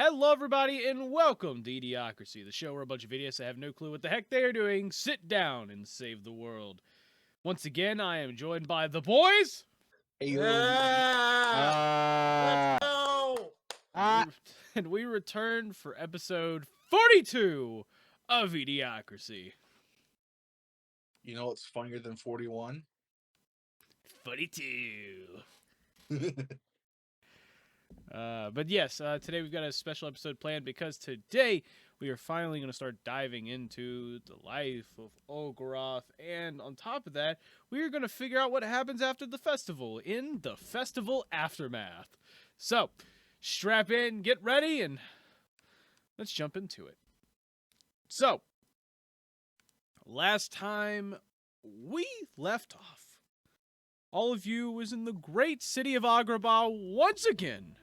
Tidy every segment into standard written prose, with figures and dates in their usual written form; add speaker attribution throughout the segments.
Speaker 1: Hello, everybody, and welcome to eDIOCRACY, the show where a bunch of idiots that have no clue what the heck they are doing sit down and save the world. Once again, I am joined by the boys.
Speaker 2: Hey,
Speaker 3: Let's go!
Speaker 1: And we return for episode 42 of eDIOCRACY.
Speaker 2: You know what's funnier than 41?
Speaker 1: 42. But yes, today we've got a special episode planned because today we are finally going to start diving into the life of Olgaroth, and on top of that, we are going to figure out what happens after the festival in the festival aftermath. So, strap in, get ready, and let's jump into it. So, last time we left off, all of you was in the great city of Agrabah once again.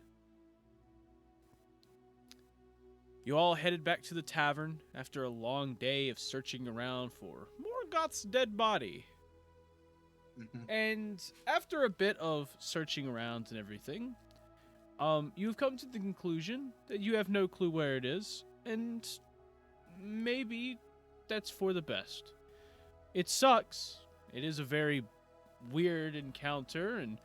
Speaker 1: You all headed back to the tavern after a long day of searching around for Morgoth's dead body. And after a bit of searching around and everything, you've come to the conclusion that you have no clue where it is, and maybe that's for the best. It sucks. It is a very weird encounter, and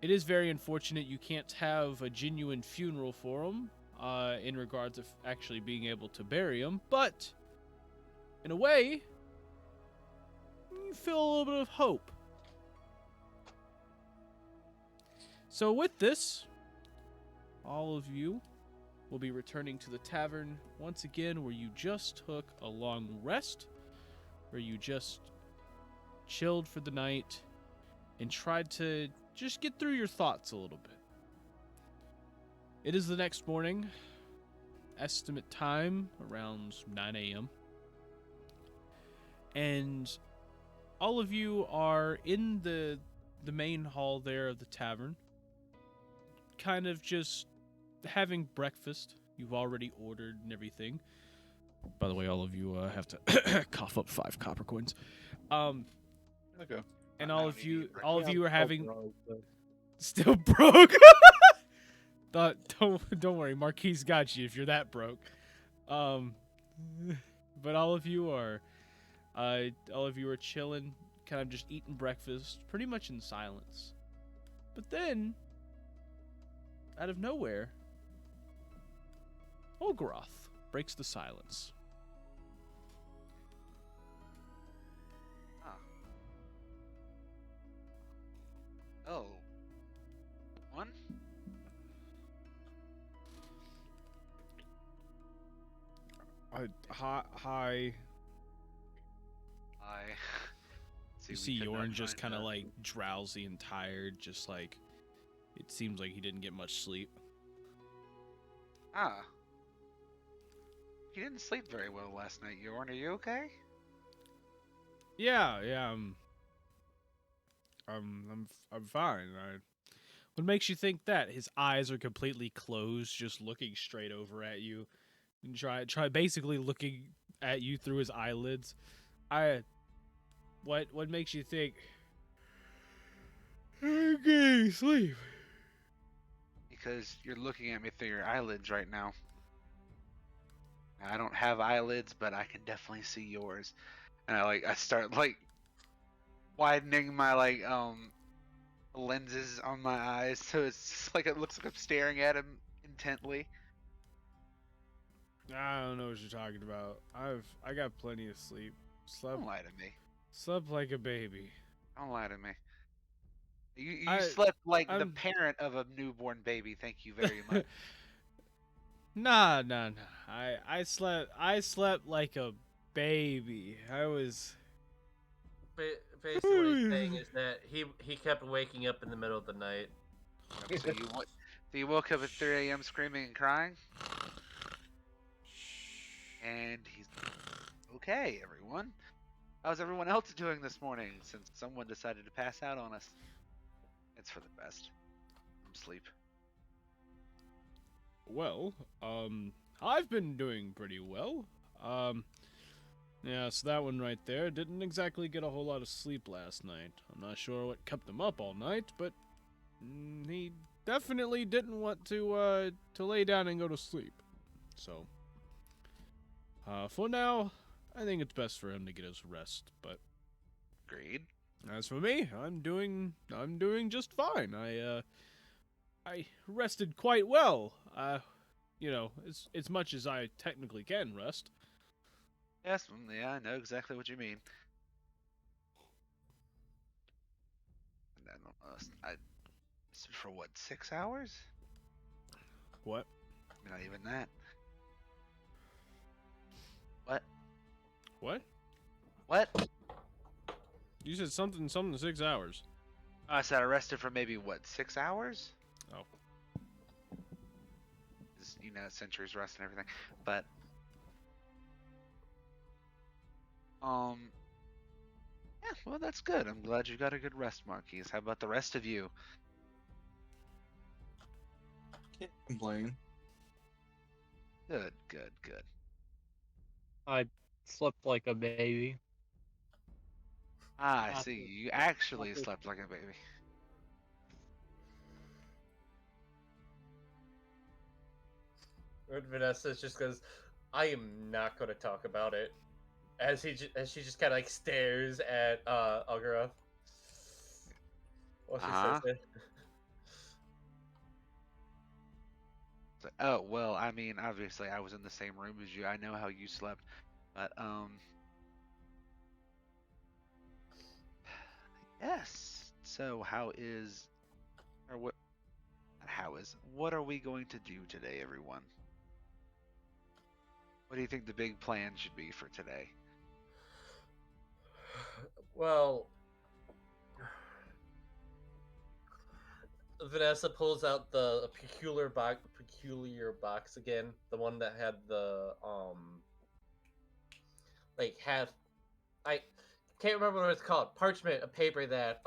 Speaker 1: it is very unfortunate you can't have a genuine funeral for him. In regards of actually being able to bury him, but in a way, you feel a little bit of hope. So with this, all of you will be returning to the tavern once again, where you just took a long rest, where you just chilled for the night and tried to just get through your thoughts a little bit. It is the next morning, estimate time around 9 a.m. And all of you are in the main hall there of the tavern, kind of just having breakfast. You've already ordered and everything. By the way, all of you have to cough up 5 copper coins.
Speaker 2: Okay.
Speaker 1: And all of you are having still
Speaker 2: Still
Speaker 1: broke. Don't worry, Marquise got you if you're that broke. But all of you are chilling, kind of just eating breakfast, pretty much in silence. But then, out of nowhere, Olgaroth breaks the silence.
Speaker 3: Oh. One?
Speaker 1: Hi.
Speaker 3: I
Speaker 1: You see Yorn just kind of like drowsy and tired, just like it seems like he didn't get much sleep.
Speaker 3: Ah. You didn't sleep very well last night, Yorn. Are you okay?
Speaker 1: Yeah, I'm fine. What makes you think that? His eyes are completely closed, just looking straight over at you, and try basically looking at you through his eyelids. What makes you think I'm getting sleep?
Speaker 3: Because you're looking at me through your eyelids right now. I don't have eyelids, but I can definitely see yours. And I start widening my lenses on my eyes, so it's just like it looks like I'm staring at him intently.
Speaker 1: I don't know what you're talking about. I got plenty of sleep.
Speaker 3: Don't lie to me.
Speaker 1: Slept like a baby.
Speaker 3: Don't lie to me. You slept like the parent of a newborn baby. Thank you very much.
Speaker 1: Nah. I slept like a baby. I was.
Speaker 4: Basically, what he's saying is that he kept waking up in the middle of the night.
Speaker 3: So you woke up at 3 a.m. screaming and crying? And he's okay, everyone. How's everyone else doing this morning since someone decided to pass out on us? It's for the best. I'm asleep.
Speaker 1: Well, I've been doing pretty well. Yeah, so that one right there didn't exactly get a whole lot of sleep last night. I'm not sure what kept him up all night, but he definitely didn't want to lay down and go to sleep. So, for now, I think it's best for him to get his rest. But
Speaker 3: Agreed.
Speaker 1: as for me, I'm doing just fine. I rested quite well. As much as I technically can rest.
Speaker 3: Yes, yeah, I know exactly what you mean. And I don't know. I for what, 6 hours?
Speaker 1: What?
Speaker 3: Not even that. What?
Speaker 1: What?
Speaker 3: What?
Speaker 1: You said something 6 hours.
Speaker 3: I said I rested for maybe what, 6 hours?
Speaker 1: Oh.
Speaker 3: Centuries rest and everything. But yeah, well, that's good. I'm glad you got a good rest, Marquise. How about the rest of you?
Speaker 2: Can't complain.
Speaker 3: Good, good, good.
Speaker 5: I slept like a baby.
Speaker 3: Ah, I
Speaker 5: After-
Speaker 3: see. You actually
Speaker 5: after-
Speaker 3: slept like a baby.
Speaker 4: Vanessa just goes, I am not going to talk about it. As she just kind of like stares at Algaroth while she
Speaker 3: Uh-huh.
Speaker 4: says it.
Speaker 3: So, oh, well, I mean, obviously I was in the same room as you. I know how you slept. But yes. So what are we going to do today, everyone? What do you think the big plan should be for today?
Speaker 4: Well, Vanessa pulls out the peculiar box again, the one that had the like had I can't remember what it's called, parchment of paper that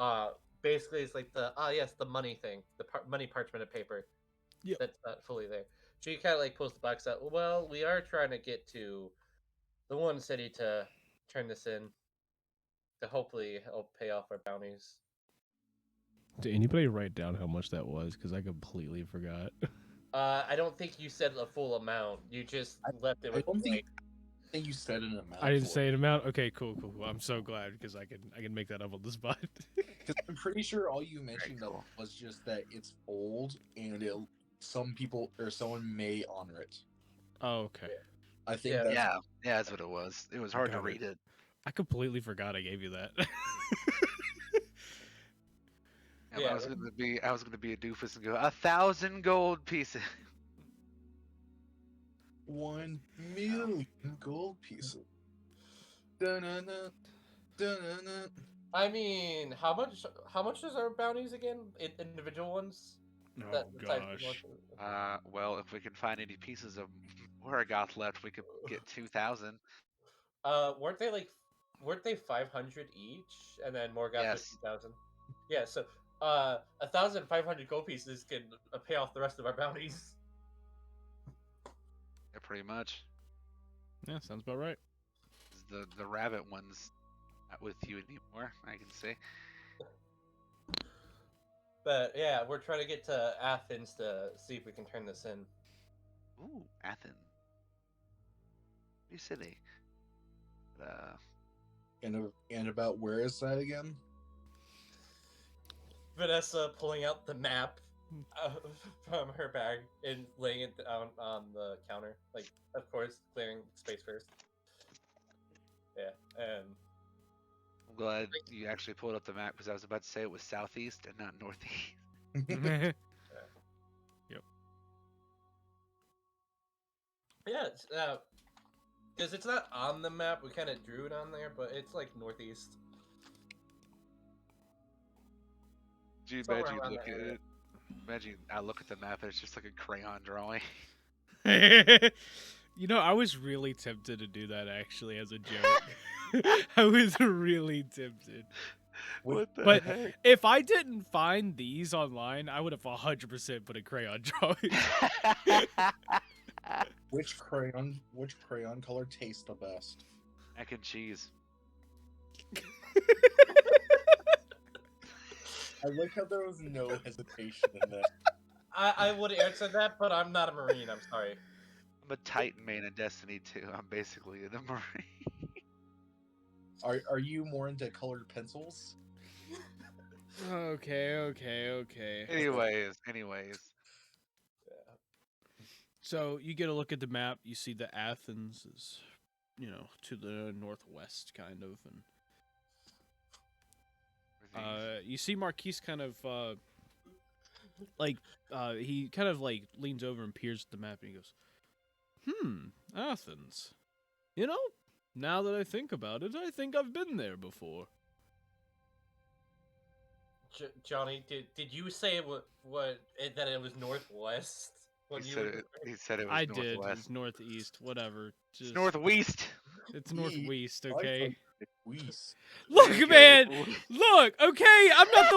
Speaker 4: basically is like the yes, the money thing, the money parchment of paper.
Speaker 1: Yep.
Speaker 4: That's not fully there. She kind of like pulls the box out. Well, we are trying to get to the one city to turn this in to hopefully help pay off our bounties.
Speaker 1: Did anybody write down how much that was? Because I completely forgot.
Speaker 4: I don't think you said a full amount. You just left it
Speaker 2: I
Speaker 4: with
Speaker 2: don't
Speaker 4: like,
Speaker 2: think you said an amount.
Speaker 1: I didn't
Speaker 2: for
Speaker 1: say
Speaker 2: it.
Speaker 1: an amount. Okay, cool. I'm so glad because I can make that up on the spot.
Speaker 2: Because I'm pretty sure all you mentioned
Speaker 3: cool.
Speaker 2: was just that it's old and some people or someone may honor it.
Speaker 1: Oh, okay.
Speaker 2: I think
Speaker 4: Yeah.
Speaker 2: that's
Speaker 3: Yeah, that's what it was. It was hard to
Speaker 1: Got it.
Speaker 3: read it.
Speaker 1: I completely forgot I gave you that.
Speaker 3: Yeah,
Speaker 4: Yeah.
Speaker 3: I was gonna be a doofus and go 1,000 gold pieces.
Speaker 2: 1 million gold pieces. Dun-dun-dun, dun-dun-dun.
Speaker 4: I mean, how much is our bounties again? Individual ones.
Speaker 1: Oh
Speaker 4: The type of
Speaker 1: gosh.
Speaker 3: Well, if we can find any pieces of Morgoth left, we could get 2,000.
Speaker 4: Weren't they 500 each, and then Morgoth was
Speaker 3: Yes.
Speaker 4: 2,000? Yeah, so 1,500 gold pieces can pay off the rest of our bounties.
Speaker 3: Yeah, pretty much.
Speaker 1: Yeah, sounds about right.
Speaker 3: The rabbit one's not with you anymore, I can see.
Speaker 4: But yeah, we're trying to get to Athens to see if we can turn this in.
Speaker 3: Ooh, Athens. Pretty city. But,
Speaker 2: And about where is that again?
Speaker 4: Vanessa pulling out the map from her bag and laying it down on the counter. Like, of course, clearing space first. Yeah, and
Speaker 3: I'm glad you actually pulled up the map because I was about to say it was southeast and not northeast.
Speaker 4: yeah, because it's not on the map. We kind of drew it on there, but it's like northeast.
Speaker 3: Do you
Speaker 4: Somewhere
Speaker 3: imagine
Speaker 4: around
Speaker 3: look
Speaker 4: that
Speaker 3: at
Speaker 4: area.
Speaker 3: it? Imagine I look at the map and it's just like a crayon drawing.
Speaker 1: I was really tempted to do that actually as a joke. I was really tempted.
Speaker 3: What the
Speaker 1: But
Speaker 3: heck?
Speaker 1: if I didn't find these online, I would have 100% put a crayon drawing.
Speaker 2: Which crayon color tastes the best?
Speaker 3: Mac and cheese.
Speaker 2: I like how there was no hesitation in that.
Speaker 4: I would answer that, but I'm not a Marine. I'm sorry.
Speaker 3: I'm a Titan main in Destiny 2. I'm basically the Marine.
Speaker 2: Are you more into colored pencils?
Speaker 1: Okay.
Speaker 3: anyways.
Speaker 4: Yeah.
Speaker 1: So you get a look at the map. You see that Athens is, to the northwest, kind of, and you see Marquise kind of he kind of like leans over and peers at the map, and he goes, Athens. Now that I think about it, I think I've been there before.
Speaker 4: Johnny, did you say that it was northwest? When you were...
Speaker 3: He said it was
Speaker 1: I did.
Speaker 3: northwest.
Speaker 1: It's northeast, whatever.
Speaker 3: It's
Speaker 1: Just
Speaker 3: northwest.
Speaker 1: It's northwest,
Speaker 2: I
Speaker 1: okay?
Speaker 2: thought Weiss.
Speaker 1: Look,
Speaker 3: Okay.
Speaker 1: man. Look, okay. I'm not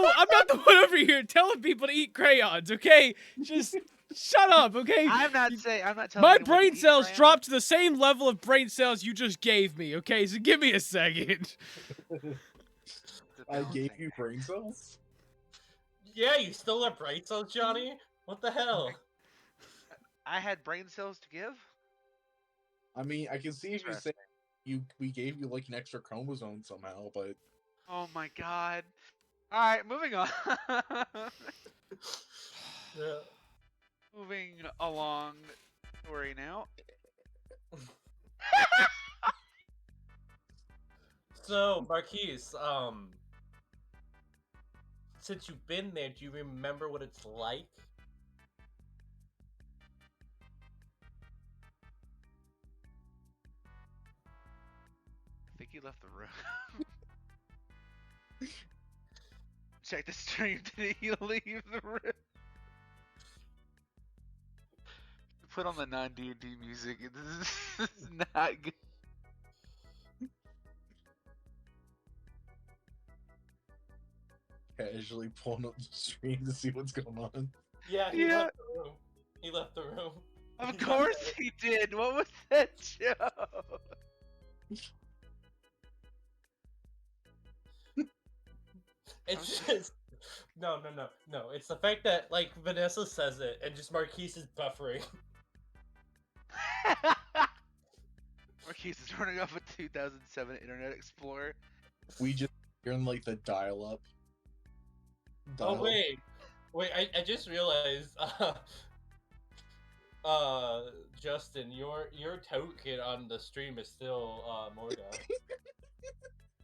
Speaker 1: the one over here telling people to eat crayons, okay? Just shut up, okay?
Speaker 3: I'm not telling
Speaker 1: My
Speaker 3: anyone to
Speaker 1: brain
Speaker 3: eat
Speaker 1: cells
Speaker 3: crayons.
Speaker 1: dropped to the same level of brain cells you just gave me, okay? So give me a second.
Speaker 2: I gave you brain cells?
Speaker 4: Yeah, you still have brain cells, Johnny? What the hell?
Speaker 3: I had brain cells to give.
Speaker 2: I mean, I can see if you say
Speaker 3: Interesting.
Speaker 2: we gave you like an extra chromosome somehow, but
Speaker 3: Oh my god. All right, moving on.
Speaker 4: Yeah.
Speaker 3: Moving along. Story now.
Speaker 4: So, Marquise, since you've been there, do you remember what it's like?
Speaker 3: I think he left the room. Check the stream. Did he leave the room? Put on the non-D&D music. This is not good.
Speaker 2: casually pulling up the stream to see what's going on.
Speaker 4: Yeah, he left the room. He left the room.
Speaker 3: Of course he did. What was that joke?
Speaker 4: It's just no. It's the fact that like Vanessa says it and just Marquise is buffering.
Speaker 3: Marquise is running off a 2007 Internet Explorer.
Speaker 2: We just hearing like the dial-up.
Speaker 4: Oh wait, I just realized. Justin, your token on the stream is still Morga.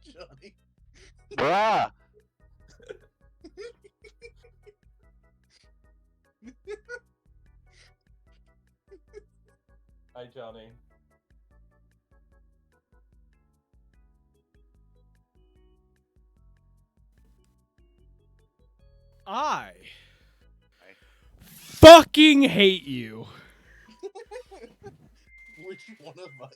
Speaker 2: Johnny.
Speaker 3: Bruh!
Speaker 4: Hi, Johnny.
Speaker 1: I fucking hate you.
Speaker 2: Which one of us?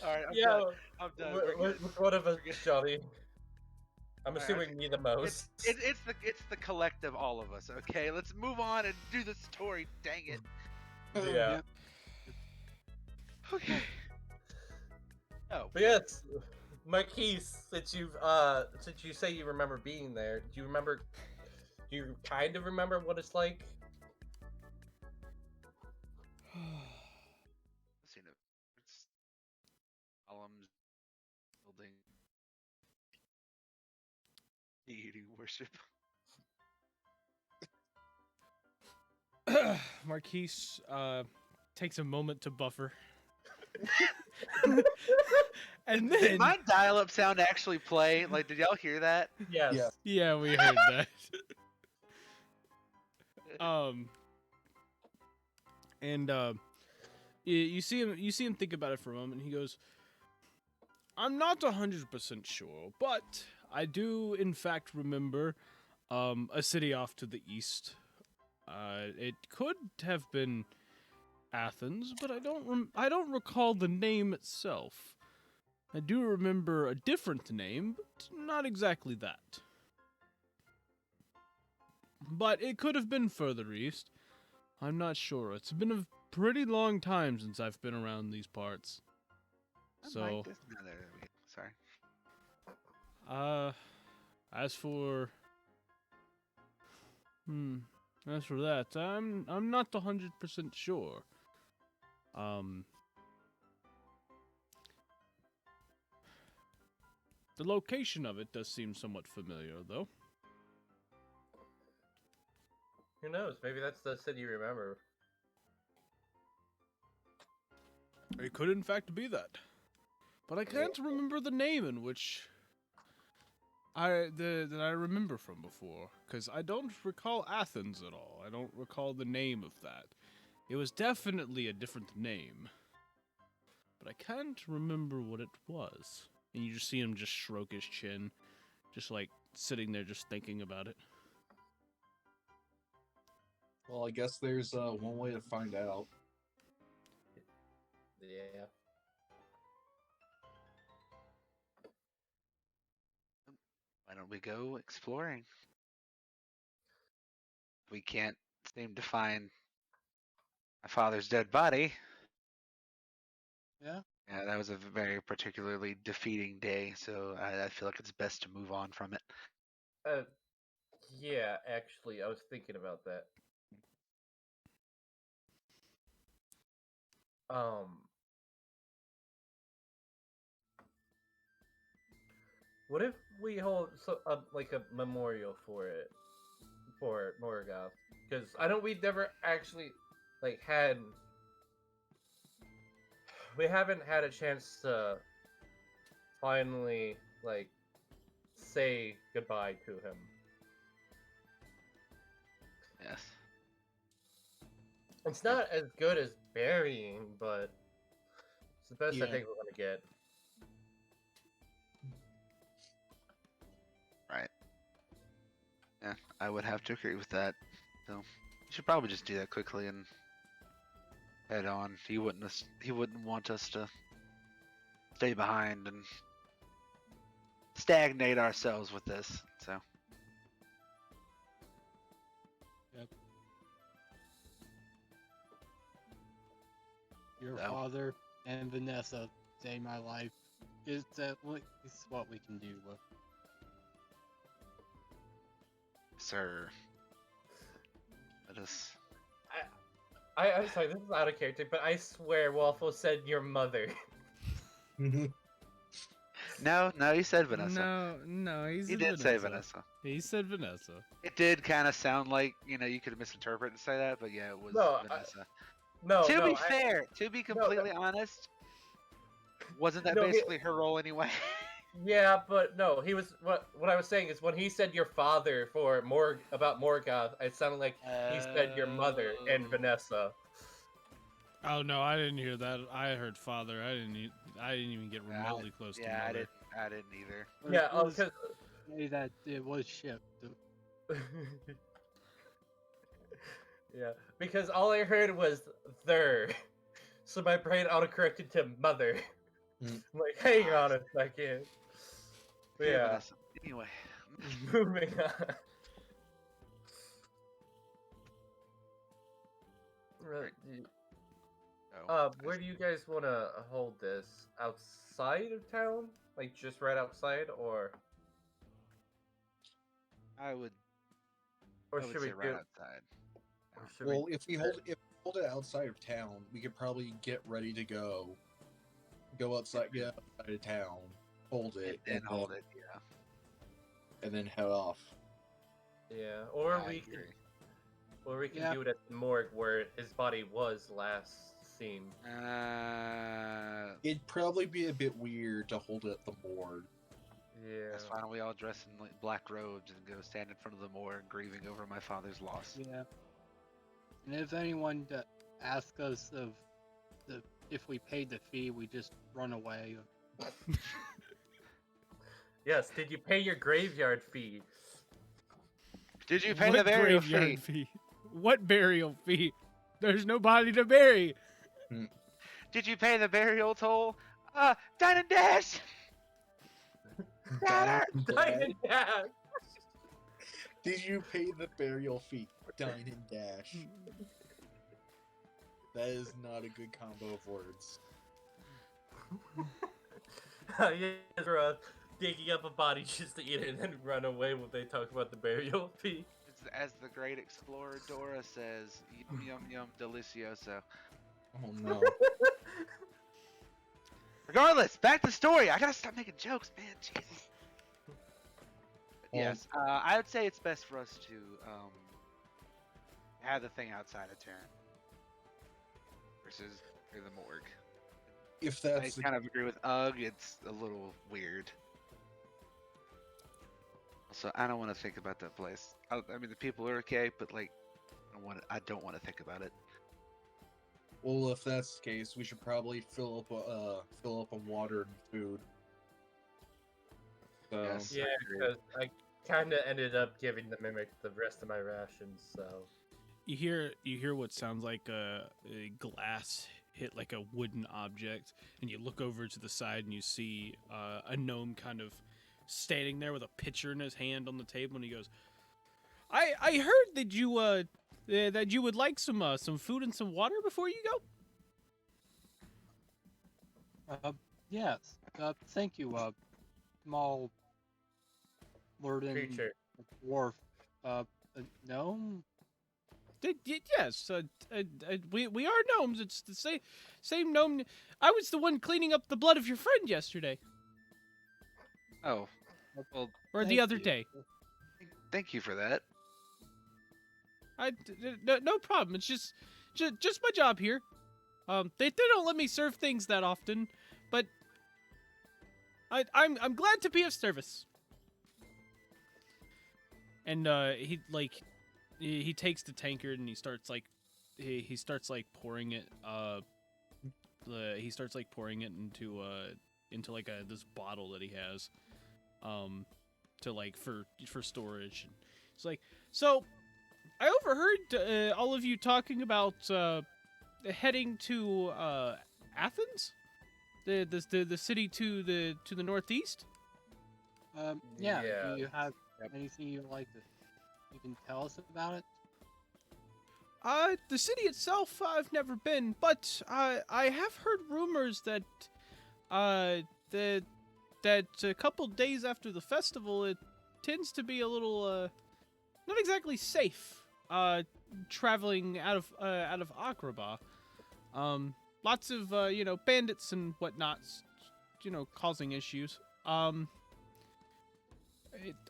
Speaker 3: Alright, I'm done.
Speaker 4: Which one of us, Johnny? I'm
Speaker 3: Alright,
Speaker 4: assuming me the most.
Speaker 3: It's the collective all of us, okay? Let's move on and do the story, dang it.
Speaker 4: Yeah.
Speaker 3: Okay. Oh.
Speaker 4: But yes, Marquise, since you say you remember being there, do you kind of remember what it's like?
Speaker 3: Seen it. It's columns building deity worship.
Speaker 1: Marquise takes a moment to buffer. And
Speaker 3: Did
Speaker 1: then
Speaker 3: my dial-up sound actually play? Like, did y'all hear that?
Speaker 4: Yes.
Speaker 2: Yeah.
Speaker 1: yeah, we heard that. You see him think about it for a moment. He goes, I'm not 100% sure, but I do in fact remember a city off to the east. It could have been Athens, but I don't recall the name itself. I do remember a different name, but not exactly that. But it could have been further east. I'm not sure. It's been pretty long time since I've been around these parts.
Speaker 3: I
Speaker 1: So,
Speaker 3: might just- no, there we go. Sorry.
Speaker 1: as for as for that, I'm not 100% sure. The location of it does seem somewhat familiar, though.
Speaker 4: Who knows? Maybe that's the city you remember.
Speaker 1: It could, in fact, be that. But I can't remember the name in which that I remember from before, because I don't recall Athens at all. I don't recall the name of that. It was definitely a different name, but I can't remember what it was. And you just see him just stroke his chin, just like sitting there, just thinking about it.
Speaker 2: Well, I guess there's one way to find out.
Speaker 4: Yeah.
Speaker 3: Why don't we go exploring? We can't seem to find my father's dead body.
Speaker 5: Yeah.
Speaker 3: Yeah, that was a very particularly defeating day, so I feel like it's best to move on from it.
Speaker 4: Yeah, actually, I was thinking about that. What if we hold like a memorial for it, for Morgoth? Because I know we've never actually like we haven't had a chance to finally like say goodbye to him.
Speaker 3: Yes.
Speaker 4: It's not as good as burying, but it's the best I
Speaker 2: Yeah.
Speaker 4: think we're gonna get.
Speaker 3: Right. Yeah, I would have to agree with that. So you should probably just do that quickly and head on. He wouldn't want us to stay behind and stagnate ourselves with this. So
Speaker 5: Your
Speaker 3: So-
Speaker 5: father and Vanessa saved my life. Is that what we can do?
Speaker 3: sir, let us.
Speaker 4: I'm sorry, this is out of character, but I swear Waffle said your mother.
Speaker 3: No, he said Vanessa.
Speaker 1: No, he
Speaker 3: He did say Vanessa.
Speaker 1: He said Vanessa.
Speaker 3: It did kind of sound like you could misinterpret and say that, but yeah, it was
Speaker 4: No,
Speaker 3: Vanessa.
Speaker 4: No,
Speaker 3: To
Speaker 4: no,
Speaker 3: be fair, to be completely honest, wasn't that
Speaker 4: No, he-
Speaker 3: basically her role anyway?
Speaker 4: yeah, but no, he was what I was saying is when he said your father for about Morgoth, it sounded like he said your mother and
Speaker 3: Oh.
Speaker 4: Vanessa.
Speaker 1: Oh no, I didn't hear that. I heard father. I didn't even get remotely close to
Speaker 3: Yeah,
Speaker 1: mother.
Speaker 3: I didn't either.
Speaker 4: Yeah,
Speaker 5: It was
Speaker 4: because
Speaker 5: say that it was shipped.
Speaker 4: yeah, because all I heard was "there," so my brain autocorrected to "mother."
Speaker 2: Mm.
Speaker 4: I'm like, hang on a second.
Speaker 3: Here,
Speaker 4: Yeah,
Speaker 3: Vanessa. Anyway,
Speaker 4: moving on.
Speaker 3: Right.
Speaker 4: Where do you guys want to hold this? Outside of town? Like just right outside, or
Speaker 3: I would
Speaker 4: should we
Speaker 3: say right outside.
Speaker 4: or should
Speaker 2: Well,
Speaker 4: we?
Speaker 2: if we hold it outside of town, we could probably get ready to go. Go outside of town, hold it,
Speaker 3: And hold it. Yeah.
Speaker 2: and then head off.
Speaker 4: Yeah, or
Speaker 3: I
Speaker 4: we
Speaker 3: agree.
Speaker 4: can, or we can
Speaker 5: Yeah.
Speaker 4: do it at the morgue where his body was last seen.
Speaker 2: It'd probably be a bit weird to hold it at the morgue.
Speaker 4: Yeah.
Speaker 3: That's why don't we all dress in like black robes and go stand in front of the morgue grieving over my father's loss?
Speaker 5: Yeah. And if anyone asks us if we paid the fee, we just run away.
Speaker 4: Yes. Did you pay your graveyard fee?
Speaker 3: Did you pay
Speaker 1: What
Speaker 3: the burial
Speaker 1: graveyard
Speaker 3: fee?
Speaker 1: fee? What burial fee? There's no body to bury.
Speaker 3: Did you pay the burial toll? Dine and dash! Diner!
Speaker 4: Dine and dash.
Speaker 2: Did you pay the burial fee? Dine and dash. That is not a good combo of words.
Speaker 4: Yeah, for digging up a body just to eat it and then run away when they talk about the burial fee.
Speaker 3: As the great explorer Dora says, yum yum yum delicioso.
Speaker 2: Oh no.
Speaker 3: Regardless, back to the story. I gotta stop making jokes, man. Jesus. Yes, I would say it's best for us to have the thing outside of town versus near the morgue.
Speaker 2: If
Speaker 3: I
Speaker 2: that's the
Speaker 3: kind of agree with Ugg. It's a little weird. Also, I don't want to think about that place. I mean, the people are okay, but like, I don't want to think about it.
Speaker 2: well, if that's the case, we should probably fill up on water and food. So,
Speaker 3: Yes.
Speaker 4: Yeah, because I kind of ended up giving the mimic the rest of my rations, so.
Speaker 1: You hear what sounds like a glass hit like a wooden object, and you look over to the side and you see a gnome kind of standing there with a pitcher in his hand on the table, and he goes, I heard that you would like some food and some water before you go.
Speaker 5: Yes. Thank you, small Lorden
Speaker 4: Creature.
Speaker 5: dwarf. A gnome?
Speaker 1: Yes, we are gnomes. It's the same gnome. I was the one cleaning up the blood of your friend yesterday,
Speaker 3: Oh, well,
Speaker 1: or the
Speaker 5: Thank
Speaker 1: other
Speaker 5: you.
Speaker 1: day.
Speaker 3: thank you for that.
Speaker 1: No problem. It's just my job here. They don't let me serve things that often, but I'm glad to be of service. And he takes the tankard and he starts pouring it into like this bottle that he has to like for storage. And it's like, so I overheard all of you talking about heading to Athens, the city to the northeast.
Speaker 5: Yeah.
Speaker 4: Yeah.
Speaker 5: Do you have anything you can tell us about it?
Speaker 1: The city itself, I've never been, but I have heard rumors that that a couple days after the festival, it tends to be a little not exactly safe traveling out of Agrabah. Lots of bandits and whatnot, causing issues.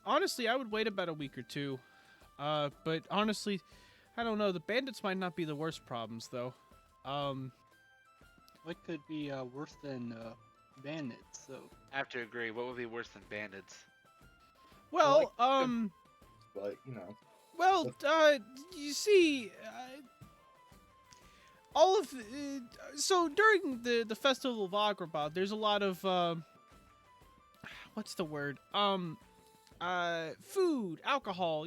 Speaker 1: Honestly, I would wait about a week or two. But honestly, I don't know. The bandits might not be the worst problems, though.
Speaker 5: What could be worse than bandits? So
Speaker 3: I have to agree. What would be worse than bandits?
Speaker 1: Well,
Speaker 2: but you know,
Speaker 1: well, you see, all of so during the festival of Agrabah, there's a lot of what's the word? Food, alcohol,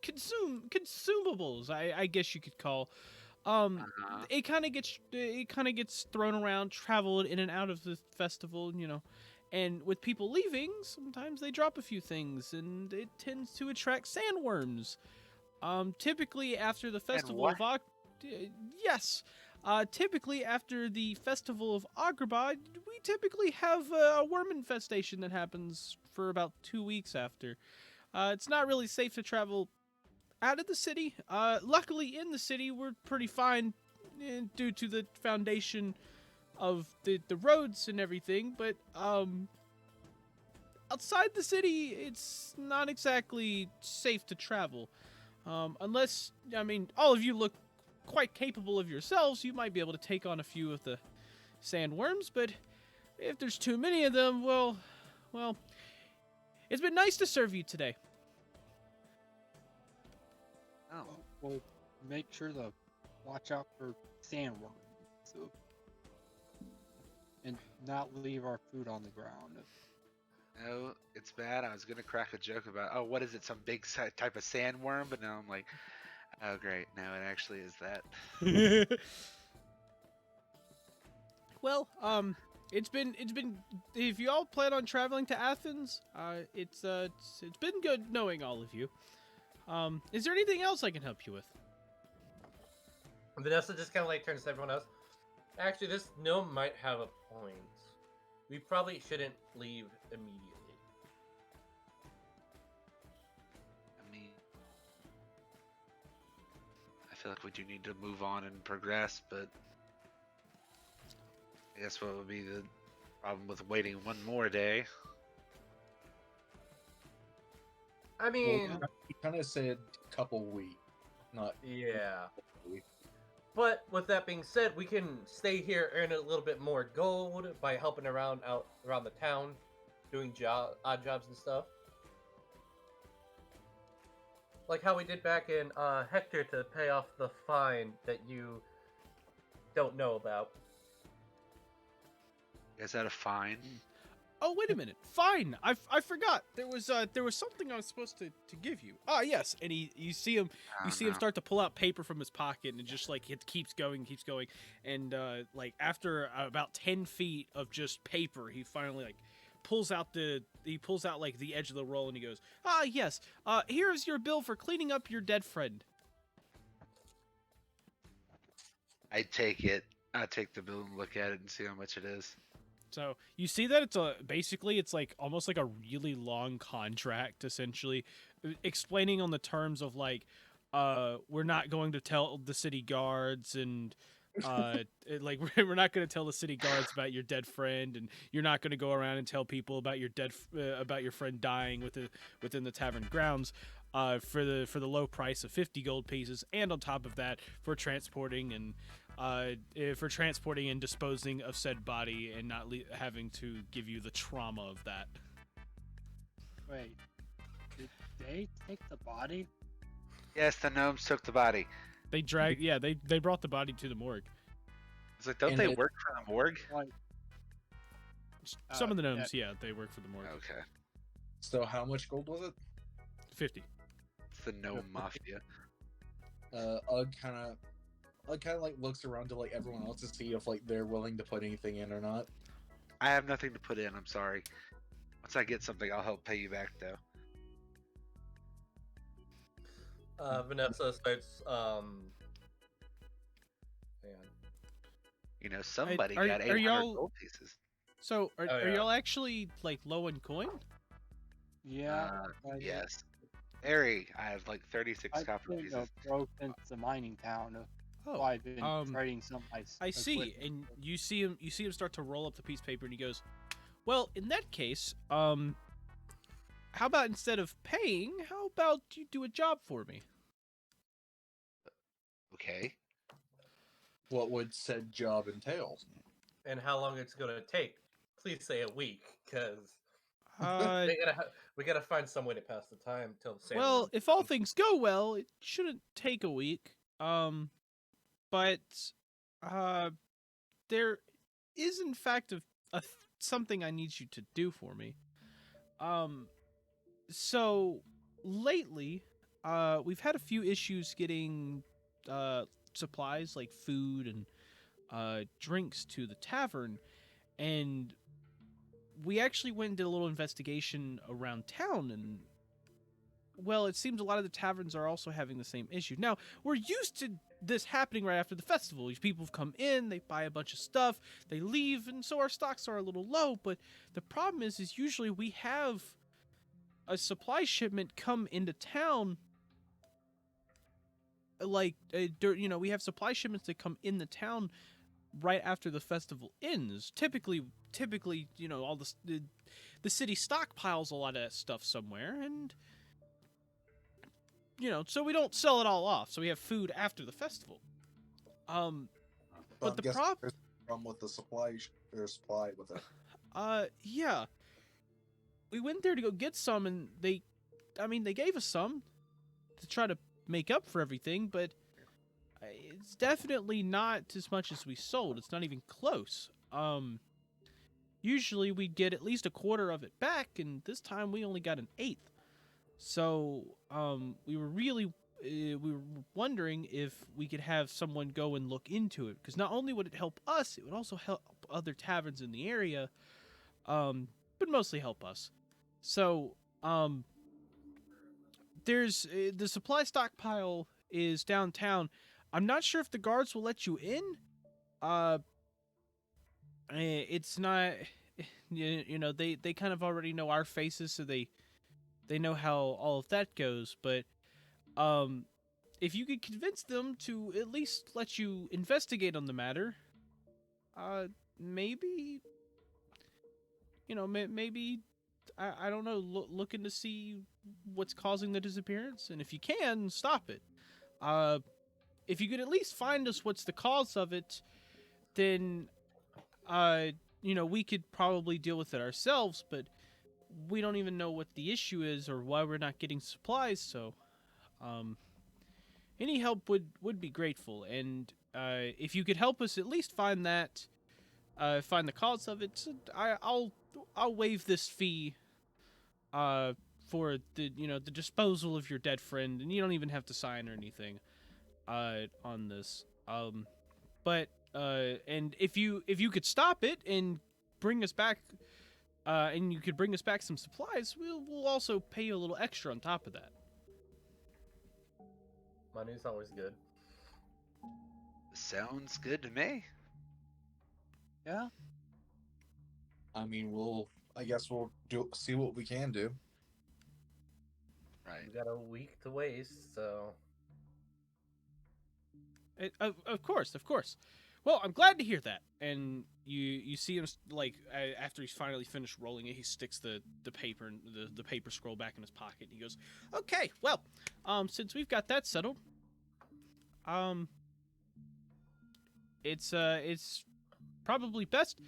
Speaker 1: consumables. I guess you could call.
Speaker 3: Uh-huh.
Speaker 1: It kind of gets thrown around, traveled in and out of the festival, and with people leaving, sometimes they drop a few things, and it tends to attract sandworms. Typically after the festival of yes. Typically after the festival of Agrabah, we typically have a worm infestation that happens for about 2 weeks after. It's not really safe to travel out of the city. Luckily in the city, we're pretty fine due to the foundation of the roads and everything, but outside the city, it's not exactly safe to travel. Unless, all of you look quite capable of yourselves, you might be able to take on a few of the sandworms, but if there's too many of them, well, it's been nice to serve you today.
Speaker 3: Oh,
Speaker 5: we'll make sure to watch out for sandworms, so and not leave our food on the ground.
Speaker 3: no, it's bad. I was gonna crack a joke about, oh, what is it? Some big type of sandworm? But now I'm like, oh, great. No, it actually is that.
Speaker 1: Well, it's been if you all plan on traveling to Athens, it's been good knowing all of you. Is there anything else I can help you with?
Speaker 4: Vanessa just kind of like turns to everyone else. Actually, this gnome might have a point. We probably shouldn't leave immediately.
Speaker 3: I mean, I feel like we do need to move on and progress, but I guess what would be the problem with waiting one more day?
Speaker 4: I mean,
Speaker 2: He kind of said couple weeks, not
Speaker 4: yeah.
Speaker 2: week.
Speaker 4: But with that being said, we can stay here, earn a little bit more gold by helping around out around the town, doing odd jobs and stuff. Like how we did back in Hector to pay off the fine that you don't know about.
Speaker 3: Is that a fine?
Speaker 1: Oh, wait a minute. Fine. I forgot. There was something I was supposed to give you. Ah, yes. And you see him start to pull out paper from his pocket, and it just like it keeps going, and like after about 10 feet of just paper, he finally like pulls out like the edge of the roll, and he goes, "Ah, yes. Here's your bill for cleaning up your dead friend."
Speaker 3: I take it. I take the bill and look at it and see how much it is.
Speaker 1: So you see that it's like almost like a really long contract, essentially, explaining on the terms of like, we're not going to tell the city guards, and like we're not going to tell the city guards about your dead friend, and you're not going to go around and tell people about your about your friend dying within the tavern grounds. For the low price of 50 gold pieces, and on top of that, for transporting and disposing of said body, and not having to give you the trauma of that.
Speaker 5: Wait, did they take the body?
Speaker 3: Yes, the gnomes took the body.
Speaker 1: They they brought the body to the morgue.
Speaker 3: It's like, don't
Speaker 2: And
Speaker 3: they
Speaker 2: it-
Speaker 3: work for the morgue?
Speaker 5: Like,
Speaker 1: Some of the
Speaker 5: yeah.
Speaker 1: gnomes, yeah, they work for the morgue.
Speaker 3: Okay,
Speaker 2: So how much gold was it?
Speaker 1: 50.
Speaker 3: it's the gnome mafia.
Speaker 2: Ugg kind of like looks around to like everyone else to see if like they're willing to put anything in or not.
Speaker 3: I have nothing to put in. I'm sorry. Once I get something, I'll help pay you back, though.
Speaker 4: Vanessa starts hang on.
Speaker 3: You know, somebody
Speaker 1: are
Speaker 3: got 800
Speaker 1: y'all-
Speaker 3: gold pieces.
Speaker 1: So
Speaker 4: Oh,
Speaker 1: are
Speaker 4: yeah.
Speaker 1: y'all actually like low in coin?
Speaker 5: Yeah. I-
Speaker 3: Yes. Ari, I have like 36
Speaker 5: I
Speaker 3: copper
Speaker 5: think
Speaker 3: pieces.
Speaker 5: broke into the mining town.
Speaker 1: Oh,
Speaker 5: I've been
Speaker 1: um,
Speaker 5: trading some.
Speaker 1: I see, and you see him start to roll up the piece of paper, and he goes, "Well, in that case, how about instead of paying, how about you do a job for me?"
Speaker 3: Okay.
Speaker 2: What would said job entail?
Speaker 4: And how long it's gonna take? Please say a week, because
Speaker 1: Uh,
Speaker 4: we gotta find some way to pass the time till the sand.
Speaker 1: well, if all things go well, it shouldn't take a week. But there is in fact something I need you to do for me. So lately, we've had a few issues getting supplies like food and drinks to the tavern, and we actually went and did a little investigation around town, and well, it seems a lot of the taverns are also having the same issue. Now, we're used to this happening right after the festival. These people come in, they buy a bunch of stuff, they leave, and so our stocks are a little low, but the problem is usually we have a supply shipment come into town, like, we have supply shipments that come in the town right after the festival ends. Typically, all the city stockpiles a lot of that stuff somewhere, and so we don't sell it all off. So we have food after the festival. But
Speaker 2: I'm
Speaker 1: the
Speaker 2: guessing
Speaker 1: prob-
Speaker 2: there's a problem with the supply with it.
Speaker 1: Yeah, we went there to go get some, and they gave us some to try to make up for everything, but it's definitely not as much as we sold. It's not even close. Usually we'd get at least a quarter of it back, and this time we only got an eighth. So, we were wondering if we could have someone go and look into it, because not only would it help us, it would also help other taverns in the area, but mostly help us. So, there's the supply stockpile is downtown. I'm not sure if the guards will let you in. It's not, you know, they kind of already know our faces, so they know how all of that goes. But if you could convince them to at least let you investigate on the matter, maybe, you know, maybe I don't know, looking to see what's causing the disappearance, and if you can stop it. If you could at least find us what's the cause of it, then you know, we could probably deal with it ourselves, but we don't even know what the issue is or why we're not getting supplies, so any help would be grateful. And if you could help us at least find that, find the cause of it, I'll waive this fee for the, you know, the disposal of your dead friend, and you don't even have to sign or anything on this. But and if you could stop it and bring us back, and you could bring us back some supplies, we'll also pay you a little extra on top of that.
Speaker 4: Money's always good.
Speaker 3: Sounds good to me.
Speaker 5: Yeah.
Speaker 2: I mean, I guess we'll see what we can do.
Speaker 3: Right.
Speaker 4: We got a week to waste, so
Speaker 1: Of course, of course. Well, I'm glad to hear that. And you see him, like, after he's finally finished rolling it, he sticks the paper and the paper scroll back in his pocket, and he goes, "Okay, well, since we've got that settled, it's probably best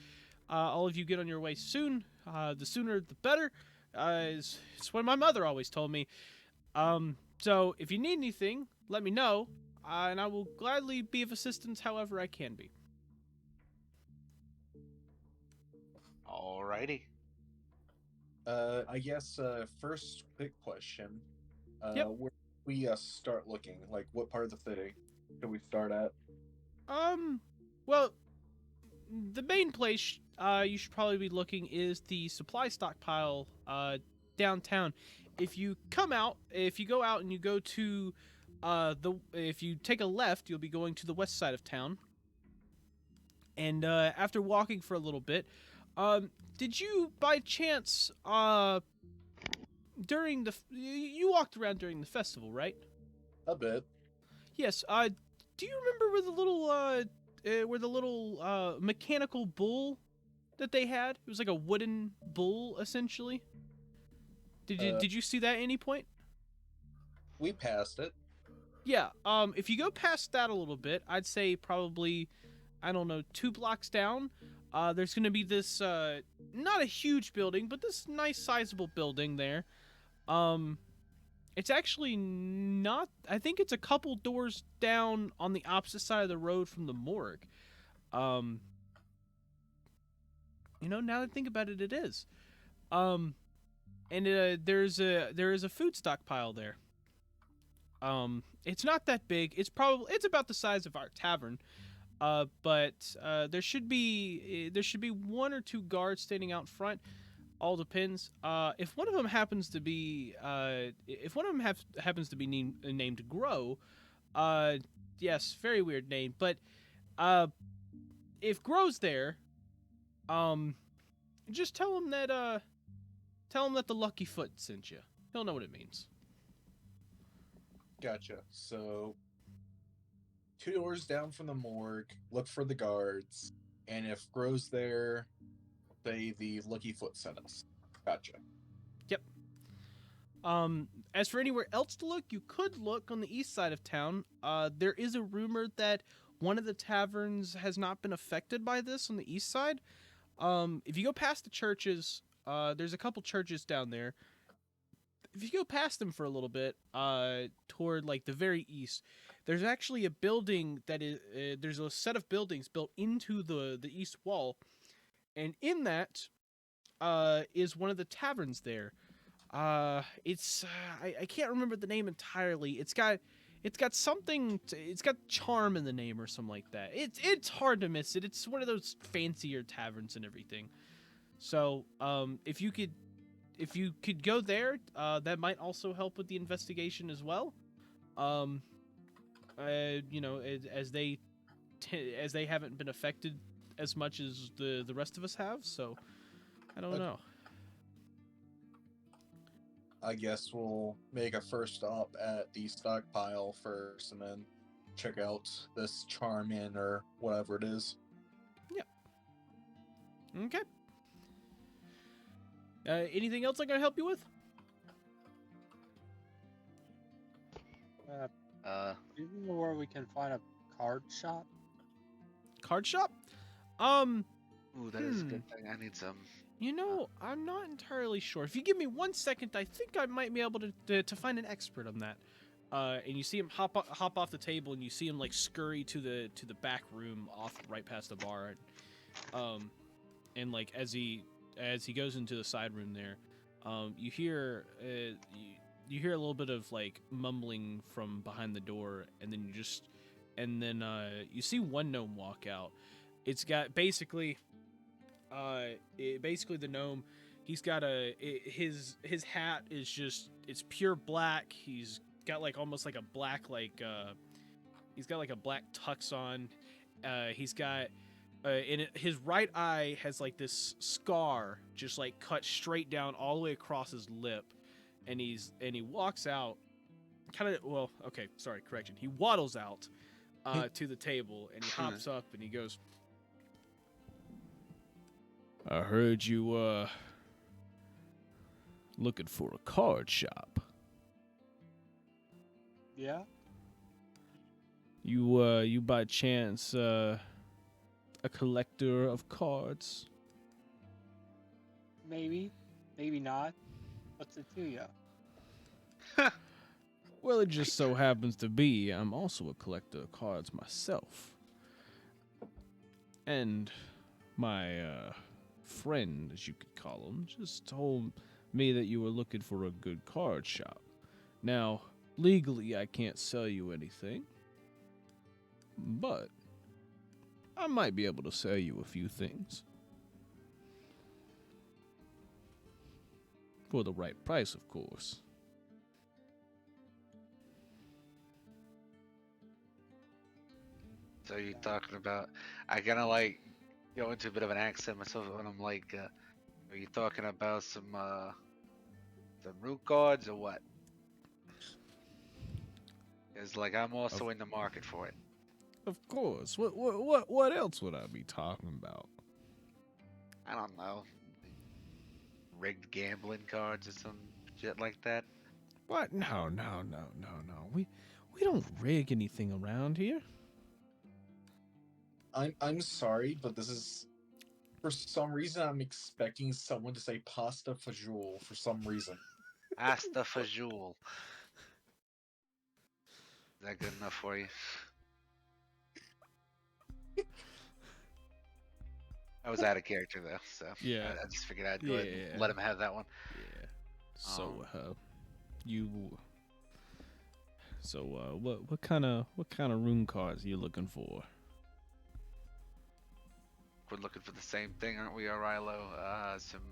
Speaker 1: all of you get on your way soon. The sooner the better. It's what my mother always told me. So if you need anything, let me know, and I will gladly be of assistance however I can be."
Speaker 3: Alrighty.
Speaker 2: I guess first quick question.
Speaker 1: Yep.
Speaker 2: Where do we start looking? Like, what part of the city do we start at?
Speaker 1: Well, the main place you should probably be looking is the supply stockpile downtown. If you go out and you go to if you take a left, you'll be going to the west side of town. And after walking for a little bit, did you by chance during you walked around during the festival, right?
Speaker 2: A bit.
Speaker 1: Yes. Do you remember where the little mechanical bull that they had? It was like a wooden bull, essentially. Did you see that at any point?
Speaker 2: We passed it.
Speaker 1: Yeah. If you go past that a little bit, I'd say probably, I don't know, 2 blocks down. There's gonna be this not a huge building, but this nice sizable building there. It's actually not. I think it's a couple doors down on the opposite side of the road from the morgue. You know, now that I think about it, it is. And there is a food stockpile there. It's not that big. It's about the size of our tavern. But there should be 1 or 2 guards standing out front. All depends. If one of them happens to be named Grow, yes, very weird name. But if Grow's there, just tell him that the Lucky Foot sent you. He'll know what it means.
Speaker 2: Gotcha. So, 2 doors down from the morgue, look for the guards, and if Gro's there, say the Lucky Foot sent us. Gotcha.
Speaker 1: Yep. As for anywhere else to look, you could look on the east side of town. There is a rumor that one of the taverns has not been affected by this on the east side. If you go past the churches, there's a couple churches down there. If you go past them for a little bit, toward like the very east, there's actually a building that is there's a set of buildings built into the east wall, and in that is one of the taverns there. It's I can't remember the name entirely. It's got something. It's got charm in the name or something like that. It's hard to miss it. It's one of those fancier taverns and everything. So if you could go there, that might also help with the investigation as well. as they haven't been affected as much as the rest of us have. So I don't
Speaker 2: Okay.
Speaker 1: know.
Speaker 2: I guess we'll make a first stop at the stockpile first, and then check out this charm inn or whatever it is.
Speaker 1: Okay. Anything else I can help you with?
Speaker 5: Do you know where we can find a card shop?
Speaker 1: Card shop?
Speaker 3: Ooh, that is a good thing. I need some.
Speaker 1: You know, I'm not entirely sure. If you give me 1 second, I think I might be able to find an expert on that. And you see him hop off the table, and you see him like scurry to the back room off right past the bar. And like as he goes into the side room there, you hear you hear a little bit of like mumbling from behind the door, and then you see one gnome walk out. It's got basically the gnome. He's got his hat is just, it's pure black. He's got like almost like a black he's got like a black tux on. He's got his right eye has like this scar just like cut straight down all the way across his lip, and he walks out he waddles out to the table, and he hops up and he goes, I heard you looking for a card shop.
Speaker 5: Yeah.
Speaker 1: You by chance a collector of cards?
Speaker 5: Maybe. Maybe not. What's it to you?
Speaker 1: Well, it just so happens to be I'm also a collector of cards myself. And my friend, as you could call him, just told me that you were looking for a good card shop. Now, legally, I can't sell you anything, but I might be able to sell you a few things. For the right price, of course.
Speaker 3: So you're talking about? I kind of like go into a bit of an accent myself, and I'm like, are you talking about some root cards or what? Because like I'm also in the market for it.
Speaker 1: Of course. What else would I be talking about?
Speaker 3: I don't know, rigged gambling cards or some shit like that.
Speaker 1: What? No. We don't rig anything around here.
Speaker 2: I'm sorry, but this is, for some reason I'm expecting someone to say pasta fajoule for some reason.
Speaker 3: Asta fajoule. Is that good enough for you? I was out of character though, so
Speaker 1: Yeah.
Speaker 3: I just figured I'd go ahead and let him have that one.
Speaker 1: Yeah. So what kind of rune cards are you looking for?
Speaker 3: We're looking for the same thing, aren't we, Arilo? Some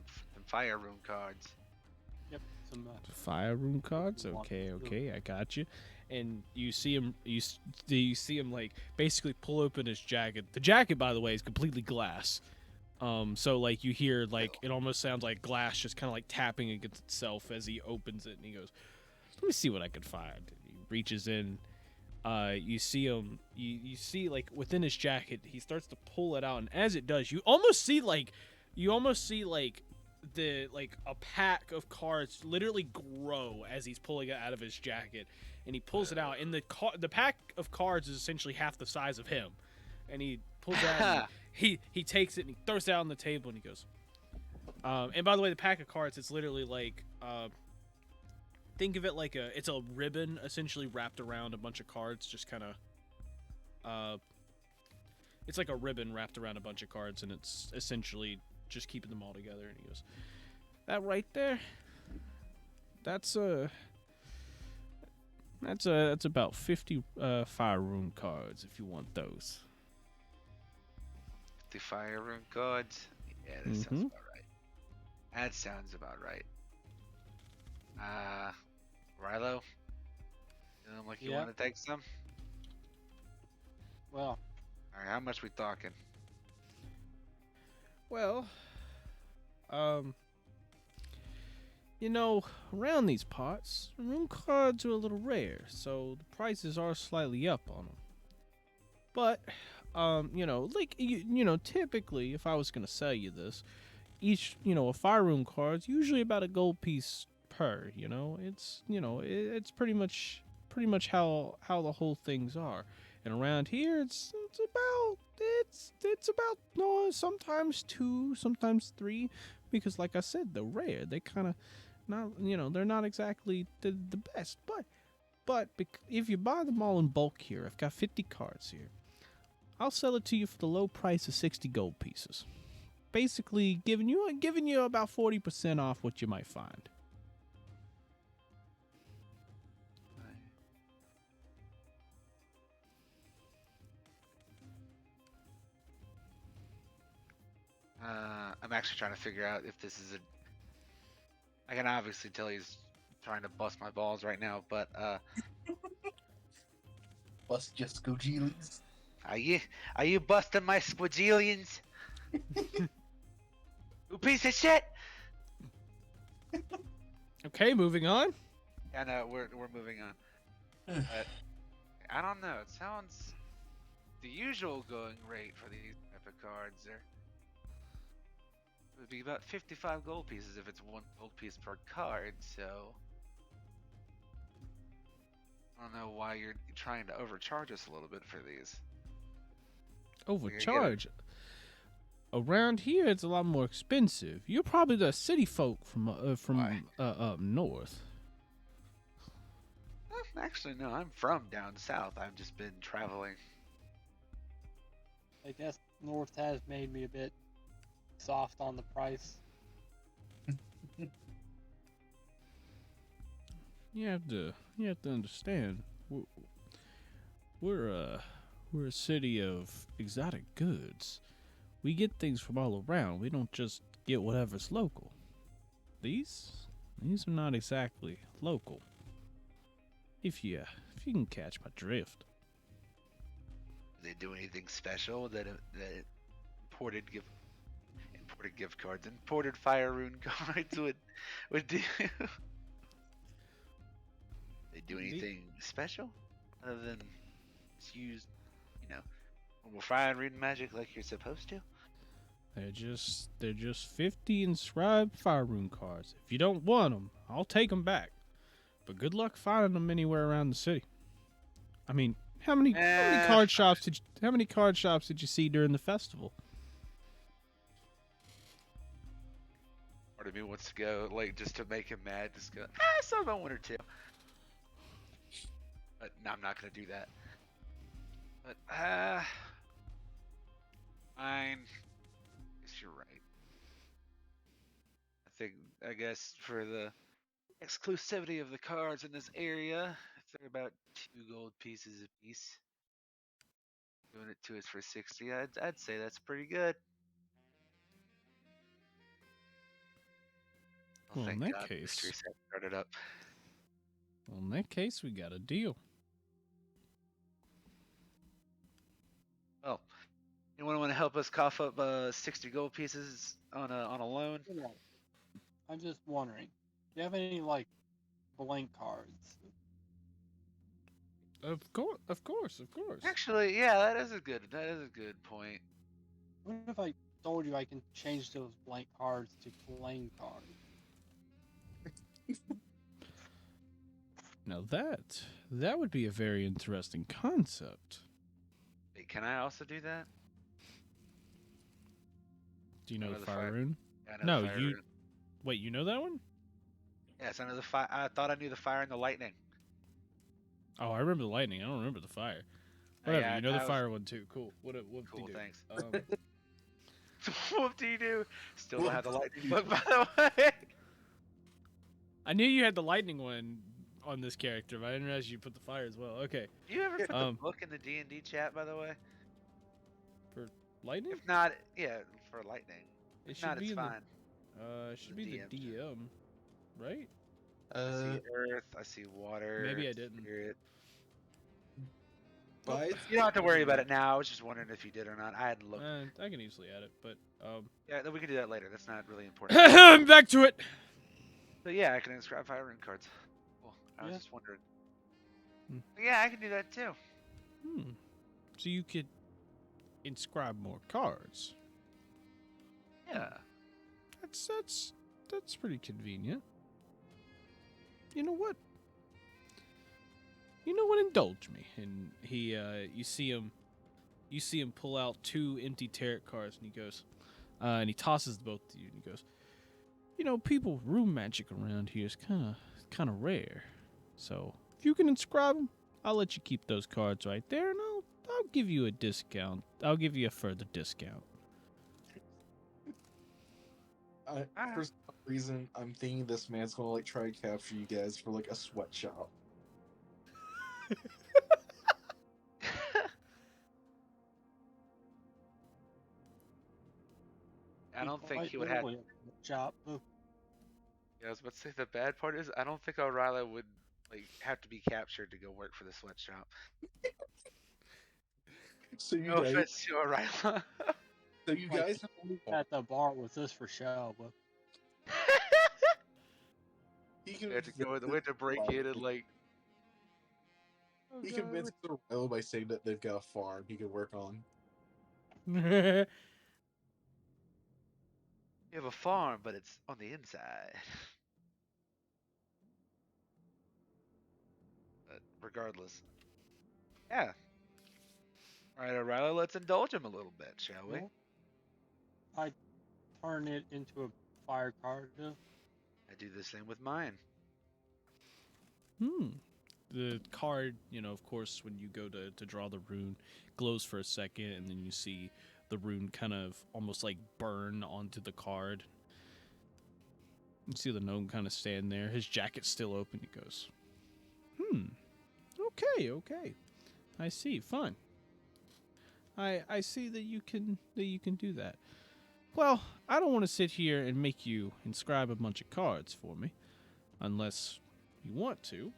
Speaker 3: fire room cards.
Speaker 5: Yep. Some
Speaker 1: Fire rune cards? Okay, I got you. And you see him like basically pull open his jacket. The jacket, by the way, is completely glass. So like you hear like it almost sounds like glass just kind of like tapping against itself as he opens it, and he goes, "Let me see what I can find." And he reaches in. You see him. You see like within his jacket, he starts to pull it out, and as it does, you almost see like the a pack of cards literally grow as he's pulling it out of his jacket, and he pulls it out, and the pack of cards is essentially half the size of him, and he pulls it out. And he takes it and he throws it out on the table, and he goes. And by the way, the pack of cards, it's literally like think of it like it's a ribbon essentially wrapped around a bunch of cards, just kind of it's like a ribbon wrapped around a bunch of cards, and it's essentially just keeping them all together. And he goes, that right there, that's about 50 fire rune cards if you want those.
Speaker 3: The fire room cards. Yeah, that sounds about right. That sounds about right. Rilo, you want to take some?
Speaker 5: Well,
Speaker 3: All right, how much we talking?
Speaker 1: Well, um, around these parts, rune cards are a little rare, so the prices are slightly up on them. But, typically, if I was gonna sell you this, each, a fire rune card's usually about a gold piece per. It's pretty much how the whole things are. And around here, it's about no, sometimes two, sometimes three, because like I said, they're rare. They kind of not, they're not exactly the best. But if you buy them all in bulk here, I've got 50 cards here. I'll sell it to you for the low price of 60 gold pieces. Basically, giving you about 40% off what you might find.
Speaker 3: I'm actually trying to figure out if this is a. I can obviously tell he's trying to bust my balls right now, but
Speaker 2: Bust just Googilies.
Speaker 3: are you busting my squidgilians? You piece of shit!
Speaker 1: Okay, moving on.
Speaker 3: Yeah, no, we're moving on. But I don't know. It sounds the usual going rate for these type of cards are would be about 55 gold pieces if it's 1 gold piece per card. So I don't know why you're trying to overcharge us a little bit for these.
Speaker 1: Overcharge. Around here, it's a lot more expensive. You're probably the city folk from
Speaker 3: Why?
Speaker 1: up north.
Speaker 3: Actually, no. I'm from down south. I've just been traveling.
Speaker 5: I guess North has made me a bit soft on the price.
Speaker 1: You have to understand. We're a city of exotic goods. We get things from all around. We don't just get whatever's local. These are not exactly local. If you can catch my drift.
Speaker 3: Do they do anything special that imported gift cards, imported fire rune cards would do? They do anything special other than just use, normal fire rune magic like you're supposed to?
Speaker 1: They're just 50 inscribed fire rune cards. If you don't want them, I'll take them back. But good luck finding them anywhere around the city. I mean, how many card shops did you see during the festival?
Speaker 3: Part of me wants to go, like, just to make him mad, just go, some about 1 or 2. But no, I'm not gonna do that. But fine. Guess you're right. I guess for the exclusivity of the cards in this area, if they're about 2 gold pieces a piece, doing it to us for 60, I'd say that's pretty good.
Speaker 1: Well, in
Speaker 3: thank
Speaker 1: that
Speaker 3: God
Speaker 1: case-
Speaker 3: mystery set started up.
Speaker 1: Well, in that case, we got a deal.
Speaker 3: Well, anyone want to help us cough up 60 gold pieces on a loan?
Speaker 5: I'm just wondering, do you have any like blank cards?
Speaker 1: Of course.
Speaker 3: Actually, yeah, that is a good point.
Speaker 5: What if I told you I can change those blank cards to playing cards?
Speaker 1: Now that would be a very interesting concept.
Speaker 3: Wait, can I also do that?
Speaker 1: Do you know
Speaker 3: Another
Speaker 1: the
Speaker 3: fire-
Speaker 1: fire rune?
Speaker 3: Yeah, I know
Speaker 1: No,
Speaker 3: the fire
Speaker 1: you.
Speaker 3: rune.
Speaker 1: Wait, you know that one?
Speaker 3: Yes, I know the fire. I thought I knew the fire and the lightning.
Speaker 1: Oh, I remember the lightning. I don't remember the fire. Whatever,
Speaker 3: yeah,
Speaker 1: you know
Speaker 3: I
Speaker 1: the
Speaker 3: was-
Speaker 1: fire one too. Cool. What
Speaker 3: Cool,
Speaker 1: do?
Speaker 3: thanks.
Speaker 1: Um,
Speaker 3: Whoop-de-doo. Still don't have the lightning book, by the way.
Speaker 1: I knew you had the lightning one on this character, but I didn't realize you put the fire as well. Okay,
Speaker 3: Do you ever put the
Speaker 1: Um,
Speaker 3: book in the D&D chat, by the way?
Speaker 1: lightning.
Speaker 3: If not, yeah, for lightning.
Speaker 1: It
Speaker 3: If
Speaker 1: should
Speaker 3: not,
Speaker 1: be
Speaker 3: it's
Speaker 1: in
Speaker 3: fine.
Speaker 1: it should be the
Speaker 3: DM.
Speaker 1: DM, right?
Speaker 3: I see earth. I see water.
Speaker 1: Maybe I didn't.
Speaker 3: Spirit.
Speaker 2: But
Speaker 3: You don't have to worry about it now. I was just wondering if you did or not. I hadn't looked.
Speaker 1: I can easily add it, but
Speaker 3: Yeah, we can do that later. That's not really important.
Speaker 1: back to it.
Speaker 3: But yeah, I can inscribe 5 rune cards. Cool. I was
Speaker 5: Yeah.
Speaker 3: just wondering.
Speaker 1: Hmm.
Speaker 3: Yeah, I can do that too.
Speaker 1: So you could inscribe more cards.
Speaker 3: Yeah.
Speaker 1: That's pretty convenient. You know what? Indulge me. And he, you see him pull out 2 empty tarot cards, and he goes, and he tosses both to you, and he goes, people with room magic around here is kind of rare. So if you can inscribe them, I'll let you keep those cards right there, and I'll give you a discount. I'll give you a further discount.
Speaker 2: for some reason, I'm thinking this man's gonna like try to capture you guys for like a sweatshop.
Speaker 3: I don't think
Speaker 5: Quite
Speaker 3: he would have.
Speaker 5: literally a shop.
Speaker 3: Yeah, I was about to say the bad part is I don't think O'Reilly would like have to be captured to go work for the sweatshop.
Speaker 2: So you
Speaker 3: No
Speaker 2: guys,
Speaker 3: offense to O'Reilly.
Speaker 2: so you
Speaker 5: Like,
Speaker 2: guys,
Speaker 5: at the bar with this for show, but
Speaker 2: he can
Speaker 3: We had to go. We had to break in and like.
Speaker 2: he convinced O'Reilly by saying that they've got a farm he could work on.
Speaker 3: You have a farm, but it's on the inside. But regardless. Yeah. Alright, O'Reilly, let's indulge him a little bit, shall we?
Speaker 5: well, I turn it into a fire card.
Speaker 3: I do the same with mine.
Speaker 1: The card, of course, when you go to draw the rune, glows for a second, and then you see the rune kind of almost like burn onto the card. You see the gnome kind of stand there. His jacket's still open. He goes, okay. I see. Fine. I see that you can do that. Well, I don't want to sit here and make you inscribe a bunch of cards for me, unless you want to.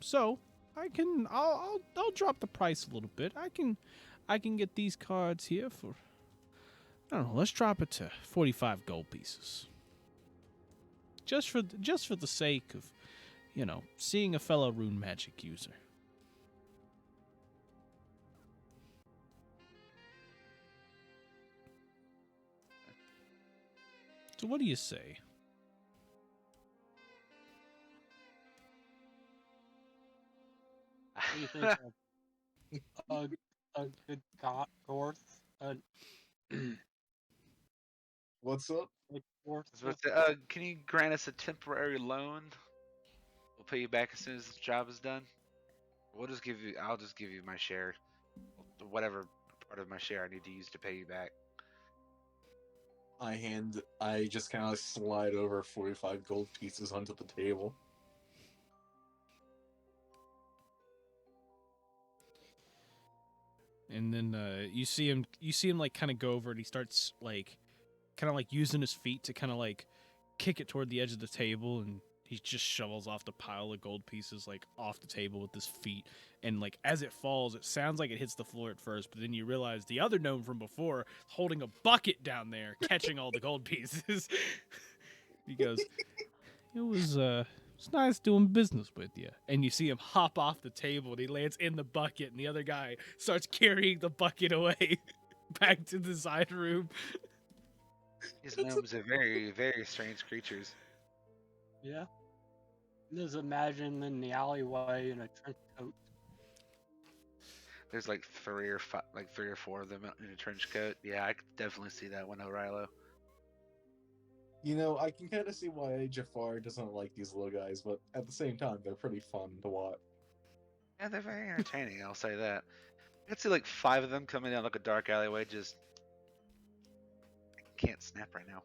Speaker 1: So I'll drop the price a little bit. I can get these cards here for, I don't know, let's drop it to 45 gold pieces. Just for the sake of, seeing a fellow rune magic user. So what do you say?
Speaker 5: What do you think of a good course?
Speaker 2: What's up?
Speaker 5: Good course?
Speaker 3: Can you grant us a temporary loan? We'll pay you back as soon as this job is done. I'll just give you my share. Whatever part of my share I need to use to pay you back.
Speaker 2: I just kind of slide over 45 gold pieces onto the table.
Speaker 1: And then you see him like kind of go over, and he starts like kind of like using his feet to kind of like kick it toward the edge of the table, and he just shovels off the pile of gold pieces like off the table with his feet. And like as it falls, it sounds like it hits the floor at first, but then you realize the other gnome from before holding a bucket down there catching all the gold pieces. He goes, it's nice doing business with you. And you see him hop off the table, and he lands in the bucket, and the other guy starts carrying the bucket away back to the side room.
Speaker 3: These gnomes are very, very strange creatures.
Speaker 5: Yeah. Just imagine in the alleyway in a trench coat.
Speaker 3: There's like 3 or 4 of them in a trench coat. Yeah, I could definitely see that one, O'Reilly.
Speaker 2: I can kind of see why Jafar doesn't like these little guys, but at the same time, they're pretty fun to watch.
Speaker 3: Yeah, they're very entertaining. I'll say that. I could see like 5 of them coming down like a dark alleyway. Just I can't snap right now.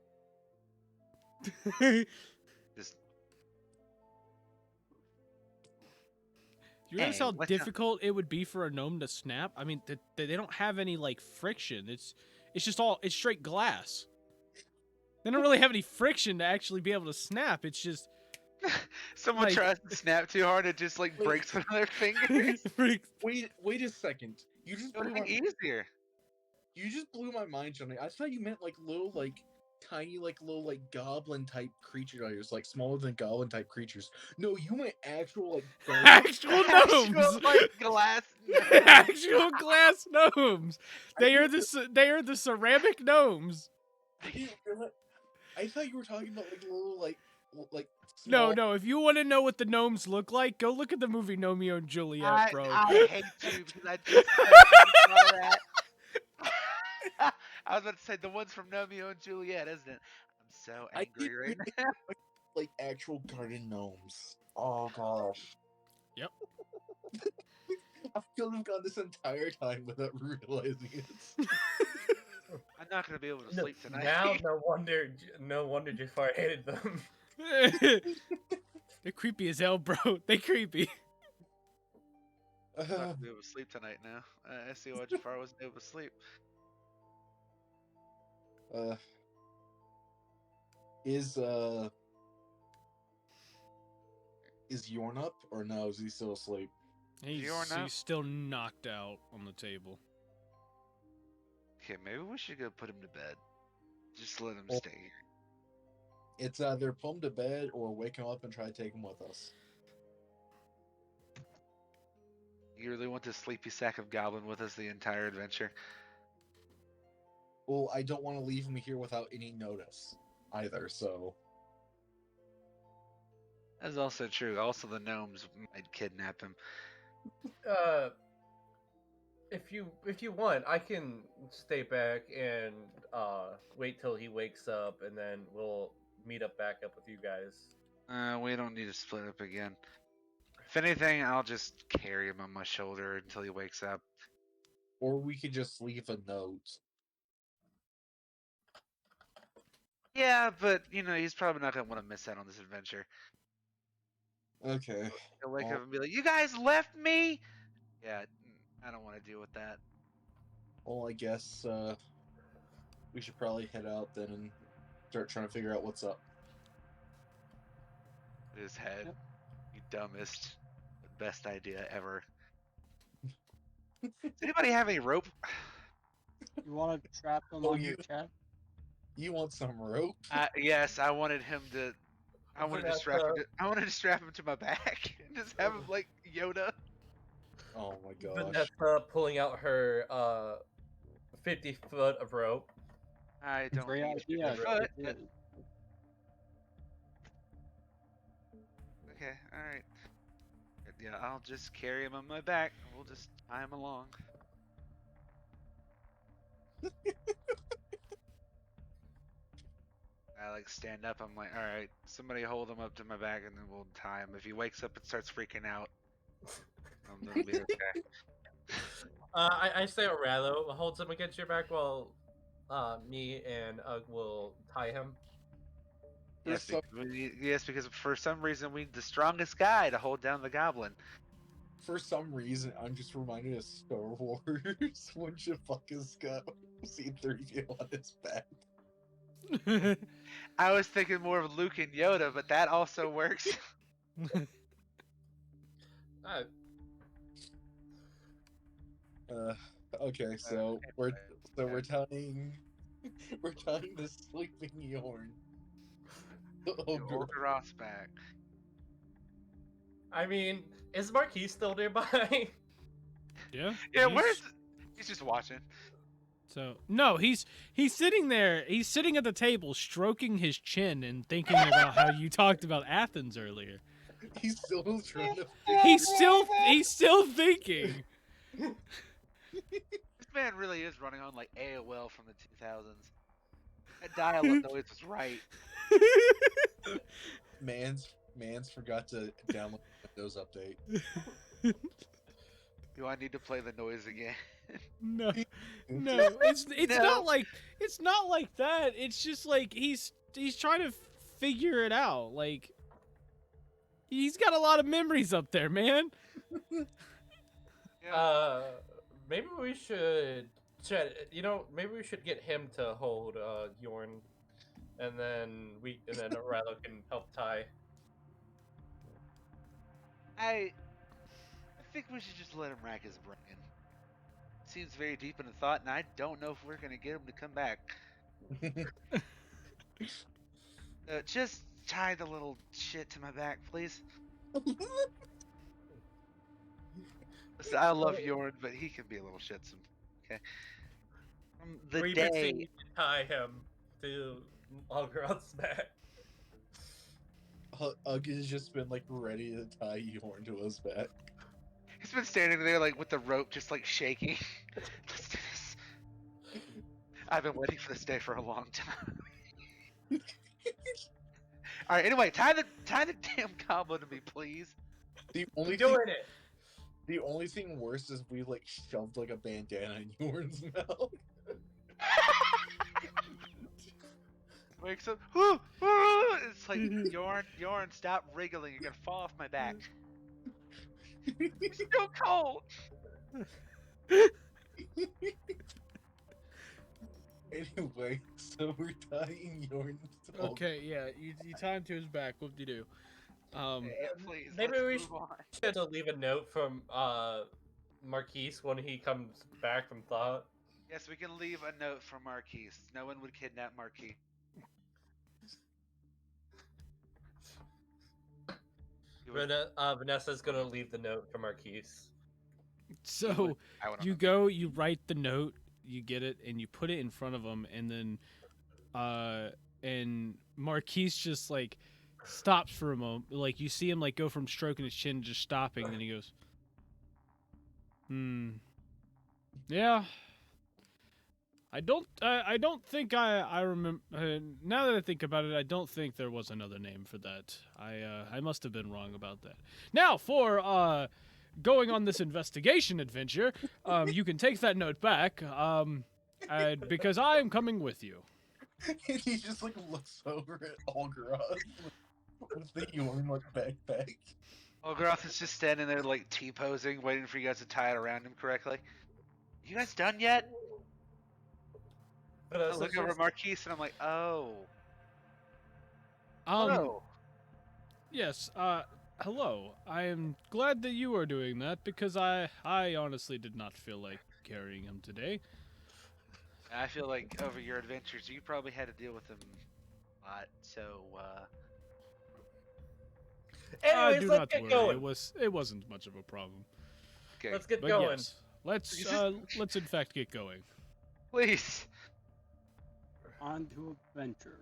Speaker 3: Just
Speaker 1: You realize
Speaker 3: Hey,
Speaker 1: how
Speaker 3: what's up?
Speaker 1: difficult it would be for a gnome to snap? I mean, they don't have any like friction. It's straight glass. They don't really have any friction to actually be able to snap. It's just
Speaker 3: Someone
Speaker 1: Like-
Speaker 3: tries to snap too hard, it just like
Speaker 2: Wait.
Speaker 3: breaks one of their fingers.
Speaker 1: Freaks.
Speaker 2: Wait a second.
Speaker 3: It would be easier.
Speaker 2: You just blew my mind, Johnny. I thought you meant like little, like tiny, like little, like goblin type creatures, like smaller than goblin type creatures. No, you meant actual like
Speaker 1: Actual
Speaker 3: Actual,
Speaker 1: gnomes.
Speaker 3: like glass.
Speaker 1: Actual glass gnomes. They are the ceramic gnomes.
Speaker 2: I thought you were talking about like little, like
Speaker 1: No,
Speaker 2: small.
Speaker 1: no. If you want to know what the gnomes look like, go look at the movie Romeo and Juliet, bro.
Speaker 3: I hate you because I just saw that. I was about to say the ones from Romeo and Juliet, isn't it? I'm so
Speaker 2: I
Speaker 3: angry
Speaker 2: keep
Speaker 3: right
Speaker 2: thinking
Speaker 3: now.
Speaker 2: like actual garden gnomes. Oh gosh.
Speaker 1: Yep.
Speaker 2: I feel I've gone this entire time without realizing it.
Speaker 3: I'm not gonna be able to
Speaker 4: No,
Speaker 3: sleep tonight.
Speaker 4: now, no wonder Jafar hated them.
Speaker 1: They're creepy as hell, bro. They creepy.
Speaker 3: I'm not gonna be able to sleep tonight now. I see why Jafar wasn't able to sleep.
Speaker 2: Is Yorn up or no? Is he still asleep?
Speaker 1: He's
Speaker 3: up?
Speaker 1: still knocked out on the table.
Speaker 3: Okay, maybe we should go put him to bed. Just let him
Speaker 2: Well-
Speaker 3: stay here.
Speaker 2: It's either put him to bed or wake him up and try to take him with us.
Speaker 3: You really want this sleepy sack of goblin with us the entire adventure?
Speaker 2: Well, I don't want to leave him here without any notice either. So
Speaker 3: That's also true. Also, the gnomes might kidnap him.
Speaker 4: If you want, I can stay back and wait till he wakes up, and then we'll meet up back up with you guys.
Speaker 3: We don't need to split up again. If anything, I'll just carry him on my shoulder until he wakes up.
Speaker 2: or we could just leave a note.
Speaker 3: Yeah, but you know he's probably not gonna want to miss out on this adventure.
Speaker 2: Okay.
Speaker 3: He'll wake
Speaker 2: Oh.
Speaker 3: up and be like, "You guys left me." Yeah, I don't want to deal with that.
Speaker 2: Well, I guess we should probably head out then and start trying to figure out what's up.
Speaker 3: His head,
Speaker 5: Yep.
Speaker 3: you dumbest, best idea ever. Does anybody have any rope?
Speaker 5: You want to trap them
Speaker 2: Oh,
Speaker 5: on your
Speaker 2: you-
Speaker 5: chest?
Speaker 2: You want some rope?
Speaker 3: Yes, I wanted him to. I wanted to strap him. I wanted to strap him to my back and just have him like Yoda.
Speaker 2: Oh my gosh.
Speaker 4: Vanessa pulling out her 50 foot of rope.
Speaker 3: I don't
Speaker 5: Great
Speaker 3: need
Speaker 5: idea.
Speaker 3: 50 foot.
Speaker 5: Yeah.
Speaker 3: Okay, alright. Yeah, I'll just carry him on my back. We'll just tie him along. I like stand up. I'm like, alright, somebody hold him up to my back and then we'll tie him. If he wakes up and starts freaking out, then it'll be okay.
Speaker 4: I say Rallo holds him against your back while me and Ugg will tie him.
Speaker 3: Yes,
Speaker 2: some-
Speaker 3: yes, because for some reason we need the strongest guy to hold down the goblin.
Speaker 2: For some reason, I'm just reminded of Star Wars when Chewbacca's got C-3PO on his back.
Speaker 3: I was thinking more of Luke and Yoda, but that also works.
Speaker 2: Okay, so we're tying the sleeping Yorn. Oh,
Speaker 3: Hold Ross back.
Speaker 4: I mean, is Marquis still nearby?
Speaker 1: Yeah.
Speaker 3: Yeah,
Speaker 1: he's-
Speaker 3: where's? He's just watching.
Speaker 1: So no, he's sitting there. He's sitting at the table, stroking his chin and thinking about how you talked about Athens earlier.
Speaker 2: he's still trying to.
Speaker 1: He's still thinking.
Speaker 3: This man really is running on like AOL from the 2000s. That dial-up noise was right.
Speaker 2: Mans forgot to download the Windows update.
Speaker 3: Do I need to play the noise again?
Speaker 1: No, no, it's
Speaker 3: No.
Speaker 1: not like that. It's just like he's trying to figure it out. Like he's got a lot of memories up there, man.
Speaker 3: Yeah.
Speaker 4: Maybe we should maybe we should get him to hold Yorn, and then Rallo can help tie.
Speaker 3: I think we should just let him rack his brain. Seems very deep into thought, and I don't know if we're gonna get him to come back. Just tie the little shit to my back, please. Listen, I love Yorn, but he can be a little shitsome. Okay. From the
Speaker 4: We
Speaker 3: day
Speaker 4: proceed to tie him to Algaroth's back.
Speaker 2: Ugg has just been like ready to tie Yorn to his back.
Speaker 3: he's been standing there like with the rope just like shaking. Let's do this. I've been waiting for this day for a long time. All right. Anyway, tie the damn goblin to me, please.
Speaker 2: The only
Speaker 4: We're
Speaker 2: thing,
Speaker 4: doing it.
Speaker 2: the only thing worse is we like shoved like a bandana in Yorn's mouth.
Speaker 3: Wakes up. Whoo, whoo, it's like Yorn, stop wriggling. You're gonna fall off my back. It's so cold.
Speaker 2: Anyway, so we're tying Yorn's
Speaker 1: Okay, yeah, you tie him to his back. What do you do?
Speaker 3: Yeah, please.
Speaker 4: Maybe
Speaker 3: let's
Speaker 4: we
Speaker 3: move on.
Speaker 4: should leave a note from Marquise when he comes back from thought.
Speaker 3: Yes, we can leave a note from Marquise. No one would kidnap Marquise.
Speaker 4: Vanessa's gonna leave the note for Marquise.
Speaker 1: So
Speaker 3: I would
Speaker 1: you go, you write the note, you get it, and you put it in front of him, and then, and Marquise just like stops for a moment. Like you see him like go from stroking his chin, to just stopping, and then he goes, yeah. I don't think I remember. Now that I think about it, I don't think there was another name for that. I must have been wrong about that. Now for going on this investigation adventure, you can take that note back, because I am coming with you.
Speaker 2: And he just like looks over at Algaroth with the Yorn like backpack.
Speaker 3: Olgroth is just standing there like T-posing, waiting for you guys to tie it around him correctly. You guys done yet? I
Speaker 4: Vanessa's
Speaker 3: look over at
Speaker 4: just-
Speaker 3: Marquise and I'm like, oh.
Speaker 1: Oh. Yes, hello. I am glad that you are doing that because I honestly did not feel like carrying him today.
Speaker 3: I feel like over your adventures, you probably had to deal with him a lot, so,
Speaker 4: Anyways,
Speaker 1: do
Speaker 4: let's
Speaker 1: not
Speaker 4: get
Speaker 1: worry.
Speaker 4: going.
Speaker 1: It wasn't much of a problem.
Speaker 3: okay.
Speaker 4: Let's get
Speaker 1: But
Speaker 4: going.
Speaker 1: yes, let's in fact get going.
Speaker 3: Please.
Speaker 5: On to adventure.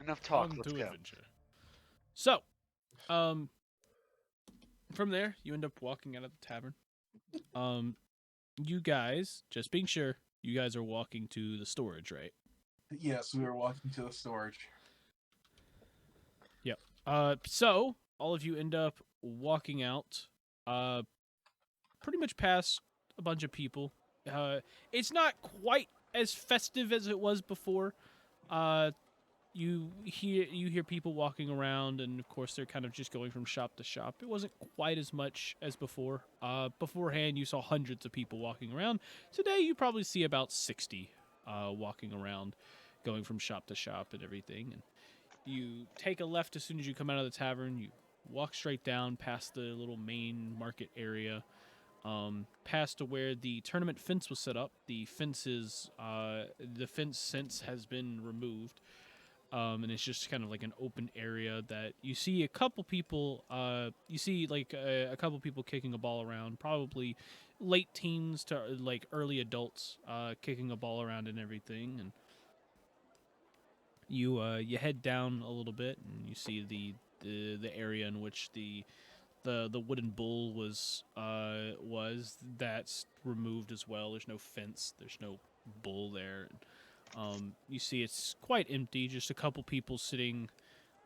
Speaker 3: Enough talk,
Speaker 1: On
Speaker 3: let's
Speaker 1: to
Speaker 3: go.
Speaker 1: adventure. So, from there you end up walking out of the tavern. You guys, just being sure, you guys are walking to the storage, right?
Speaker 2: Yes, we were walking to the storage.
Speaker 1: Yep. So all of you end up walking out, pretty much past a bunch of people. It's not quite as festive as it was before. You hear people walking around, and of course they're kind of just going from shop to shop. It wasn't quite as much as before. Beforehand you saw hundreds of people walking around. Today you probably see about 60 walking around, going from shop to shop and everything. And you take a left as soon as you come out of the tavern. You walk straight down past the little main market area, past to where the tournament fence was set up. The fence since has been removed, and it's just kind of like an open area that you see a couple people. You see like a couple people kicking a ball around, probably late teens to like early adults, kicking a ball around and everything. And you head down a little bit, and you see the area in which the wooden bull was that's removed as well. There's no fence. There's no bull there. You see it's quite empty. Just a couple people sitting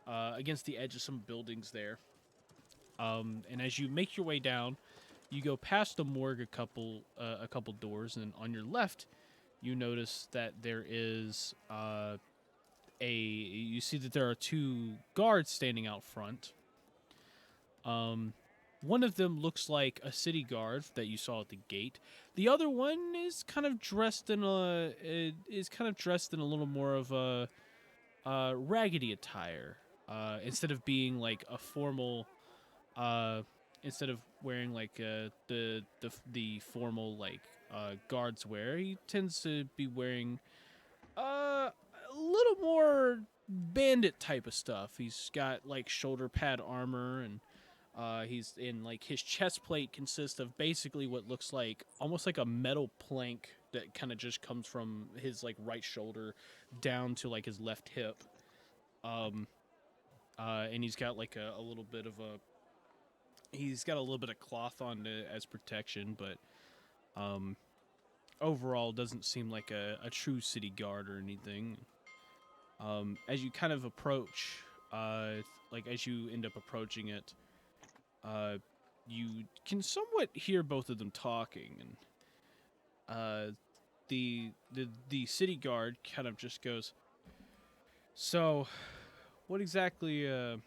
Speaker 1: against the edge of some buildings there. And as you make your way down, you go past the morgue a couple doors, and on your left, you notice that there is you see that there are two guards standing out front. One of them looks like a city guard that you saw at the gate. The other one is kind of dressed in a little more of a raggedy attire. Instead of being like a formal instead of wearing like the formal like guards wear, he tends to be wearing a little more bandit type of stuff. He's got like shoulder pad armor, and he's in like his chest plate consists of basically what looks like almost like a metal plank that kind of just comes from his like right shoulder down to like his left hip. And he's got like a little bit of a he's got a little bit of cloth on as protection, but overall doesn't seem like a true city guard or anything. As you kind of approach, like as you end up approaching it, you can somewhat hear both of them talking, and the city guard kind of just goes, "So, what exactly are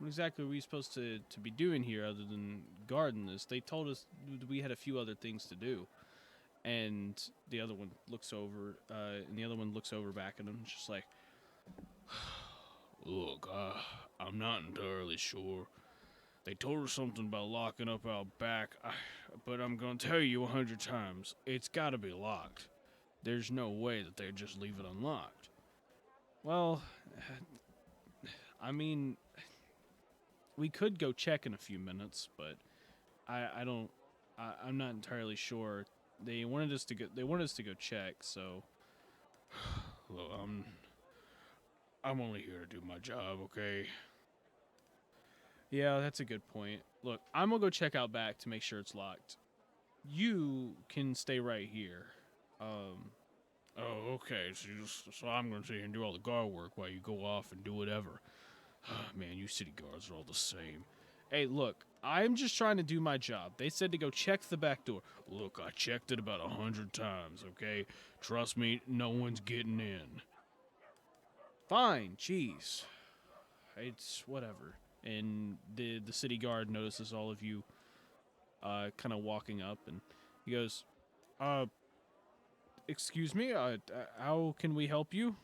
Speaker 1: we supposed to be doing here other than guarding this? They told us we had a few other things to do." And the other one looks over, back at him, just like, "Look, I'm not entirely sure. They told us something about locking up our back, but I'm gonna tell you 100 times, it's gotta be locked. There's no way that they'd just leave it unlocked." Well, I mean, we could go check in a few minutes, but I'm not entirely sure. They wanted us to go check, so look, I'm only here to do my job, okay? Yeah, that's a good point. Look, I'm gonna go check out back to make sure it's locked. You can stay right here. Oh, okay. So I'm gonna sit here and do all the guard work while you go off and do whatever. Man, you city guards are all the same. Hey, look, I'm just trying to do my job. They said to go check the back door. Look, I checked it about 100 times, okay? Trust me, no one's getting in. Fine, jeez. It's whatever. And the city guard notices all of you kind of walking up, and he goes, excuse me, how can we help you?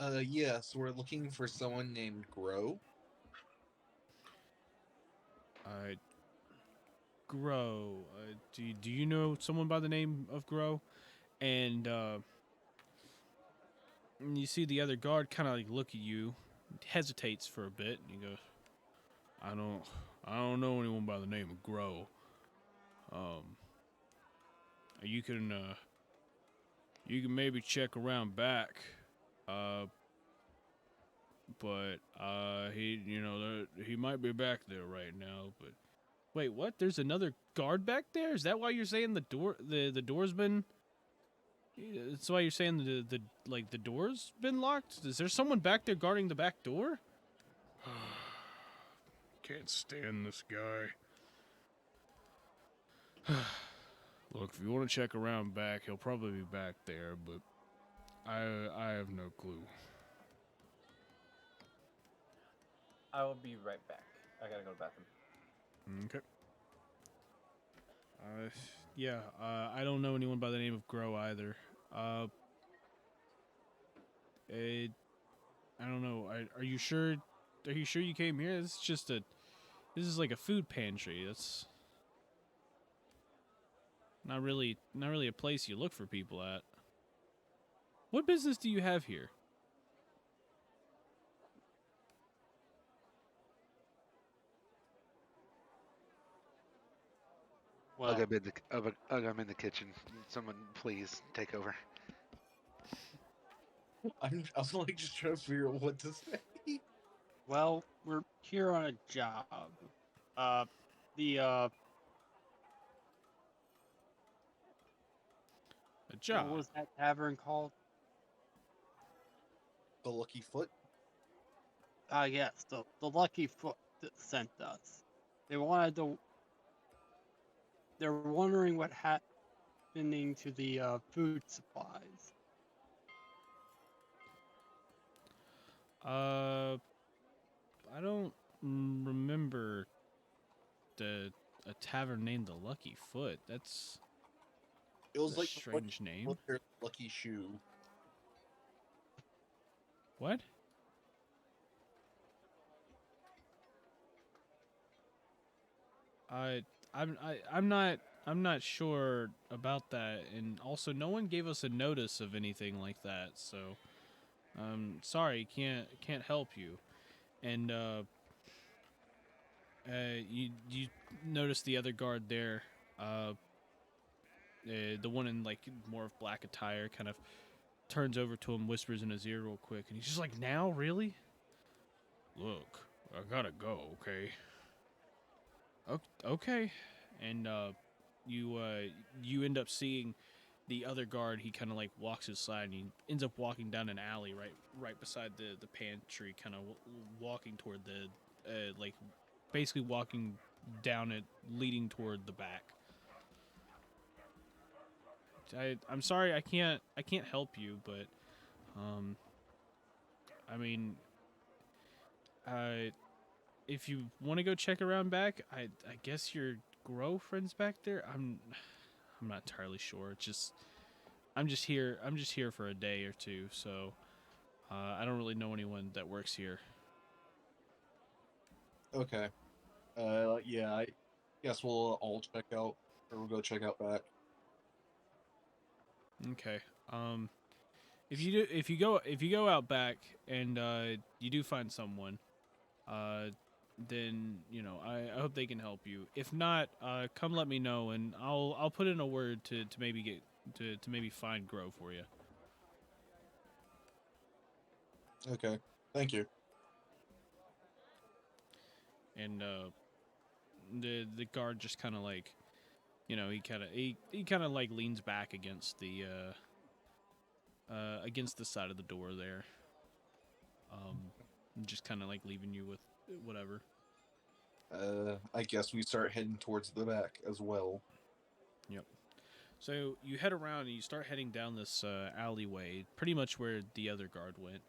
Speaker 2: Yes, we're looking for someone named Grow.
Speaker 1: Grow. Do you know someone by the name of Grow? And you see the other guard kind of like look at you, hesitates for a bit, and he goes, I don't know anyone by the name of Grow. You can maybe check around back, but he might be back there right now. But wait, what? There's another guard back there? Is that why you're saying the door's been? That's why you're saying the door's been locked? Is there someone back there guarding the back door? Can't stand this guy. Look, if you want to check around back, he'll probably be back there, but I have no clue.
Speaker 4: I will be right back. I gotta go to the bathroom.
Speaker 1: Okay. Yeah, I don't know anyone by the name of Grow either. I don't know. Are you sure? Are you sure you came here? This is like a food pantry. That's not really a place you look for people at. What business do you have here?
Speaker 5: Well,
Speaker 3: I'm in the kitchen. Someone please take over.
Speaker 2: I'm like just trying to figure out what to say.
Speaker 5: well, we're here on a job. The
Speaker 1: A job.
Speaker 5: what was that tavern called?
Speaker 2: The Lucky Foot.
Speaker 5: Yes, the Lucky Foot that sent us. They wanted to. They're wondering what happening to the food supplies.
Speaker 1: I don't remember a tavern named the Lucky Foot. That's
Speaker 2: It was
Speaker 1: a
Speaker 2: like
Speaker 1: strange name.
Speaker 2: with their lucky shoe.
Speaker 1: What? I'm not sure about that, and also no one gave us a notice of anything like that. So, sorry, can't help you. And you notice the other guard there, the one in like more of black attire, kind of turns over to him, whispers in his ear real quick, and he's just like, "Now, really? Look, I gotta go. Okay." Okay. And you end up seeing the other guard. He kind of like walks aside, and he ends up walking down an alley right beside the pantry, kind of walking toward the like basically walking down it, leading toward the back. I'm sorry, I can't help you, but I mean, if you want to go check around back, I guess your girlfriend's back there. I'm not entirely sure. It's just I'm just here for a day or two, so I don't really know anyone that works here.
Speaker 2: Okay. Yeah, I guess we'll all check out, or we'll go check out back.
Speaker 1: Okay. If you go out back and you do find someone, then I hope they can help you. If not, come let me know, and I'll put in a word to maybe get to maybe find Grow for you.
Speaker 2: Okay. Thank you.
Speaker 1: And the guard just kind of like, he kind of like leans back against the side of the door there. Just kind of like leaving you with whatever.
Speaker 2: I guess we start heading towards the back as well.
Speaker 1: Yep. So you head around and you start heading down this alleyway, pretty much where the other guard went.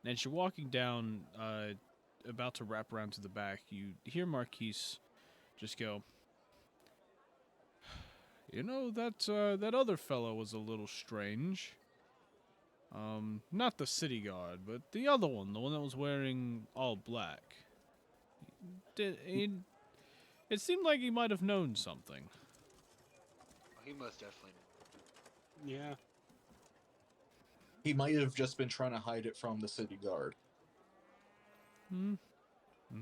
Speaker 1: And as you're walking down, about to wrap around to the back, you hear Marquise just go, that other fellow was a little strange. Not the city guard, but the other one, the one that was wearing all black. It seemed like he might have known something.
Speaker 3: He most definitely.
Speaker 5: Yeah.
Speaker 2: He might have just been trying to hide it from the city guard.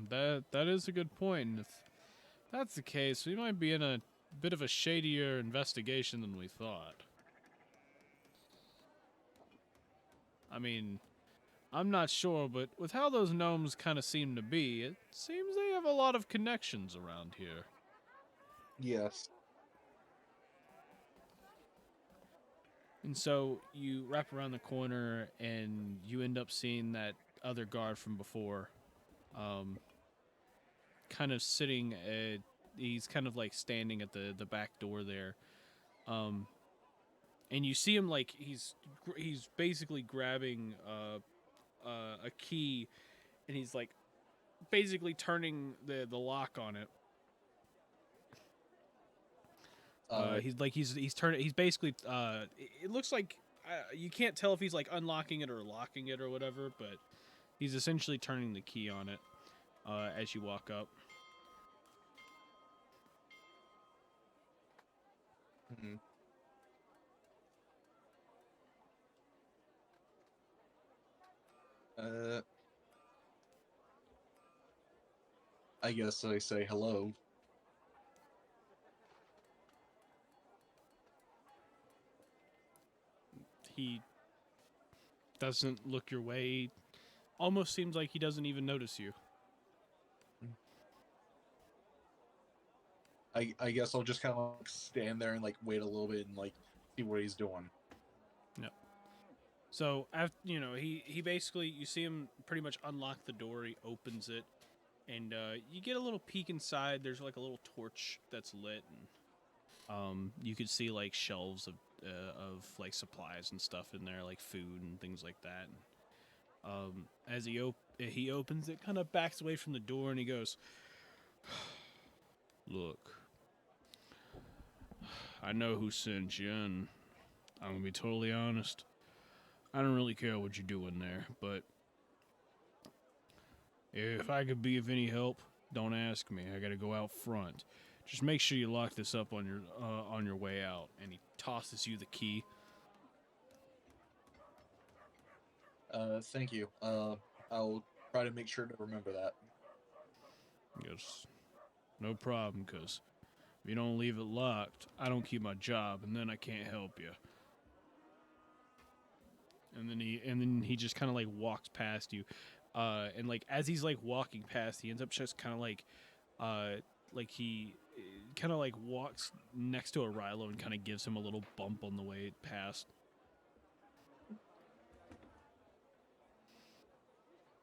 Speaker 1: That is a good point. And if that's the case, we might be in a bit of a shadier investigation than we thought. I mean, I'm not sure, but with how those gnomes kind of seem to be, it seems they have a lot of connections around here.
Speaker 2: Yes.
Speaker 1: And so you wrap around the corner and you end up seeing that other guard from before, kind of sitting he's kind of like standing at the back door there. And you see him like he's basically grabbing a key, and he's like basically turning the lock on it. He's turning. He's basically. It looks like you can't tell if he's like unlocking it or locking it or whatever, but he's essentially turning the key on it as you walk up.
Speaker 2: Mm-hmm. I guess I say hello.
Speaker 1: He doesn't look your way. Almost seems like he doesn't even notice you.
Speaker 2: I guess I'll just kind of like stand there and like wait a little bit and like see what he's doing.
Speaker 1: Yep. So after he basically, you see him pretty much unlock the door. He opens it, and you get a little peek inside. There's like a little torch that's lit, and you could see like shelves of like supplies and stuff in there, like food and things like that. And, as he opens it, kind of backs away from the door, and he goes, "Look, I know who sent you, and I'm gonna be totally honest. I don't really care what you're doing there, but if I could be of any help, don't ask me. I gotta go out front. Just make sure you lock this up on your way out. And he tosses you the key.
Speaker 2: Thank you. I'll try to make sure to remember that.
Speaker 1: He goes, no problem, because if you don't leave it locked, I don't keep my job, and then I can't help you. And then he just kind of like walks past you, and like as he's like walking past, he ends up just kind of like he kind of like walks next to Arilo and kind of gives him a little bump on the way past.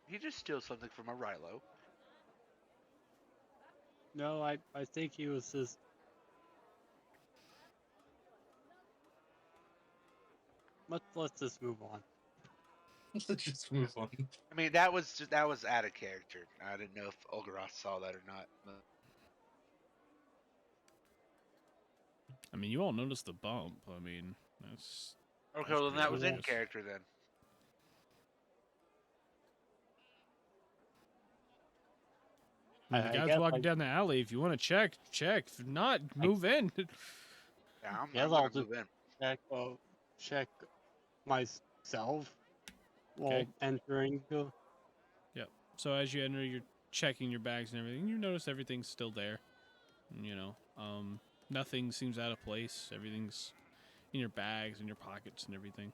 Speaker 3: He just steals something from a Rilo.
Speaker 5: No, I think he was just. Let's just move on.
Speaker 2: Let's just move on.
Speaker 3: I mean, that was out of character. I didn't know if Olgaroth saw that or not. But
Speaker 1: I mean, you all noticed the bump. I mean, that's
Speaker 3: okay,
Speaker 1: That's
Speaker 3: well then that was in
Speaker 1: pretty
Speaker 3: character then.
Speaker 1: I mean,
Speaker 5: I
Speaker 1: the guy's
Speaker 5: guess
Speaker 1: walking down the alley. If you want to check. If not, move in.
Speaker 3: Yeah, I'm
Speaker 5: Yes,
Speaker 3: gonna
Speaker 5: I'll
Speaker 3: move
Speaker 5: just-
Speaker 3: in.
Speaker 5: check myself while
Speaker 1: Okay.
Speaker 5: entering the.
Speaker 1: So as you enter, you're checking your bags and everything. You notice everything's still there. You know, nothing seems out of place. Everything's in your bags and your pockets and everything.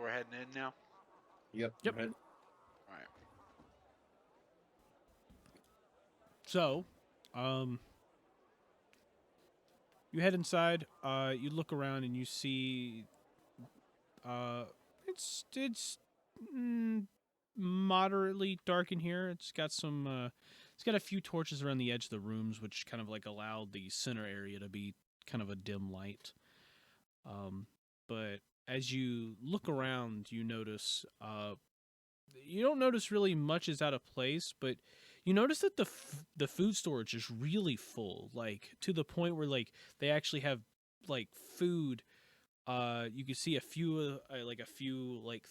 Speaker 3: We're heading in now.
Speaker 2: Yep.
Speaker 1: Yep.
Speaker 2: Right.
Speaker 3: All right.
Speaker 1: So, you head inside. You look around and you see, it's moderately dark in here. It's got a few torches around the edge of the rooms, which kind of like allow the center area to be kind of a dim light. But as you look around, you notice, you don't notice really much is out of place, but you notice that the food storage is really full, like to the point where like they actually have like food. You can see a few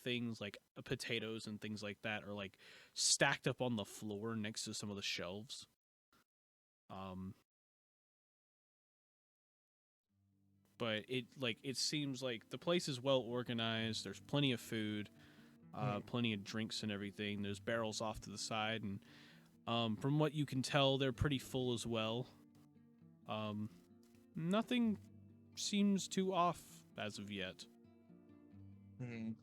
Speaker 1: things like potatoes and things like that are like stacked up on the floor next to some of the shelves. But it seems like the place is well organized. There's plenty of food, plenty of drinks and everything. There's barrels off to the side, and from what you can tell, they're pretty full as well. Nothing seems too off as of yet.
Speaker 2: Hmm.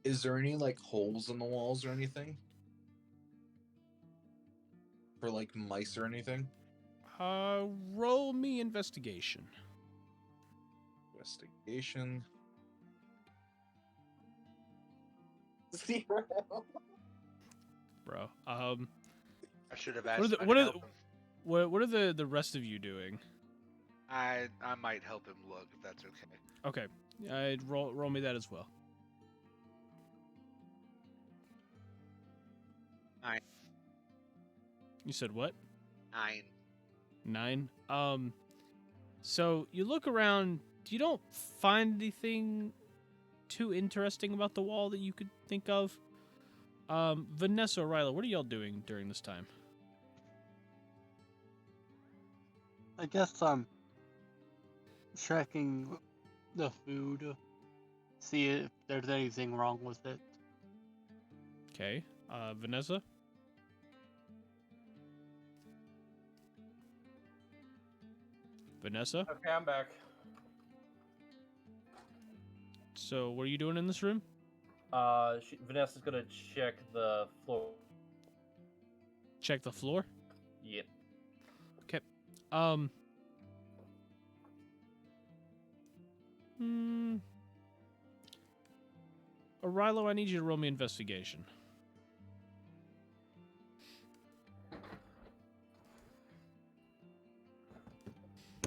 Speaker 2: Is there any like holes in the walls or anything? For like mice or anything?
Speaker 1: Roll me investigation.
Speaker 2: Investigation. 0.
Speaker 1: Bro.
Speaker 3: I should have
Speaker 1: What are
Speaker 3: asked.
Speaker 1: the-
Speaker 3: if I
Speaker 1: what
Speaker 3: could
Speaker 1: are
Speaker 3: help
Speaker 1: the-
Speaker 3: him.
Speaker 1: What are the rest of you doing?
Speaker 3: I might help him look if that's okay.
Speaker 1: Okay. Roll me that as well.
Speaker 3: 9.
Speaker 1: You said what?
Speaker 3: 9.
Speaker 1: 9. So you look around. You don't find anything too interesting about the wall that you could think of. Vanessa, Ryla, what are y'all doing during this time?
Speaker 5: I guess I'm checking the food, see if there's anything wrong with it.
Speaker 1: Okay. Vanessa? Vanessa?
Speaker 4: Okay, I'm back.
Speaker 1: So what are you doing in this room?
Speaker 4: Vanessa's gonna check the floor.
Speaker 1: Check the floor?
Speaker 4: Yep.
Speaker 1: Um. Arilo, I need you to roll me investigation.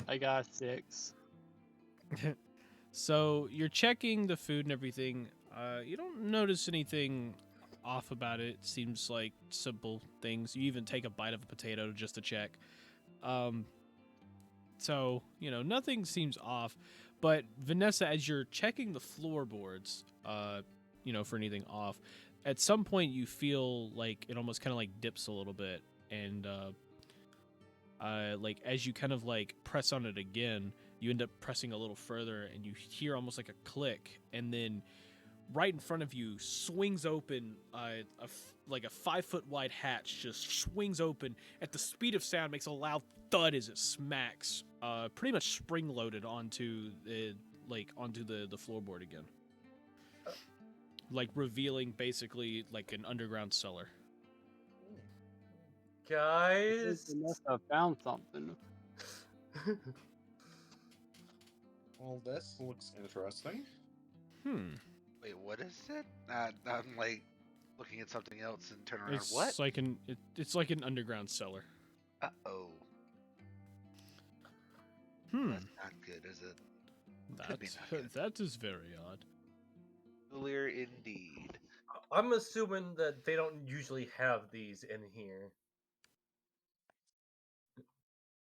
Speaker 5: I got 6.
Speaker 1: So you're checking the food and everything. You don't notice anything off about it. Seems like simple things. You even take a bite of a potato just to check. So, nothing seems off. But Vanessa, as you're checking the floorboards, for anything off, at some point you feel like it almost kind of like dips a little bit, and like as you kind of like press on it again, you end up pressing a little further, and you hear almost like a click, and then right in front of you swings open like a 5-foot wide hatch just swings open at the speed of sound, makes a loud thud as it smacks, pretty much spring loaded onto the floorboard again, like revealing basically like an underground cellar.
Speaker 5: I think
Speaker 4: Guys,
Speaker 5: Vanessa found something.
Speaker 2: Well, this looks interesting.
Speaker 3: Wait, what is it? I'm like looking at something else and turn around.
Speaker 1: It's
Speaker 3: What?
Speaker 1: like it's like an underground cellar.
Speaker 3: Uh-oh. That's not good, is it? Could be not good.
Speaker 1: That is very odd.
Speaker 3: Clear indeed.
Speaker 4: I'm assuming that they don't usually have these in here.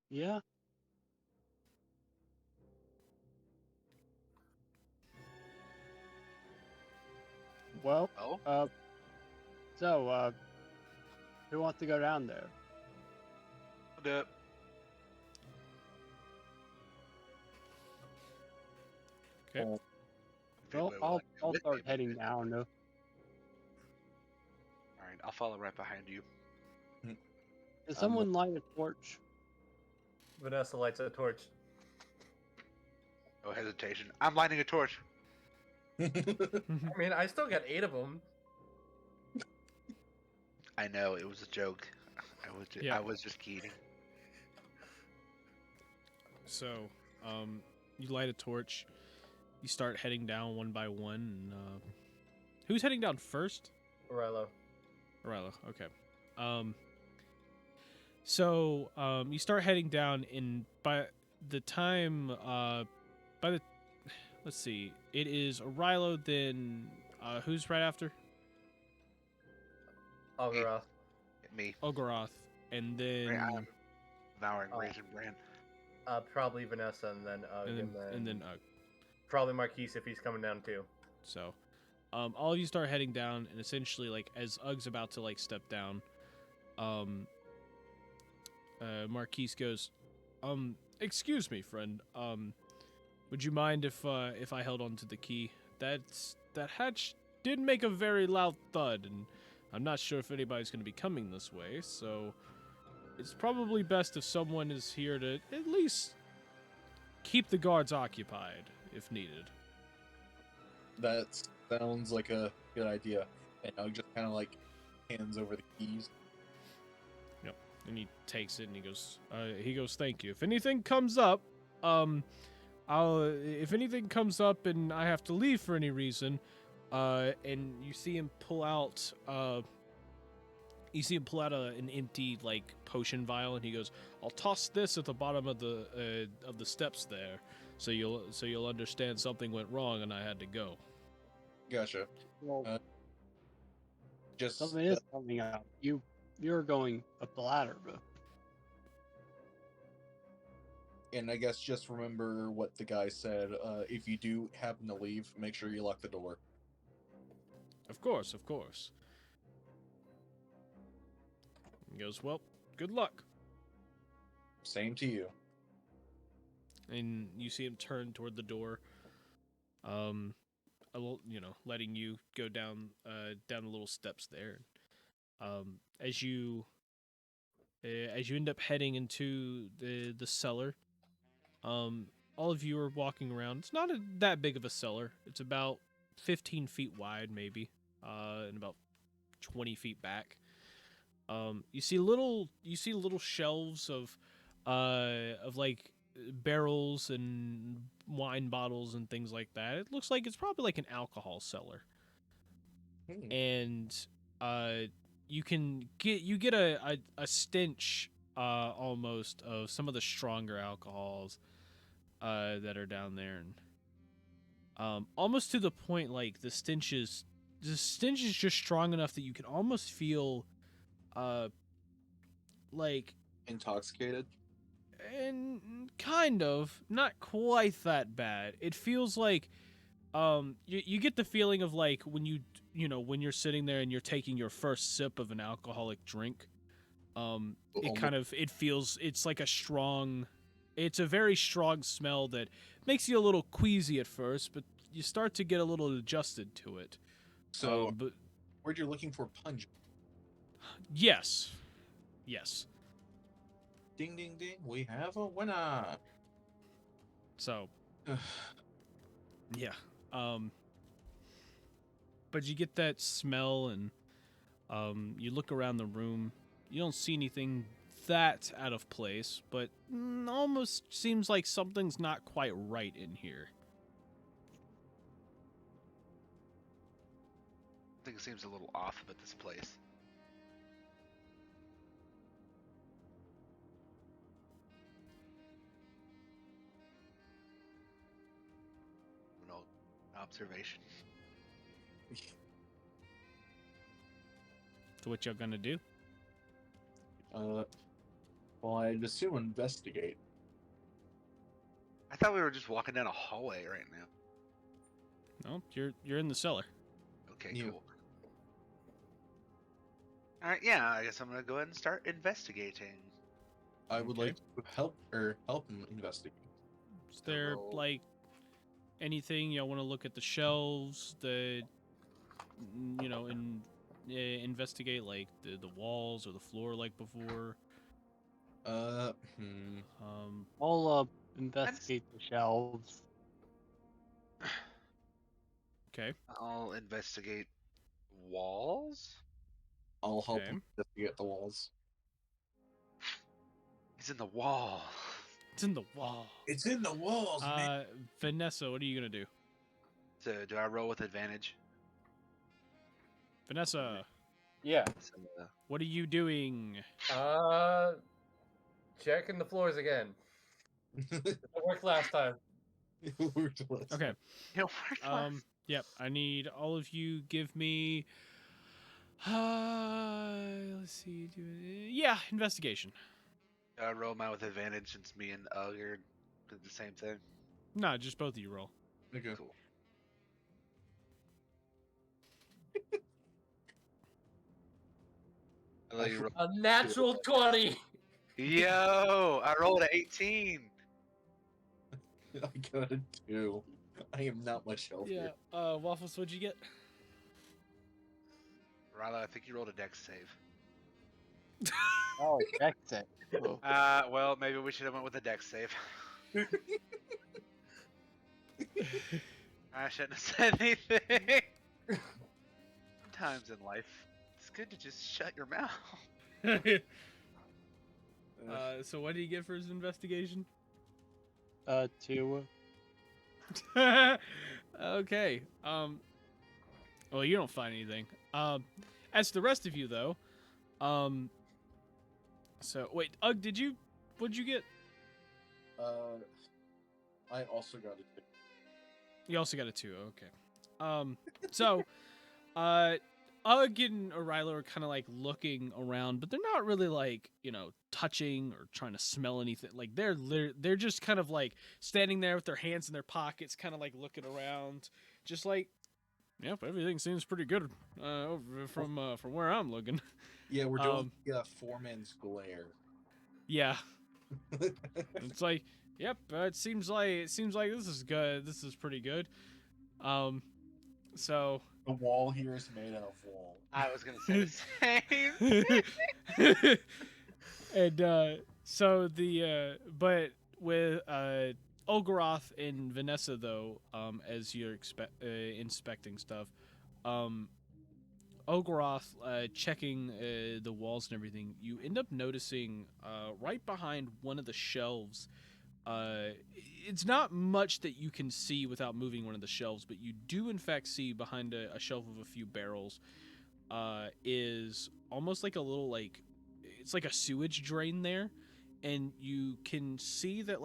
Speaker 5: Yeah. Well,
Speaker 3: Oh,
Speaker 5: so who wants to go down there?
Speaker 3: hold up.
Speaker 1: Okay.
Speaker 2: Well,
Speaker 5: Well,
Speaker 3: Everybody will
Speaker 5: I'll
Speaker 3: with
Speaker 5: start
Speaker 3: me,
Speaker 5: heading
Speaker 3: maybe.
Speaker 5: down.
Speaker 3: All right, I'll follow right behind you.
Speaker 5: Does someone light a torch?
Speaker 4: Vanessa lights a torch.
Speaker 3: No hesitation. I'm lighting a torch.
Speaker 4: I mean, I still got 8 of them.
Speaker 3: I know it was a joke.
Speaker 1: Yeah.
Speaker 3: I was just kidding.
Speaker 1: So, you light a torch. You start heading down one by one. And, who's heading down first?
Speaker 4: Rilo.
Speaker 1: Rilo. Okay. So, you start heading down, and by the time, let's see, it is Rilo. Then, who's right after?
Speaker 4: Algaroth.
Speaker 3: Me.
Speaker 1: Ogoroth, and then
Speaker 3: I'm devouring
Speaker 4: Oh.
Speaker 3: Raisin Bran.
Speaker 4: Probably Vanessa, and then Ugg,
Speaker 1: and then Ugg.
Speaker 4: probably Marquise if he's coming down too.
Speaker 1: So, all of you start heading down, and essentially, like as Ugg's about to like step down, Marquise goes, excuse me, friend. Would you mind if I held on to the key? That hatch did make a very loud thud, and I'm not sure if anybody's going to be coming this way, so it's probably best if someone is here to at least keep the guards occupied if needed.
Speaker 2: That sounds like a good idea. And Doug just kind of like hands over the keys.
Speaker 1: Yep. And he takes it and he goes, thank you. If anything comes up, if anything comes up and I have to leave for any reason, and you see him pull out, an empty like potion vial, and he goes, I'll toss this at the bottom of the steps there, so you'll understand something went wrong and I had to go.
Speaker 2: Gotcha.
Speaker 5: Well,
Speaker 2: Just
Speaker 5: something is coming out. You're going up the ladder, bro.
Speaker 2: and I guess just remember what the guy said. If you do happen to leave, make sure you lock the door.
Speaker 1: Of course. He goes, well, good luck.
Speaker 2: Same to you.
Speaker 1: And you see him turn toward the door, letting you go down the little steps there. As you end up heading into the cellar, all of you are walking around. It's not that big of a cellar. It's about 15 feet wide, maybe, and about 20 feet back. You see little shelves of like barrels and wine bottles and things like that. It looks like it's probably like an alcohol cellar. And you get a stench almost of some of the stronger alcohols that are down there, and almost to the point like the stench is just strong enough that you can almost feel like
Speaker 2: Intoxicated.
Speaker 1: and kind of, not quite that bad. It feels like, you get the feeling of like when when you're sitting there and you're taking your first sip of an alcoholic drink. It feels, it's like it's a very strong smell that makes you a little queasy at first, but you start to get a little adjusted to it.
Speaker 2: So,
Speaker 1: But
Speaker 2: word you're looking for pungent.
Speaker 1: yes.
Speaker 2: Ding, ding, ding. We have a winner.
Speaker 1: So, yeah. But you get that smell, and you look around the room. You don't see anything that out of place, but almost seems like something's not quite right in here.
Speaker 3: I think it seems a little off about this place. No observation.
Speaker 1: So what y'all gonna do?
Speaker 2: Well, I'd assume investigate.
Speaker 3: I thought we were just walking down a hallway right now.
Speaker 1: No, you're in the cellar.
Speaker 3: Okay,
Speaker 2: Yeah.
Speaker 3: cool. All right, yeah, I guess I'm gonna go ahead and start investigating.
Speaker 2: I would
Speaker 1: Okay.
Speaker 2: like to help him investigate.
Speaker 1: Is there
Speaker 3: roll.
Speaker 1: like anything y'all want to look at the shelves? Investigate like the walls or the floor like before.
Speaker 5: I'll investigate the shelves.
Speaker 1: Okay.
Speaker 3: I'll investigate walls.
Speaker 2: I'll help
Speaker 1: Okay.
Speaker 2: him investigate the walls.
Speaker 3: He's in the wall.
Speaker 1: It's in the wall.
Speaker 2: It's in the walls, man.
Speaker 1: Vanessa, what are you gonna do?
Speaker 3: So do I roll with advantage?
Speaker 1: Vanessa,
Speaker 4: Yeah.
Speaker 3: So,
Speaker 1: what are you doing?
Speaker 4: Checking the floors again. It worked last time.
Speaker 1: Okay.
Speaker 3: you know,
Speaker 1: Yep. I need all of you. Give me. Let's see. Yeah, investigation.
Speaker 3: do I roll mine with advantage since me and Ugger did the same thing?
Speaker 1: No, just both of you roll.
Speaker 2: Okay.
Speaker 3: Cool. I'll let you roll.
Speaker 4: A natural 20.
Speaker 3: Yo, I rolled an 18.
Speaker 2: I got a 2. I am not much healthier.
Speaker 1: Yeah. Waffles, what'd you get?
Speaker 3: Ryla, I think you rolled a dex save.
Speaker 5: Oh, that's it. Oh.
Speaker 3: Well, maybe we should have went with a dex save. I shouldn't have said anything. Sometimes in life, it's good to just shut your mouth.
Speaker 1: So what did he get for his investigation?
Speaker 5: 2.
Speaker 1: Okay. Well, you don't find anything. As the rest of you though, so wait, Ugg, what'd you get?
Speaker 2: I also got a 2.
Speaker 1: You also got a 2. Okay. So, Ugg and O'Reilly are kind of like looking around, but they're not really like, touching or trying to smell anything. Like they're just kind of like standing there with their hands in their pockets, kind of like looking around, just like, yep, everything seems pretty good from where I'm looking.
Speaker 2: Yeah, we're doing foreman's glare.
Speaker 1: Yeah. It's like, yep, it seems like this is good. This is pretty good. So
Speaker 2: The wall here is made out of wall.
Speaker 3: I was gonna say the same.
Speaker 1: and so but with Olgaroth and Vanessa though, as you're inspecting stuff, Olgaroth checking the walls and everything, you end up noticing right behind one of the shelves. It's not much that you can see without moving one of the shelves, but you do in fact see behind a shelf of a few barrels is almost like a little it's like a sewage drain there, and you can see that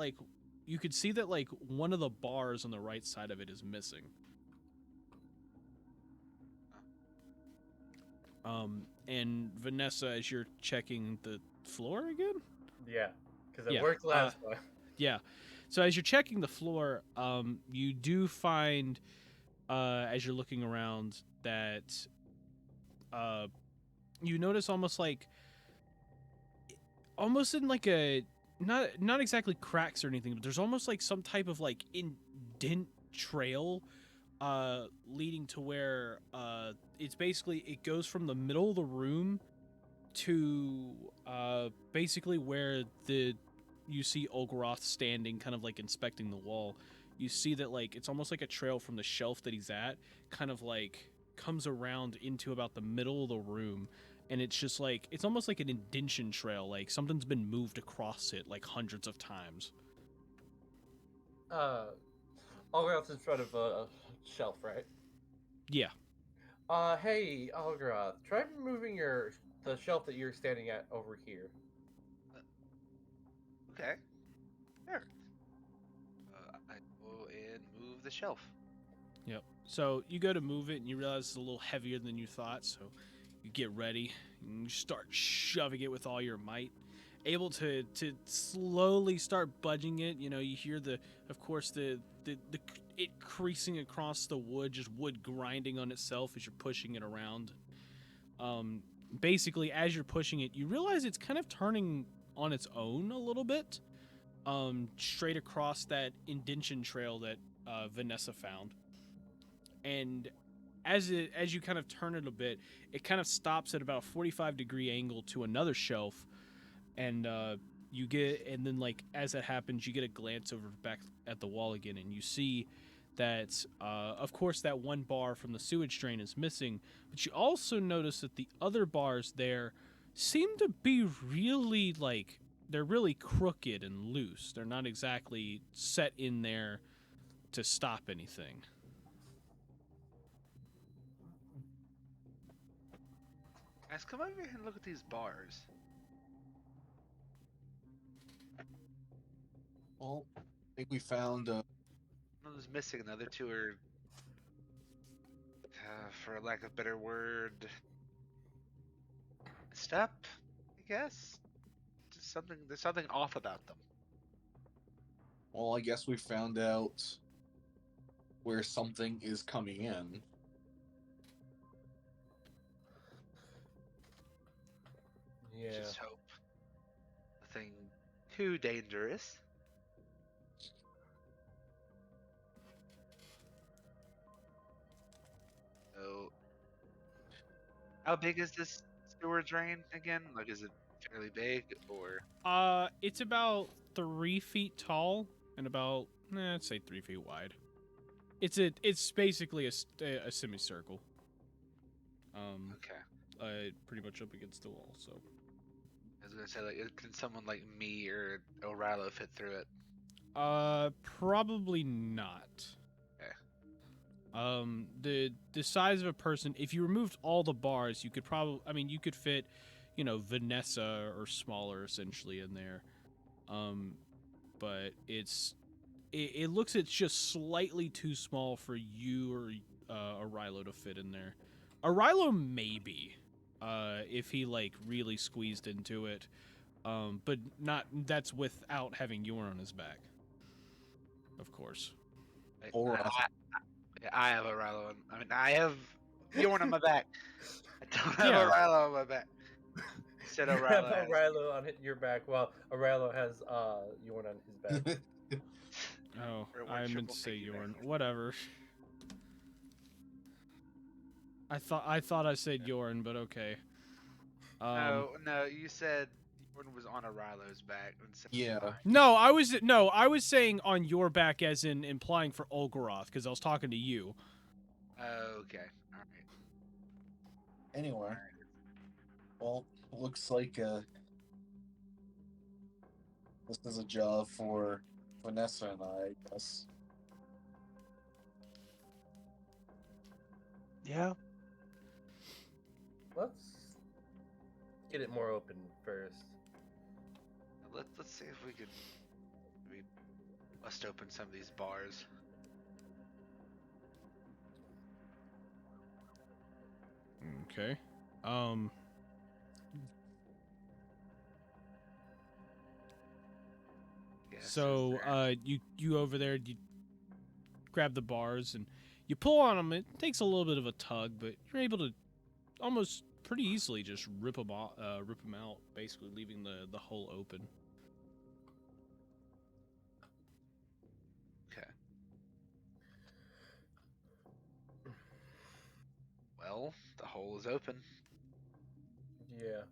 Speaker 1: one of the bars on the right side of it is missing. And Vanessa, as you're checking the floor again?
Speaker 4: Yeah, Because it
Speaker 1: Yeah,
Speaker 4: worked last time.
Speaker 1: Yeah. So as you're checking the floor, you do find, as you're looking around, that you notice almost in like a not exactly cracks or anything, but there's almost like some type of like indent trail leading to where it's basically it goes from the middle of the room to basically where you see Olgaroth standing, kind of like inspecting the wall. You see that like it's almost like a trail from the shelf that he's at, kind of like comes around into about the middle of the room, and it's just like it's almost like an indentation trail, like something's been moved across it like hundreds of times.
Speaker 4: Algroth's in front of a shelf, right?
Speaker 1: Yeah.
Speaker 4: Hey, Algroth, try moving the shelf that you're standing at over here.
Speaker 3: Okay. Sure. I go and move the shelf.
Speaker 1: Yep. So you go to move it, and you realize it's a little heavier than you thought. So you get ready, and you start shoving it with all your might. Able to slowly start budging it. You know, you hear of course, it creasing across the wood, just wood grinding on itself as you're pushing it around. Basically, as you're pushing it, you realize it's kind of turning on its own a little bit. Straight across that indentation trail that Vanessa found. And as you kind of turn it a bit, it kind of stops at about a 45-degree angle to another shelf, and then like as that happens, you get a glance over back at the wall again, and you see that of course that one bar from the sewage drain is missing, but you also notice that the other bars there seem to be really like they're really crooked and loose. They're not exactly set in there to stop anything.
Speaker 3: Guys, come over here and look at these bars.
Speaker 2: Well, I think we found.
Speaker 3: One is missing, the other two are, for lack of a better word, messed up, I guess. There's something off about them.
Speaker 2: Well, I guess we found out where something is coming in.
Speaker 4: Yeah.
Speaker 3: Just hope nothing too dangerous. So, how big is this sewer drain again? Like, is it fairly big, or?
Speaker 1: It's about 3 feet tall and about, I'd say 3 feet wide. It's basically a semicircle.
Speaker 3: Okay.
Speaker 1: Pretty much up against the wall. So.
Speaker 3: I was gonna say, like, can someone like me or O'Reilly fit through it?
Speaker 1: Probably not.
Speaker 3: Okay.
Speaker 1: The size of a person, if you removed all the bars, you could you could fit, Vanessa or smaller essentially in there. But it looks it's just slightly too small for you or Arilo to fit in there. Arilo maybe, if he like really squeezed into it. But that's without having Yorn on his back. Of course.
Speaker 2: Or
Speaker 3: I have O'Reilly. I have Yorn on my back. I don't have
Speaker 1: Yeah.
Speaker 3: O'Reilly on my back. Said
Speaker 4: You
Speaker 3: O'Reilly.
Speaker 4: have O'Reilly on your back, while O'Reilly has Yorn on his back.
Speaker 1: Oh,
Speaker 3: Or
Speaker 1: I meant
Speaker 3: triple
Speaker 1: to say
Speaker 3: piggyback.
Speaker 1: Yorn. Whatever. I thought I said Yorn, but okay.
Speaker 3: No, you said Yorn was on O'Reilly's back.
Speaker 2: Yeah.
Speaker 1: No, I was saying on your back, as in implying for Olgaroth, because I was talking to you.
Speaker 3: Okay. All right.
Speaker 2: Anyway, well, looks like this is a job for Vanessa and I guess.
Speaker 5: Yeah.
Speaker 4: Let's get it more open first.
Speaker 3: Let's see if we could maybe bust open some of these bars.
Speaker 1: Okay.
Speaker 3: guess.
Speaker 1: So you over there, you grab the bars and you pull on them. It takes a little bit of a tug, but you're able to almost pretty easily just rip them out, basically leaving the hole open.
Speaker 3: Okay. Well, the hole is open.
Speaker 4: Yeah.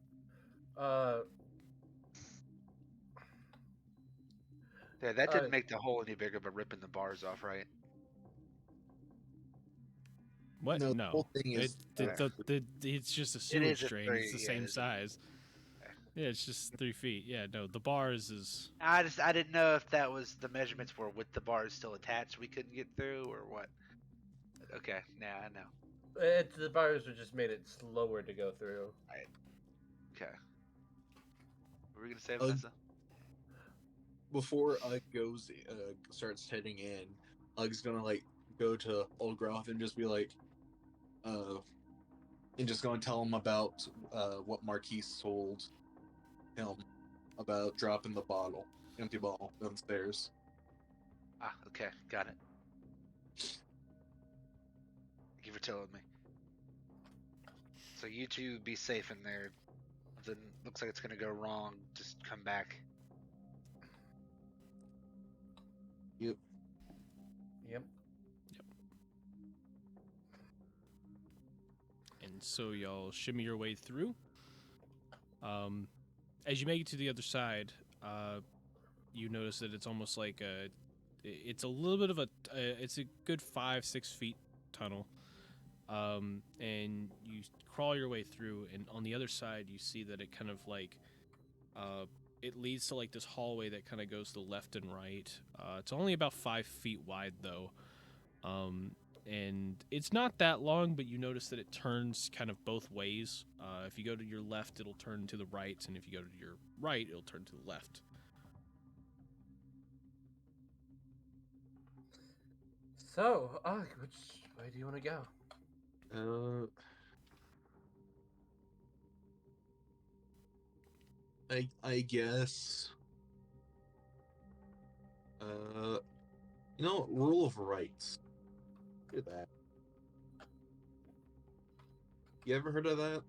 Speaker 3: Yeah, that didn't
Speaker 4: Uh,
Speaker 3: make the hole any bigger by ripping the bars off, right?
Speaker 1: What?
Speaker 2: No, the
Speaker 1: No.
Speaker 2: whole thing is
Speaker 1: It's just a
Speaker 3: It
Speaker 1: sewage
Speaker 3: is a
Speaker 1: drain.
Speaker 3: three,
Speaker 1: It's the
Speaker 3: yeah,
Speaker 1: same
Speaker 3: it is a-
Speaker 1: size.
Speaker 3: Okay.
Speaker 1: Yeah, it's just 3 feet. Yeah, no, the bars is.
Speaker 3: I didn't know if that was the measurements were with the bars still attached we couldn't get through or what. Okay, now I know.
Speaker 4: the bars were just made it slower to go through.
Speaker 3: Okay. What were we gonna say,
Speaker 2: Uh,
Speaker 3: Vanessa?
Speaker 2: before goes starts heading in, Ug's gonna like go to Old Groth and just be like, and just gonna tell him about what Marquise told him about dropping the empty bottle downstairs.
Speaker 3: Ah, okay, got it. Thank you for telling me. So you two be safe in there. Something looks like it's gonna go wrong. Just come back.
Speaker 2: Yep.
Speaker 4: Yep.
Speaker 1: And so y'all shimmy your way through. As you make it to the other side, you notice that it's almost like it's a little bit of it's a good 5-6 feet tunnel. And you crawl your way through, and on the other side, you see that it kind of like, it leads to like this hallway that kind of goes to the left and right. It's only about 5 feet wide though. And it's not that long, but you notice that it turns kind of both ways. If you go to your left, it'll turn to the right, and if you go to your right, it'll turn to the left.
Speaker 4: So, which way do you want to go?
Speaker 2: I guess. Rule of rights. Look at that. You ever heard of that?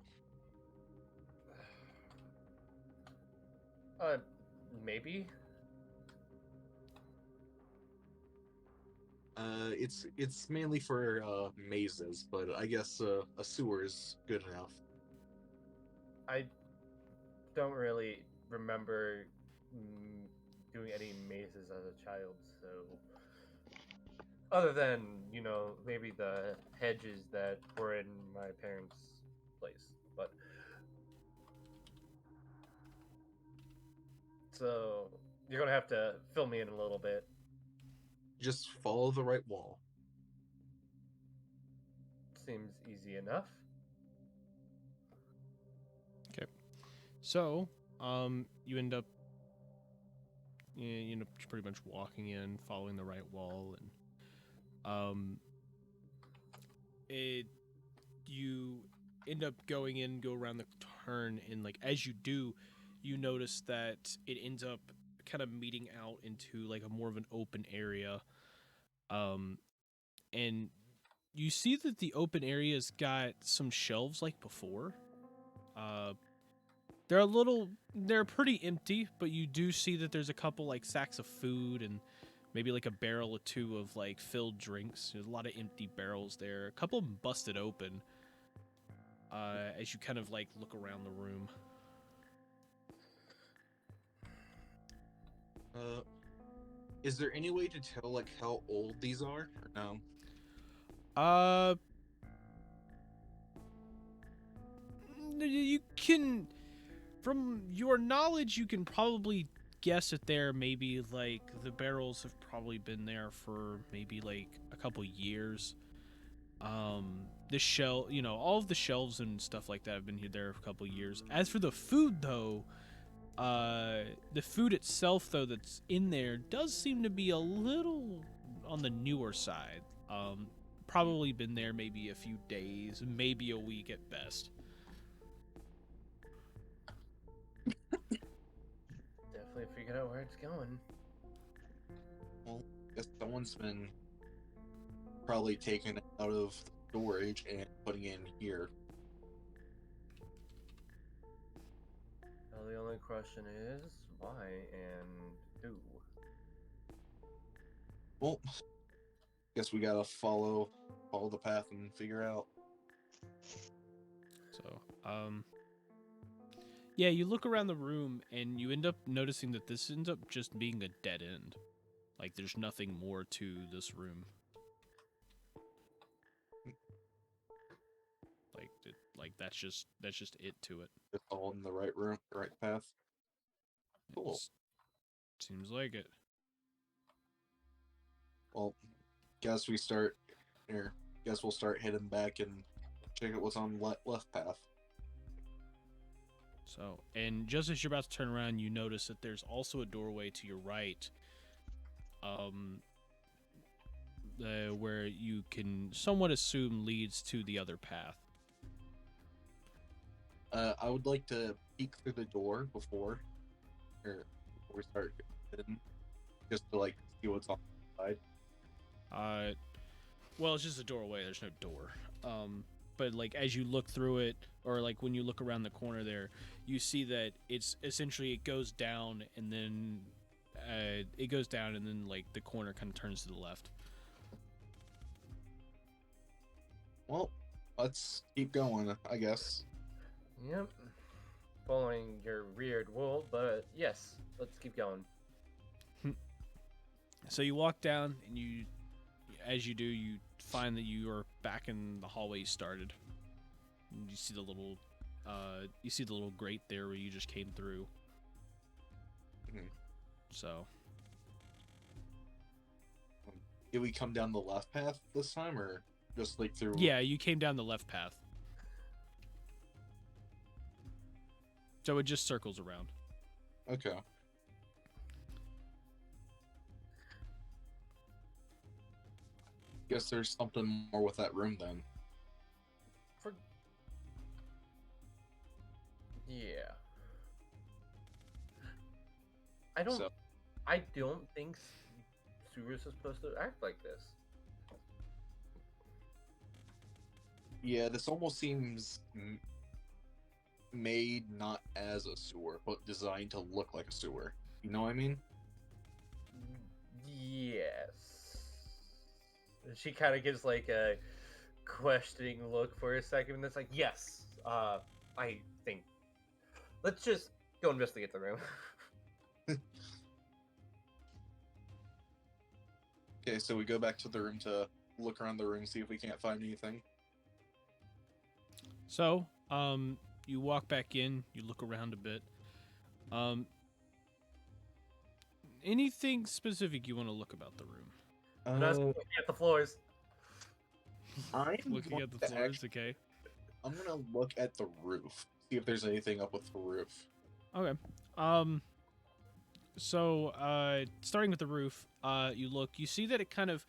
Speaker 4: Maybe.
Speaker 2: It's mainly for mazes, but I guess a sewer is good enough.
Speaker 4: I don't really remember doing any mazes as a child, so other than maybe the hedges that were in my parents' place, but so you're gonna have to fill me in a little bit.
Speaker 2: Just follow the right wall.
Speaker 4: Seems easy enough.
Speaker 1: So, you end up, pretty much walking in, following the right wall, and you end up going in, go around the turn, and like as you do, you notice that it ends up kind of meeting out into like a more of an open area, and you see that the open area's got some shelves like before. They're pretty empty, but you do see that there's a couple like sacks of food and maybe like a barrel or two of like filled drinks. There's a lot of empty barrels there. A couple of them busted open. As you kind of like look around the room.
Speaker 2: Is there any way to tell like how old these are? Or no?
Speaker 1: You can, from your knowledge, you can probably guess that they're maybe like the barrels have probably been there for maybe like a couple years. All of the shelves and stuff like that have been there for a couple years. As for the food though, the food itself though that's in there does seem to be a little on the newer side. Probably been there maybe a few days, maybe a week at best.
Speaker 4: Definitely figured out where it's going.
Speaker 2: Well, guess someone's been probably taken out of storage and putting in here.
Speaker 4: Now the only question is why and who.
Speaker 2: Well, guess we gotta follow the path and figure out.
Speaker 1: So, yeah, you look around the room and you end up noticing that this ends up just being a dead end. Like, there's nothing more to this room. Like that's just it to it.
Speaker 2: It's all in the right room, right path. Cool.
Speaker 1: It's- seems like it.
Speaker 2: Well, guess we start here. Guess we'll start heading back and check out what's on left path.
Speaker 1: So, and just as you're about to turn around, you notice that there's also a doorway to your right, where you can somewhat assume leads to the other path.
Speaker 2: I would like to peek through the door before we start heading, just to like see what's on the side.
Speaker 1: Well, it's just a doorway. There's no door. But like as you look through it, or like when you look around the corner there, you see that it's essentially it goes down and then like the corner kind of turns to the left.
Speaker 2: Well, let's keep going, I guess.
Speaker 4: Yep. Following your weird rule, but yes, let's keep going.
Speaker 1: So you walk down, and as you do, you find that you are back in the hallway you started. And you see the little grate there where you just came through.
Speaker 2: Mhm.
Speaker 1: So
Speaker 2: Did we come down the left path this time, or just like through?
Speaker 1: yeah, you came down the left path. So it just circles around.
Speaker 2: Okay. Guess there's something more with that room then.
Speaker 4: Yeah. I don't
Speaker 2: So-
Speaker 4: think sewers are supposed to act like this.
Speaker 2: Yeah, this almost seems made not as a sewer, but designed to look like a sewer. You know what I mean?
Speaker 4: Yes. She kind of gives like a questioning look for a second, and it's like, yes, I think. Let's just go investigate the room.
Speaker 2: Okay, so we go back to the room to look around the room, see if we can't find anything.
Speaker 1: So, you walk back in, you look around a bit. Anything specific you want to look about the room?
Speaker 4: I'm not looking at the floors.
Speaker 2: I'm
Speaker 1: Looking
Speaker 2: going
Speaker 1: at the
Speaker 2: to
Speaker 1: floors, okay.
Speaker 2: I'm gonna look at the roof, see if there's anything up with the roof.
Speaker 1: Okay. So, starting with the roof, you look, you see that it kind of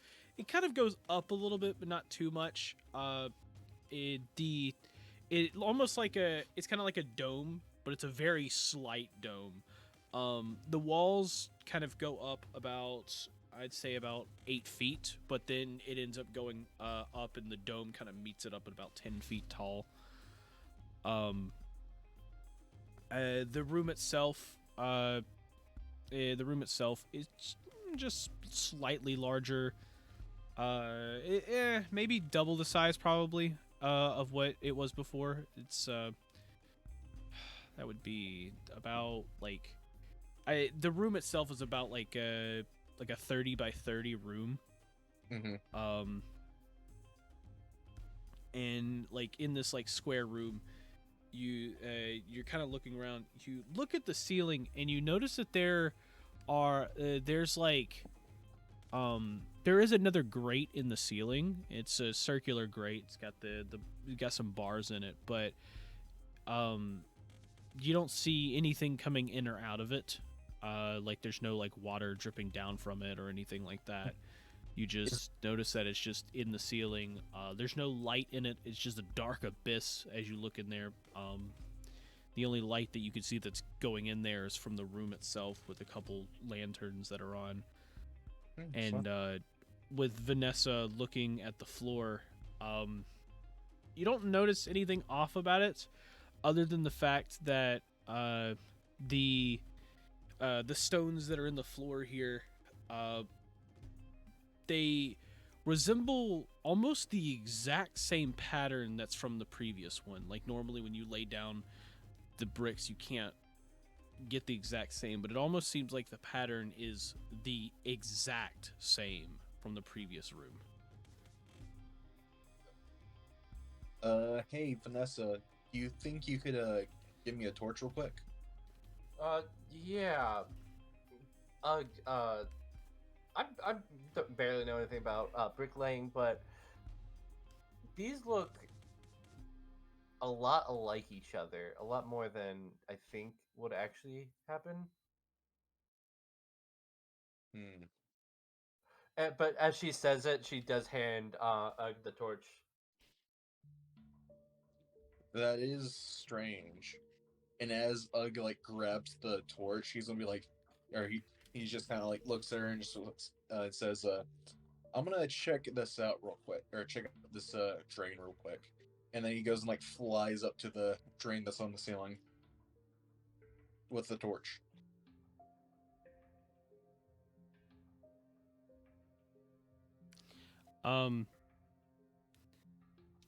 Speaker 1: goes up a little bit, but not too much. It almost like it's kind of like a dome, but it's a very slight dome. The walls kind of go up about, I'd say about 8 feet, but then it ends up going up, and the dome kind of meets it up at about 10 feet tall. The room itself is just slightly larger. Maybe double the size probably of what it was before. It's that would be about like the room itself is about like a 30 by 30 room.
Speaker 2: Mm-hmm.
Speaker 1: And like in this like square room, you're kind of looking around. You look at the ceiling and you notice that there is another grate in the ceiling. It's a circular grate. It's got got some bars in it, but you don't see anything coming in or out of it. Like there's no like water dripping down from it or anything like that. You just notice that it's just in the ceiling. There's no light in it. It's just a dark abyss as you look in there. The only light that you can see that's going in there is from the room itself with a couple lanterns that are on. And with Vanessa looking at the floor, you don't notice anything off about it, other than the fact that the stones that are in the floor here, they resemble almost the exact same pattern that's from the previous one. Like normally when you lay down the bricks, you can't get the exact same, but it almost seems like the pattern is the exact same from the previous room.
Speaker 2: Hey Vanessa, do you think you could give me a torch real quick?
Speaker 4: Yeah. I barely know anything about bricklaying, but these look a lot alike each other, a lot more than I think would actually happen.
Speaker 2: Hmm.
Speaker 4: But as she says it, she does hand the torch.
Speaker 2: That is strange. And as Ugg like grabs the torch, he's gonna be like, or he just kind of like looks at her and just says, "I'm gonna check this out real quick, or check out this drain real quick." And then he goes and like flies up to the drain that's on the ceiling with the torch.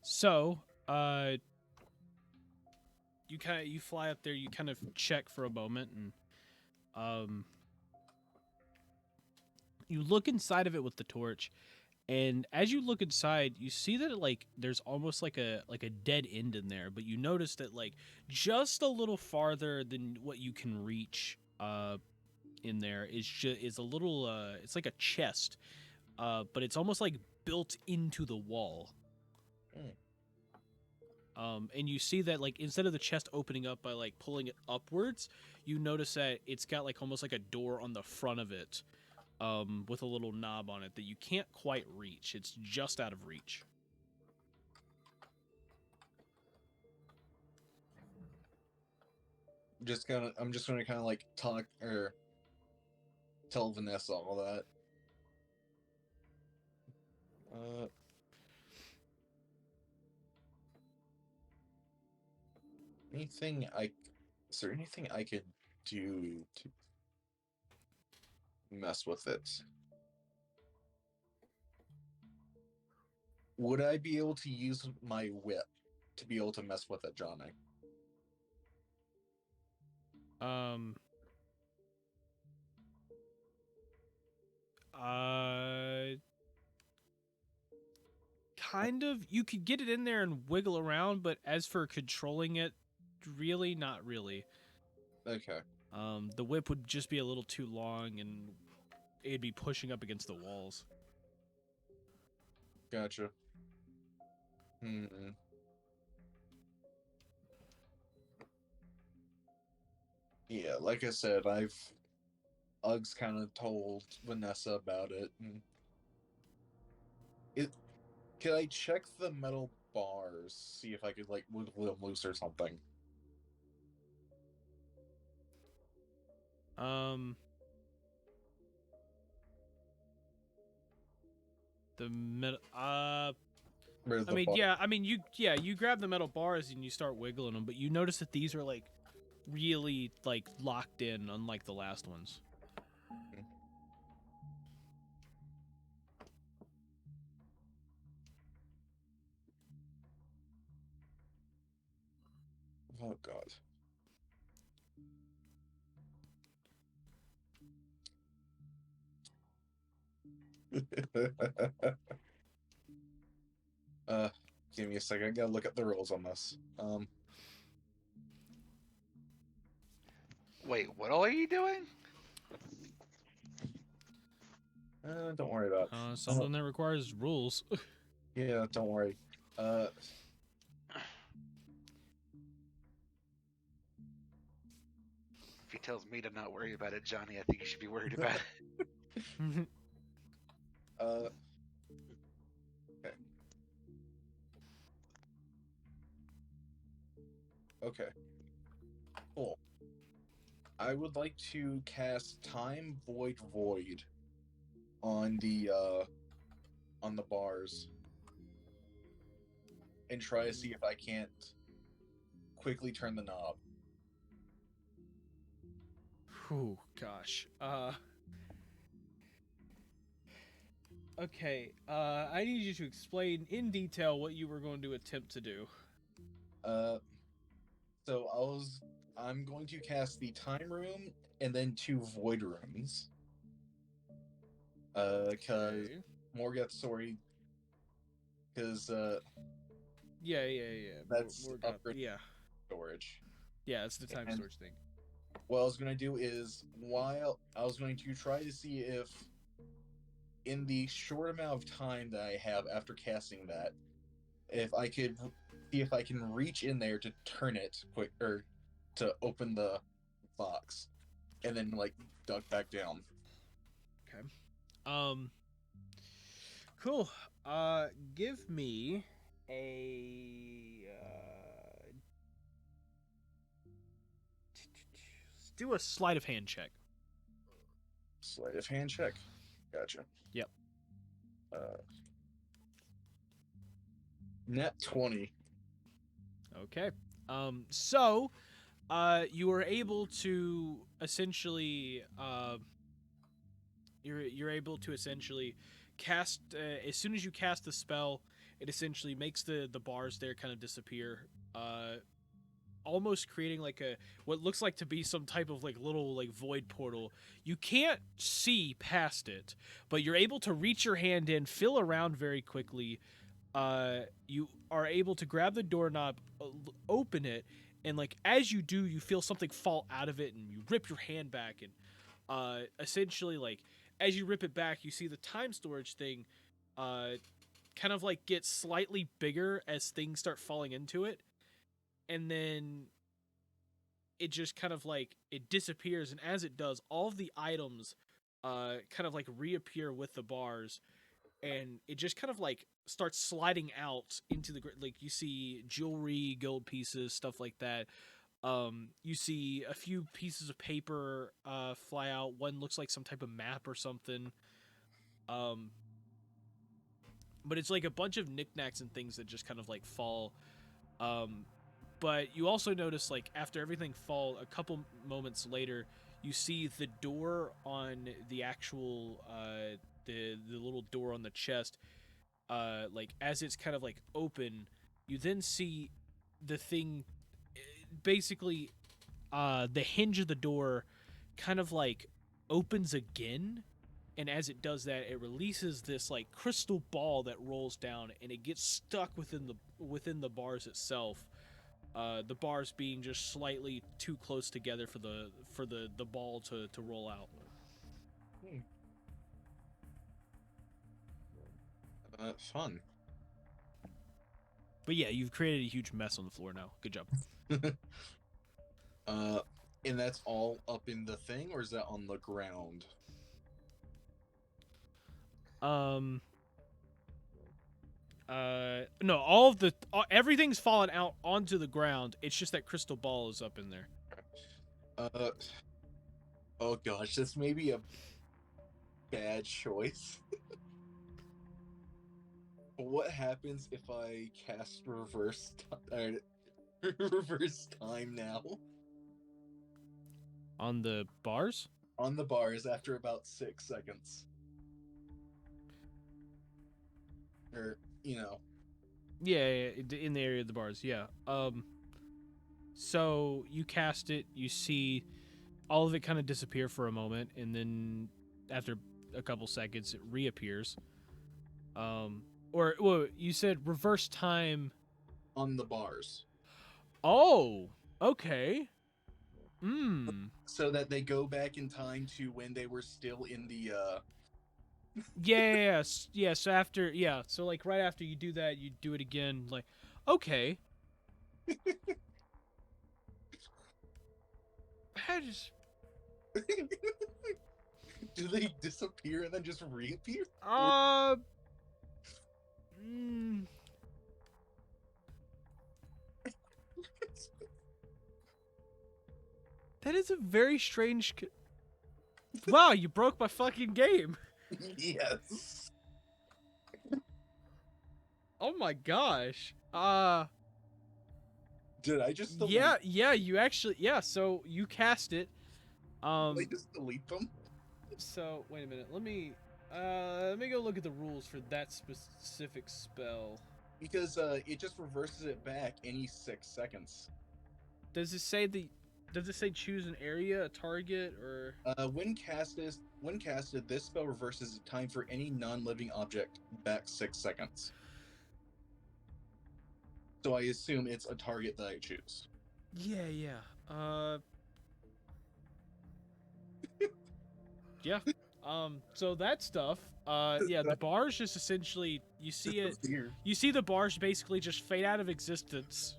Speaker 1: So, you fly up there, you kind of check for a moment, and you look inside of it with the torch, and as you look inside, you see that there's almost like a dead end in there, but you notice that like just a little farther than what you can reach in there is a little it's like a chest, but it's almost like built into the wall. And you see that like instead of the chest opening up by like pulling it upwards, you notice that it's got like almost like a door on the front of it, with a little knob on it that you can't quite reach. It's just out of reach.
Speaker 2: I'm just gonna kind of like talk or tell Vanessa all that. Anything I is there anything I could do to mess with it? Would I be able to use my whip to be able to mess with it, Johnny?
Speaker 1: Um. Kind of. You could get it in there and wiggle around, but as for controlling it, really not really.
Speaker 2: Okay.
Speaker 1: The whip would just be a little too long, and it'd be pushing up against the walls.
Speaker 2: Gotcha. Yeah, like I said, Uggs kind of told Vanessa about it. And could I check the metal bars, see if I could like wiggle them loose or something?
Speaker 1: The metal.
Speaker 2: Or
Speaker 1: I
Speaker 2: the
Speaker 1: mean,
Speaker 2: bar?
Speaker 1: yeah. I mean, you grab the metal bars and you start wiggling them, but you notice that these are like really like locked in, unlike the last ones.
Speaker 2: Oh God. Give me a second. I gotta look at the rules on this.
Speaker 3: Wait, what all are you doing?
Speaker 2: Don't worry about it.
Speaker 1: Something that requires rules.
Speaker 2: Yeah, don't worry.
Speaker 3: If he tells me to not worry about it, Johnny, I think you should be worried about it.
Speaker 2: Okay. Okay. Cool. I would like to cast Time Void Void on the bars and try to see if I can't quickly turn the knob.
Speaker 1: Whew, gosh. Okay, I need you to explain in detail what you were going to attempt to do.
Speaker 2: So I'm going to cast the time room and then 2 void rooms. Cause
Speaker 1: Okay.
Speaker 2: Morgoth's already, cause
Speaker 1: Yeah.
Speaker 2: that's
Speaker 1: More got,
Speaker 2: upgrade
Speaker 1: yeah.
Speaker 2: storage.
Speaker 1: Yeah, it's the time
Speaker 2: And
Speaker 1: storage thing.
Speaker 2: what I was gonna do is, while I was going to try to see if, in the short amount of time that I have after casting that, if I could see if I can reach in there to turn it quick, or to open the box, and then like duck back down.
Speaker 1: Okay. Cool. Give me a do a sleight of hand check.
Speaker 2: Sleight of hand check. Gotcha.
Speaker 1: Yep.
Speaker 2: Net 20.
Speaker 1: Okay. So, you were able to essentially, you're able to essentially cast, as soon as you cast the spell, it essentially makes the bars there kind of disappear, almost creating like a, what looks like to be some type of like little like void portal. You can't see past it, but you're able to reach your hand in, feel around very quickly. You are able to grab the doorknob, open it, and like as you do, you feel something fall out of it, and you rip your hand back, and essentially like as you rip it back, you see the time storage thing, kind of like get slightly bigger as things start falling into it, and then it just kind of like it disappears, and as it does, all of the items kind of like reappear with the bars, and it just kind of like starts sliding out into the, like you see jewelry, gold pieces, stuff like that. You see a few pieces of paper fly out. One looks like some type of map or something. But it's like a bunch of knickknacks and things that just kind of like fall. But you also notice, like, after everything fall, a couple moments later, you see the door on the actual the little door on the chest, like as it's kind of like open, you then see the thing, basically, the hinge of the door kind of like opens again, and as it does that, it releases this like crystal ball that rolls down, and it gets stuck within the bars itself. The bars being just slightly too close together for the ball to roll out.
Speaker 2: Fun.
Speaker 1: But yeah, you've created a huge mess on the floor now. Good job.
Speaker 2: And that's all up in the thing, or is that on the ground?
Speaker 1: No, everything's fallen out onto the ground. It's just that crystal ball is up in there.
Speaker 2: Oh gosh, this may be a bad choice. What happens if I cast reverse time now
Speaker 1: On the bars?
Speaker 2: on the bars after about 6 seconds? Or,
Speaker 1: Yeah, in the area of the bars. Yeah. So you cast it. You see all of it kind of disappear for a moment, and then after a couple seconds, it reappears. Or well, you said reverse time
Speaker 2: on the bars.
Speaker 1: Oh, okay.
Speaker 2: So that they go back in time to when they were still in the
Speaker 1: Yeah. So after, so like right after you do that, you do it again. Like, okay. I just
Speaker 2: do they disappear and then just reappear?
Speaker 1: That is a very strange. Wow, you broke my fucking game.
Speaker 2: Yes.
Speaker 1: Oh my gosh.
Speaker 2: Did I just delete?
Speaker 1: Yeah, you actually, so you cast it.
Speaker 2: Did I just delete them?
Speaker 1: So wait a minute. Let me go look at the rules for that specific spell.
Speaker 2: Because it just reverses it back any 6 seconds.
Speaker 1: Does it say choose an area, a target, or
Speaker 2: When casted, this spell reverses the time for any non-living object back 6 seconds. So I assume it's a target that I choose.
Speaker 1: yeah. Yeah. So that stuff, the bars just essentially, you see it,
Speaker 2: Weird.
Speaker 1: you see the bars basically just fade out of existence.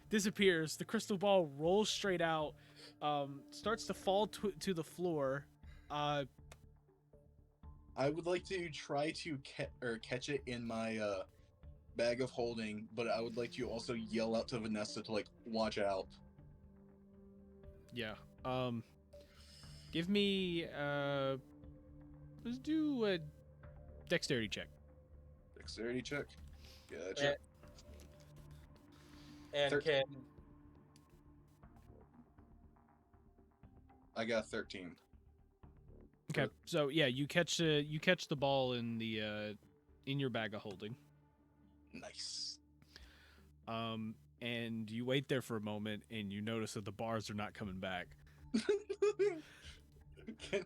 Speaker 1: Disappears. The crystal ball rolls straight out, starts to fall to the floor.
Speaker 2: I would like to try to catch it in my bag of holding, but I would like to also yell out to Vanessa to like watch out.
Speaker 1: Yeah. Give me let's do a dexterity check.
Speaker 2: Dexterity check. Gotcha.
Speaker 4: And
Speaker 2: 13.
Speaker 4: can
Speaker 2: I got 13.
Speaker 1: Okay. So yeah, you catch the ball in the in your bag of holding.
Speaker 2: Nice.
Speaker 1: And you wait there for a moment, and you notice that the bars are not coming back.
Speaker 2: Can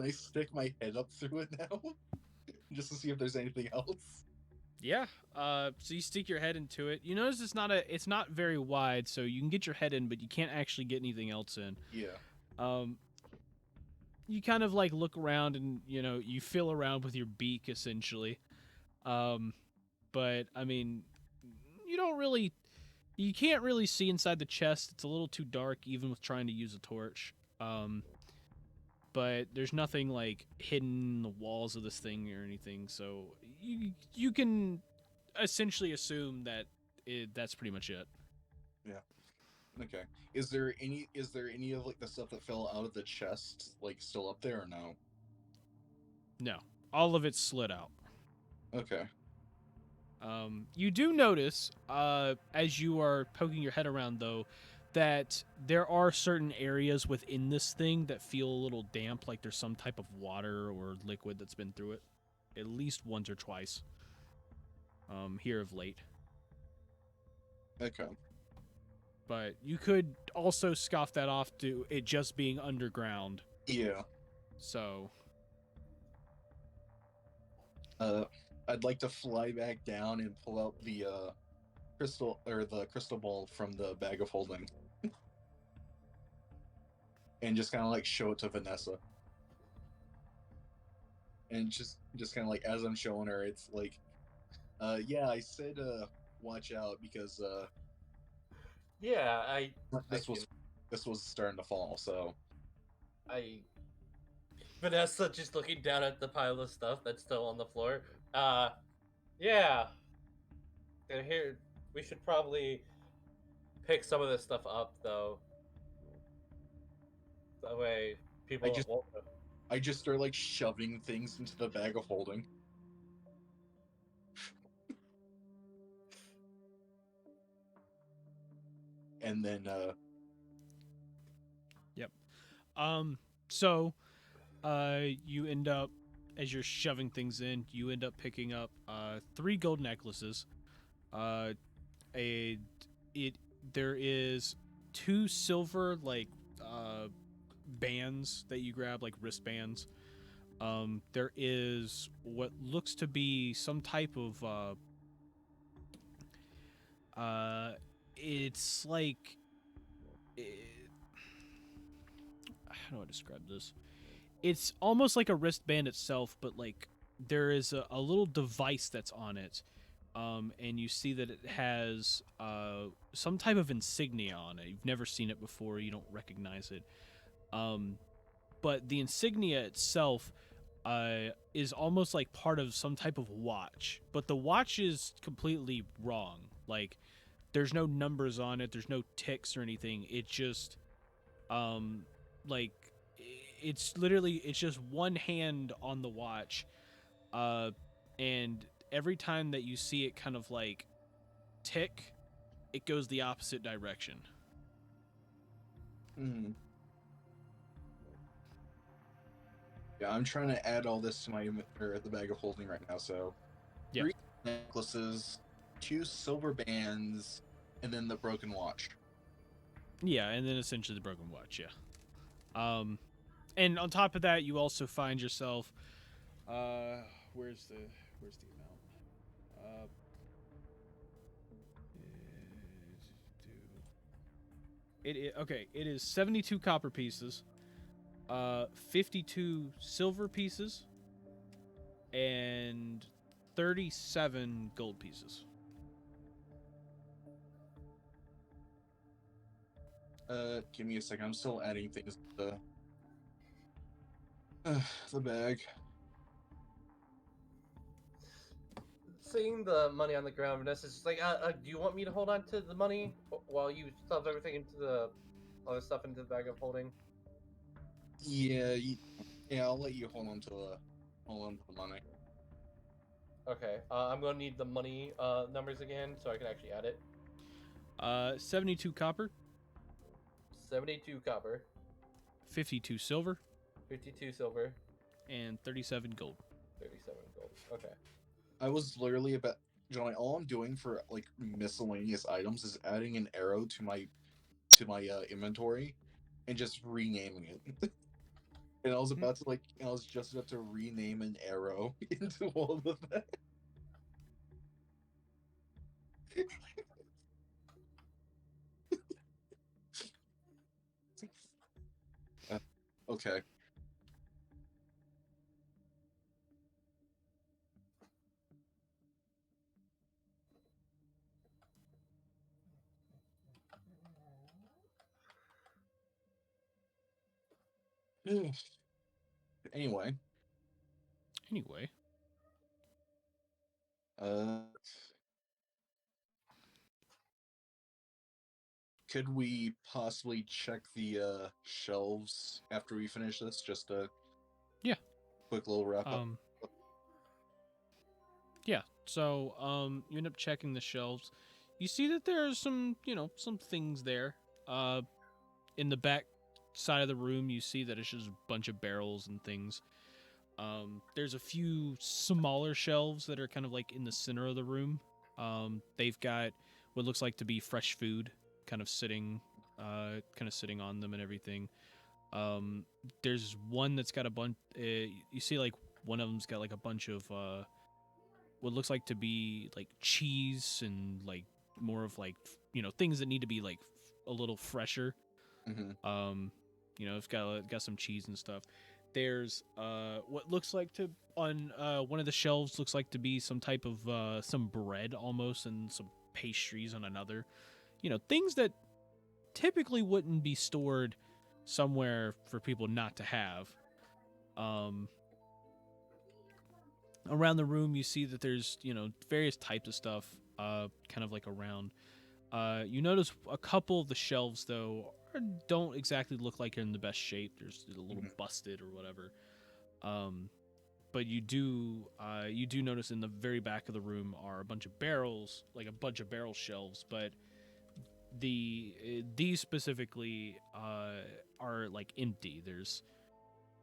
Speaker 2: I stick my head up through it now? Just to see if there's anything else?
Speaker 1: Yeah. So you stick your head into it. You notice it's not very wide, so you can get your head in, but you can't actually get anything else in.
Speaker 2: Yeah.
Speaker 1: You kind of like look around, and you feel around with your beak essentially. But I mean, you can't really see inside the chest. It's a little too dark, even with trying to use a torch. But there's nothing like hidden in the walls of this thing or anything, so you can essentially assume that that's pretty much it.
Speaker 2: Yeah. Okay. Is there any of like the stuff that fell out of the chest like still up there or no?
Speaker 1: No, all of it's slid out.
Speaker 2: Okay.
Speaker 1: You do notice, as you are poking your head around, though, that there are certain areas within this thing that feel a little damp, like there's some type of water or liquid that's been through it, at least once or twice. Here of late.
Speaker 2: Okay.
Speaker 1: But you could also scoff that off to it just being underground.
Speaker 2: Yeah.
Speaker 1: So.
Speaker 2: I'd like to fly back down and pull out the crystal ball from the bag of holding. And just kind of like show it to Vanessa. And just kind of like as I'm showing her, it's like, yeah, I said watch out because
Speaker 4: yeah,
Speaker 2: this was starting to fall, so
Speaker 4: Vanessa just looking down at the pile of stuff that's still on the floor. Yeah. And here we should probably pick some of this stuff up though. That way people won't.
Speaker 2: I just start like shoving things into the bag of holding. And then
Speaker 1: Yep. So you end up, as you're shoving things in, you end up picking up 3 gold necklaces. There is 2 silver bands that you grab, like wristbands. There is what looks to be some type of it's like how do I describe this? It's almost like a wristband itself, but like there is a little device that's on it, and you see that it has some type of insignia on it. You've never seen it before. You don't recognize it. But the insignia itself is almost like part of some type of watch, but the watch is completely wrong. Like, there's no numbers on it. There's no ticks or anything. It just, like, it's literally it's just one hand on the watch, and every time that you see it kind of like tick, it goes the opposite direction.
Speaker 2: Hmm. Yeah, I'm trying to add all this to my or the bag of holding right now. So,
Speaker 1: Yeah.
Speaker 2: 3 necklaces, 2 silver bands, and then the broken watch.
Speaker 1: Yeah, and then essentially the broken watch. Yeah. And on top of that, you also find yourself. Where's the amount? Okay. It is 72 copper pieces, 52 silver pieces, and 37 gold pieces.
Speaker 2: Give me a second. I'm still adding things to the bag.
Speaker 4: Seeing the money on the ground, Vanessa's just like, do you want me to hold on to the money while you stuff everything into the other stuff into the bag of holding?
Speaker 2: Yeah, yeah. I'll let you hold on to the money.
Speaker 4: Okay. I'm gonna need the money numbers again so I can actually add it.
Speaker 1: 72 copper,
Speaker 4: 72 copper,
Speaker 1: 52 silver,
Speaker 4: 52 silver,
Speaker 1: and 37 gold.
Speaker 4: 37 gold. Okay.
Speaker 2: I was literally about Johnny. All I'm doing for like miscellaneous items is adding an arrow to my inventory, and just renaming it. And I was about to I was just about to rename an arrow into all of that. Okay. Anyway,
Speaker 1: Anyway,
Speaker 2: uh, could we possibly check the shelves after we finish this? Just a
Speaker 1: Yeah.
Speaker 2: quick little wrap up.
Speaker 1: Yeah. So, you end up checking the shelves. You see that there's some, some things there. In the back side of the room, you see that it's just a bunch of barrels and things. There's a few smaller shelves that are kind of like in the center of the room. They've got what looks like to be fresh food, kind of sitting on them and everything. There's one that's got a bunch. You see, like one of them's got like a bunch of what looks like to be like cheese and like more of like things that need to be like a little fresher.
Speaker 2: Mm-hmm.
Speaker 1: It's got some cheese and stuff. There's what looks like to on one of the shelves looks like to be some type of some bread almost and some pastries on another. Things that typically wouldn't be stored somewhere for people not to have. Around the room you see that there's various types of stuff kind of like around. You notice a couple of the shelves though don't exactly look like they're in the best shape. There's a little busted or whatever. But you do notice in the very back of the room are a bunch of barrels, like a bunch of barrel shelves, but these specifically are like empty. There's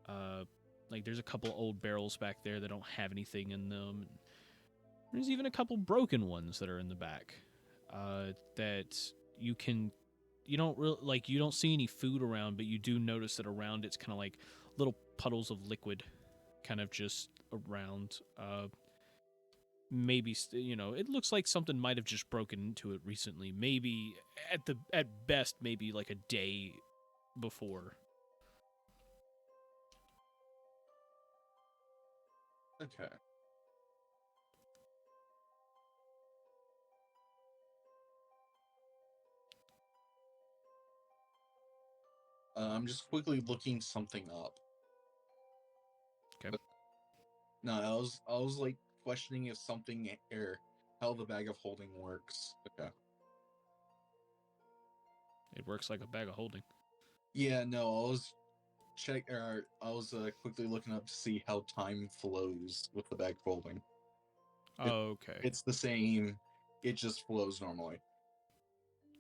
Speaker 1: there's a couple old barrels back there that don't have anything in them. There's even a couple broken ones that are in the back that you don't see any food around, but you do notice that around it's kind of like little puddles of liquid kind of just around. Maybe it looks like something might have just broken into it recently, maybe at best maybe like a day before.
Speaker 2: Okay. I'm just quickly looking something up.
Speaker 1: Okay.
Speaker 2: No, I was like questioning if something or how the bag of holding works. Okay.
Speaker 1: It works like a bag of holding.
Speaker 2: Yeah, no, I was quickly looking up to see how time flows with the bag folding.
Speaker 1: Okay.
Speaker 2: It's the same. It just flows normally.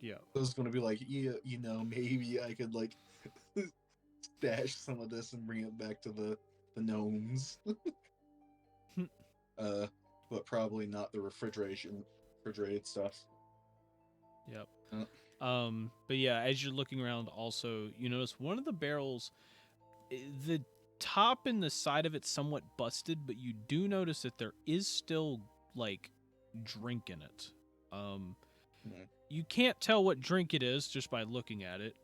Speaker 1: Yeah.
Speaker 2: So it's gonna be like, yeah, maybe I could like stash some of this and bring it back to the gnomes. But probably not the refrigerated stuff.
Speaker 1: Yep.
Speaker 2: Uh,
Speaker 1: But yeah, as you're looking around, also you notice one of the barrels, the top and the side of it's somewhat busted, but you do notice that there is still like drink in it.
Speaker 2: Mhm.
Speaker 1: You can't tell what drink it is just by looking at it.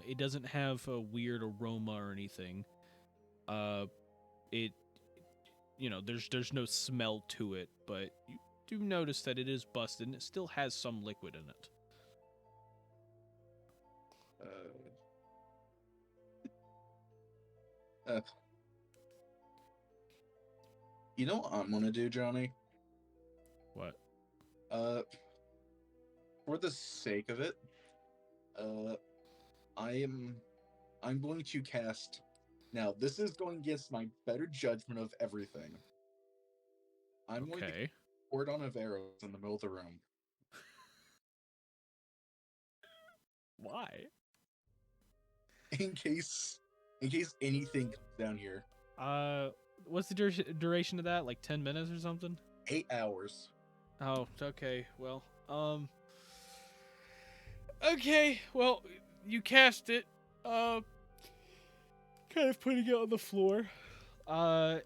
Speaker 1: It doesn't have a weird aroma or anything. It, there's no smell to it, but you do notice that it is busted and it still has some liquid in it.
Speaker 2: Uh, you know what I'm gonna do, Johnny?
Speaker 1: What?
Speaker 2: For the sake of it, I'm going to cast. Now, this is going against my better judgment of everything. I'm going to
Speaker 1: Okay.
Speaker 2: cordon of arrows in the middle of the room.
Speaker 1: Why?
Speaker 2: In case anything comes down here.
Speaker 1: What's the duration of that? Like 10 minutes or something?
Speaker 2: 8 hours.
Speaker 1: Oh, okay. Well, okay. Well, you cast it. Kind of putting it on the floor.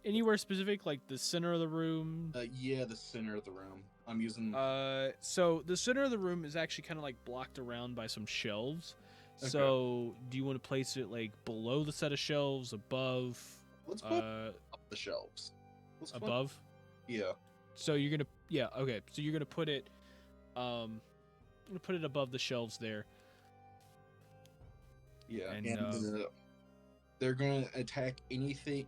Speaker 1: Anywhere specific, like the center of the room?
Speaker 2: Yeah, the center of the room. I'm using.
Speaker 1: So the center of the room is actually kind of like blocked around by some shelves.
Speaker 2: Okay.
Speaker 1: So, do you want to place it like below the set of shelves, above?
Speaker 2: Let's put up the shelves. Let's put-
Speaker 1: Above.
Speaker 2: Yeah.
Speaker 1: So you're gonna, yeah, okay. So you're gonna put it, above the shelves there.
Speaker 2: Yeah,
Speaker 1: And,
Speaker 2: and they're gonna attack anything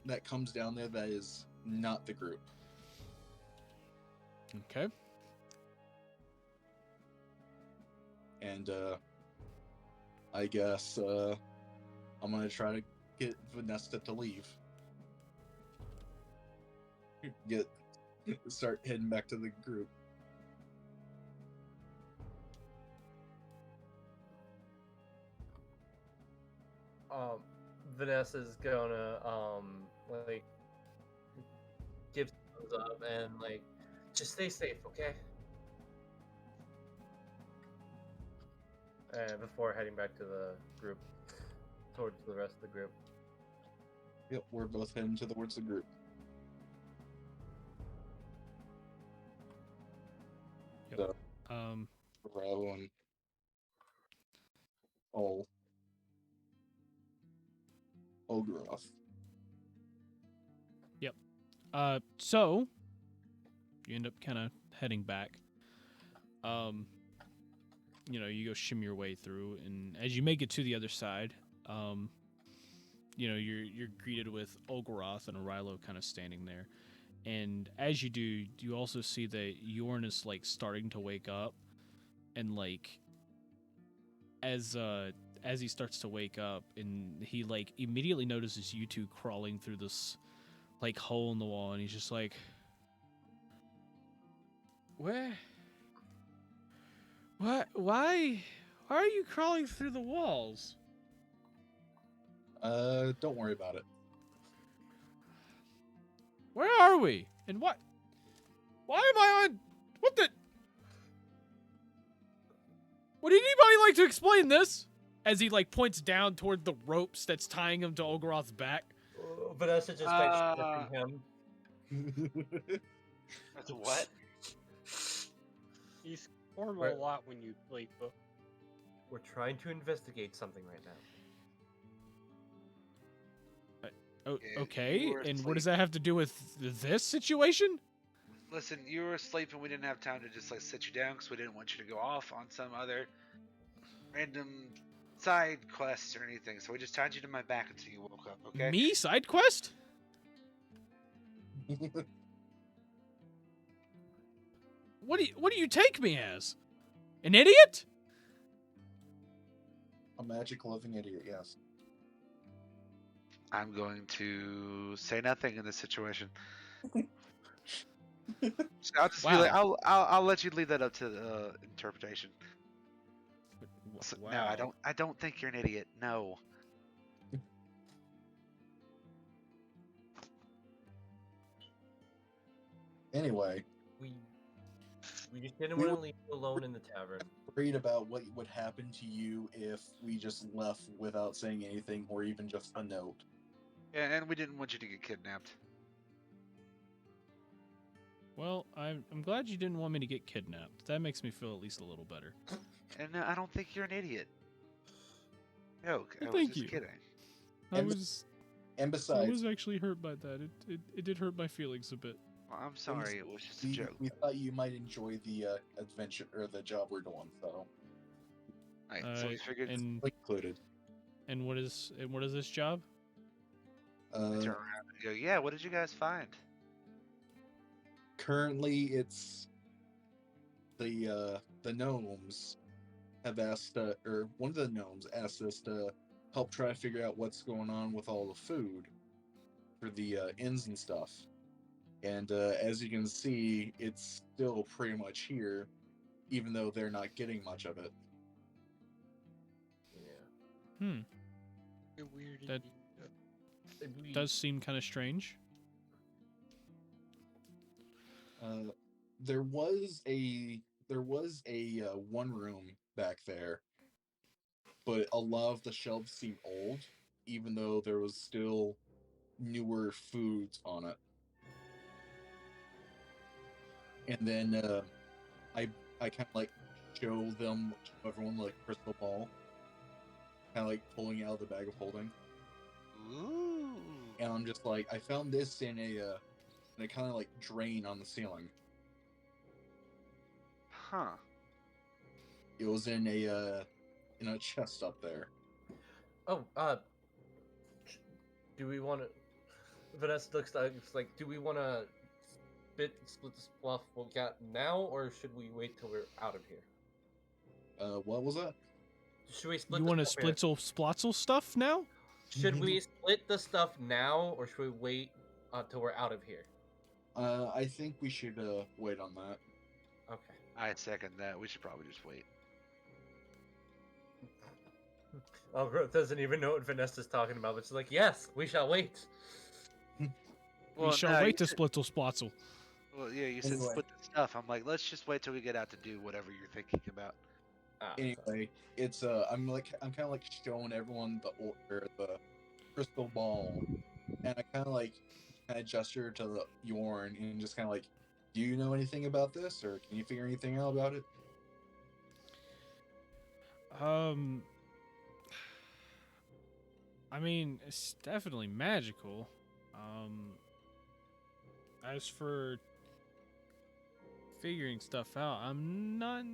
Speaker 2: that comes down there that is not the group.
Speaker 1: Okay.
Speaker 2: And I guess I'm gonna try to get Vanessa to leave. Start heading back to the group.
Speaker 4: Vanessa's gonna like give thumbs up and like just stay safe, okay? Before heading back to the group, towards the rest of the group.
Speaker 2: Yep, we're both heading towards the group.
Speaker 1: Yep.
Speaker 2: So, Bravo and Ogroth.
Speaker 1: Yep. So you end up kind of heading back. You go shimmy your way through, and as you make it to the other side, you're greeted with Olgaroth and Arilo kind of standing there. And as you do, you also see that Yorn is like starting to wake up, and like as he starts to wake up, and he like immediately notices you two crawling through this like hole in the wall, and he's just like, where? What? Why are you crawling through the walls?
Speaker 2: Don't worry about it.
Speaker 1: Where are we? And what? Why am I on? What the? Would anybody like to explain this? As he like points down toward the ropes that's tying him to Olgaroth's back.
Speaker 4: Vanessa just starts flipping him.
Speaker 3: That's what?
Speaker 5: You squirm
Speaker 4: Right.
Speaker 5: a lot when you sleep.
Speaker 4: We're trying to investigate something right now.
Speaker 1: Oh,
Speaker 3: Yeah,
Speaker 1: okay.
Speaker 3: you were
Speaker 1: And what does
Speaker 3: asleep.
Speaker 1: that have to do with this situation?
Speaker 3: Listen, you were asleep and we didn't have time to just like sit you down because we didn't want you to go off on some other random side quest or anything. So we just tied you to my back until you woke up. Okay?
Speaker 1: Me? Side quest? What do you take me as? An idiot?
Speaker 2: A magic living idiot, yes.
Speaker 3: I'm going to say nothing in this situation. So I'll just be like,
Speaker 1: Wow.
Speaker 3: I'll let you leave that up to interpretation. So, no,
Speaker 1: Wow.
Speaker 3: I don't think you're an idiot. No.
Speaker 2: Anyway,
Speaker 4: we just didn't
Speaker 2: We
Speaker 4: want
Speaker 2: were-
Speaker 4: to leave you alone in the tavern.
Speaker 2: worried about what would happen to you if we just left without saying anything or even just a note.
Speaker 3: And we didn't want you to get kidnapped.
Speaker 1: Well, I'm glad you didn't want me to get kidnapped. That makes me feel at least a little better.
Speaker 3: And I don't think you're an idiot. Joke.
Speaker 1: Well,
Speaker 3: I was
Speaker 1: thank
Speaker 3: just
Speaker 1: you.
Speaker 3: kidding.
Speaker 1: I
Speaker 2: And
Speaker 1: was
Speaker 2: And
Speaker 1: I
Speaker 2: besides,
Speaker 1: was actually hurt by that. It did hurt my feelings a bit.
Speaker 3: Well, I'm sorry. It was just a
Speaker 2: we,
Speaker 3: joke.
Speaker 2: we thought you might enjoy the adventure or the job we're doing, so
Speaker 3: Right, so we figured.
Speaker 1: and
Speaker 2: included.
Speaker 1: what is this job?
Speaker 3: I turn around and go, yeah. What did you guys find?
Speaker 2: Currently, it's the gnomes have asked, or one of the gnomes asked us to help try to figure out what's going on with all the food for the inns and stuff. And as you can see, it's still pretty much here, even though they're not getting much of it.
Speaker 4: Yeah.
Speaker 1: Hmm.
Speaker 5: Weird.
Speaker 1: That-
Speaker 4: We-
Speaker 1: Does seem kind of strange.
Speaker 2: There was a one room back there, but a lot of the shelves seem old, even though there was still newer foods on it. And then I kind of like show everyone like crystal ball, kind of like pulling out of the bag of holding,
Speaker 3: Ooh.
Speaker 2: and I'm just like, I found this in a kind of like drain on the ceiling.
Speaker 3: Huh.
Speaker 2: It was in a chest up there.
Speaker 4: Oh, do we want to? Vanessa looks like, do we want to split this bluff we got now, or should we wait till we're out of here?
Speaker 2: What was that?
Speaker 4: Should we split?
Speaker 1: You
Speaker 4: the
Speaker 1: want to
Speaker 4: stuff here?
Speaker 1: splitzel splotzel stuff now?
Speaker 4: Should we split the stuff now, or should we wait till we're out of here?
Speaker 2: I think we should wait on that.
Speaker 4: Okay.
Speaker 3: I second that. We should probably just wait.
Speaker 4: Growth doesn't even know what Vanessa's talking about, but she's like, "Yes, we shall wait."
Speaker 1: We shall
Speaker 3: no,
Speaker 1: wait to
Speaker 3: you said-
Speaker 1: split splotzel.
Speaker 3: Well, yeah, you said
Speaker 2: Anyway.
Speaker 3: split the stuff. I'm like, let's just wait till we get out to do whatever you're thinking about.
Speaker 2: Anyway, it's I'm kind of like showing everyone the crystal ball, and I kind of gesture to the Yorn and just kind of like, do you know anything about this, or can you figure anything out about it?
Speaker 1: I mean, it's definitely magical. As for figuring stuff out, I'm not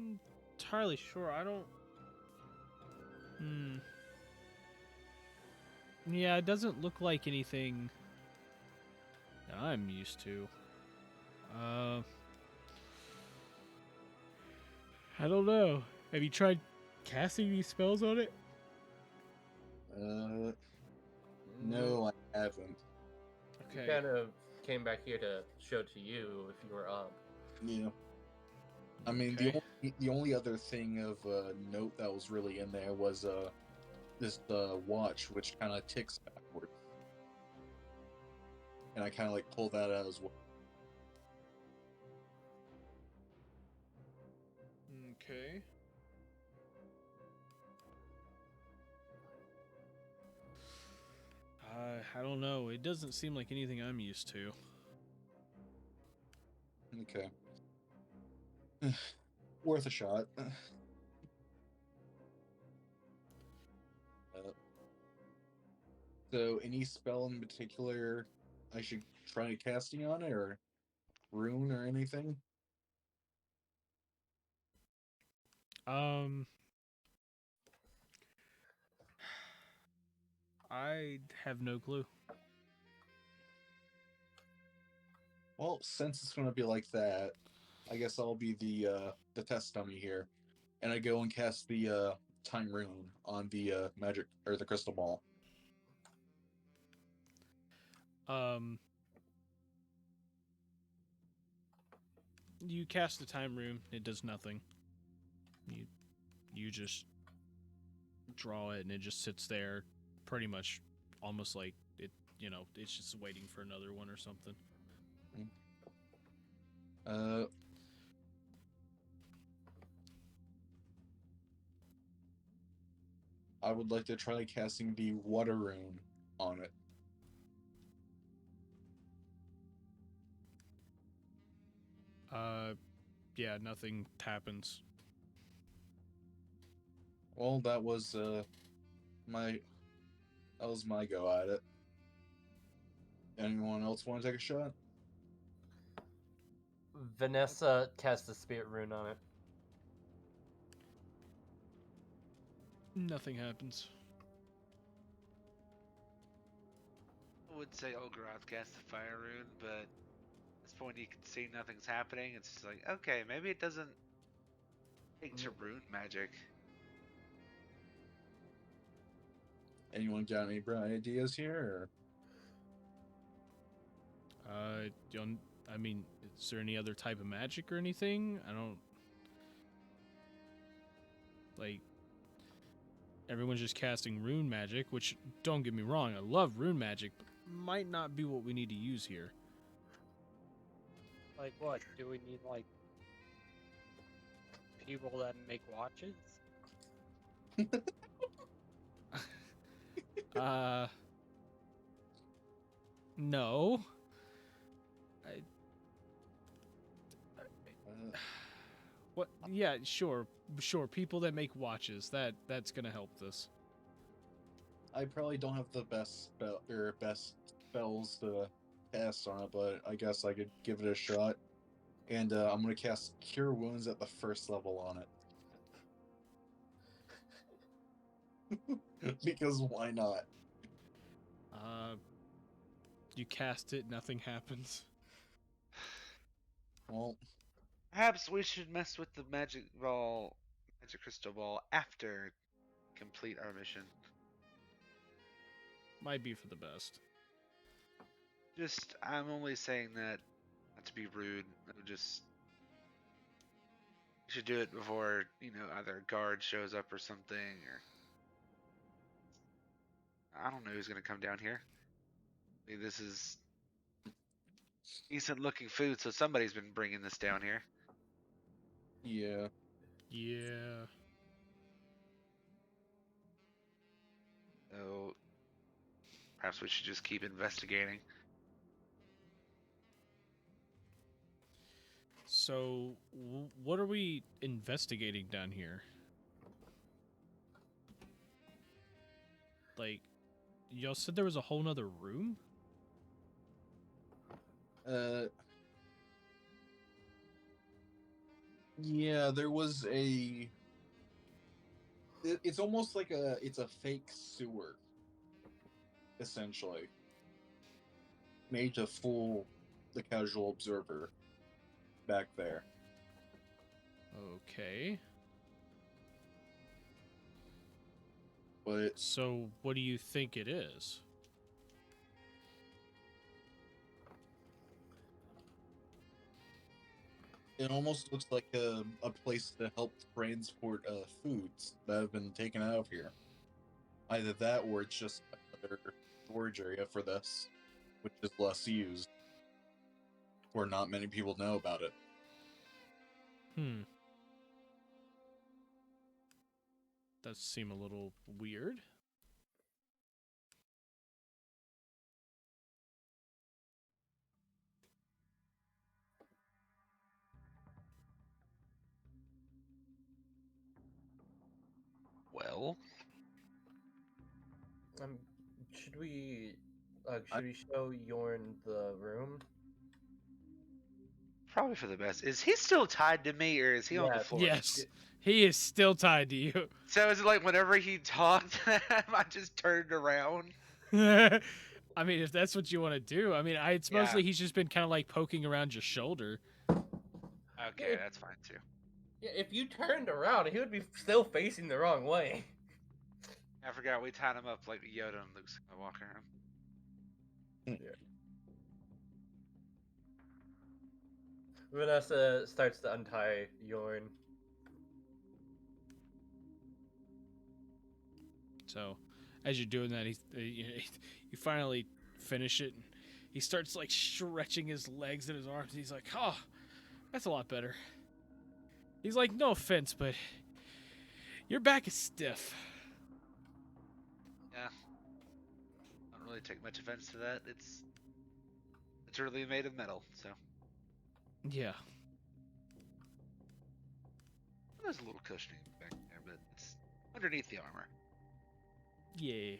Speaker 1: entirely sure. I don't. Yeah, it doesn't look like anything that I'm used to. I don't know. Have you tried casting these spells on it?
Speaker 2: No, I haven't.
Speaker 4: We
Speaker 1: Okay.
Speaker 4: kind of came back here to show to you if you were up.
Speaker 2: Yeah. I mean,
Speaker 1: Okay.
Speaker 2: the only other thing of note that was really in there was this watch, which kind of ticks backwards, and I kind of like pull that out as well.
Speaker 1: Okay. I don't know. It doesn't seem like anything I'm used to.
Speaker 2: Okay. Worth a shot. So, any spell in particular I should try casting on it, or rune or anything?
Speaker 1: I have no clue.
Speaker 2: Well, since it's gonna be like that, I guess I'll be the test dummy here, and I go and cast the time rune on the magic or the crystal ball.
Speaker 1: You cast the time rune. It does nothing. You just draw it, and it just sits there, pretty much, almost like it. It's just waiting for another one or something.
Speaker 2: I would like to try casting the water rune on it.
Speaker 1: Yeah, nothing happens.
Speaker 2: Well, that was my go at it. Anyone else want to take a shot?
Speaker 4: Vanessa cast the spirit rune on it.
Speaker 1: Nothing happens.
Speaker 3: I would say Olgaroth cast the fire rune, but at this point you can see nothing's happening. It's just like, okay, maybe it doesn't take to rune magic.
Speaker 2: Anyone got any bright ideas here?
Speaker 1: I mean, is there any other type of magic or anything? I don't. Like, everyone's just casting rune magic, which, don't get me wrong, I love rune magic, but might not be what we need to use here.
Speaker 5: Like what? Do we need like people that make watches?
Speaker 1: No. What? Yeah, sure. People that make watches. That's gonna help this.
Speaker 2: I probably don't have the best spells to cast on it, but I guess I could give it a shot. And I'm gonna cast Cure Wounds at the first level on it. Because why not?
Speaker 1: You cast it, nothing happens.
Speaker 2: Well,
Speaker 3: Perhaps we should mess with the magic crystal ball after complete our mission.
Speaker 1: Might be for the best.
Speaker 3: I'm only saying that not to be rude. You should do it before, either a guard shows up or something, or I don't know who's gonna come down here. I mean, this is decent looking food, so somebody's been bringing this down here.
Speaker 2: yeah.
Speaker 1: Yeah.
Speaker 3: So perhaps we should just keep investigating.
Speaker 1: So, what are we investigating down here? Like, y'all said there was a whole nother room?
Speaker 2: Yeah, there was a. It's almost like it's a fake sewer, essentially, made to fool the casual observer back there.
Speaker 1: Okay.
Speaker 2: But
Speaker 1: So, what do you think it is?
Speaker 2: it almost looks like a place to help transport foods that have been taken out of here. Either that, or it's just another storage area for this, which is less used, or not many people know about it.
Speaker 1: Does seem a little weird.
Speaker 3: Well,
Speaker 4: Should we show Yorn the room?
Speaker 3: probably for the best. Is he still tied to me, or is he on the floor?
Speaker 1: Yes. He is still tied to you.
Speaker 3: So is it like whenever he talked, I just turned around?
Speaker 1: I mean, if that's what you want to do. I mean, it's mostly
Speaker 3: Yeah.
Speaker 1: he's just been kind of like poking around your shoulder.
Speaker 3: Okay, that's fine too.
Speaker 4: Yeah, if you turned around, he would be still facing the wrong way.
Speaker 3: I forgot we tied him up like Yoda and Luke Skywalker.
Speaker 4: Vanessa starts to untie Yorn.
Speaker 1: So, as you're doing that, you finally finish it. And he starts like stretching his legs and his arms. And he's like, "Oh, that's a lot better." He's like, "No offense, but your back is stiff."
Speaker 3: Yeah. I don't really take much offense to that. It's really made of metal, so
Speaker 1: Yeah.
Speaker 3: there's a little cushioning back there, but it's underneath the armor.
Speaker 1: Yeah.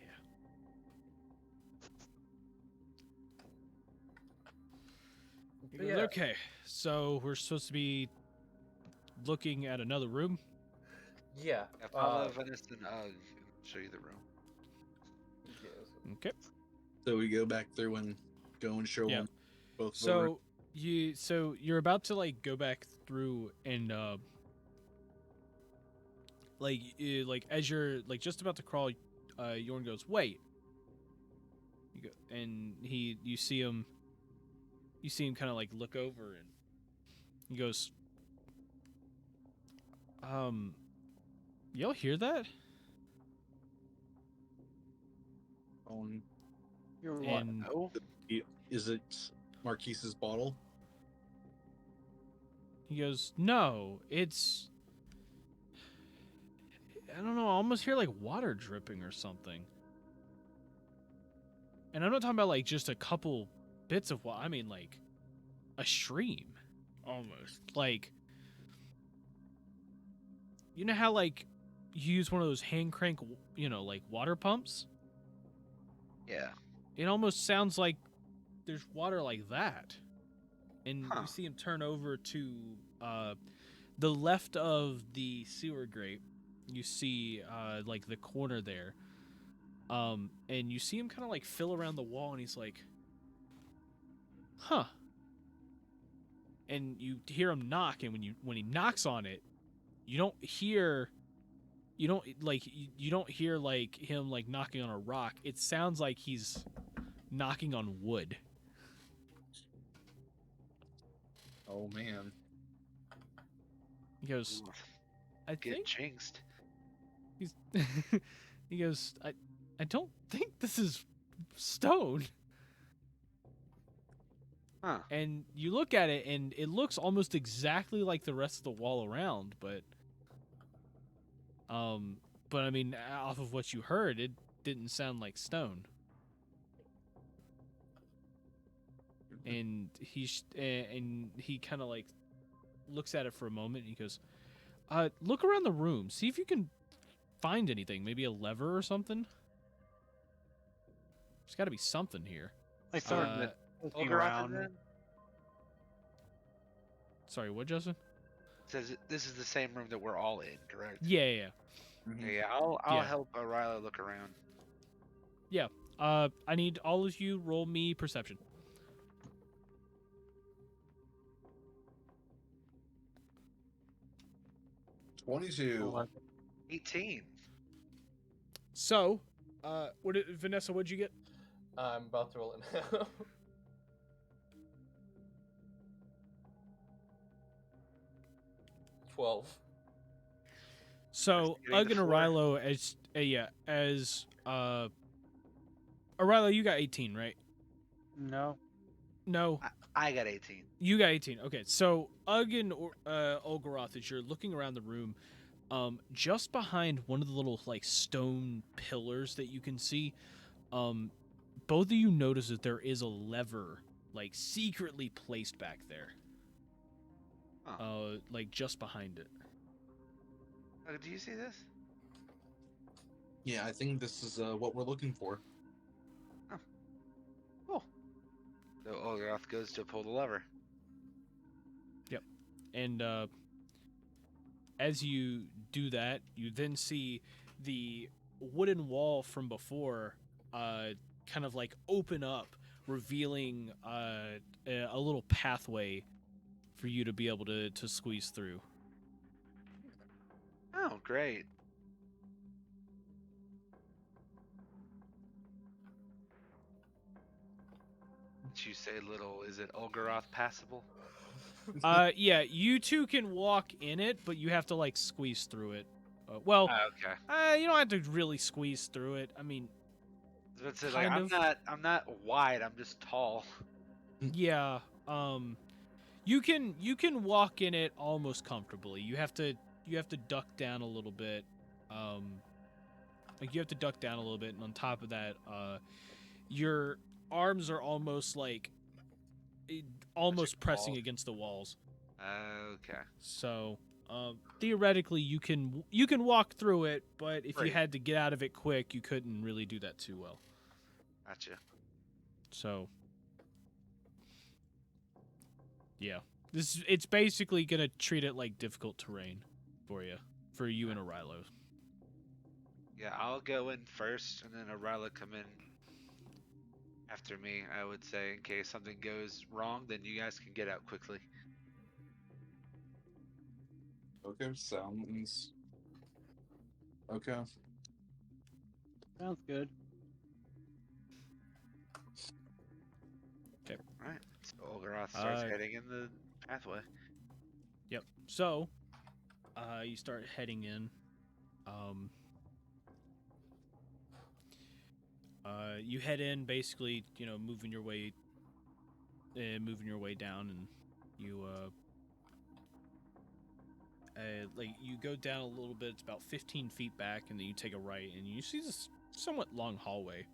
Speaker 1: He
Speaker 4: But
Speaker 1: goes,
Speaker 4: yeah.
Speaker 1: okay, so we're supposed to be looking at another room.
Speaker 4: Yeah.
Speaker 3: Yeah, follow Venice and Ugg and show you the room.
Speaker 4: Yes.
Speaker 1: Okay.
Speaker 2: So we go back through and go and show
Speaker 1: Yeah.
Speaker 2: them both. the room.
Speaker 1: So you're about to like go back through and like as you're like just about to crawl, Yorn goes, "Wait." You go, and you see him kind of like look over, and he goes, y'all hear that?"
Speaker 2: On
Speaker 5: You're what?
Speaker 1: And
Speaker 3: Oh,
Speaker 2: is it Marquise's bottle?
Speaker 1: he goes, "No, it's, I don't know, I almost hear like water dripping or something." And I'm not talking about like just a couple bits of water. I mean like a stream, almost. Like, you know how like you use one of those hand crank, like water pumps?
Speaker 3: yeah.
Speaker 1: It almost sounds like there's water like that. And
Speaker 3: Huh.
Speaker 1: you see him turn over to the left of the sewer grate. You see like the corner there. And you see him kind of like fill around the wall, and he's like, "Huh." And you hear him knock, and when he knocks on it, you don't hear like him like knocking on a rock. It sounds like he's knocking on wood.
Speaker 2: Oh man.
Speaker 1: He goes,
Speaker 3: Ooh,
Speaker 1: "I
Speaker 3: Get
Speaker 1: think
Speaker 3: jinxed.
Speaker 1: he's." He goes, I don't think this is stone."
Speaker 3: Huh.
Speaker 1: And you look at it, and it looks almost exactly like the rest of the wall around, but I mean, off of what you heard, it didn't sound like stone. And he kind of like looks at it for a moment, and he goes, "Look around the room, see if you can find anything, maybe a lever or something. There's got to be something here."
Speaker 5: I start
Speaker 1: Uh,
Speaker 5: looking
Speaker 3: Olgaroth
Speaker 5: around.
Speaker 3: then
Speaker 1: Sorry, what, Justin?
Speaker 3: says this is the same room that we're all in, correct?
Speaker 1: Yeah.
Speaker 3: Yeah, I'll
Speaker 1: Yeah.
Speaker 3: help Riley look around.
Speaker 1: I need all of you roll me perception.
Speaker 5: Oh,
Speaker 2: 22.
Speaker 3: 18.
Speaker 1: So, Vanessa, what'd you get?
Speaker 4: I'm about to roll it now. $12.
Speaker 1: So,
Speaker 3: Investigating
Speaker 1: Ugg
Speaker 3: the
Speaker 1: and
Speaker 3: floor.
Speaker 1: Arilo Arilo, you got 18, right?
Speaker 5: no.
Speaker 1: No,
Speaker 3: I got 18.
Speaker 1: you got 18. Okay, so Ugg and Olgaroth, as you're looking around the room, just behind one of the little like stone pillars that you can see, both of you notice that there is a lever like secretly placed back there.
Speaker 3: Huh.
Speaker 1: Like just behind it.
Speaker 3: Do you see this?
Speaker 2: Yeah, I think this is what we're looking for.
Speaker 3: Cool. So Olgaroth goes to pull the lever.
Speaker 1: And as you do that, you then see the wooden wall from before kind of like open up, revealing a little pathway for you to be able to squeeze through.
Speaker 3: Oh, great. Did you say little? Is it Olgaroth passable?
Speaker 1: Yeah, you two can walk in it, but you have to like squeeze through it. Well,
Speaker 3: Okay.
Speaker 1: you don't have to really squeeze through it. I mean,
Speaker 3: So it's like
Speaker 1: kind of.
Speaker 3: I'm not wide. I'm just tall.
Speaker 1: Yeah. You can walk in it almost comfortably. You have to duck down a little bit. Like you have to duck down a little bit, and on top of that, your arms are almost like almost pressing
Speaker 3: wall.
Speaker 1: against the walls.
Speaker 3: Okay.
Speaker 1: So, theoretically, you can walk through it, but if you
Speaker 3: Great.
Speaker 1: had to get out of it quick, you couldn't really do that too well.
Speaker 3: Gotcha.
Speaker 1: So, yeah, it's basically gonna treat it like difficult terrain for you and Orilo.
Speaker 3: Yeah, I'll go in first, and then Arila come in after me. I would say, in case something goes wrong, then you guys can get out quickly.
Speaker 2: Okay, sounds okay.
Speaker 5: Sounds good.
Speaker 3: All right. So Olgaroth starts
Speaker 1: Uh,
Speaker 3: heading in the pathway.
Speaker 1: Yep. So, you start heading in. Um, you head in basically, moving your way down, and you like you go down a little bit. It's about 15 feet back, and then you take a right, and you see this somewhat long hallway.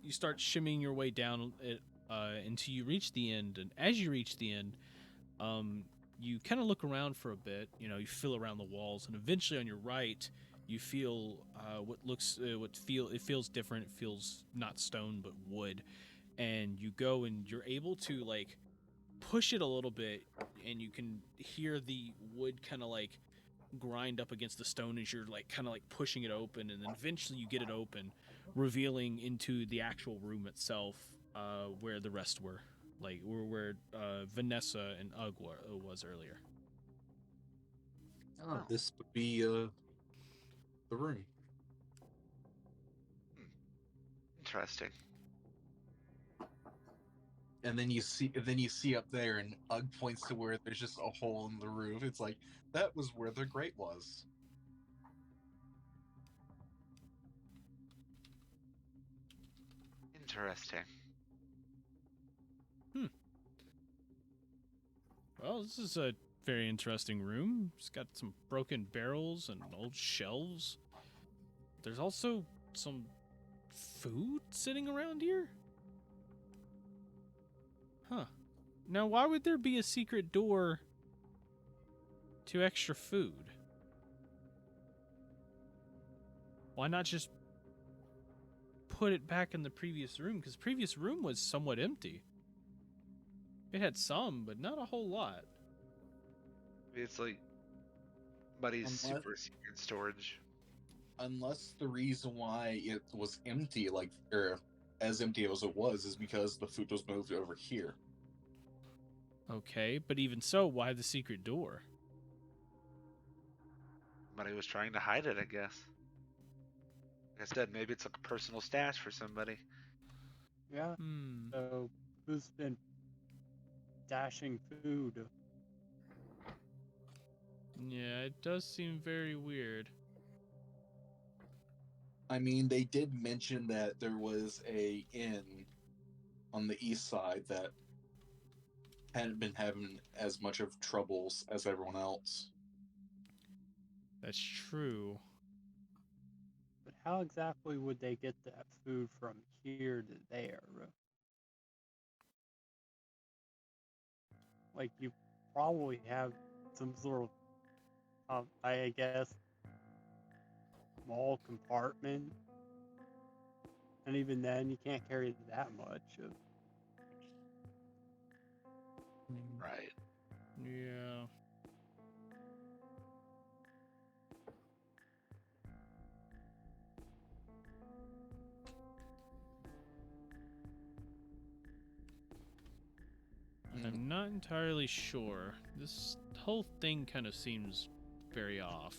Speaker 1: You start shimmying your way down it until you reach the end, and as you reach the end, you kind of look around for a bit. You feel around the walls, and eventually on your right, you feel it feels different. It feels not stone but wood, and you go and you're able to like push it a little bit, and you can hear the wood kind of like grind up against the stone as you're like kind of like pushing it open, and then eventually you get it open, revealing into the actual room itself, where the rest were, like where Vanessa and Ugg was earlier.
Speaker 2: Oh, this would be the room.
Speaker 3: Interesting.
Speaker 2: And then you see up there, and Ugg points to where there's just a hole in the roof. It's like that was where the grate was.
Speaker 3: Interesting.
Speaker 1: Well, this is a very interesting room. It's got some broken barrels and old shelves. There's also some food sitting around here. Huh. Now, why would there be a secret door to extra food? Why not just put it back in the previous room? Because the previous room was somewhat empty. It had some, but not a whole lot.
Speaker 3: Maybe it's like Buddy's
Speaker 2: Unless-
Speaker 3: super secret storage.
Speaker 2: Unless the reason why it was empty, like or as empty as it was, is because the food was moved over here.
Speaker 1: Okay, but even so, why the secret door?
Speaker 3: Buddy was trying to hide it, I guess. Like I said, maybe it's like a personal stash for somebody.
Speaker 5: Yeah. So who's been dashing food?
Speaker 1: Yeah, it does seem very weird.
Speaker 2: I mean, they did mention that there was a inn on the east side that hadn't been having as much of troubles as everyone else.
Speaker 1: That's true.
Speaker 5: But how exactly would they get that food from here to there? Like, you probably have some sort of, I guess, small compartment. And even then, you can't carry that much.
Speaker 3: Right.
Speaker 1: Yeah. I'm not entirely sure. This whole thing kind of seems very off.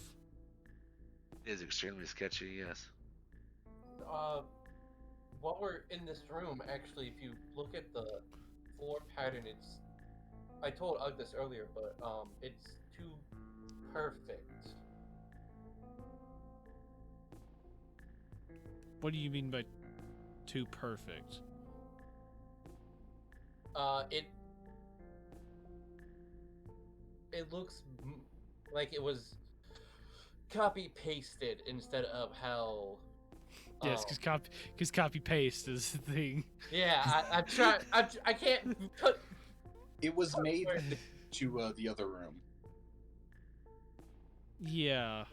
Speaker 3: It is extremely sketchy, yes.
Speaker 4: While we're in this room, actually, if you look at the floor pattern, I told Ugg this earlier, but it's too perfect.
Speaker 1: What do you mean by too perfect?
Speaker 4: It looks like it was copy pasted instead of how.
Speaker 1: Yes, because copy paste is the thing.
Speaker 4: Yeah, I'm trying. I can't put.
Speaker 2: It was made to the other room.
Speaker 1: Yeah.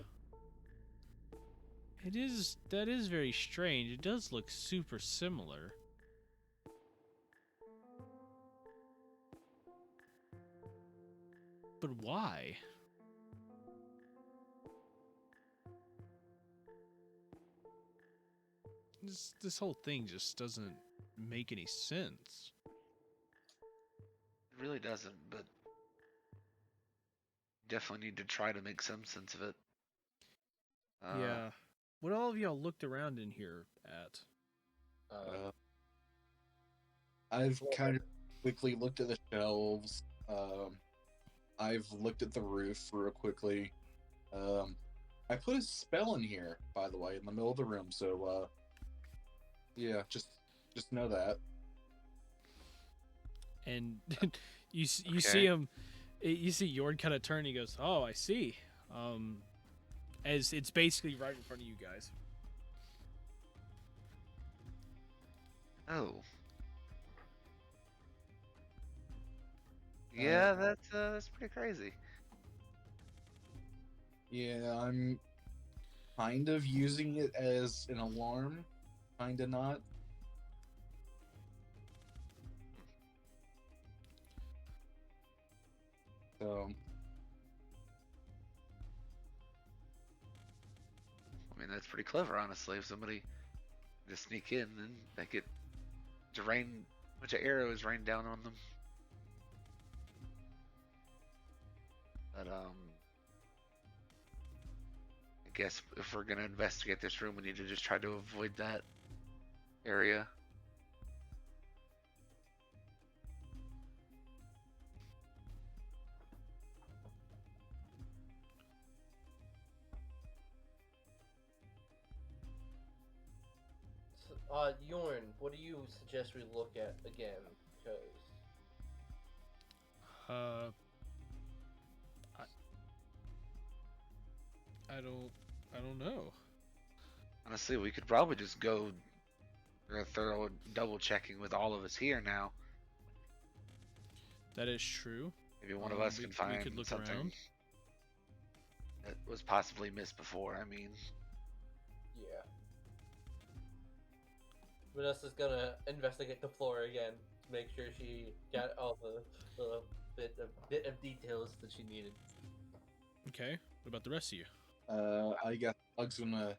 Speaker 1: It is. That is very strange. It does look super similar. But why? This whole thing just doesn't make any sense.
Speaker 3: It really doesn't, but definitely need to try to make some sense of it.
Speaker 1: Yeah. What all of y'all looked around in here at?
Speaker 2: I've kind of quickly looked at the shelves. I've looked at the roof real quickly. I put a spell in here, by the way, in the middle of the room. So, yeah, just know that.
Speaker 1: And you see him. You see Yord kind of turn. He goes, "Oh, I see." As it's basically right in front of you guys.
Speaker 3: Oh. Yeah, that's pretty crazy.
Speaker 2: Yeah, I'm kind of using it as an alarm, kind of not. So,
Speaker 3: I mean, that's pretty clever, honestly. If somebody just sneak in and they get to rain a bunch of arrows rain down on them. But I guess if we're gonna investigate this room, we need to just try to avoid that area.
Speaker 4: Yorn, what do you suggest we look at again? Because
Speaker 1: I don't know.
Speaker 3: Honestly, we could probably just go a thorough double checking with all of us here now.
Speaker 1: That is true.
Speaker 3: Maybe one of us
Speaker 1: we
Speaker 3: can find
Speaker 1: could look
Speaker 3: something
Speaker 1: around.
Speaker 3: that was possibly missed before. I mean,
Speaker 4: yeah, Vanessa's gonna investigate the floor again to make sure she got all the bit of details that she needed.
Speaker 1: Okay. What about the rest of you?
Speaker 2: I guess Ug's gonna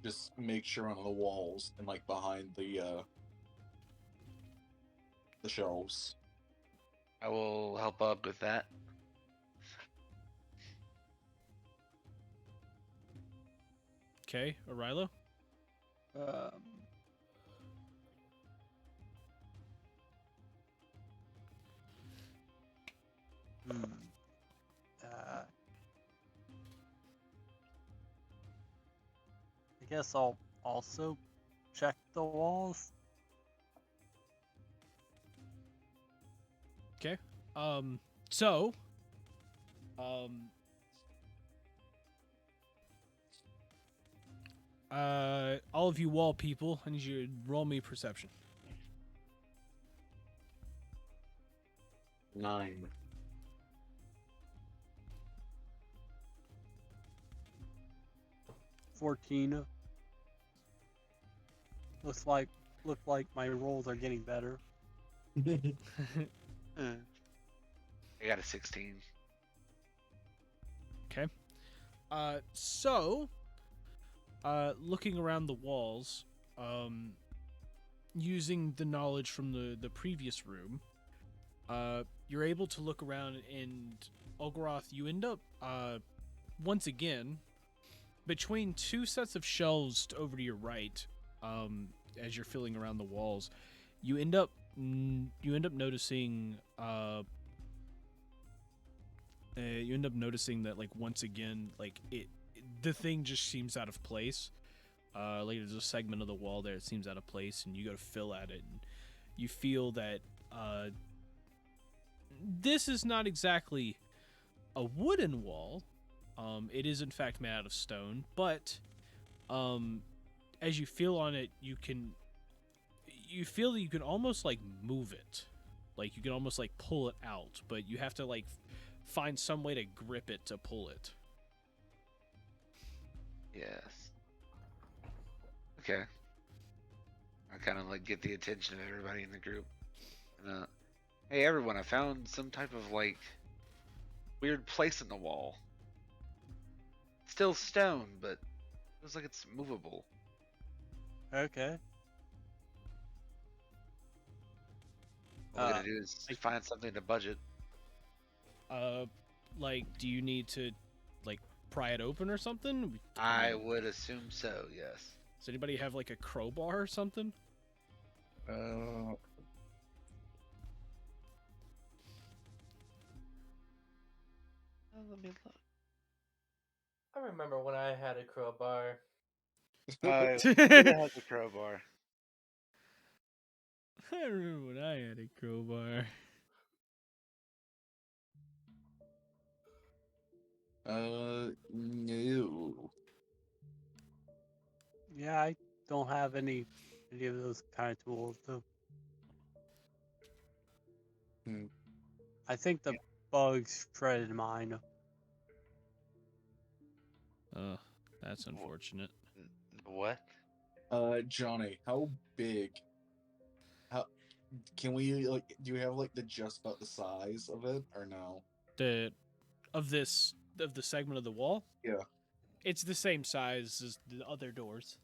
Speaker 2: just make sure on the walls and like behind the shelves.
Speaker 3: I will help up with that.
Speaker 1: Okay, Arilo?
Speaker 5: Hmm. I guess I'll also check the walls.
Speaker 1: Okay. So, all of you wall people, I need you to roll me perception.
Speaker 2: 9.
Speaker 5: $14. Look like my rolls are getting better.
Speaker 3: I got a 16.
Speaker 1: Okay. Looking around the walls, using the knowledge from the previous room, you're able to look around, and Olgaroth, you end up once again, between two sets of shelves over to your right, as you're feeling around the walls, you end up noticing that, like, once again, like the thing just seems out of place. Like, there's a segment of the wall there that seems out of place, and you go to fill at it, and you feel that this is not exactly a wooden wall. It is in fact made out of stone, but as you feel on it, you feel that you can almost like move it, like you can almost like pull it out, but you have to like find some way to grip it to pull it.
Speaker 3: Yes. Okay. I kind of like get the attention of everybody in the group. And, hey everyone, I found some type of like weird place in the wall. Still stone, but feels like it's movable.
Speaker 5: Okay.
Speaker 3: All we gotta do is
Speaker 5: I-
Speaker 3: find something to budget.
Speaker 1: Like, do you need to like pry it open or something?
Speaker 3: I would assume so, yes.
Speaker 1: Does anybody have like a crowbar or something?
Speaker 3: Let me look.
Speaker 4: I remember when I had a crowbar.
Speaker 3: Who has a crowbar?
Speaker 1: I remember when I had a crowbar.
Speaker 2: No.
Speaker 5: Yeah, I don't have any of those kind of tools. So
Speaker 2: Hmm.
Speaker 5: I think the bugs shredded mine.
Speaker 1: That's unfortunate.
Speaker 3: What?
Speaker 2: Johnny, how big? How can we like? Do you have like the just about the size of it or no?
Speaker 1: Of the segment of the wall?
Speaker 2: Yeah.
Speaker 1: It's the same size as the other doors.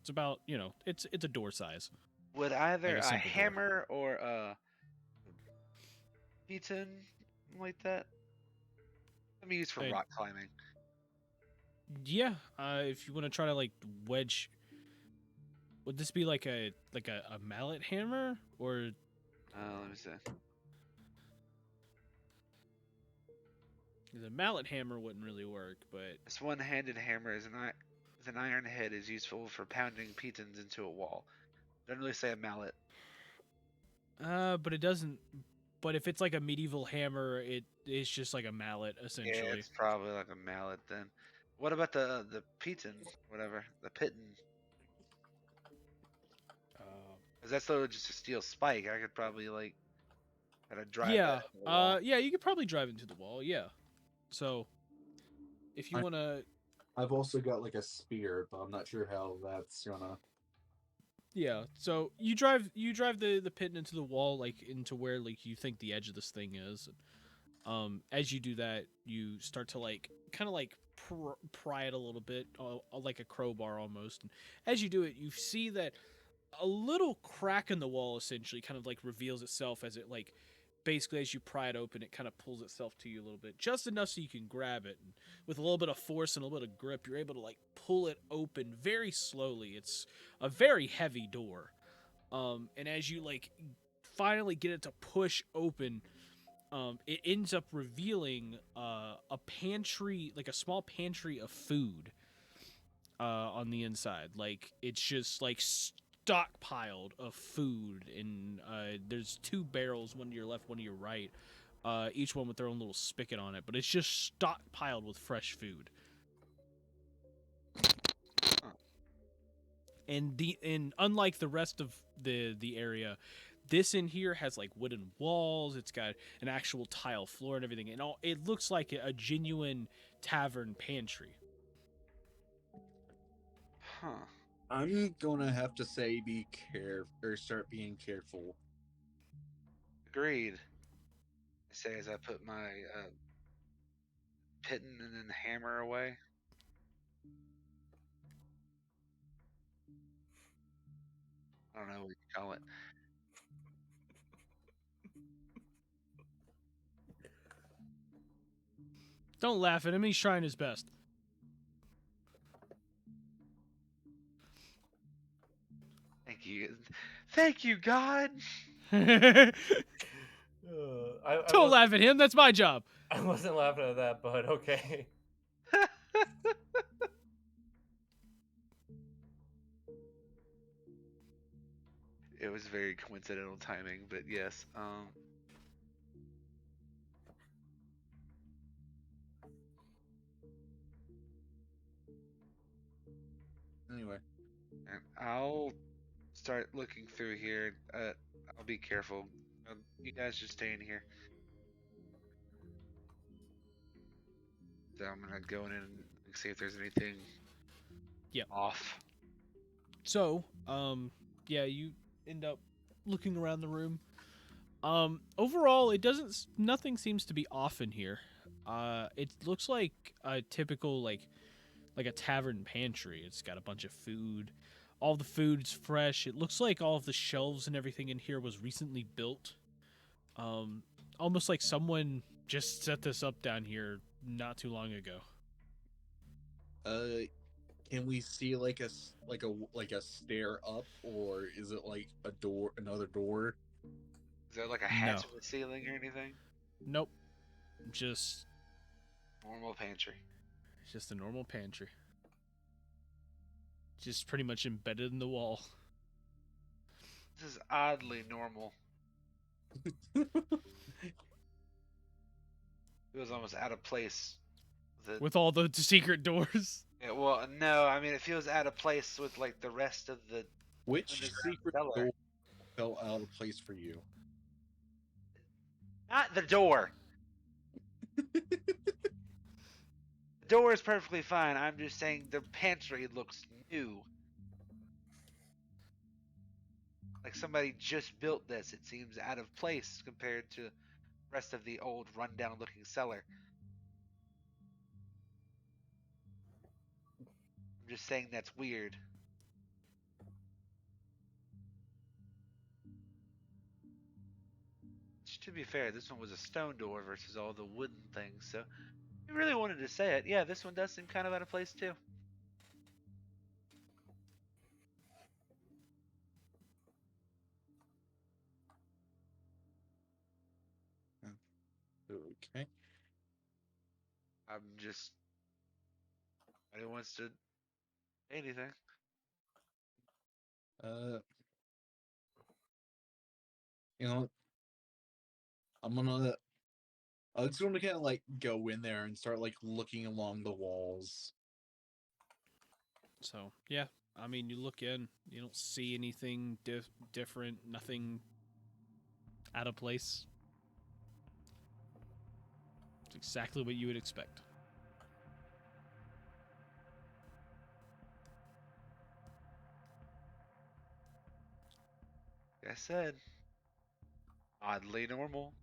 Speaker 1: It's about, it's a door size.
Speaker 3: Would either
Speaker 1: Like a
Speaker 3: a
Speaker 1: simple door.
Speaker 3: hammer or a beaten like that? Let me use for
Speaker 1: Hey.
Speaker 3: rock climbing.
Speaker 1: Yeah, if you want to try to like wedge, would this be like a mallet hammer or?
Speaker 3: Let me see.
Speaker 1: The mallet hammer wouldn't really work, but
Speaker 3: This one-handed hammer with an iron head is useful for pounding pitons into a wall. Doesn't really say a mallet.
Speaker 1: but it doesn't. But if it's like a medieval hammer, it's just like a mallet
Speaker 3: Yeah,
Speaker 1: essentially.
Speaker 3: it's probably like a mallet then. What about the piton, whatever, the piton? Cause that's literally just a steel spike. I could probably like kind of drive
Speaker 1: Yeah,
Speaker 3: that into the wall.
Speaker 1: yeah, you could probably drive into the wall. Yeah, so if you
Speaker 2: I-
Speaker 1: want to,
Speaker 2: I've also got like a spear, but I'm not sure how that's gonna.
Speaker 1: yeah, so you drive the pit into the wall, like into where like you think the edge of this thing is. As you do that, you start to like kind of like pry it a little bit, like a crowbar almost. And as you do it, you see that a little crack in the wall essentially kind of like reveals itself as it like basically as you pry it open, it kind of pulls itself to you a little bit, just enough so you can grab it. And with a little bit of force and a little bit of grip, you're able to like pull it open very slowly. It's a very heavy door. And as you like finally get it to push open, it ends up revealing a pantry, like a small pantry of food on the inside. Like it's just like stockpiled of food, and there's two barrels, one to your left, one to your right, each one with their own little spigot on it. But it's just stockpiled with fresh food. And unlike the rest of the area, this in here has like wooden walls. It's got an actual tile floor and everything, and it looks like a genuine tavern pantry.
Speaker 3: Huh.
Speaker 2: I'm gonna have to say be careful or start being careful.
Speaker 3: Agreed. I say as I put my piton and then the hammer away. I don't know what you call it.
Speaker 1: Don't laugh at him. He's trying his best.
Speaker 3: Thank you, God.
Speaker 1: Don't
Speaker 4: I
Speaker 1: laugh at him. That's my job.
Speaker 4: I wasn't laughing at that, but okay.
Speaker 3: It was very coincidental timing, but yes.
Speaker 2: Anyway,
Speaker 3: And I'll start looking through here. I'll be careful. You guys just stay in here. So I'm gonna go in and see if there's anything
Speaker 1: Yep.
Speaker 3: off.
Speaker 1: So, yeah, you end up looking around the room. Overall, nothing seems to be off in here. It looks like a typical like a tavern pantry. It's got a bunch of food. All the food's fresh. It looks like all of the shelves and everything in here was recently built. Almost like someone just set this up down here not too long ago.
Speaker 2: can we see like a stair up, or is it like a door, another door?
Speaker 3: Is there like a hatch in the ceiling or anything?
Speaker 1: Nope. Just
Speaker 3: Normal pantry.
Speaker 1: a normal pantry. Just pretty much embedded in the wall.
Speaker 3: This is oddly normal. It was almost out of place.
Speaker 1: With all the secret doors.
Speaker 3: Yeah, well, no, I mean it feels out of place with like the rest of the.
Speaker 2: Which
Speaker 3: Underground
Speaker 2: secret
Speaker 3: cellar.
Speaker 2: door fell out of place for you?
Speaker 3: Not the door. The door is perfectly fine. I'm just saying the pantry looks new. Like somebody just built this. It seems out of place compared to the rest of the old rundown looking cellar. I'm just saying that's weird. To be fair, this one was a stone door versus all the wooden things, so if you really wanted to say it, yeah, this one does seem kind of out of place too.
Speaker 2: Okay.
Speaker 3: I'm just. Nobody wants to say anything.
Speaker 2: You know, I'm just gonna kind of like go in there and start like looking along the walls.
Speaker 1: So, yeah. I mean, you look in, you don't see anything different, nothing out of place. It's exactly what you would expect.
Speaker 3: Like I said, oddly normal.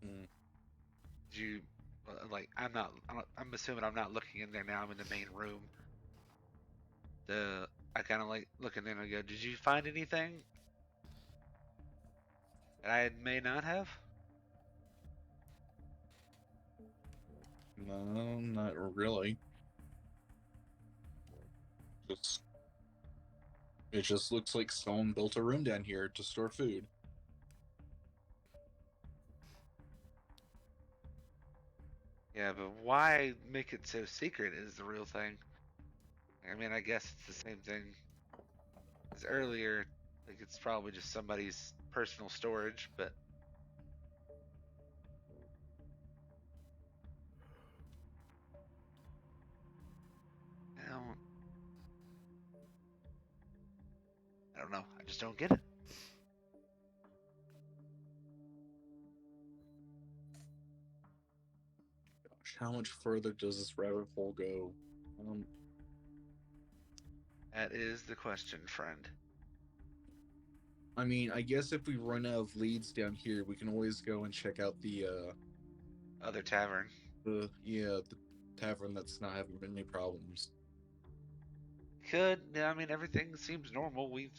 Speaker 2: Mm.
Speaker 3: Did you like? I'm assuming I'm not looking in there now. I'm in the main room. I kind of like look in there and I go, "Did you find anything that I may not have?"
Speaker 2: No, not really. Just it just looks like someone built a room down here to store food.
Speaker 3: Yeah, but why make it so secret is the real thing. I mean, I guess it's the same thing as earlier. Like, it's probably just somebody's personal storage, but I don't know. I just don't get it.
Speaker 2: Gosh, how much further does this rabbit hole go?
Speaker 3: That is the question, friend.
Speaker 2: I mean, I guess if we run out of leads down here, we can always go and check out the
Speaker 3: Other tavern.
Speaker 2: the tavern that's not having any problems.
Speaker 3: Could. Yeah, I mean, everything seems normal. We've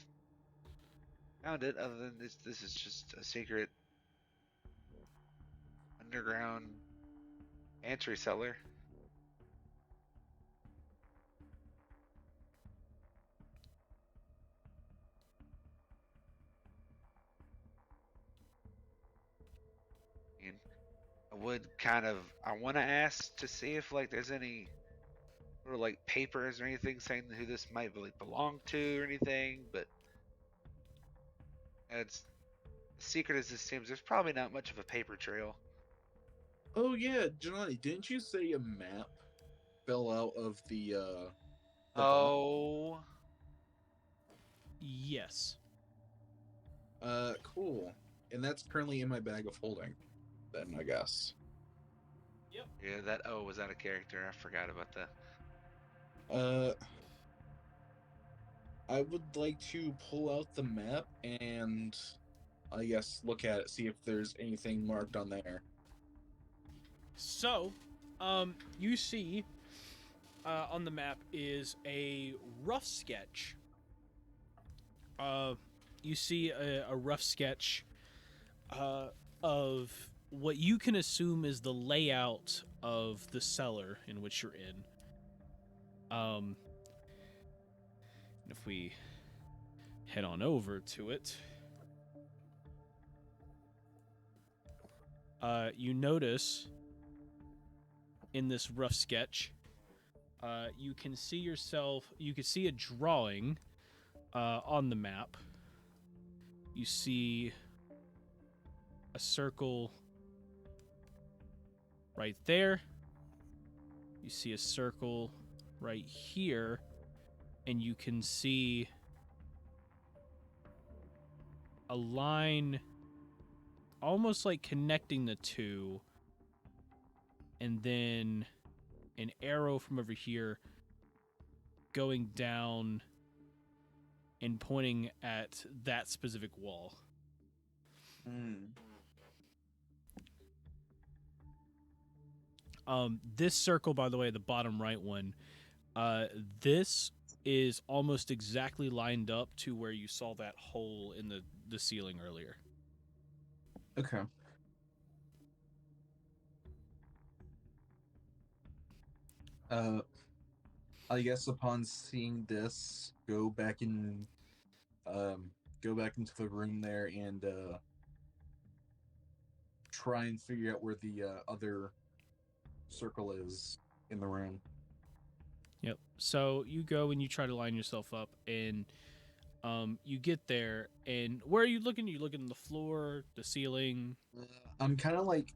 Speaker 3: found it. Other than this is just a secret underground pantry cellar. And I want to ask to see if like there's any sort of like papers or anything saying who this might like belong to or anything, but as secret as this seems, there's probably not much of a paper trail.
Speaker 2: Oh yeah, Johnny, didn't you say a map fell out of the vault?
Speaker 3: Oh,
Speaker 1: Yes.
Speaker 2: Cool. And that's currently in my bag of holding. Then I guess.
Speaker 3: yeah, that O was out of character. I forgot about that.
Speaker 2: Uh, I would like to pull out the map and I guess look at it, see if there's anything marked on there.
Speaker 1: So, you see on the map is a rough sketch. You see a rough sketch of what you can assume is the layout of the cellar in which you're in. If we head on over to it, you notice in this rough sketch, you can see a drawing on the map. You see a circle right there. You see a circle right here. And you can see a line almost like connecting the two. And then an arrow from over here going down and pointing at that specific wall. This circle, by the way, the bottom right one, this is almost exactly lined up to where you saw that hole in the ceiling earlier.
Speaker 2: Okay. I guess upon seeing this, go back into the room there and try and figure out where the other circle is in the room.
Speaker 1: Yep. So you go and you try to line yourself up, and you get there, and where are you looking? You looking at the floor, the ceiling?
Speaker 2: I'm kind of like,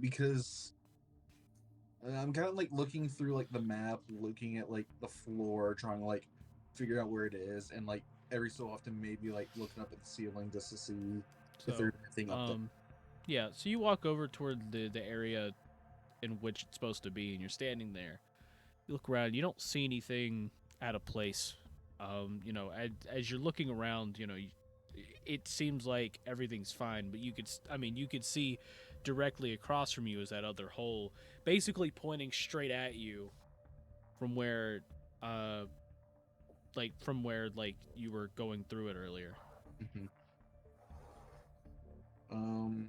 Speaker 2: because I'm kind of like looking through like the map, looking at like the floor, trying to like figure out where it is, and like every so often maybe like looking up at the ceiling just to see if
Speaker 1: So,
Speaker 2: there's anything up there.
Speaker 1: yeah. So you walk over toward the area in which it's supposed to be, and you're standing there. You look around. You don't see anything out of place. As you're looking around, it seems like everything's fine. But you could see directly across from you is that other hole, basically pointing straight at you from where, you were going through it earlier.
Speaker 2: Mm-hmm.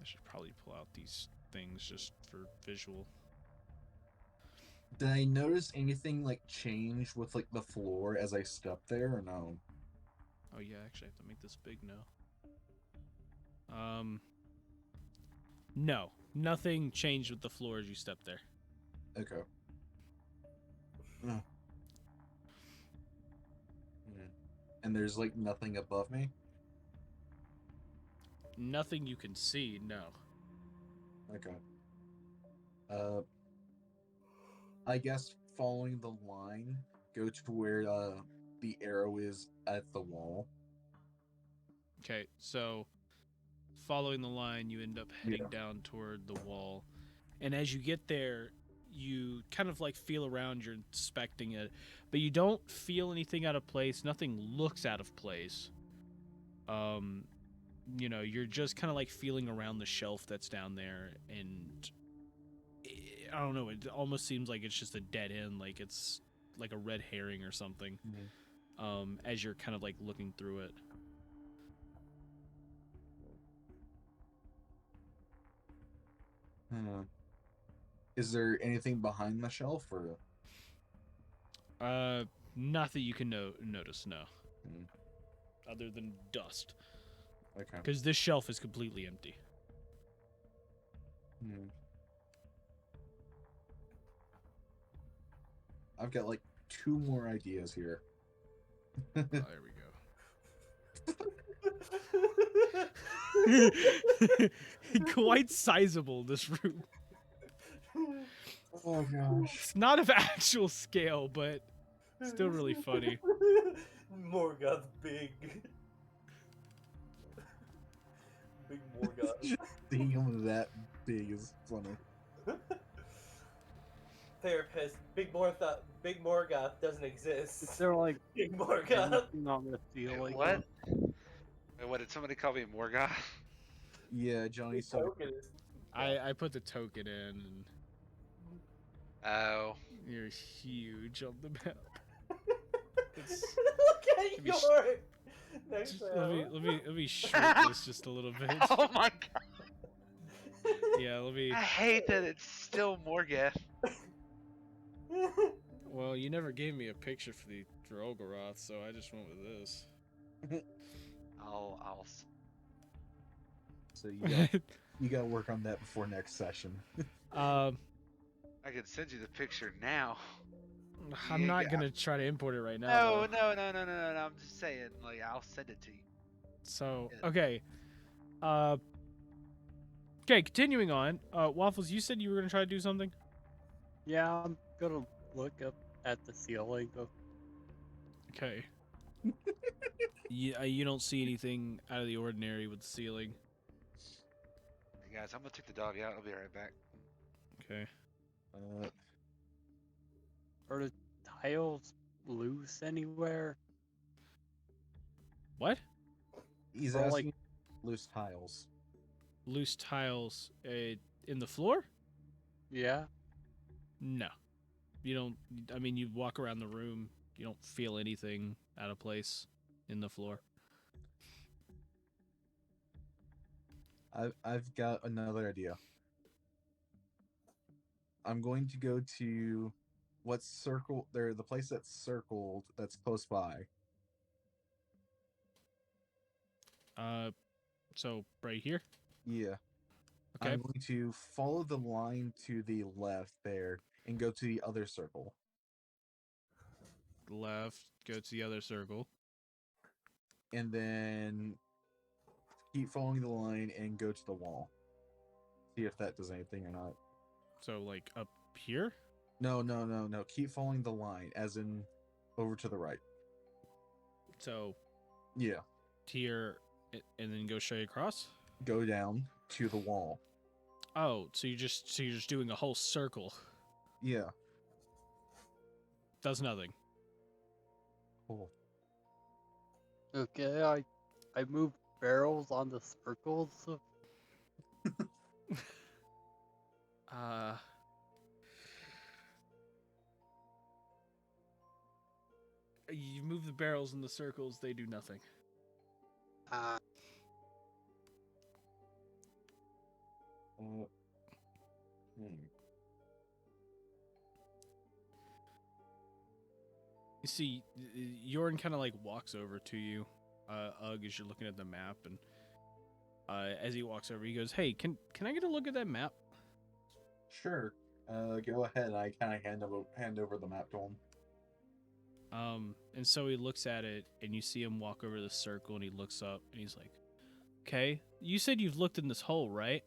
Speaker 1: I should probably pull out these things just for visual.
Speaker 2: Did I notice anything like change with like the floor as I stepped there, or no?
Speaker 1: Oh yeah, actually I have to make this big now. No, nothing changed with the floor as you step there.
Speaker 2: Okay. Mm. And there's like nothing above me?
Speaker 1: Nothing you can see, no.
Speaker 2: Okay. I guess following the line, go to where the arrow is at the wall.
Speaker 1: Okay, so following the line, you end up heading down toward the wall. And as you get there, you kind of like feel around, you're inspecting it, but you don't feel anything out of place. Nothing looks out of place. You're just kind of like feeling around the shelf that's down there, and I don't know. It almost seems like it's just a dead end, like it's like a red herring or something. As you're kind of like looking through it.
Speaker 2: Is there anything behind the shelf, or?
Speaker 1: Not that you can notice, no.
Speaker 2: Hmm.
Speaker 1: Other than dust,
Speaker 2: Okay.
Speaker 1: because this shelf is completely empty.
Speaker 2: I've got like 2 more ideas here.
Speaker 1: Oh, there we go. Quite sizable, this room.
Speaker 2: Oh gosh.
Speaker 1: It's not of actual scale, but still really funny.
Speaker 4: Morgoth's big. Big Morgoth.
Speaker 2: Just seeing him that big is funny.
Speaker 4: Therapist, Big Morgoth doesn't exist.
Speaker 5: Is there like
Speaker 4: Big Morgoth.
Speaker 5: anything on the
Speaker 3: Wait,
Speaker 5: ceiling?
Speaker 3: what? Wait, what did somebody call me Morgoth?
Speaker 2: Yeah, Johnny said.
Speaker 4: Token is-
Speaker 1: I put the token in, and
Speaker 3: Oh.
Speaker 1: you're huge on the map. It's,
Speaker 4: Look at
Speaker 1: me sh-
Speaker 4: your next
Speaker 1: just,
Speaker 4: round.
Speaker 1: let me shrink this just a little bit.
Speaker 3: Oh my god.
Speaker 1: Yeah, let me.
Speaker 3: I hate that it's still Morgoth.
Speaker 1: Well, you never gave me a picture for the Drogorath, so I just went with this.
Speaker 3: I'll
Speaker 2: So you got to work on that before next session.
Speaker 3: I can send you the picture now.
Speaker 1: I'm not
Speaker 3: Yeah.
Speaker 1: gonna try to import it right now.
Speaker 3: No,
Speaker 1: though.
Speaker 3: no. I'm just saying, like, I'll send it to you.
Speaker 1: So
Speaker 3: Yeah.
Speaker 1: okay, okay. Continuing on, Waffles, you said you were gonna try to do something.
Speaker 5: Yeah, I'm gonna look up at the ceiling.
Speaker 1: Okay. You don't see anything out of the ordinary with the ceiling.
Speaker 3: Hey guys, I'm gonna take the dog out. I'll be right back.
Speaker 1: Okay.
Speaker 5: Are the tiles loose anywhere?
Speaker 1: What?
Speaker 2: He's
Speaker 5: Or,
Speaker 2: asking
Speaker 5: like-
Speaker 2: loose tiles.
Speaker 1: Loose tiles in the floor?
Speaker 5: Yeah.
Speaker 1: No. You don't. I mean, you walk around the room. You don't feel anything out of place in the floor.
Speaker 2: I've got another idea. I'm going to go to what's circle there, the place that's circled that's close by.
Speaker 1: So right here.
Speaker 2: Yeah.
Speaker 1: Okay.
Speaker 2: I'm going to follow the line to the left there and go to the other circle.
Speaker 1: Left. Go to the other circle.
Speaker 2: And then keep following the line and go to the wall. See if that does anything or not.
Speaker 1: So like up here.
Speaker 2: No. Keep following the line, as in over to the right.
Speaker 1: So
Speaker 2: Yeah.
Speaker 1: here, and then go straight across.
Speaker 2: Go down to the wall.
Speaker 1: Oh, so you're just doing a whole circle.
Speaker 2: Yeah.
Speaker 1: Does nothing.
Speaker 2: Cool.
Speaker 5: Okay, I moved barrels on the circles. So
Speaker 1: You move the barrels in the circles, they do nothing. You see, Yorn kind of like walks over to you, Ugg, as you're looking at the map, and as he walks over, he goes, "Hey, can I get a look at that map?"
Speaker 2: Sure. Go ahead. I kind of hand over the map to him.
Speaker 1: And so he looks at it, and you see him walk over the circle, and he looks up, and he's like, "Okay, you said you've looked in this hole, right?"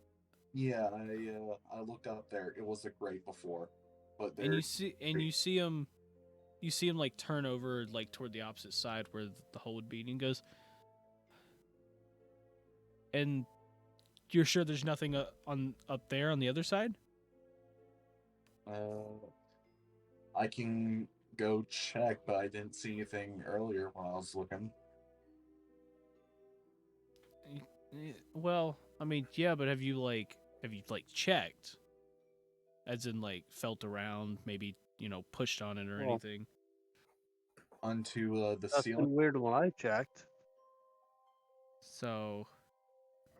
Speaker 2: Yeah, I looked up there. It was a grate before, but
Speaker 1: And you
Speaker 2: there's
Speaker 1: see him like turn over like toward the opposite side where the hole would be, and he goes, "And you're sure there's nothing up there on the other side?"
Speaker 2: I can go check, but I didn't see anything earlier when I was looking.
Speaker 1: Well, I mean, yeah, but have you like checked? as in like felt around, maybe pushed on it or
Speaker 5: Well,
Speaker 1: anything.
Speaker 2: Onto the
Speaker 5: That's
Speaker 2: ceiling.
Speaker 5: been weird when I checked.
Speaker 1: So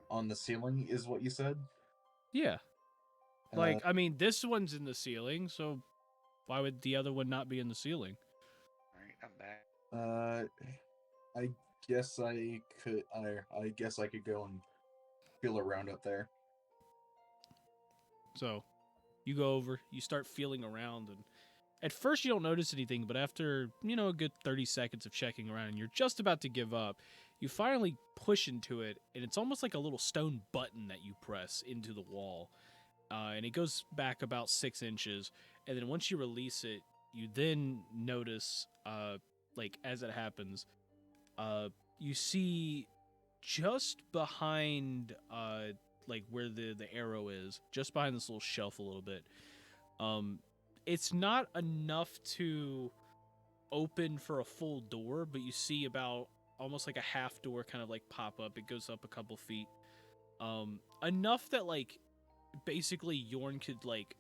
Speaker 2: On the ceiling is what you said.
Speaker 1: yeah,
Speaker 2: Uh,
Speaker 1: like I mean, this one's in the ceiling, so why would the other one not be in the ceiling?
Speaker 3: All right, I'm back.
Speaker 2: I guess I could. I guess I could go and feel around up there.
Speaker 1: So you go over, you start feeling around, and at first you don't notice anything, but after, a good 30 seconds of checking around, and you're just about to give up, you finally push into it, and it's almost like a little stone button that you press into the wall. And it goes back about 6 inches, and then once you release it, you then notice, like, as it happens, you see just behind, like, where the arrow is, just behind this little shelf a little bit, it's not enough to open for a full door, but you see about almost like a half door kind of like pop up. It goes up a couple feet. Enough that like basically Yorn could like,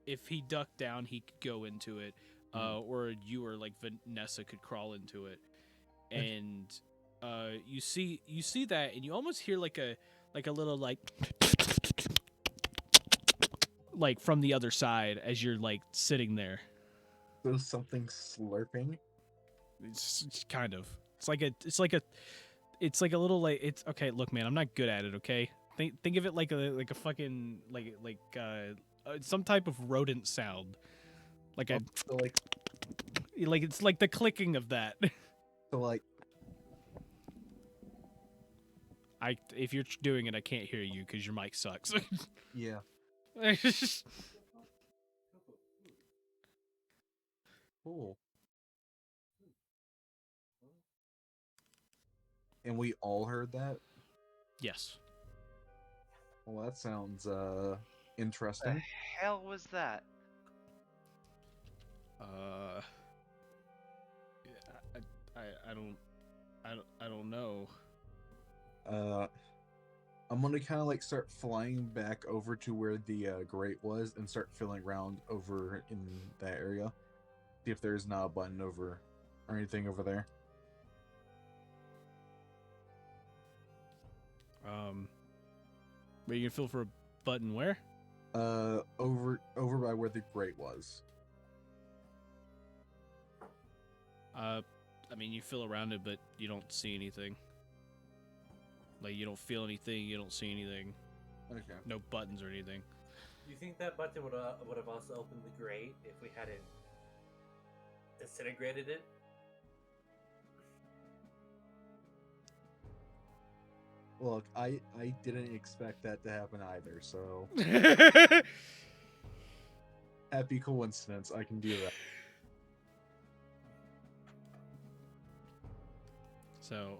Speaker 1: if he ducked down, he could go into it, or you or like Vanessa could crawl into it. And you see that, and you almost hear like a little like from the other side as you're like sitting there.
Speaker 2: So something slurping.
Speaker 1: It's kind of. It's like a little like it's okay. Look, man, I'm not good at it. Okay, think of it like a fucking like some type of rodent sound. Like
Speaker 2: So like
Speaker 1: it's like the clicking of that.
Speaker 2: so like
Speaker 1: If you're doing it, I can't hear you because your mic sucks.
Speaker 2: yeah. Cool. And we all heard that.
Speaker 1: Yes.
Speaker 2: Well, that sounds
Speaker 3: The
Speaker 2: interesting.
Speaker 3: hell was that?
Speaker 1: Yeah, I don't know.
Speaker 2: I'm gonna kind of like start flying back over to where the grate was and start feeling around over in that area. See if there's not a button over or anything over there.
Speaker 1: Where you can feel for a button where?
Speaker 2: Over by where the grate was.
Speaker 1: I mean, you feel around it, but you don't see anything. Like, you don't feel anything, you don't see anything.
Speaker 2: Okay.
Speaker 1: No buttons or anything.
Speaker 4: Do you think that button would have also opened the grate if we hadn't disintegrated it?
Speaker 2: Look, I didn't expect that to happen either, so happy coincidence. I can do that.
Speaker 1: So,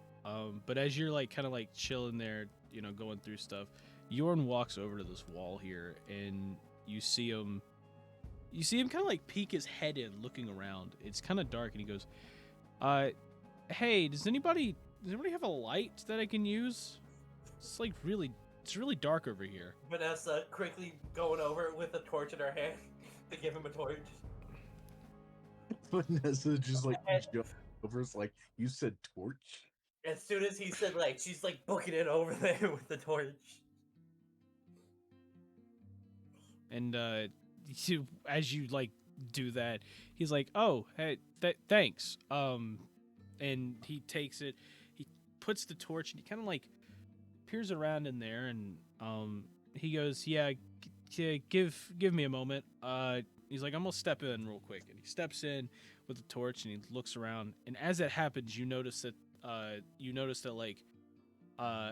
Speaker 1: but as you're like kind of like chilling there, going through stuff, Yorn walks over to this wall here, and you see him kind of like peek his head in, looking around. It's kind of dark, and he goes, hey, does anybody have a light that I can use? It's really dark over here.
Speaker 4: Vanessa quickly going over with a torch in her hand to give him a torch.
Speaker 2: Vanessa just like jumped over. It's like, you said torch?
Speaker 4: As soon as he said, like, she's like booking it over there with the torch.
Speaker 1: And as you like do that, he's like, "Oh, hey, thanks." And he takes it, he puts the torch, and he kind of like peers around in there, and he goes, "Yeah, give me a moment." He's like, "I'm gonna step in real quick," and he steps in with the torch, and he looks around, and as that happens, you notice that like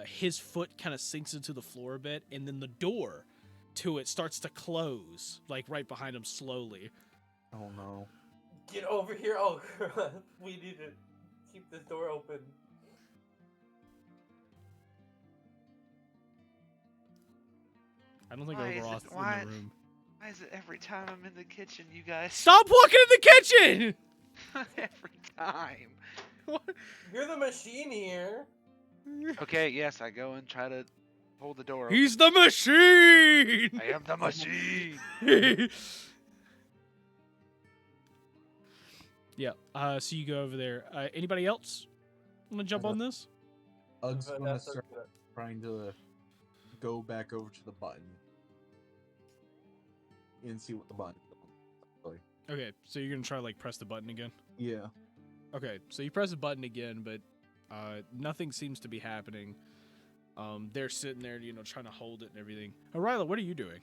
Speaker 1: his foot kind of sinks into the floor a bit, and then the door to it starts to close, like right behind him slowly.
Speaker 2: Oh no.
Speaker 4: Get over here! Oh, we need to keep this door open.
Speaker 1: I don't think
Speaker 3: Why is
Speaker 1: Overoth
Speaker 3: it-
Speaker 1: in
Speaker 3: why-
Speaker 1: the room.
Speaker 3: Why is it every time I'm in the kitchen, you guys?
Speaker 1: Stop walking in the kitchen!
Speaker 3: Every time.
Speaker 1: What?
Speaker 4: You're the machine here.
Speaker 3: Okay, yes, I go and try to Hold the door open.
Speaker 1: He's the machine.
Speaker 3: I am the machine.
Speaker 1: Yeah. So you go over there. Anybody else want to jump on this?
Speaker 2: Ug's gonna
Speaker 4: Vanessa's
Speaker 2: start
Speaker 4: gonna-
Speaker 2: trying to go back over to the button and see what the button does.
Speaker 1: Okay. So you're gonna try to like press the button again.
Speaker 2: Yeah.
Speaker 1: Okay. So you press the button again, but nothing seems to be happening. They're sitting there, trying to hold it and everything. Ryla, what are you doing?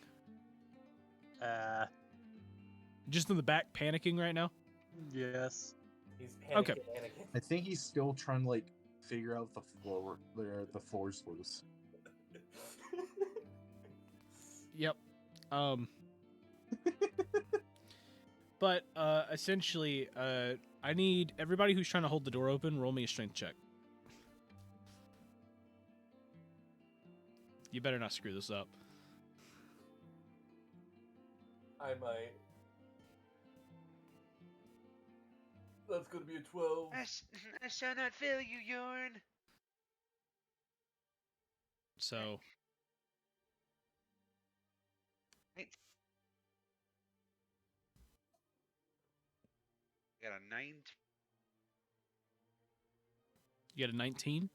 Speaker 1: Just in the back, panicking right now.
Speaker 5: Yes.
Speaker 4: He's panicking.
Speaker 1: Okay.
Speaker 4: Anakin.
Speaker 2: I think he's still trying to like figure out the floor where the floor's loose.
Speaker 1: Yep. But essentially, I need everybody who's trying to hold the door open, roll me a strength check. You better not screw this up.
Speaker 4: I might. That's gonna be a 12.
Speaker 3: I shall not fail you, Yorn.
Speaker 1: So,
Speaker 3: Got a 9.
Speaker 1: you got a 19.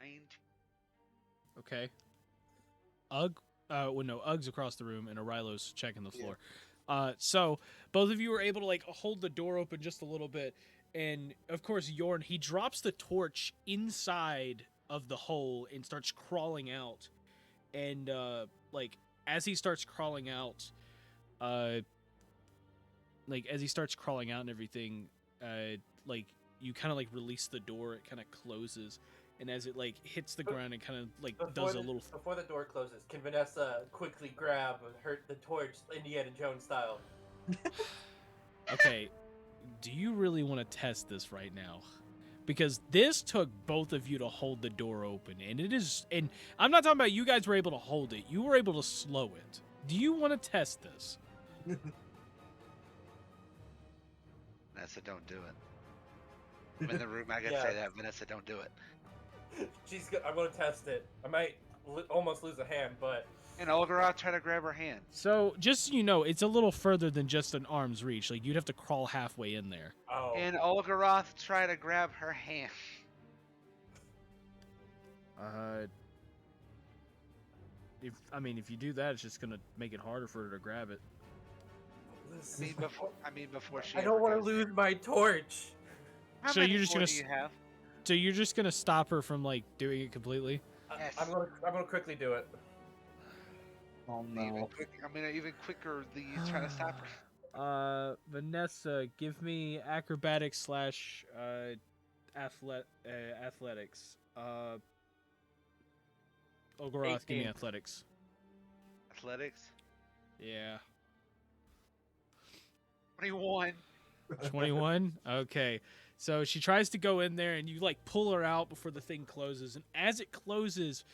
Speaker 3: 9.
Speaker 1: Okay. Ug's across the room, and Arilo's checking the floor. So both of you were able to like hold the door open just a little bit, and of course Yorn, he drops the torch inside of the hole and starts crawling out, and like as he starts crawling out, and everything, like you kind of like release the door, it kind of closes. And as it like hits the ground, it kind of like does a little.
Speaker 4: Before the door closes, can Vanessa quickly grab the torch, Indiana Jones style?
Speaker 1: Okay, do you really want to test this right now? Because this took both of you to hold the door open, and and I'm not talking about you guys were able to hold it. You were able to slow it. Do you want to test this?
Speaker 3: Vanessa, don't do it. I'm in the room. I can
Speaker 4: Yeah.
Speaker 3: say that. Vanessa, don't do it.
Speaker 4: I'm gonna test it. I might almost lose a hand, but
Speaker 3: And Olgaroth try to grab her hand.
Speaker 1: So, just so you know, it's a little further than just an arm's reach. Like, you'd have to crawl halfway in there.
Speaker 4: oh,
Speaker 3: And Olgaroth try to grab her hand.
Speaker 1: If you do that, it's just gonna make it harder for her to grab it.
Speaker 3: I mean before she.
Speaker 4: I don't want to lose my torch.
Speaker 3: How
Speaker 1: So
Speaker 3: many
Speaker 1: you're just
Speaker 3: more
Speaker 1: gonna
Speaker 3: do you have?
Speaker 1: So you're just gonna stop her from, like, doing it completely?
Speaker 3: Yes.
Speaker 4: I'm gonna quickly do it.
Speaker 2: Oh
Speaker 3: Even
Speaker 2: no.
Speaker 3: even quicker. You trying to stop her?
Speaker 1: Vanessa, give me acrobatics / athletics. Olgaroth, give me
Speaker 4: 18.
Speaker 1: athletics.
Speaker 3: Athletics.
Speaker 1: Yeah.
Speaker 3: 21.
Speaker 1: 21? Okay. So she tries to go in there, and you like pull her out before the thing closes. And as it closes,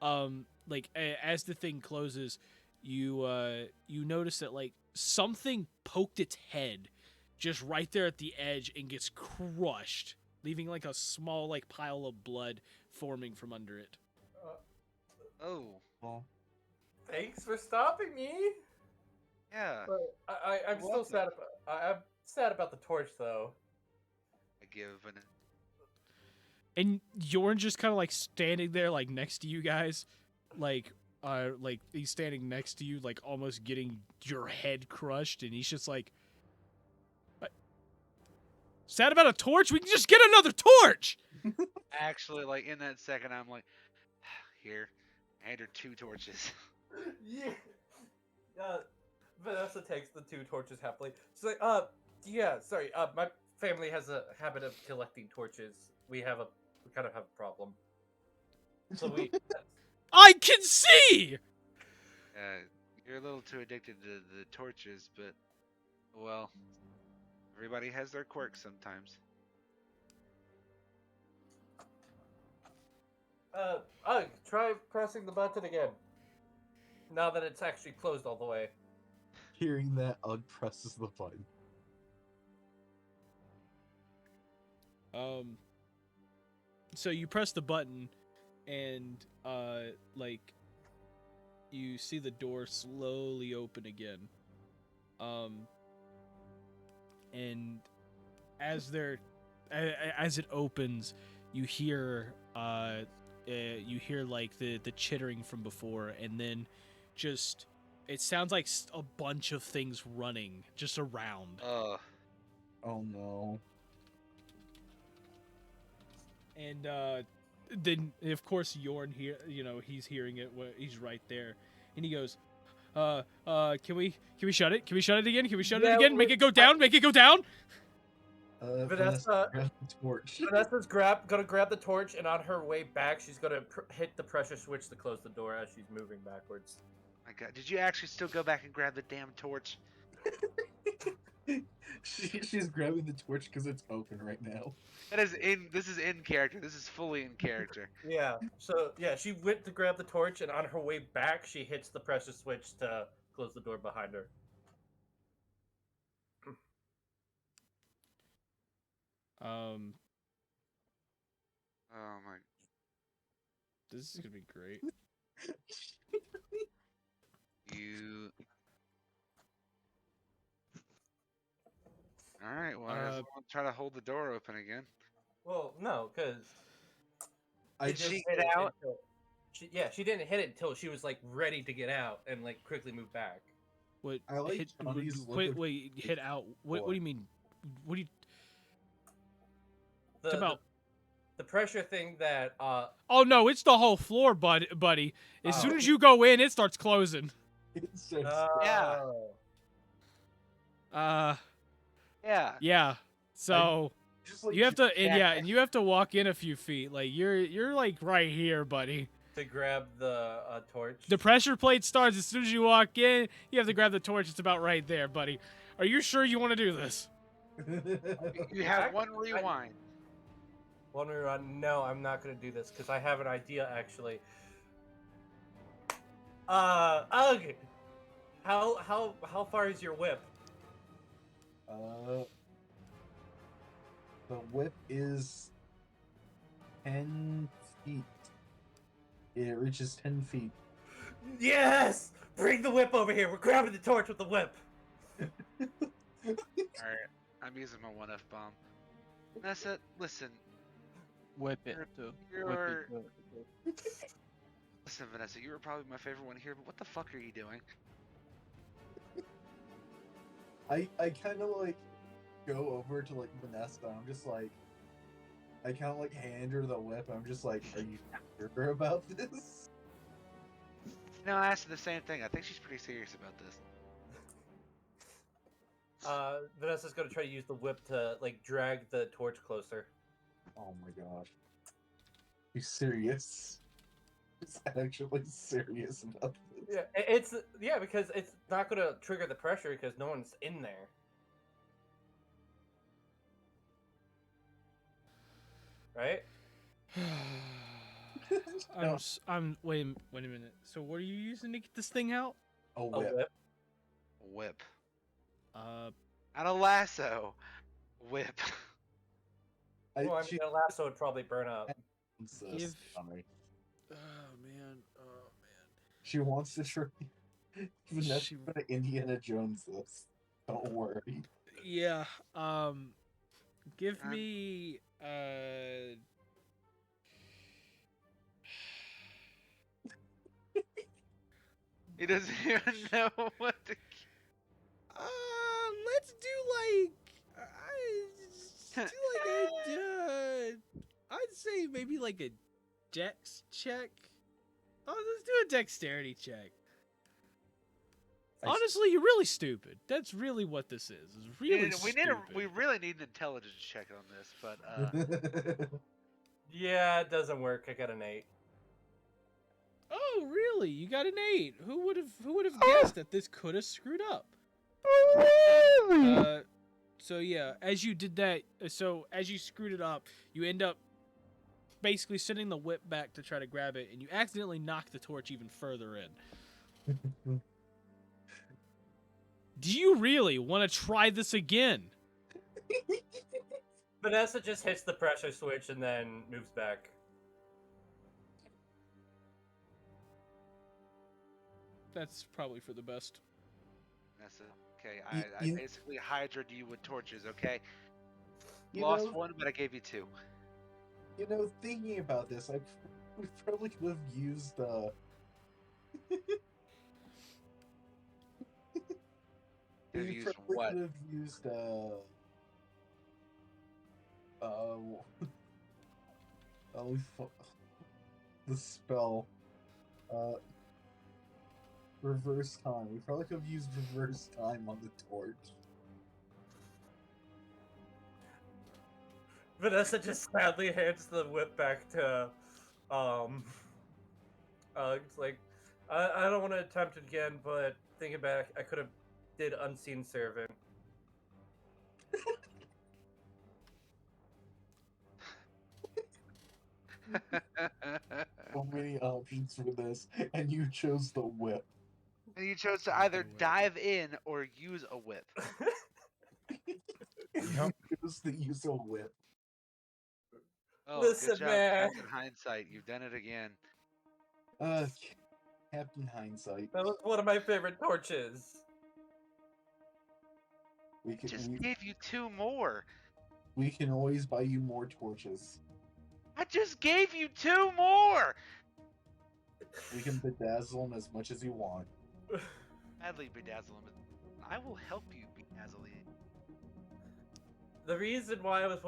Speaker 1: as the thing closes, you notice that like something poked its head just right there at the edge and gets crushed, leaving like a small like pile of blood forming from under it.
Speaker 3: Oh.
Speaker 2: Well,
Speaker 4: Thanks for stopping me.
Speaker 3: Yeah.
Speaker 4: But I'm
Speaker 3: You're
Speaker 4: still sad.
Speaker 3: welcome.
Speaker 4: I'm sad about the torch, though.
Speaker 3: I give an.
Speaker 1: And Yorn just kind of like standing there like next to you guys, like he's standing next to you, like almost getting your head crushed, and he's just like, sad about a torch? We can just get another torch!
Speaker 3: Actually, like in that second, I'm like, here, hand her 2 torches.
Speaker 4: Yeah. Vanessa takes the 2 torches happily. She's like, yeah, sorry. My family has a habit of collecting torches. We kind of have a problem. So
Speaker 1: I can see!
Speaker 3: You're a little too addicted to the torches, but well, everybody has their quirks sometimes.
Speaker 4: Try pressing the button again. Now that it's actually closed all the way.
Speaker 2: hearing that, Ugg presses the button.
Speaker 1: So you press the button, and you see the door slowly open again. And as it opens, you hear like the chittering from before, and then just it sounds like a bunch of things running just around.
Speaker 2: Oh no.
Speaker 1: And then of course Yorn here, he's hearing it. He's right there, and he goes, can we shut it? Can we shut it again? Can we shut it
Speaker 4: Yeah,
Speaker 1: again? Make it go down. Make it go down.
Speaker 4: Vanessa,
Speaker 2: grab the torch.
Speaker 4: Vanessa's gonna grab the torch, and on her way back, she's gonna hit the pressure switch to close the door as she's moving backwards.
Speaker 3: My God, did you actually still go back and grab the damn torch?
Speaker 2: She's grabbing the torch because it's open right now.
Speaker 3: This is in character. This is fully in character.
Speaker 4: Yeah. So yeah, she went to grab the torch, and on her way back, she hits the pressure switch to close the door behind her.
Speaker 3: Oh my.
Speaker 1: This is gonna be great.
Speaker 3: You. All right. Well, I guess I'll try to hold the door open again.
Speaker 4: Well, no, because
Speaker 2: I
Speaker 3: she
Speaker 2: just
Speaker 3: get out?
Speaker 4: She didn't hit it until she was like ready to get out and like quickly move back.
Speaker 1: What?
Speaker 2: I like
Speaker 1: hit,
Speaker 2: Johnny's look
Speaker 1: wait,
Speaker 2: of
Speaker 1: wait, hit out. What do you mean? What do you?
Speaker 4: The,
Speaker 1: It's about.
Speaker 4: the pressure thing that
Speaker 1: Oh no, it's the whole floor, buddy. As soon as you go in, it starts closing.
Speaker 2: It's so
Speaker 3: Yeah. Yeah.
Speaker 1: Yeah. So
Speaker 2: just like
Speaker 1: you have to, and
Speaker 3: Yeah.
Speaker 1: and you have to walk in a few feet. Like you're like right here, buddy.
Speaker 4: to grab the torch.
Speaker 1: The pressure plate starts as soon as you walk in. You have to grab the torch. It's about right there, buddy. Are you sure you want to do this?
Speaker 3: You have one rewind.
Speaker 4: One rerun. No, I'm not gonna do this because I have an idea actually. Ugh. How far is your whip?
Speaker 2: The whip is 10 feet. It reaches 10 feet.
Speaker 4: Yes! Bring the whip over here. We're grabbing the torch with the whip.
Speaker 3: Alright, I'm using my 1F bomb. Vanessa, listen.
Speaker 5: Whip it, too. Whip
Speaker 3: You're...
Speaker 5: it, too.
Speaker 3: Listen, Vanessa, you were probably my favorite one here, but what the fuck are you doing?
Speaker 2: I kind of like go over to like Vanessa. I'm just like, I kind of like hand her the whip. I'm just like, are you sure about this?
Speaker 3: You know, I asked her the same thing. I think she's pretty serious about this.
Speaker 4: Vanessa's gonna try to use the whip to like drag the torch closer.
Speaker 2: Oh my gosh. You serious? Is actually serious about this?
Speaker 4: Yeah, because it's not gonna trigger the pressure because no one's in there. Right?
Speaker 2: No.
Speaker 1: Wait a minute. So what are you using to get this thing out?
Speaker 2: A
Speaker 4: A
Speaker 2: whip.
Speaker 4: whip.
Speaker 3: Whip.
Speaker 1: Uh,
Speaker 3: Not a lasso. Whip.
Speaker 4: Well, I mean,
Speaker 2: She,
Speaker 4: a lasso would probably burn up.
Speaker 1: Give-
Speaker 2: sorry.
Speaker 1: oh man.
Speaker 2: She wants to try. Vanessa
Speaker 1: She-
Speaker 2: gonna Indiana Jones this. Don't worry.
Speaker 1: Yeah. Give
Speaker 3: Um,
Speaker 1: me
Speaker 3: He doesn't even know what to.
Speaker 1: let's do I'd say maybe like a dex check. Oh, let's do a dexterity check. Honestly, you're really stupid. That's really what this is. It's really stupid.
Speaker 3: We really need an intelligence check on this, but
Speaker 4: Yeah, it doesn't work. I got an 8.
Speaker 1: Oh, really? You got an 8. Who would have guessed that this could have screwed up? So yeah, as you did that, as you screwed it up, you end up basically sending the whip back to try to grab it, and you accidentally knock the torch even further in. Do you really want to try this again?
Speaker 4: Vanessa just hits the pressure switch and then moves back.
Speaker 1: that's probably for the best.
Speaker 3: That's it. Okay, I
Speaker 2: You-
Speaker 3: basically hydraed you with torches. Okay,
Speaker 2: You
Speaker 3: lost
Speaker 2: know,
Speaker 3: one, but I gave you two.
Speaker 2: thinking about this, we probably could have used
Speaker 3: Have
Speaker 2: we
Speaker 3: used
Speaker 2: probably
Speaker 3: what?
Speaker 2: could have used uh oh, the spell reverse time. We probably could have used reverse time on the torch.
Speaker 4: Vanessa just sadly hands the whip back to it's like I don't want to attempt it again, but thinking back, I could have did unseen servant.
Speaker 2: So many options for this, and you chose the whip.
Speaker 3: And you chose to either dive in or use a whip.
Speaker 1: Yep.
Speaker 2: You chose the use a whip.
Speaker 3: Oh,
Speaker 4: Listen,
Speaker 3: good job,
Speaker 4: man.
Speaker 3: Captain Hindsight. You've done it again.
Speaker 2: Uh, Captain Hindsight.
Speaker 4: That was one of my favorite torches.
Speaker 2: We can
Speaker 3: Just gave you two more.
Speaker 2: we can always buy you more torches.
Speaker 3: I just gave you two more.
Speaker 2: We can bedazzle them as much as you want.
Speaker 3: Badly bedazzle him. I will help you bedazzle him.
Speaker 4: The reason why it was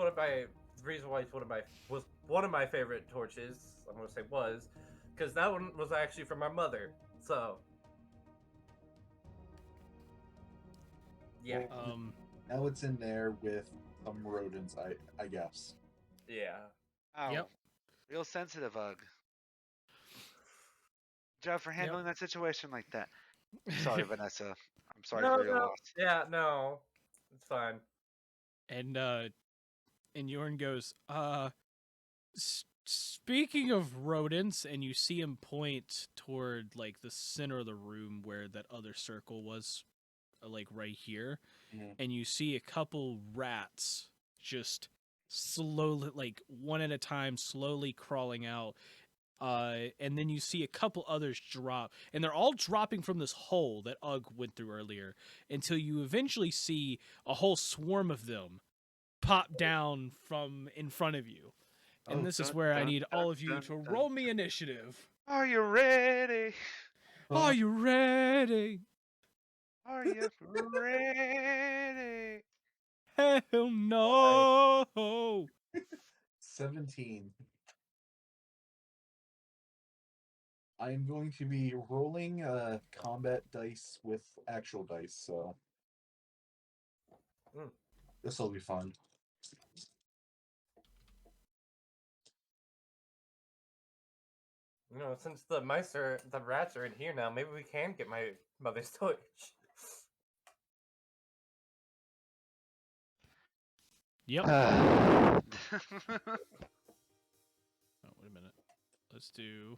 Speaker 4: one of my favorite torches. I'm gonna say was because that one was actually from my mother. So yeah,
Speaker 2: Well, now it's in there with some rodents, I guess.
Speaker 4: yeah.
Speaker 3: Oh,
Speaker 1: Yep.
Speaker 3: real sensitive, Ugg. Good job for handling that situation like that. I'm sorry, Vanessa. I'm sorry for your loss.
Speaker 4: Yeah, no, it's fine.
Speaker 1: And Yorn goes, speaking of rodents, and you see him point toward like the center of the room where that other circle was, like right here, and you see a couple rats just slowly, like one at a time, slowly crawling out. And then you see a couple others drop, and they're all dropping from this hole that Ugg went through earlier, until you eventually see a whole swarm of them pop down from in front of you. And this is where I need all of you to roll me initiative.
Speaker 3: Are you ready?
Speaker 1: Are you ready?
Speaker 3: Are you ready?
Speaker 1: Hell no!
Speaker 2: 17. I am going to be rolling combat dice with actual dice, so this will be fun.
Speaker 4: You know, since the rats are in here now, maybe we can get my mother's torch.
Speaker 1: Yep. Oh, wait a minute. Let's do.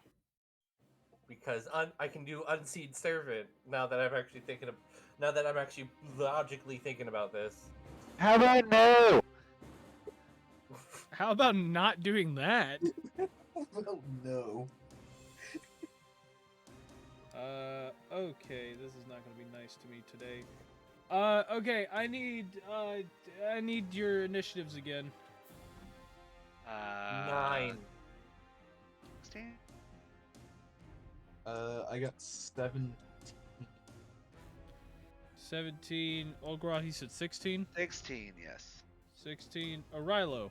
Speaker 4: Because I can do unseen servant now that I'm actually logically thinking about this.
Speaker 3: How about no?
Speaker 1: How about not doing that?
Speaker 2: Oh no.
Speaker 1: Okay, this is not gonna be nice to me today. Okay, I need your initiatives again.
Speaker 4: 9.
Speaker 3: 16?
Speaker 2: I got 7.
Speaker 1: 17. Olgra, he said 16.
Speaker 3: 16, yes.
Speaker 1: 16. Arilo.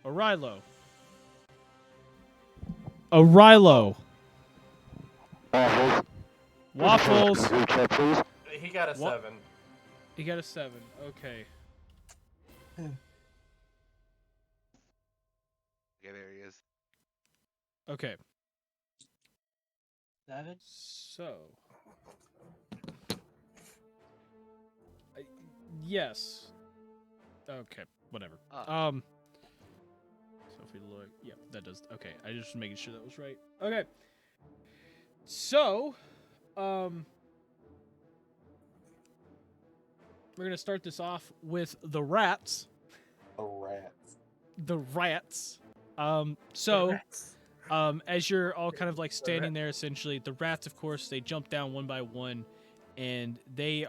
Speaker 1: Arilo. Arilo. Waffles.
Speaker 4: He got a
Speaker 1: What?
Speaker 4: 7.
Speaker 1: He got a 7. Okay.
Speaker 3: Okay, there he is.
Speaker 1: Okay.
Speaker 5: 7?
Speaker 1: So. Yes. Okay. Whatever. So if we look, yeah, that does. Okay, I just making sure that was right. Okay. So, we're gonna start this off with the rats.
Speaker 2: The rats.
Speaker 1: The rats. So As you're all kind of like standing there, essentially, the rats, of course, they jump down one by one, and they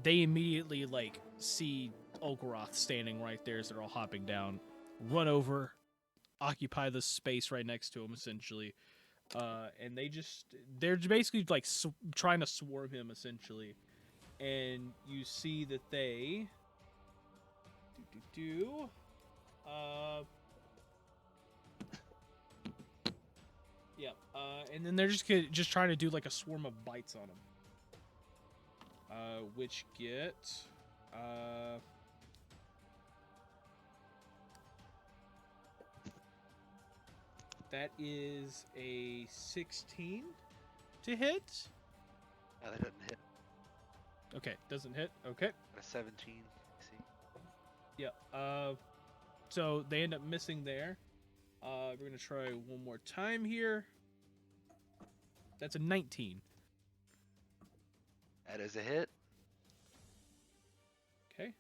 Speaker 1: immediately like see Olgaroth standing right there as they're all hopping down, run over, occupy the space right next to him, essentially, and they're basically like trying to swarm him, essentially, and you see that they yeah, and then they're just trying to do like a swarm of bites on him, which get that is a 16 to hit.
Speaker 3: No, that doesn't hit.
Speaker 1: Okay, doesn't hit. Okay.
Speaker 3: Got a 17. See.
Speaker 1: Yeah. So they end up missing there. We're gonna try one more time here. That's a 19.
Speaker 3: That is a hit.
Speaker 1: Okay.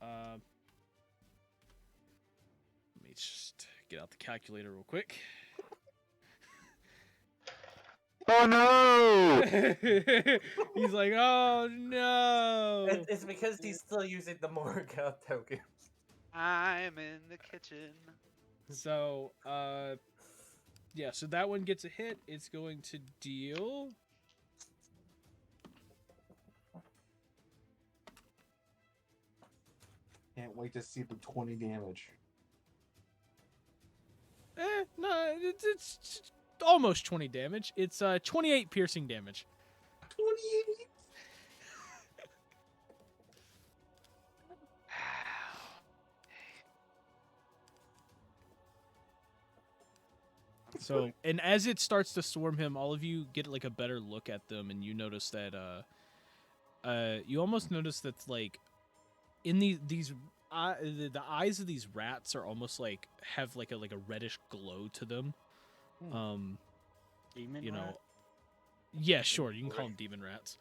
Speaker 1: Let me just get out the calculator real quick.
Speaker 3: Oh no!
Speaker 1: He's like, oh no.
Speaker 4: It's because he's still using the Morgoth token.
Speaker 3: I'm in the kitchen.
Speaker 1: So, yeah, so that one gets a hit. It's going to deal.
Speaker 2: Can't wait to see the 20 damage.
Speaker 1: No, it's almost 20 damage. It's 28 piercing damage.
Speaker 2: 28?
Speaker 1: So, and as it starts to swarm him, all of you get like a better look at them, and you notice that you almost notice that like in the eyes of these rats are almost like have like a reddish glow to them.
Speaker 5: Demon
Speaker 1: You know,
Speaker 5: rat?
Speaker 1: yeah, sure, you can call them demon rats.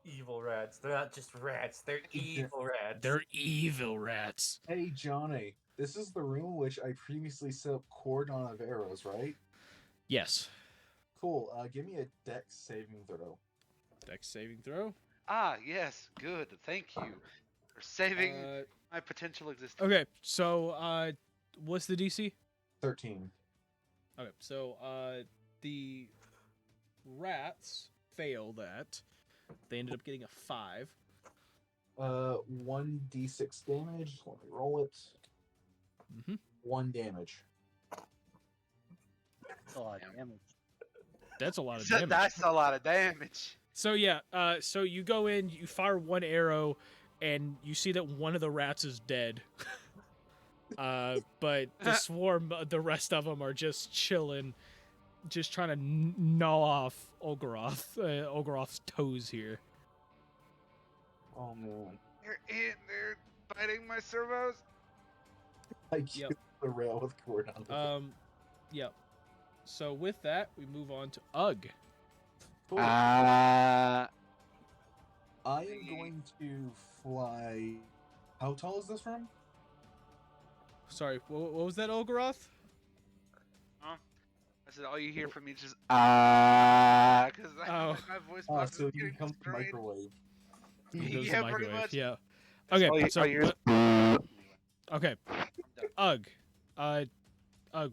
Speaker 4: Evil rats. They're not just rats. They're evil rats.
Speaker 1: They're evil rats.
Speaker 2: Hey, Johnny, this is the room in which I previously set up cordon of arrows, right?
Speaker 1: Yes.
Speaker 2: Cool. Give me a dex saving throw.
Speaker 1: Dex saving throw.
Speaker 3: Ah, yes, good. Thank you for saving my potential existence.
Speaker 1: Okay, so what's the DC?
Speaker 2: 13.
Speaker 1: Okay, so the rats fail that. They ended up getting a 5.
Speaker 2: 1d6 damage. Let me roll it.
Speaker 1: Mm-hmm.
Speaker 2: 1 damage.
Speaker 5: That's a lot of damage.
Speaker 1: That's a lot of damage.
Speaker 3: That's a lot of damage.
Speaker 1: So yeah, so you go in, you fire one arrow, and you see that one of the rats is dead. But the swarm, the rest of them are just chilling, just trying to gnaw off Olgaroth's toes here.
Speaker 2: Oh man.
Speaker 3: They're biting my servos.
Speaker 2: I killed the rail with cordon.
Speaker 1: Yeah. So with that, we move on to Ugg.
Speaker 2: Cool.
Speaker 3: Uh,
Speaker 2: I am going to fly. How tall is this room?
Speaker 1: Sorry, what was that, Olgaroth?
Speaker 3: I said all you hear from me is just because
Speaker 1: Oh.
Speaker 3: my voice
Speaker 2: Oh,
Speaker 3: box
Speaker 2: so
Speaker 3: is
Speaker 2: you
Speaker 3: getting
Speaker 2: come to
Speaker 3: destroyed.
Speaker 2: microwave.
Speaker 1: He goes to
Speaker 3: Yeah, pretty
Speaker 1: microwave,
Speaker 3: much.
Speaker 1: yeah.
Speaker 3: That's
Speaker 1: Okay,
Speaker 3: all you-
Speaker 1: so
Speaker 3: all you hear is
Speaker 1: okay, Ugg. Ugg,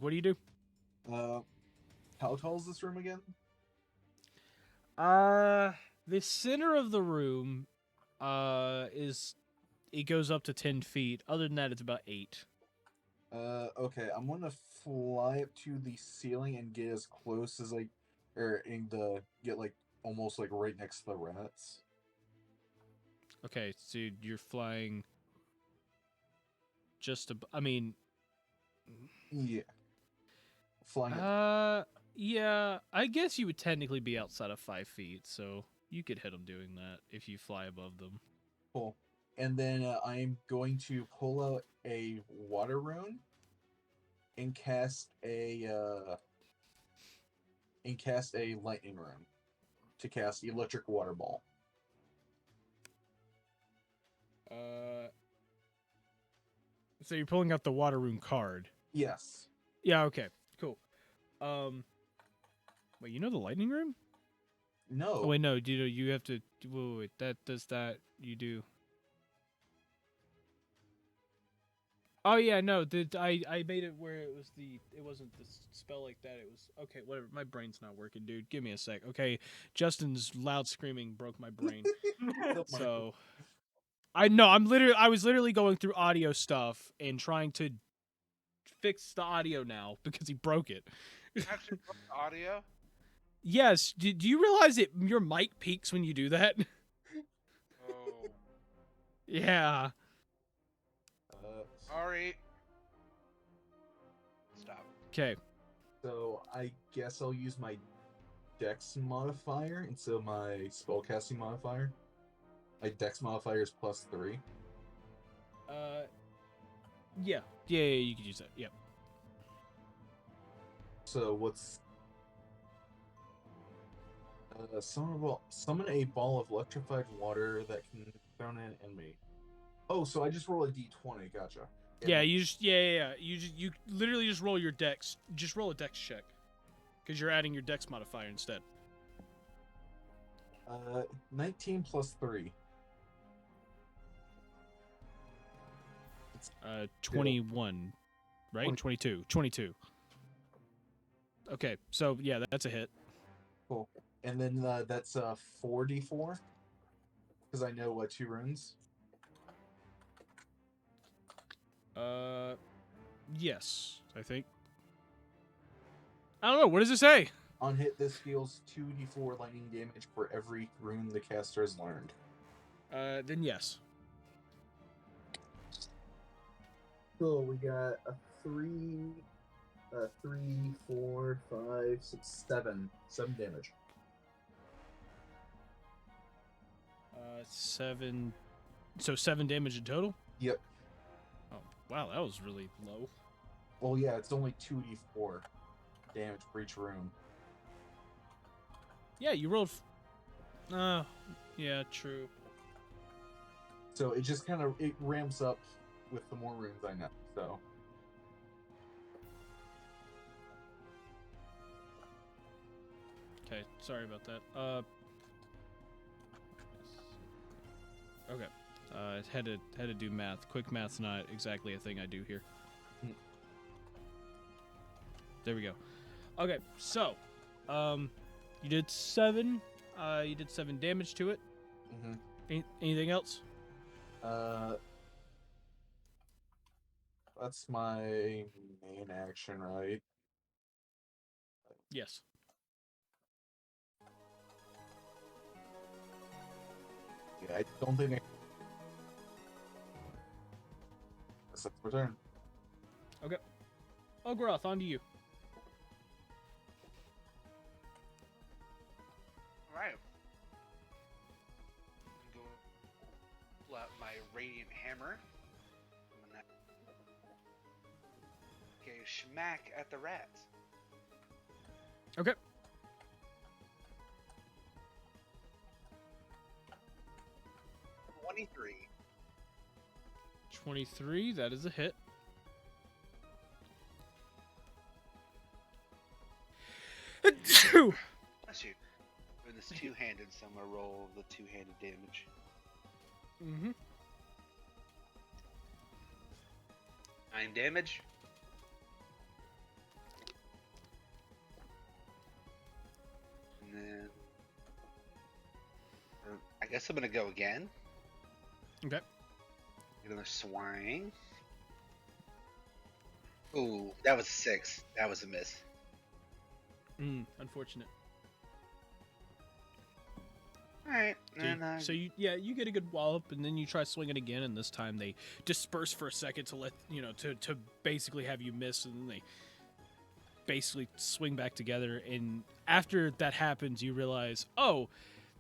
Speaker 1: what do you do?
Speaker 2: How tall is this room again?
Speaker 1: The center of the room, it goes up to 10 feet. Other than that, it's about 8.
Speaker 2: Okay, I'm gonna fly up to the ceiling and get as close as get like almost like right next to the rats.
Speaker 1: Okay, so you're flying just I mean,
Speaker 2: Yeah. Flying up.
Speaker 1: yeah, I guess you would technically be outside of 5 feet, so you could hit them doing that if you fly above them.
Speaker 2: Cool. And then I'm going to pull out a water rune and cast a lightning rune to cast electric water ball.
Speaker 1: So you're pulling out the water rune card.
Speaker 2: Yes.
Speaker 1: Yeah, okay, cool. Wait, you know the lightning room?
Speaker 2: No.
Speaker 1: Oh wait, no. You have to? Wait. That does that. You do. Oh yeah, no. I made it where it was it wasn't the spell like that. It was okay. Whatever. My brain's not working, dude. Give me a sec. Okay, Justin's loud screaming broke my brain. So I know I was literally going through audio stuff and trying to fix the audio now because he broke it.
Speaker 3: Actually, audio.
Speaker 1: Yes. Do you realize your mic peaks when you do that?
Speaker 3: Oh,
Speaker 1: Yeah.
Speaker 3: sorry. Stop.
Speaker 1: Okay.
Speaker 2: So I guess I'll use my Dex modifier instead of my spellcasting modifier. My Dex modifier is +3.
Speaker 1: Yeah. Yeah, you could use that. Yep.
Speaker 2: So what's summon a ball of electrified water that can be thrown at an enemy. Oh, so I just roll a d20. Gotcha.
Speaker 1: Yeah, yeah. You literally just roll your dex. Just roll a dex check, because you're adding your dex modifier instead.
Speaker 2: 19 +3.
Speaker 1: 21, right? 22. Okay, so yeah, that's a hit.
Speaker 2: Cool. And then that's 4d4 because I know 2 runes.
Speaker 1: Yes, I think. I don't know. What does it say?
Speaker 2: On hit, this deals 2d4 lightning damage for every rune the caster has learned.
Speaker 1: Then yes.
Speaker 2: So we got a 3, 4, 5, 6, 7 damage.
Speaker 1: 7. So 7 damage in total.
Speaker 2: Yep.
Speaker 1: Oh wow, that was really low.
Speaker 2: Well, yeah, it's only 2d4 damage for each rune.
Speaker 1: Yeah, you rolled. Yeah, true.
Speaker 2: So it just kind of ramps up with the more runes I know. So.
Speaker 1: Okay, sorry about that. Okay. Had to do math. Quick math's not exactly a thing I do here. There we go. Okay, so, you did 7. You did 7 damage to it.
Speaker 2: Mm-hmm.
Speaker 1: Anything else?
Speaker 2: That's my main action, right?
Speaker 1: Yes.
Speaker 2: Yeah, I don't think I... That's my turn.
Speaker 1: Okay. Ogroth, on to you.
Speaker 3: Alright. Go pull out my radiant hammer. I'm gonna okay, smack at the rats.
Speaker 1: Okay.
Speaker 3: $23.
Speaker 1: 23, that is a hit.
Speaker 3: Bless you. When this two-handed, so I'm gonna roll the two-handed damage.
Speaker 1: Mm-hmm.
Speaker 3: 9 damage. And then I guess I'm gonna go again.
Speaker 1: Okay.
Speaker 3: Get another swing. Ooh, that was a 6. That was a miss.
Speaker 1: Unfortunate.
Speaker 3: Alright,
Speaker 1: So you get a good wallop, and then you try swinging again, and this time they disperse for a second to let to basically have you miss, and then they basically swing back together. And after that happens, you realize, oh,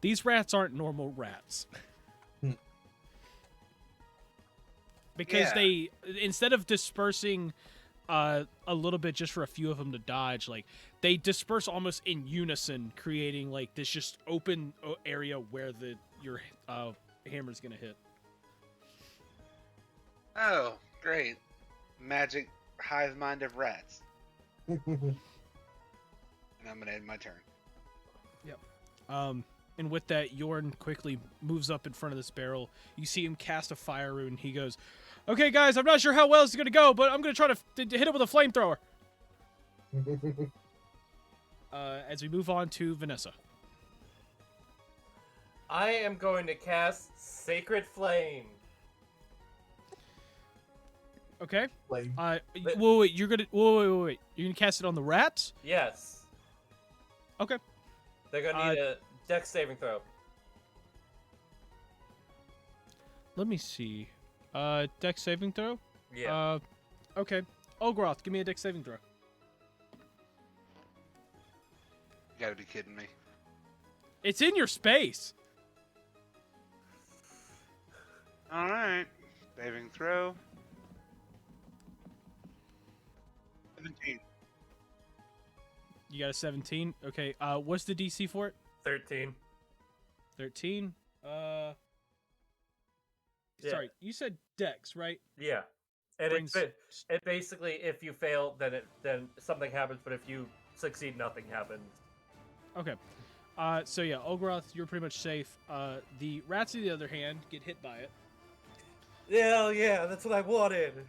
Speaker 1: these rats aren't normal rats. Because they, instead of dispersing a little bit just for a few of them to dodge, like, they disperse almost in unison, creating like this just open area where your hammer's gonna hit.
Speaker 3: Oh, great. Magic hive mind of rats. And I'm gonna end my turn.
Speaker 1: And with that, Yorn quickly moves up in front of this barrel. You see him cast a fire rune. He goes, "Okay, guys, I'm not sure how well this is gonna go, but I'm gonna try to hit it with a flamethrower." As we move on to Vanessa.
Speaker 4: I am going to cast Sacred Flame.
Speaker 1: Okay.
Speaker 2: Flame.
Speaker 1: Wait. You're gonna wait. You're gonna cast it on the rats?
Speaker 4: Yes.
Speaker 1: Okay.
Speaker 4: They're gonna need a Dex saving throw.
Speaker 1: Let me see. Dex saving throw.
Speaker 4: Yeah.
Speaker 1: Okay. Ogroth, give me a Dex saving throw.
Speaker 3: You gotta be kidding me.
Speaker 1: It's in your space.
Speaker 3: All right. Saving throw. 17.
Speaker 1: You got a 17. Okay. What's the DC for it?
Speaker 4: 13.
Speaker 1: 13.
Speaker 4: Yeah.
Speaker 1: Sorry, you said Dex, right?
Speaker 4: Yeah. And
Speaker 1: Brings-
Speaker 4: it basically, if you fail, then something happens. But if you succeed, nothing happens.
Speaker 1: Okay. So yeah, Ogroth, you're pretty much safe. The rats, on the other hand, get hit by it.
Speaker 4: Hell yeah, that's what I wanted.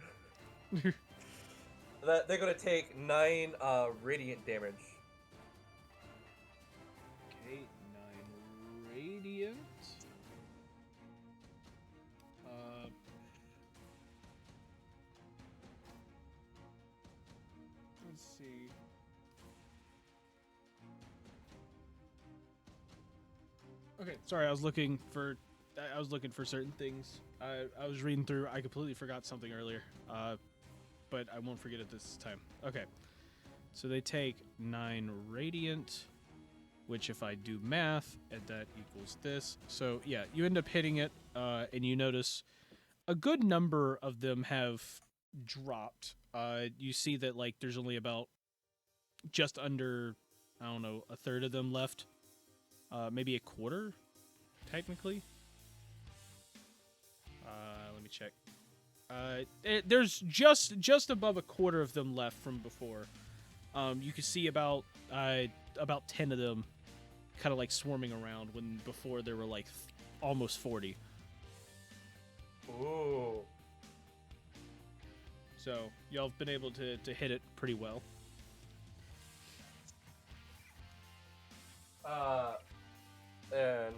Speaker 4: They're gonna take 9 radiant damage.
Speaker 1: Okay, 9 radiant. Let's see. Okay, sorry, I was looking for certain things. I was reading through. I completely forgot something earlier. But I won't forget it this time. Okay. So they take 9 radiant, which if I do math, and that equals this. So yeah, you end up hitting it, and you notice a good number of them have dropped. You see that like there's only about just under, I don't know, a third of them left. Maybe a quarter, technically. Let me check. There's just above a quarter of them left from before. You can see about 10 of them kind of like swarming around when before there were like almost 40.
Speaker 4: Ooh.
Speaker 1: So y'all have been able to hit it pretty well.
Speaker 4: And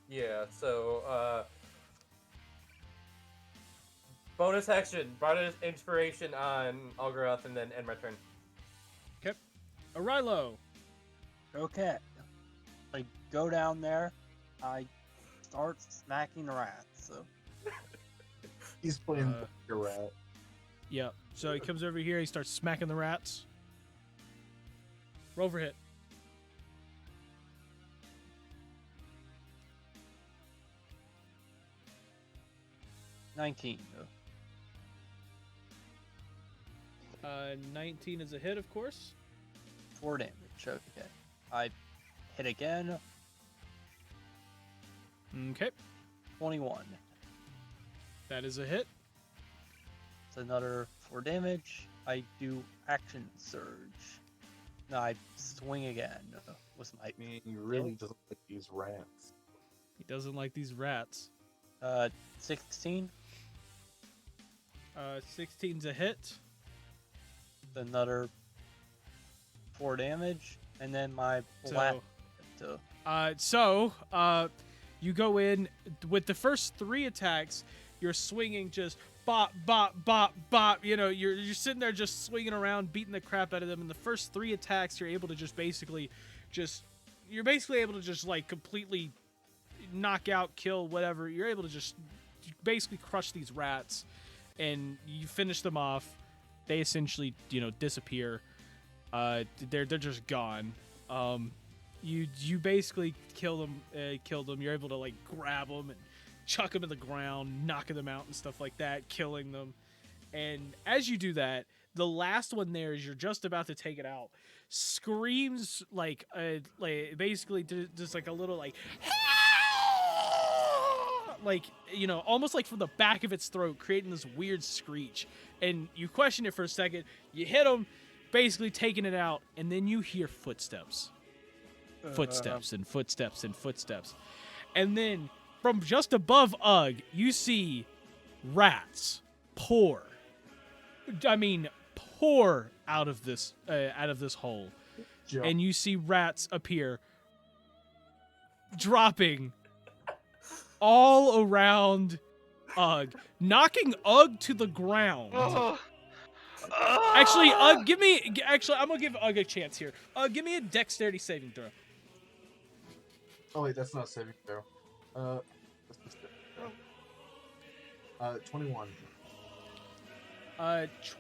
Speaker 4: yeah, so bonus action, bonus inspiration on Algaroth, and then end my turn.
Speaker 1: Okay. Arilo.
Speaker 5: Okay. I go down there. I start smacking the rats. So
Speaker 2: He's playing a rat.
Speaker 1: Yeah. So he comes over here. He starts smacking the rats. Roll for hit.
Speaker 5: 19.
Speaker 1: 19 is a hit, of course.
Speaker 5: 4 damage. Okay. I hit again.
Speaker 1: Okay.
Speaker 5: 21.
Speaker 1: That is a hit.
Speaker 5: It's another 4 damage. I do action surge. No, I swing again with my.
Speaker 2: Man, he really doesn't like these rats.
Speaker 1: He doesn't like these rats.
Speaker 5: 16.
Speaker 1: 16's a hit.
Speaker 5: Another 4 damage, and then my blast.
Speaker 1: You go in with the first 3 attacks. You're swinging just bop, bop, bop, bop. You know, you're sitting there just swinging around, beating the crap out of them. And the first 3 attacks, you're able to just basically like completely knock out, kill, whatever. You're able to just basically crush these rats, and you finish them off. They essentially, disappear. They're just gone. You basically kill them. You're able to like grab them and chuck them in the ground, knocking them out and stuff like that, killing them. And as you do that, the last one there, as you're just about to take it out, screams like basically just like a little like almost like from the back of its throat, creating this weird screech. And you question it for a second. You hit him, basically taking it out, and then you hear footsteps. Footsteps and footsteps and footsteps. And then from just above Ugg, you see rats pour. I mean, pour out of this hole.
Speaker 2: Jump.
Speaker 1: And you see rats appear, dropping all around Ugg, knocking Ugg to the ground.
Speaker 3: Oh.
Speaker 1: Actually, I'm gonna give Ugg a chance here. Give me a dexterity saving throw.
Speaker 2: Oh wait, that's not a saving throw. What's this throw? 21.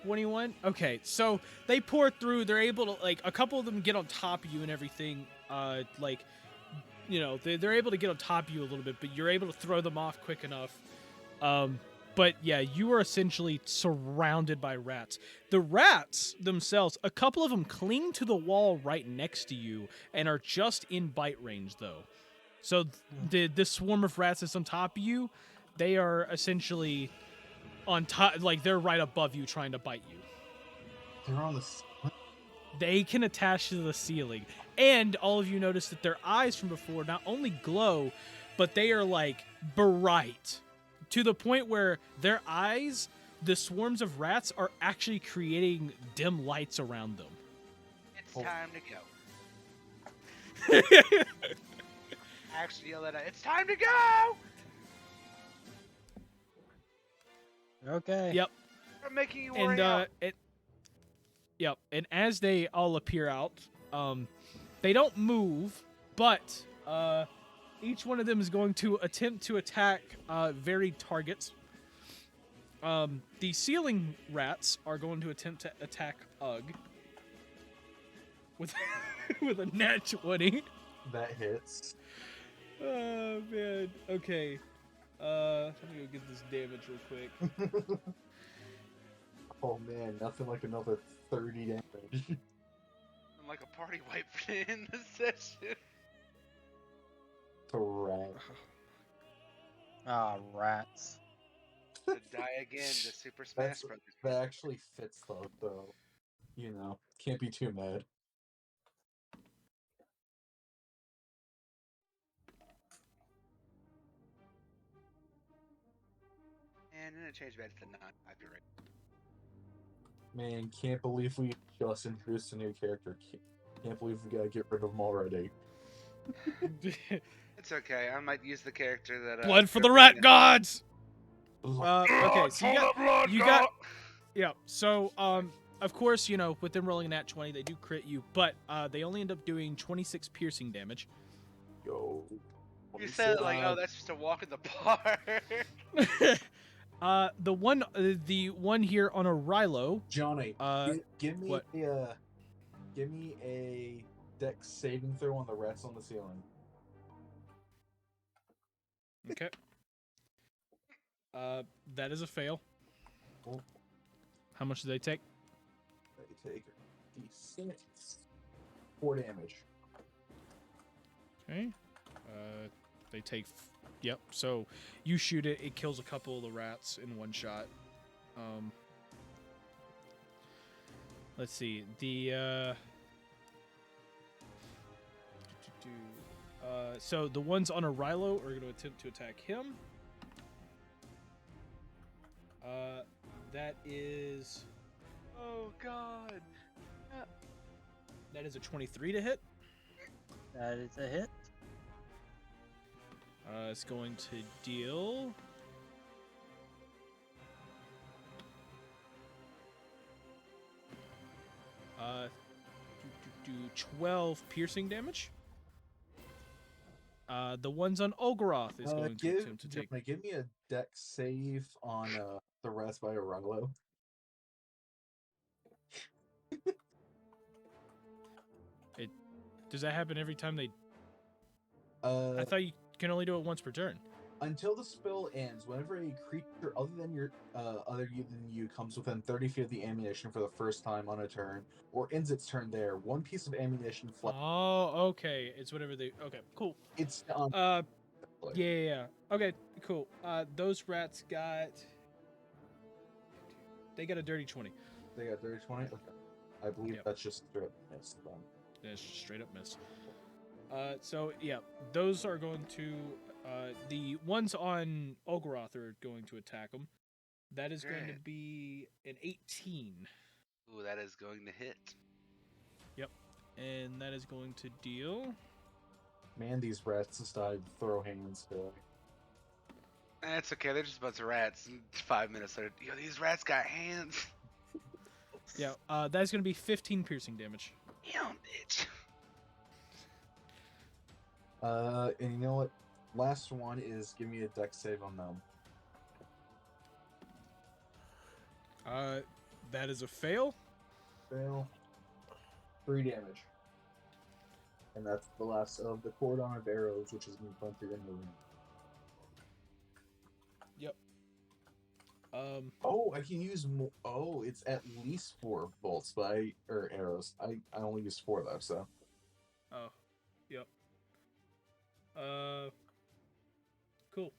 Speaker 1: 21. Okay, so they pour through. They're able to, like, a couple of them get on top of you and everything. Like, you know, they're able to get on top of you a little bit, but you're able to throw them off quick enough. But yeah, you are essentially surrounded by rats. The rats themselves, a couple of them cling to the wall right next to you and are just in bite range, though. So the swarm of rats that's on top of you, they are essentially on top, like they're right above you trying to bite you.
Speaker 2: They're on the.
Speaker 1: They can attach to the ceiling. And all of you notice that their eyes from before not only glow, but they are like bright. To the point where their eyes, the swarms of rats, are actually creating dim lights around them.
Speaker 3: It's time to go. Actually, yell at it. It's time to go.
Speaker 5: Okay.
Speaker 1: Yep.
Speaker 3: I'm making you worry. Out.
Speaker 1: Yep. And as they all appear out, they don't move, but each one of them is going to attempt to attack varied targets. The ceiling rats are going to attempt to attack Ugg with with a nat 20.
Speaker 2: That hits.
Speaker 1: Oh man. Okay. Let me go get this damage real quick.
Speaker 2: Oh man, nothing like another 30 damage.
Speaker 3: I'm like a party wipe in this session.
Speaker 2: Correct.
Speaker 5: Ah, rats.
Speaker 3: To die again, the Super Smash Brothers.
Speaker 2: That actually fits though. You know, can't be too mad.
Speaker 3: And then it changed back to 9 copyright.
Speaker 2: Man, can't believe we just introduced a new character. Can't believe we gotta get rid of him already.
Speaker 3: It's okay. I might use the character that.
Speaker 1: Blood for the rat gods.
Speaker 2: Ugh.
Speaker 1: Okay, so you got. Yeah. So of course, you know, with them rolling a nat 20, they do crit you, but they only end up doing 26 piercing damage.
Speaker 2: Yo.
Speaker 3: You said like, oh, that's just a walk in the park.
Speaker 1: The one here on a Rilo.
Speaker 2: Johnny, give me
Speaker 1: what?
Speaker 2: give me a dex saving throw on the rats on the ceiling.
Speaker 1: Okay. That is a fail.
Speaker 2: Cool.
Speaker 1: How much do they take?
Speaker 2: They take D6. 4 damage.
Speaker 1: Okay. They take. Yep. So you shoot it. It kills a couple of the rats in one shot. Let's see. So the ones on a Rilo are going to attempt to attack him. That is.
Speaker 3: Oh God.
Speaker 1: That is a 23 to hit.
Speaker 5: That is a hit.
Speaker 1: It's going to deal. Do 12 piercing damage. The ones on Olgaroth is going to attempt to take.
Speaker 2: Give me a dex save on the rest by Arello.
Speaker 1: Does that happen every time they?
Speaker 2: I
Speaker 1: I thought you can only do it once per turn.
Speaker 2: Until the spell ends, whenever a creature other than you comes within 30 feet of the ammunition for the first time on a turn, or ends its turn there, one piece of ammunition flies.
Speaker 1: Oh, okay. It's whatever they. Okay, cool.
Speaker 2: It's
Speaker 1: Yeah. Okay, cool. Those rats got. They got a dirty 20.
Speaker 2: They got 30, 20. Okay. I believe
Speaker 1: Yep.
Speaker 2: that's just straight miss. Then.
Speaker 1: That's just straight up miss. So yeah, those are going to the ones on Olgaroth are going to attack him. That is going to
Speaker 3: Great.
Speaker 1: be an 18.
Speaker 3: Ooh, that is going to hit.
Speaker 1: Yep, and that is going to deal.
Speaker 2: Man, these rats decided to throw hands today.
Speaker 3: That's okay. They're just a bunch of rats. 5 minutes later, yo, these rats got hands.
Speaker 1: Yeah, that's going to be 15 piercing damage.
Speaker 3: Damn, bitch.
Speaker 2: And you know what? Last one is give me a dex save on them.
Speaker 1: That is a fail.
Speaker 2: Fail. 3 damage. And that's the last of the cordon of arrows, which has been planted in the room.
Speaker 1: Yep.
Speaker 2: Oh, I can use more. Oh, it's at least 4 bolts, but or arrows. I only use 4 though, so.
Speaker 1: Oh, yep. Cool.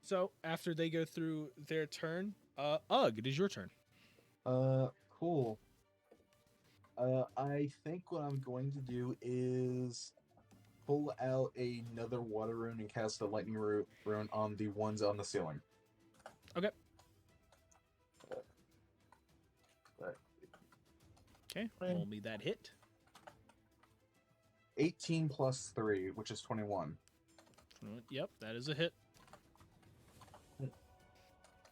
Speaker 1: So after they go through their turn, Ugg, it is your turn.
Speaker 2: Cool. I think what I'm going to do is pull out another water rune and cast a lightning rune on the ones on the ceiling.
Speaker 1: Okay.
Speaker 2: But
Speaker 1: Okay, roll me that hit.
Speaker 2: 18 plus 3, which is 21.
Speaker 1: Yep, that is a hit.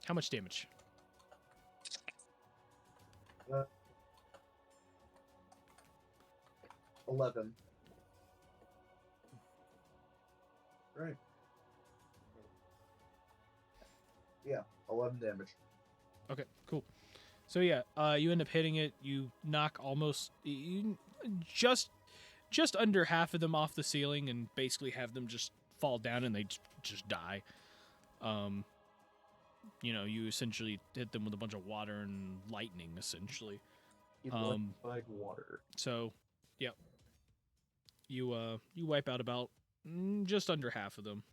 Speaker 1: How much damage?
Speaker 2: 11. Right. Yeah, 11 damage.
Speaker 1: Okay, cool. So yeah, you end up hitting it. You knock just under half of them off the ceiling, and basically have them just fall down, and they just die. You essentially hit them with a bunch of water and lightning, essentially.
Speaker 2: Like water.
Speaker 1: So, yep. You wipe out about just under half of them.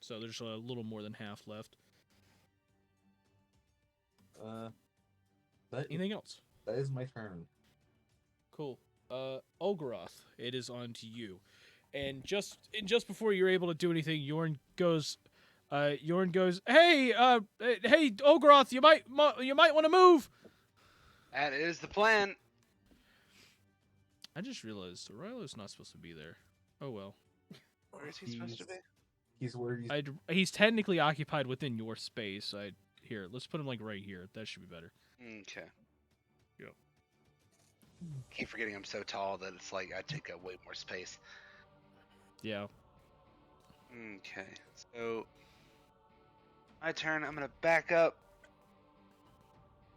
Speaker 1: So there's a little more than half left. Anything else?
Speaker 2: That is my turn.
Speaker 1: Cool. Olgaroth, it is on to you. And just before you're able to do anything, Yorn goes, "Hey, Olgaroth, you might want to move."
Speaker 3: That is the plan.
Speaker 1: I just realized Rilo's not supposed to be there. Oh well.
Speaker 3: Where is he supposed to be?
Speaker 2: He's where he's.
Speaker 1: He's technically occupied within your space. Here, let's put him like right here. That should be better.
Speaker 3: Okay.
Speaker 1: Yep.
Speaker 3: Keep forgetting I'm so tall that it's like I take up way more space.
Speaker 1: Yeah.
Speaker 3: Okay. So my turn. I'm gonna back up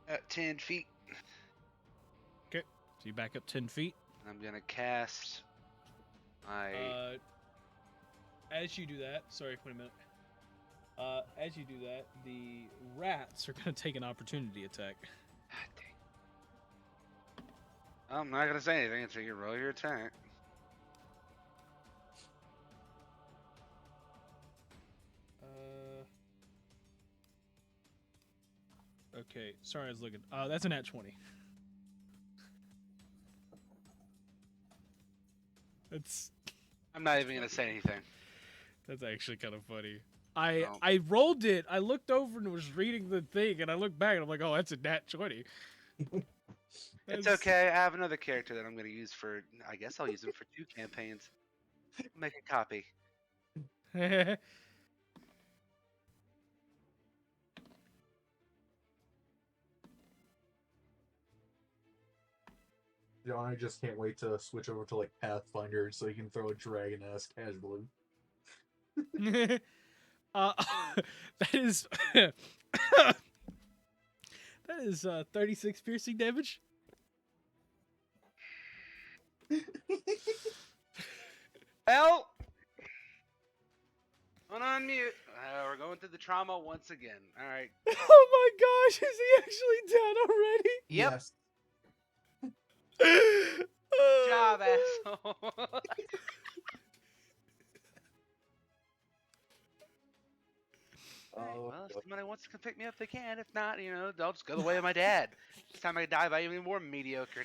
Speaker 3: at 10 feet.
Speaker 1: So you back up 10 feet.
Speaker 3: And I'm gonna cast my.
Speaker 1: As you do that, sorry, wait a minute. As you do that, the rats are going to take an opportunity attack.
Speaker 3: God dang. I'm not gonna say anything until you roll your attack.
Speaker 1: Okay, sorry, I was looking. That's a nat 20.
Speaker 3: I'm not even gonna say anything.
Speaker 1: That's actually kind of funny. I
Speaker 3: Oh.
Speaker 1: I rolled it. I looked over and was reading the thing, and I looked back and I'm like, oh, that's a nat 20.
Speaker 3: It's okay. I have another character that I'm gonna use for. I guess I'll use him for 2 campaigns. Make a copy.
Speaker 1: Okay.
Speaker 2: John, I just can't wait to switch over to like Pathfinder so you can throw a dragon ass casually.
Speaker 1: That is that is 36 piercing damage.
Speaker 3: Well, on mute. We're going through the trauma once again. All right.
Speaker 1: Oh my gosh, is he actually down already?
Speaker 3: Yep.
Speaker 2: Yes.
Speaker 3: Good job, asshole.
Speaker 2: Oh,
Speaker 3: Well, if somebody wants to come pick me up, they can. If not, I'll just go the way of my dad. This time I die by even more mediocre.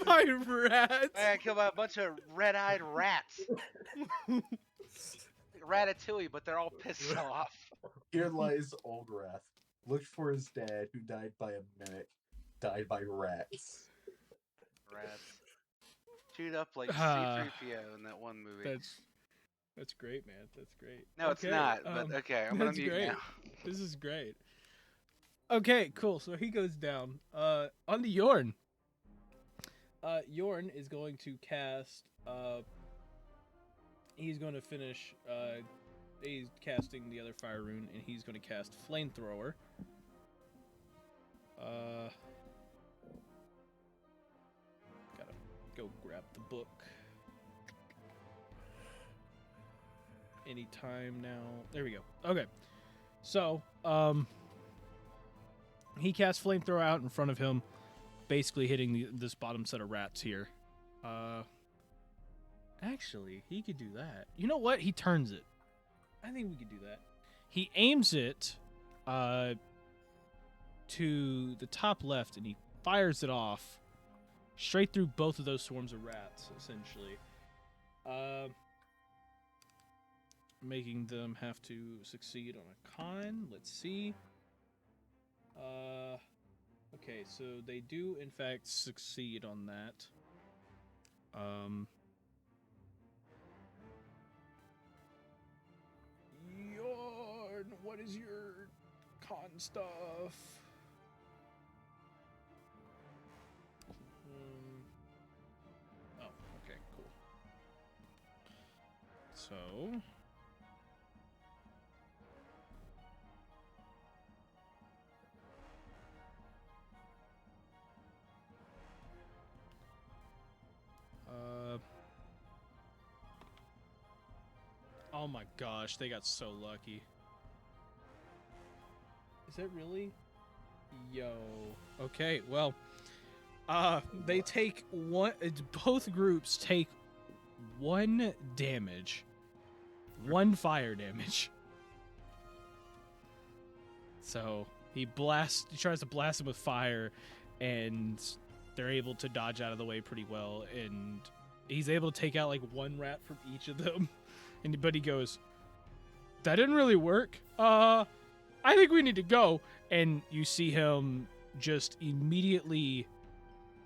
Speaker 1: By rats.
Speaker 3: I got killed by a bunch of red-eyed rats. Like Ratatouille, but they're all pissed off.
Speaker 2: here lies Olgrath. Looked for his dad, who died by a mimic. Died by rats.
Speaker 3: Rats. Chewed up like
Speaker 1: Ah.
Speaker 3: C-3PO in that one movie.
Speaker 1: That's great, man. That's great.
Speaker 3: No, it's not. But okay, I'm gonna
Speaker 1: that's
Speaker 3: mute
Speaker 1: great.
Speaker 3: now.
Speaker 1: This is great. Okay, cool. So he goes down. On the Yorn. Yorn is going to cast. He's going to finish. He's casting the other fire rune, and he's going to cast flamethrower. Gotta go grab the book. Anytime now. There we go. Okay. So, he casts flamethrower out in front of him, basically hitting this bottom set of rats here. Actually, he could do that. You know what? He turns it. I think we could do that. He aims it to the top left, and he fires it off straight through both of those swarms of rats, essentially. Making them have to succeed on a con. Let's see. Okay, so they do in fact succeed on that. Yorn, what is your con stuff? Oh, okay, cool. So. Oh my gosh, they got so lucky. Is that really? Yo. Okay, well, they take one. Both groups take 1 damage, 1 fire damage. So he tries to blast him with fire, and they're able to dodge out of the way pretty well, and he's able to take out like 1 rat from each of them. But he goes, that didn't really work. I think we need to go. And you see him just immediately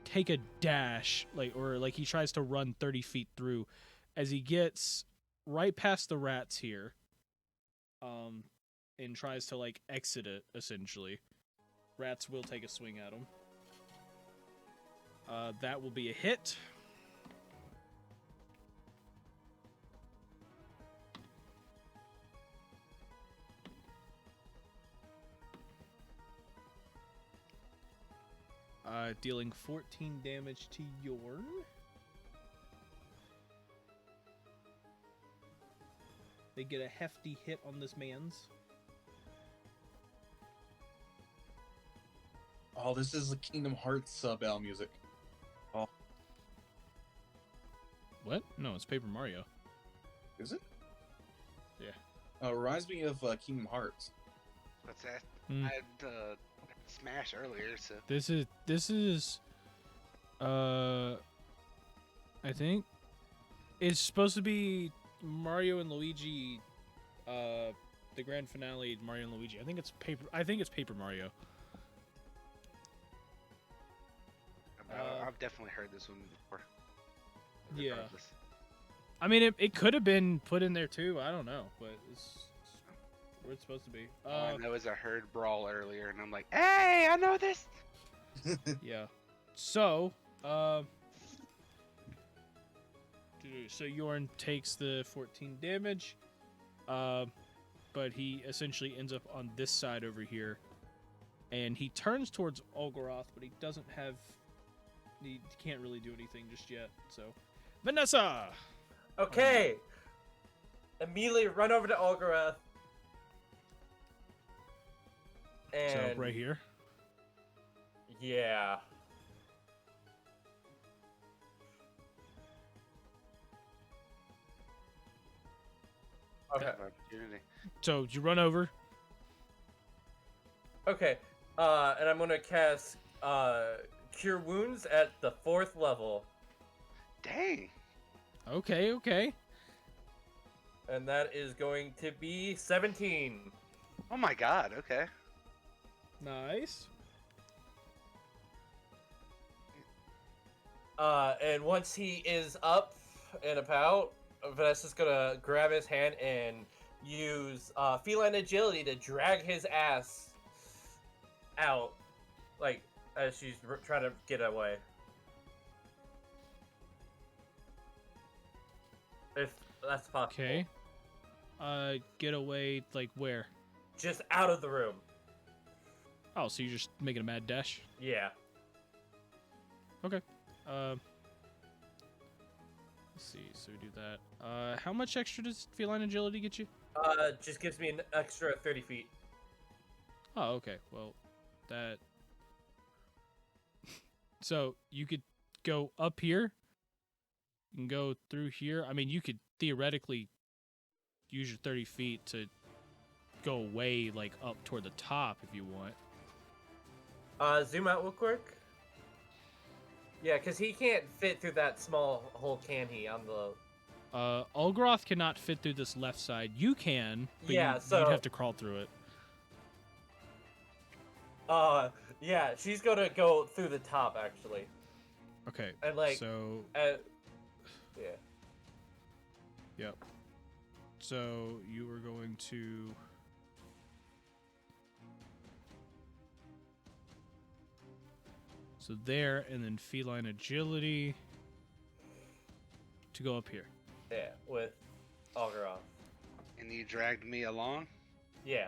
Speaker 1: take a dash, like he tries to run 30 feet through, as he gets right past the rats here, and tries to like exit it. Essentially, rats will take a swing at him. That will be a hit. Dealing 14 damage to Yorn. They get a hefty hit on this man's.
Speaker 2: Oh, this is the Kingdom Hearts sub-L music.
Speaker 1: What? No, it's Paper Mario.
Speaker 2: Is it?
Speaker 1: Yeah.
Speaker 2: It reminds me of Kingdom Hearts.
Speaker 3: What's that?
Speaker 1: Hmm.
Speaker 3: I had Smash earlier, so.
Speaker 1: This is I think it's supposed to be Mario and Luigi, the grand finale, Mario and Luigi. I think it's Paper Mario.
Speaker 3: I've definitely heard this one before.
Speaker 1: Yeah.
Speaker 3: Regardless.
Speaker 1: I mean, it could have been put in there too. I don't know, but it's where it's supposed to be.
Speaker 3: All I know is I heard Brawl earlier, and I'm like, hey, I know this!
Speaker 1: Yeah. So, Yorn takes the 14 damage, but he essentially ends up on this side over here, and he turns towards Olgaroth, but he can't really do anything just yet. So, Vanessa.
Speaker 4: Okay. Immediately run over to Olgaroth. And
Speaker 1: So right here.
Speaker 4: yeah. Okay.
Speaker 3: Opportunity.
Speaker 1: So you run over.
Speaker 4: Okay. And I'm gonna cast Cure Wounds at the 4th level,
Speaker 3: Dang.
Speaker 1: Okay.
Speaker 4: and that is going to be 17.
Speaker 3: Oh my god, okay.
Speaker 1: Nice.
Speaker 4: And once he is up and about, Vanessa's gonna grab his hand and use feline agility to drag his ass out, like as she's trying to get away. If that's possible.
Speaker 1: Okay. Get away, like where?
Speaker 4: Just out of the room.
Speaker 1: Oh, so you're just making a mad dash?
Speaker 4: Yeah.
Speaker 1: Okay. Let's see. So we do that. How much extra does feline agility get you?
Speaker 4: Just gives me an extra 30 feet.
Speaker 1: Oh, okay. Well, that. So you could go up here. You can go through here. I mean, you could theoretically use your 30 feet to go away, like up toward the top if you want.
Speaker 4: Zoom out real quick. Yeah, because he can't fit through that small hole, can he? On the
Speaker 1: Olgroth cannot fit through this left side. You can, but
Speaker 4: Yeah,
Speaker 1: you'd
Speaker 4: so-
Speaker 1: have to crawl through it.
Speaker 4: yeah, she's gonna go through the top actually,
Speaker 1: Okay.
Speaker 4: and like,
Speaker 1: So,
Speaker 4: yeah.
Speaker 1: yep. So you were going to. So there, and then feline agility to go up here.
Speaker 4: Yeah, with Algaroth.
Speaker 3: And you dragged me along?
Speaker 4: Yeah.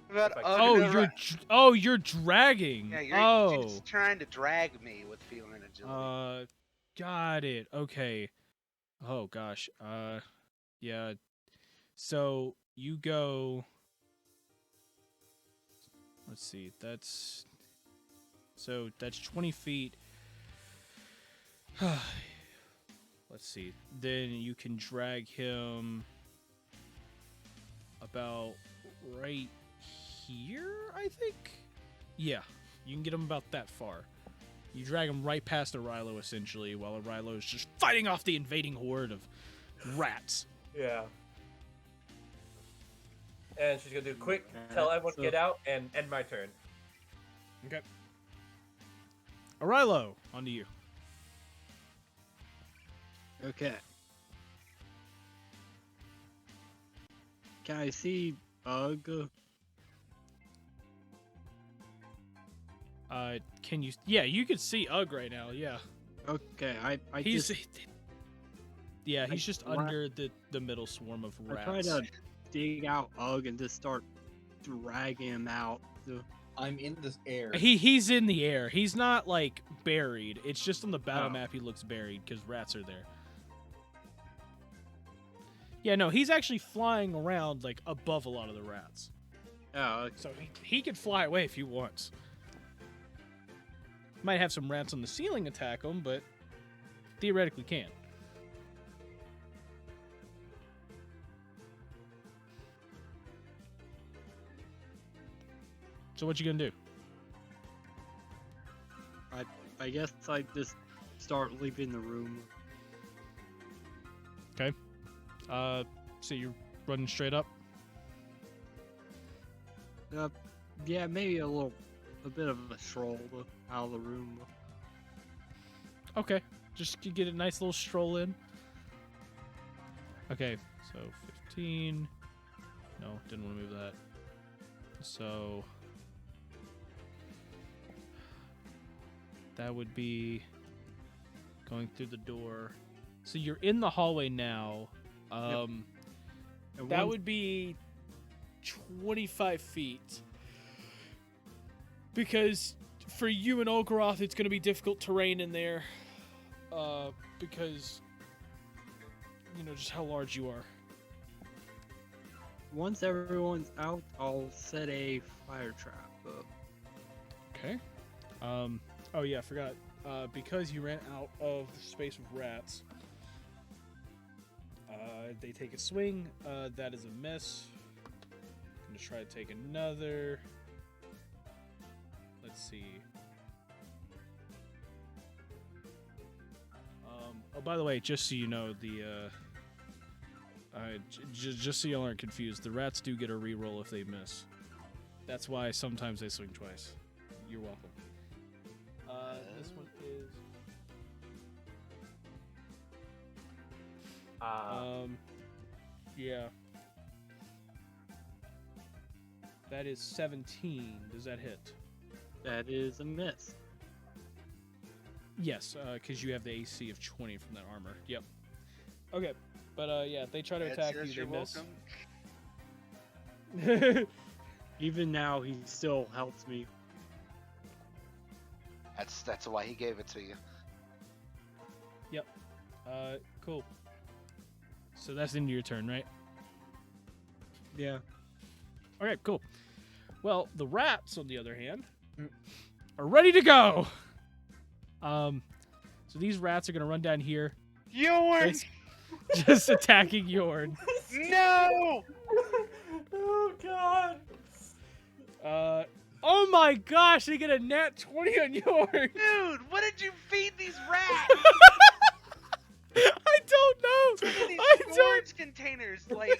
Speaker 3: What
Speaker 4: If I
Speaker 3: about
Speaker 4: could-
Speaker 1: You're dragging.
Speaker 3: Yeah, you're
Speaker 1: oh,
Speaker 3: just trying to drag me with feline agility.
Speaker 1: got it. Okay. Oh gosh. Yeah. So you go. Let's see. That's 20 feet. Let's see. Then you can drag him about right here, I think. Yeah, you can get him about that far. You drag him right past Arilo, essentially, while Arilo is just fighting off the invading horde of rats.
Speaker 4: Yeah. And she's gonna do quick, tell
Speaker 5: Alright,
Speaker 4: everyone to
Speaker 5: so-
Speaker 4: get out, and end my turn.
Speaker 1: Okay. Arilo, on to you.
Speaker 5: Okay. Can I see Bug?
Speaker 1: Can you? Yeah, you can see Ugg right now. Yeah,
Speaker 5: Okay, I
Speaker 1: he's.
Speaker 5: just
Speaker 1: Yeah, he's just
Speaker 5: Rat-
Speaker 1: under the middle swarm of
Speaker 5: I
Speaker 1: rats.
Speaker 5: try to dig out Ugg and just start dragging him out.
Speaker 2: I'm in this air.
Speaker 1: He's in the air. He's not like buried. It's just on the battle
Speaker 5: Oh.
Speaker 1: map he looks buried because rats are there. Yeah, no, he's actually flying around like above a lot of the rats.
Speaker 5: Oh, okay.
Speaker 1: So he could fly away if he wants. Might have some rats on the ceiling attack him, but theoretically can. So what you gonna do?
Speaker 5: I guess I just start leaving the room.
Speaker 1: So you're running straight up?
Speaker 5: Yeah, maybe a bit of a stroll out of the room.
Speaker 1: Okay, just to get a nice little stroll in. Okay, so 15. No, didn't want to move that. So that would be going through the door. So you're in the hallway now.
Speaker 5: And
Speaker 1: That
Speaker 5: once-
Speaker 1: would be 25 feet. Because for you and Olgaroth, it's going to be difficult terrain in there. Because, you know, just how large you are.
Speaker 5: once everyone's out, I'll set a fire trap up.
Speaker 1: Okay. Oh yeah, I forgot. Because you ran out of the space of rats, They take a swing. That is a miss. I'm gonna try to take another. Let's see. Oh, by the way, just so you know, just so y'all aren't confused, the rats do get a reroll if they miss. That's why sometimes they swing twice. You're welcome. This one is. Yeah. That is 17. Does that hit?
Speaker 5: That is a miss.
Speaker 1: Yes, because you have the AC of 20 from that armor. Yep. Okay, but yeah, they try to attack you.
Speaker 3: You're
Speaker 1: They miss.
Speaker 3: welcome.
Speaker 5: Even now, he still helps me.
Speaker 3: That's why he gave it to you.
Speaker 1: Cool. So that's the end of your turn, right?
Speaker 5: Yeah.
Speaker 1: Okay, cool. Well, the rats, on the other hand, are ready to go. So these rats are gonna run down here,
Speaker 3: Yorn!
Speaker 1: just attacking Yorn.
Speaker 3: No!
Speaker 4: Oh god.
Speaker 1: Oh my gosh, they get a nat 20 on Yorn.
Speaker 3: Dude, what did you feed these rats?
Speaker 1: I don't know.
Speaker 3: These
Speaker 1: I don't.
Speaker 3: storage containers, like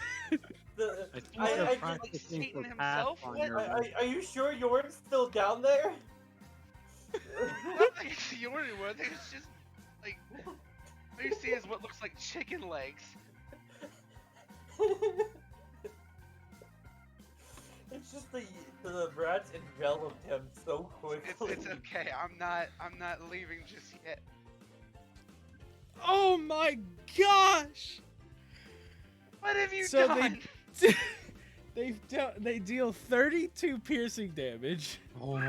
Speaker 4: The,
Speaker 5: I think
Speaker 4: I-
Speaker 5: they're
Speaker 4: I-
Speaker 5: practicing
Speaker 3: Satan
Speaker 5: for
Speaker 3: himself?
Speaker 5: Pathfinder.
Speaker 4: are you sure Yorn's still down there?
Speaker 3: I don't think it's Yorn anymore. I think it's just like all you see is what looks like chicken legs.
Speaker 4: It's just the rats enveloped him so quickly.
Speaker 3: It's okay. I'm not leaving just yet.
Speaker 1: Oh my gosh.
Speaker 3: What have you
Speaker 1: So
Speaker 3: done?
Speaker 1: They deal 32 piercing damage.
Speaker 2: Oh,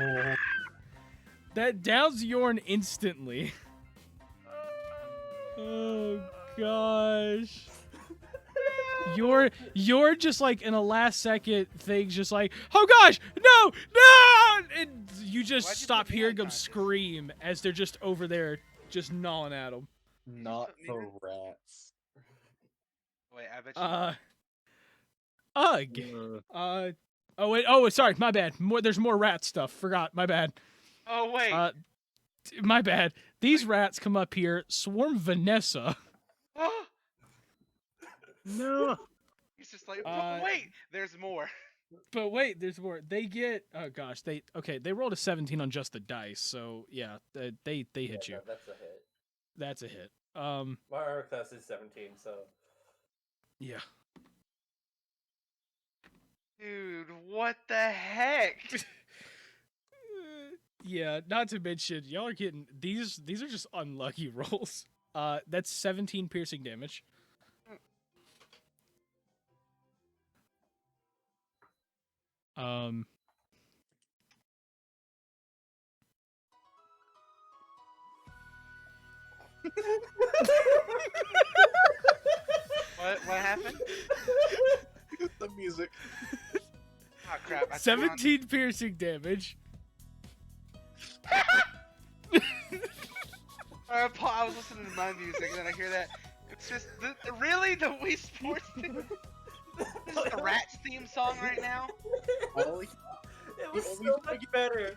Speaker 1: That downs Yorn instantly. Oh gosh. You're just like in a last second thing, just like, oh gosh, no, and you just
Speaker 3: Why'd you
Speaker 1: stop
Speaker 3: put me
Speaker 1: hearing them
Speaker 3: unconscious?
Speaker 1: scream as they're just over there, just gnawing at them.
Speaker 2: not the rats.
Speaker 3: Wait, I bet you.
Speaker 1: Ugh. Oh wait. Oh, sorry. My bad. There's more rat stuff. Forgot. My bad.
Speaker 3: Oh wait.
Speaker 1: My bad. These rats come up here, swarm Vanessa.
Speaker 5: No.
Speaker 3: He's just like,
Speaker 1: uh,
Speaker 3: wait, there's more.
Speaker 1: But wait, there's more. They get. Oh gosh. They rolled a 17 on just the dice. So yeah, they hit you.
Speaker 4: Yeah, that's a hit.
Speaker 1: That's a hit.
Speaker 4: My armor class is 17, so.
Speaker 1: Yeah.
Speaker 3: Dude, what the heck?
Speaker 1: Yeah. Not to mention, y'all are getting these. These are just unlucky rolls. That's 17 piercing damage.
Speaker 3: What happened?
Speaker 2: The music.
Speaker 3: Oh crap! I turned on-
Speaker 1: 17 piercing damage.
Speaker 3: I was listening to my music, and then I hear that. It's just really the Wii Sports thing. This is the Rats theme song right now.
Speaker 2: Only,
Speaker 4: It was
Speaker 2: The
Speaker 4: so
Speaker 2: only
Speaker 4: much
Speaker 2: thing-
Speaker 4: better.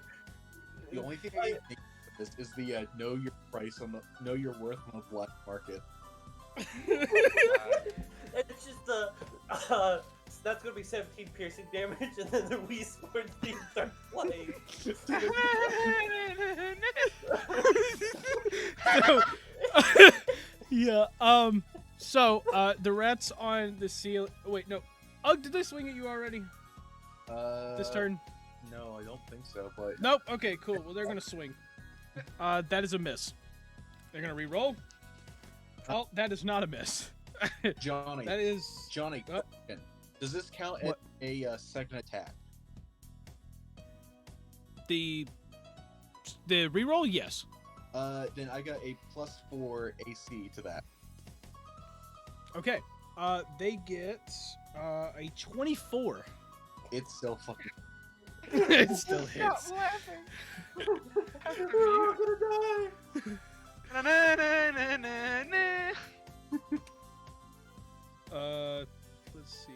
Speaker 2: the only thing I can think of this is the know your price on the know your worth on the black market.
Speaker 4: It's just that's gonna be 17 piercing damage, and then the Wii Sports theme starts playing.
Speaker 1: So, yeah. So, the rats on the seal. Wait, no. Oh, did they swing at you already? This turn?
Speaker 2: No, I don't think so. But
Speaker 1: Nope. Okay, cool. Well, they're gonna swing. That is a miss. They're gonna re-roll. Oh, that is not a miss.
Speaker 2: Johnny,
Speaker 1: That is.
Speaker 2: Johnny,
Speaker 1: What?
Speaker 2: question. Does this count as
Speaker 1: What?
Speaker 2: a second attack?
Speaker 1: The re-roll, yes.
Speaker 2: Then I got a +4 AC to that.
Speaker 1: Okay. They get a 24.
Speaker 2: It's still fucking.
Speaker 1: It still
Speaker 3: Stop
Speaker 1: hits.
Speaker 3: laughing.
Speaker 4: I'm gonna die.
Speaker 3: Na-na-na-na-na-na.
Speaker 1: Let's see.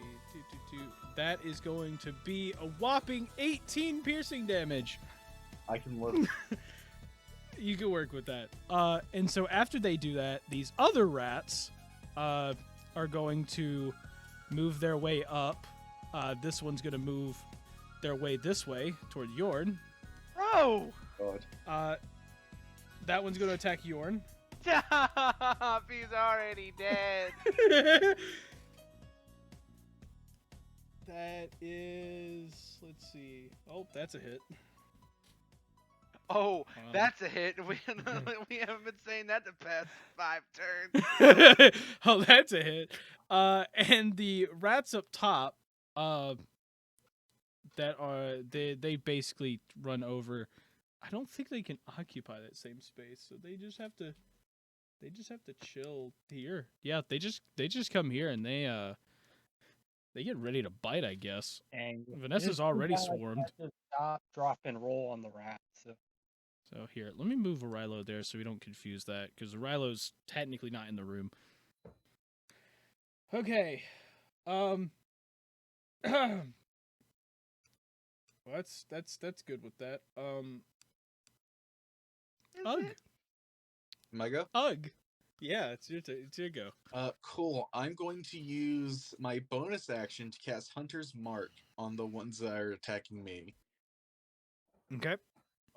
Speaker 1: That is going to be a whopping 18 piercing damage.
Speaker 2: I can live.
Speaker 1: You can work with that. And so after they do that, these other rats are going to move their way up. This one's going to move their way this way toward Yorn.
Speaker 3: Bro!
Speaker 2: God.
Speaker 1: That one's going to attack Yorn.
Speaker 3: Stop! He's already dead.
Speaker 1: That is, let's see. Oh, that's a hit.
Speaker 3: Oh, that's a hit. We haven't been saying that the past 5 turns.
Speaker 1: Oh, that's a hit. And the rats up top, that are they basically run over. I don't think they can occupy that same space, so they just have to chill here. Yeah, they just come here and they get ready to bite, I guess.
Speaker 5: And
Speaker 1: Vanessa's already swarmed.
Speaker 5: Just stop, drop, and roll on the rat.
Speaker 1: So here, let me move Arilo there so we don't confuse that, because Arilo's technically not in the room. Okay. Well, that's good with that. Ugh.
Speaker 2: Am I go?
Speaker 1: Ugh. Yeah, it's your go.
Speaker 2: Cool. I'm going to use my bonus action to cast Hunter's Mark on the ones that are attacking me.
Speaker 1: Okay.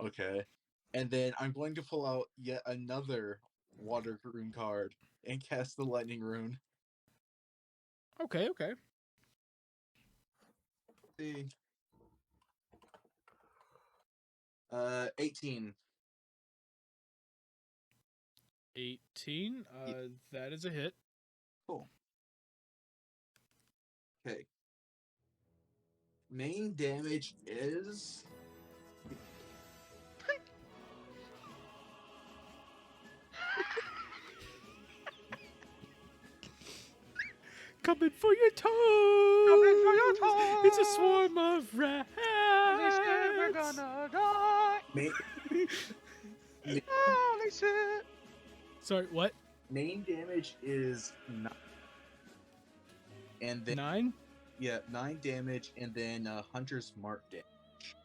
Speaker 2: Okay. And then I'm going to pull out yet another water rune card and cast the lightning rune.
Speaker 1: Okay.
Speaker 2: See. 18.
Speaker 1: 18. That is a hit.
Speaker 2: Cool. Okay. Main damage is...
Speaker 1: Coming for your toes!
Speaker 3: Coming for your toes!
Speaker 1: It's a swarm of rats!
Speaker 3: We're gonna die!
Speaker 2: Main,
Speaker 3: Holy shit!
Speaker 1: Sorry, what?
Speaker 2: main damage is 9. And then...
Speaker 1: 9?
Speaker 2: Yeah, 9 damage, and then Hunter's Mark damage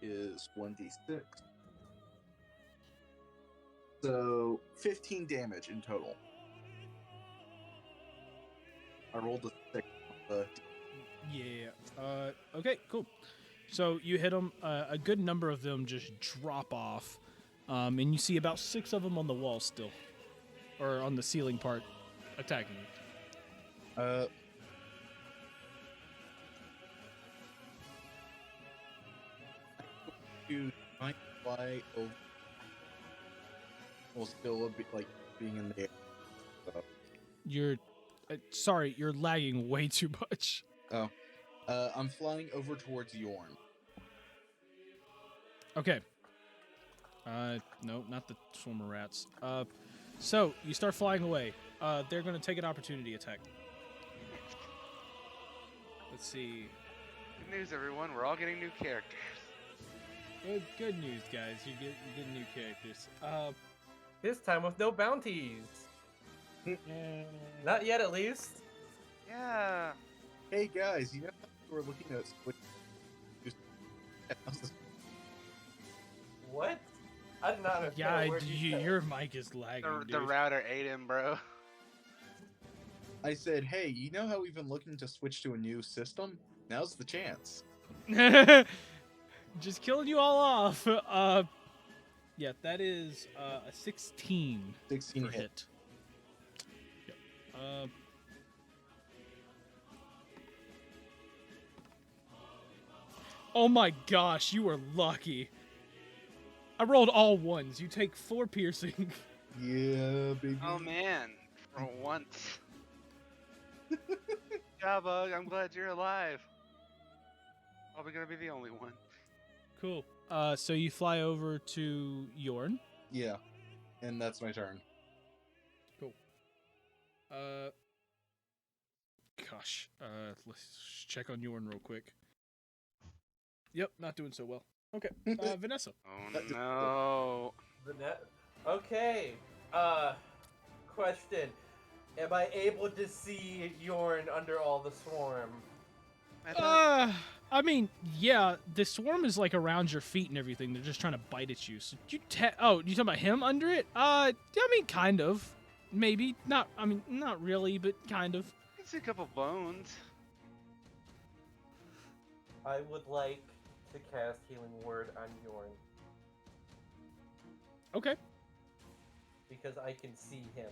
Speaker 2: is 1d6. So, 15 damage in total. I rolled a 6 on the...
Speaker 1: Yeah. Okay, cool. So you hit them. A good number of them just drop off. And you see about 6 of them on the wall still. Or on the ceiling part, attacking you.
Speaker 2: You might fly over. Well, still a bit like being in the air. So.
Speaker 1: You're... sorry, you're lagging way too much.
Speaker 2: Oh. I'm flying over towards Yorn.
Speaker 1: Okay. No, not the swarm of rats. So, you start flying away. They're going to take an opportunity attack. Let's see.
Speaker 3: Good news, everyone. We're all getting new characters.
Speaker 1: Good news, guys. You're getting new characters.
Speaker 4: This time with no bounties. Not yet, at least.
Speaker 3: Yeah.
Speaker 2: Hey guys, you know how we're looking at switch.
Speaker 4: What? I did not understand.
Speaker 1: Yeah,
Speaker 4: a word you said.
Speaker 1: your mic is lagging,
Speaker 3: The
Speaker 1: dude.
Speaker 3: router ate him, bro.
Speaker 2: I said, hey, you know how we've been looking to switch to a new system? Now's the chance.
Speaker 1: Just killing you all off. Yeah, that is a 16.
Speaker 2: 16
Speaker 1: for
Speaker 2: hit.
Speaker 1: hit. Yep. Oh my gosh, you were lucky. I rolled all ones. You take 4 piercing.
Speaker 2: Yeah, baby.
Speaker 3: Oh man, for once. Jabug, I'm glad you're alive. Probably gonna be the only one.
Speaker 1: Cool. So you fly over to Yorn.
Speaker 2: Yeah, and that's my turn.
Speaker 1: Cool. Gosh. Let's check on Yorn real quick. Yep, not doing so well. Okay. Vanessa.
Speaker 3: Oh no.
Speaker 4: The net. Okay. Question. Am I able to see Yorn under all the swarm?
Speaker 1: I mean, yeah, the swarm is like around your feet and everything. They're just trying to bite at you. So you oh, you talking about him under it? I mean, kind of, maybe not. I mean, not really, but kind of.
Speaker 3: I can see a couple bones.
Speaker 4: I would like to cast Healing Word on Yorn
Speaker 1: Okay.
Speaker 4: because I can see him.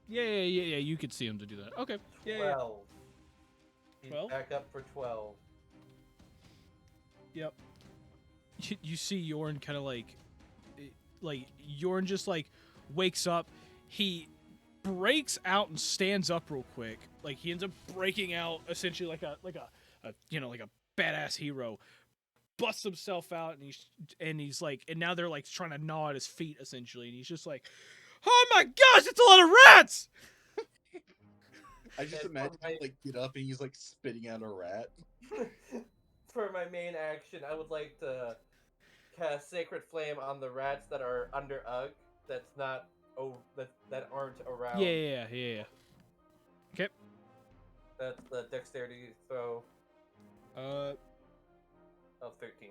Speaker 1: Yeah. You could see him to do that. Okay. Yeah.
Speaker 4: 12. He's
Speaker 1: 12?
Speaker 4: back up for 12.
Speaker 1: Yep. You see Yorn kind of like Yorn just like wakes up. He breaks out and stands up real quick. Like he ends up breaking out essentially like a badass hero. Busts himself out and he's like, and now they're like trying to gnaw at his feet essentially, and he's just like, oh my gosh, it's a lot of rats.
Speaker 2: I just
Speaker 4: And
Speaker 2: imagine
Speaker 4: for
Speaker 2: him like get up and he's like spitting out a rat.
Speaker 4: For my main action, I would like to cast Sacred Flame on the rats that are under Ugg. That's not that aren't around.
Speaker 1: Yeah. Okay.
Speaker 4: That's the dexterity throw
Speaker 1: Uh.
Speaker 4: of 13.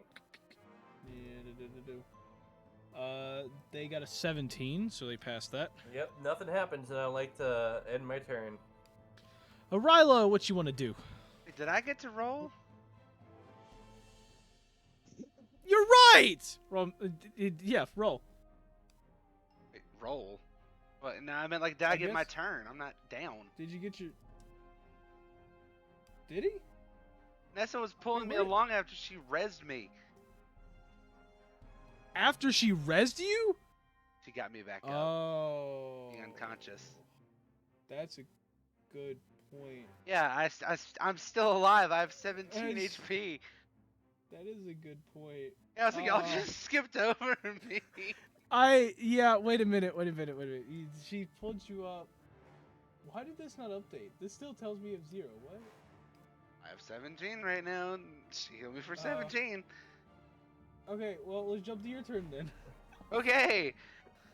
Speaker 1: They got a 17, so they passed that.
Speaker 4: Yep, nothing happens, and I like to end my turn.
Speaker 1: Rilo, what you want to do?
Speaker 3: Wait, did I get to roll?
Speaker 1: You're right. Roll. Yeah, roll.
Speaker 3: Wait, roll? What? No, I meant like, did I get my
Speaker 1: guess.
Speaker 3: turn? I'm not down.
Speaker 1: Did you get your? Did he?
Speaker 3: Nessa was pulling me
Speaker 1: wait.
Speaker 3: along after she rezzed me.
Speaker 1: After she rezzed you?
Speaker 3: She got me back up.
Speaker 1: Oh.
Speaker 3: Being unconscious.
Speaker 1: That's a good point.
Speaker 3: Yeah, I'm still alive. I have 17
Speaker 1: That's-
Speaker 3: HP.
Speaker 1: That is a good point.
Speaker 3: Yeah, I was like, y'all
Speaker 1: Oh.
Speaker 3: just skipped over me.
Speaker 1: Yeah, wait a minute. She pulled you up. Why did this not update? This still tells me you have 0. What?
Speaker 3: I have 17 right now. And she healed me for 17.
Speaker 1: Okay, well, let's jump to your turn then.
Speaker 3: Okay.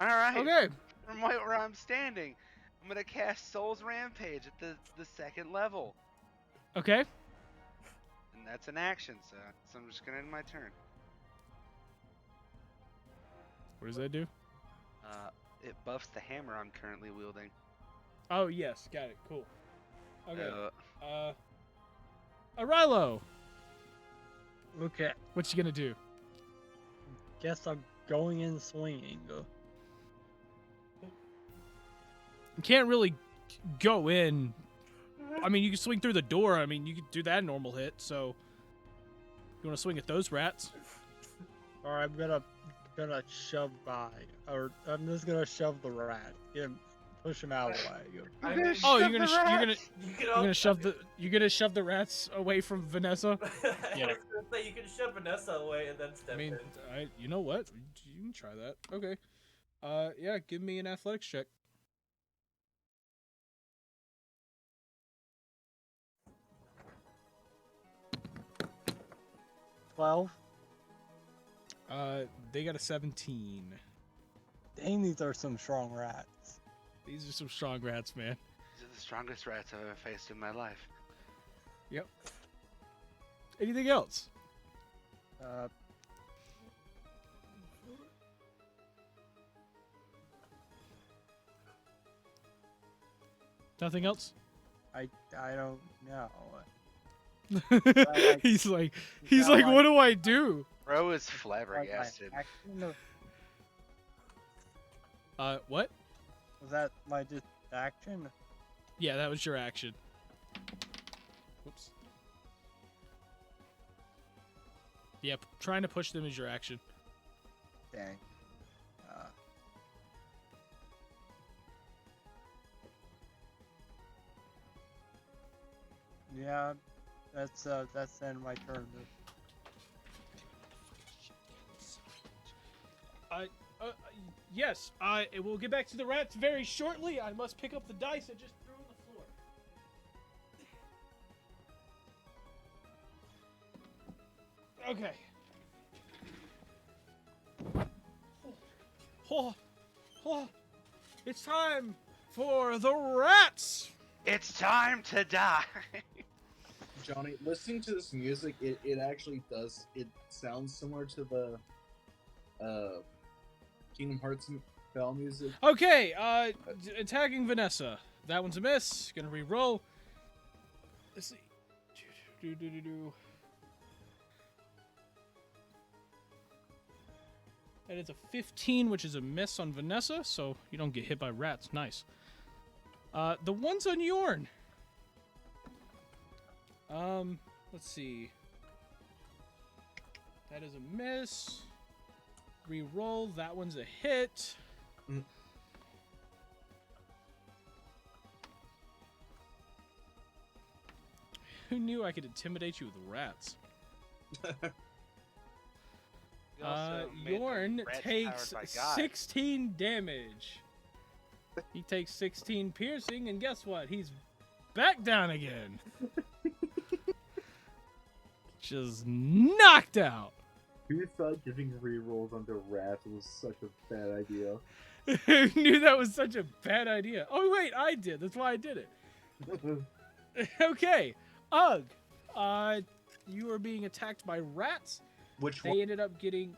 Speaker 3: All right.
Speaker 1: Okay.
Speaker 3: From where I'm standing, I'm gonna cast Soul's Rampage at the second level,
Speaker 1: Okay.
Speaker 3: and that's an action. So I'm just gonna end my turn.
Speaker 1: What does that do?
Speaker 3: It buffs the hammer I'm currently wielding.
Speaker 1: Oh, yes. Got it. Cool. Okay.
Speaker 3: Uh,
Speaker 1: Rilo,
Speaker 5: Okay.
Speaker 1: what you gonna do?
Speaker 5: Guess I'm going in swinging.
Speaker 1: You can't really go in. I mean, you can swing through the door. I mean, you could do that normal hit. So, you want to swing at those rats?
Speaker 5: Or I'm gonna shove by, or I'm just gonna shove the rat. Push him out of the way.
Speaker 4: I mean,
Speaker 1: Oh,
Speaker 3: Shove
Speaker 1: you're
Speaker 3: the rats!
Speaker 1: you're gonna shove the away from Vanessa.
Speaker 5: Yeah.
Speaker 4: I was gonna say you can shove Vanessa away and then step
Speaker 1: I mean,
Speaker 4: in.
Speaker 1: you know what? You can try that. Okay. Yeah. Give me an athletics check.
Speaker 5: 12.
Speaker 1: They got a 17.
Speaker 5: Dang, these are some strong rats.
Speaker 1: These are some strong rats, man.
Speaker 3: These are the strongest rats I've ever faced in my life.
Speaker 1: Yep. Anything else? Nothing else?
Speaker 5: I don't know.
Speaker 1: he's like,
Speaker 5: Yeah,
Speaker 1: what do I do?
Speaker 3: Bro is
Speaker 5: Like my
Speaker 3: flabbergasted.
Speaker 5: action
Speaker 1: What?
Speaker 5: was that my just action?
Speaker 1: Yeah, that was your action. Whoops. Yep, trying to push them is your action.
Speaker 5: Dang. Yeah, that's then my turn.
Speaker 1: Yes, we'll get back to the rats very shortly. I must pick up the dice I just threw on the floor. Okay. Oh, it's time for the rats.
Speaker 3: It's time to die.
Speaker 2: Johnny, listening to this music, it actually does. It sounds similar to the Kingdom Hearts bell music.
Speaker 1: Okay, attacking Vanessa. That one's a miss. Gonna re-roll. Let's see. That is a 15, which is a miss on Vanessa, so you don't get hit by rats. Nice. The one's on Yorn. Let's see. That is a miss. Re-roll. That one's a hit.
Speaker 2: Mm.
Speaker 1: Who knew I could intimidate you with rats?
Speaker 3: We also made the
Speaker 1: Yorn
Speaker 3: rats
Speaker 1: takes
Speaker 3: powered by God.
Speaker 1: 16 damage. He takes 16 piercing, and guess what? He's back down again. Just knocked out.
Speaker 2: Who thought giving rerolls onto rats was such a bad idea?
Speaker 1: Who knew that was such a bad idea? Oh, wait, I did. That's why I did it. Okay. Ugh. You are being attacked by rats.
Speaker 2: Which
Speaker 1: They
Speaker 2: one?
Speaker 1: ended up getting...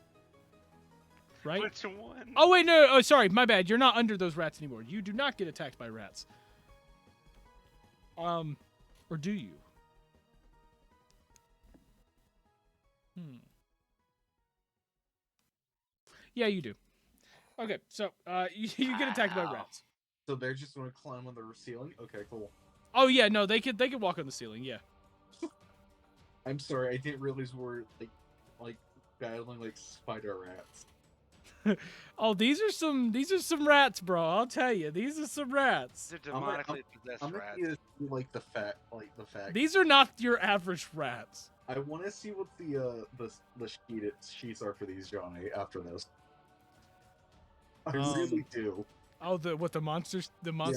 Speaker 1: Right?
Speaker 3: Which one?
Speaker 1: Oh, wait, no. Oh, sorry. My bad. You're not under those rats anymore. You do not get attacked by rats. Or do you? Yeah, you do. Okay, so, you get attacked by
Speaker 3: Wow.
Speaker 1: rats.
Speaker 2: So they're just gonna climb on the ceiling? Okay, cool.
Speaker 1: Oh, yeah, no, they could walk on the ceiling, yeah.
Speaker 2: I'm sorry, I didn't realize we're like battling like spider rats.
Speaker 1: Oh, these are some rats, bro. I'll tell you, these are some rats.
Speaker 3: They're
Speaker 2: I'm gonna-
Speaker 3: demonically possessed
Speaker 2: I'm gonna
Speaker 3: rats.
Speaker 2: need to see like the fact.
Speaker 1: These are not your average rats.
Speaker 2: I want to see what the sheets are for these, Johnny. After this, I really do.
Speaker 1: Oh, the monster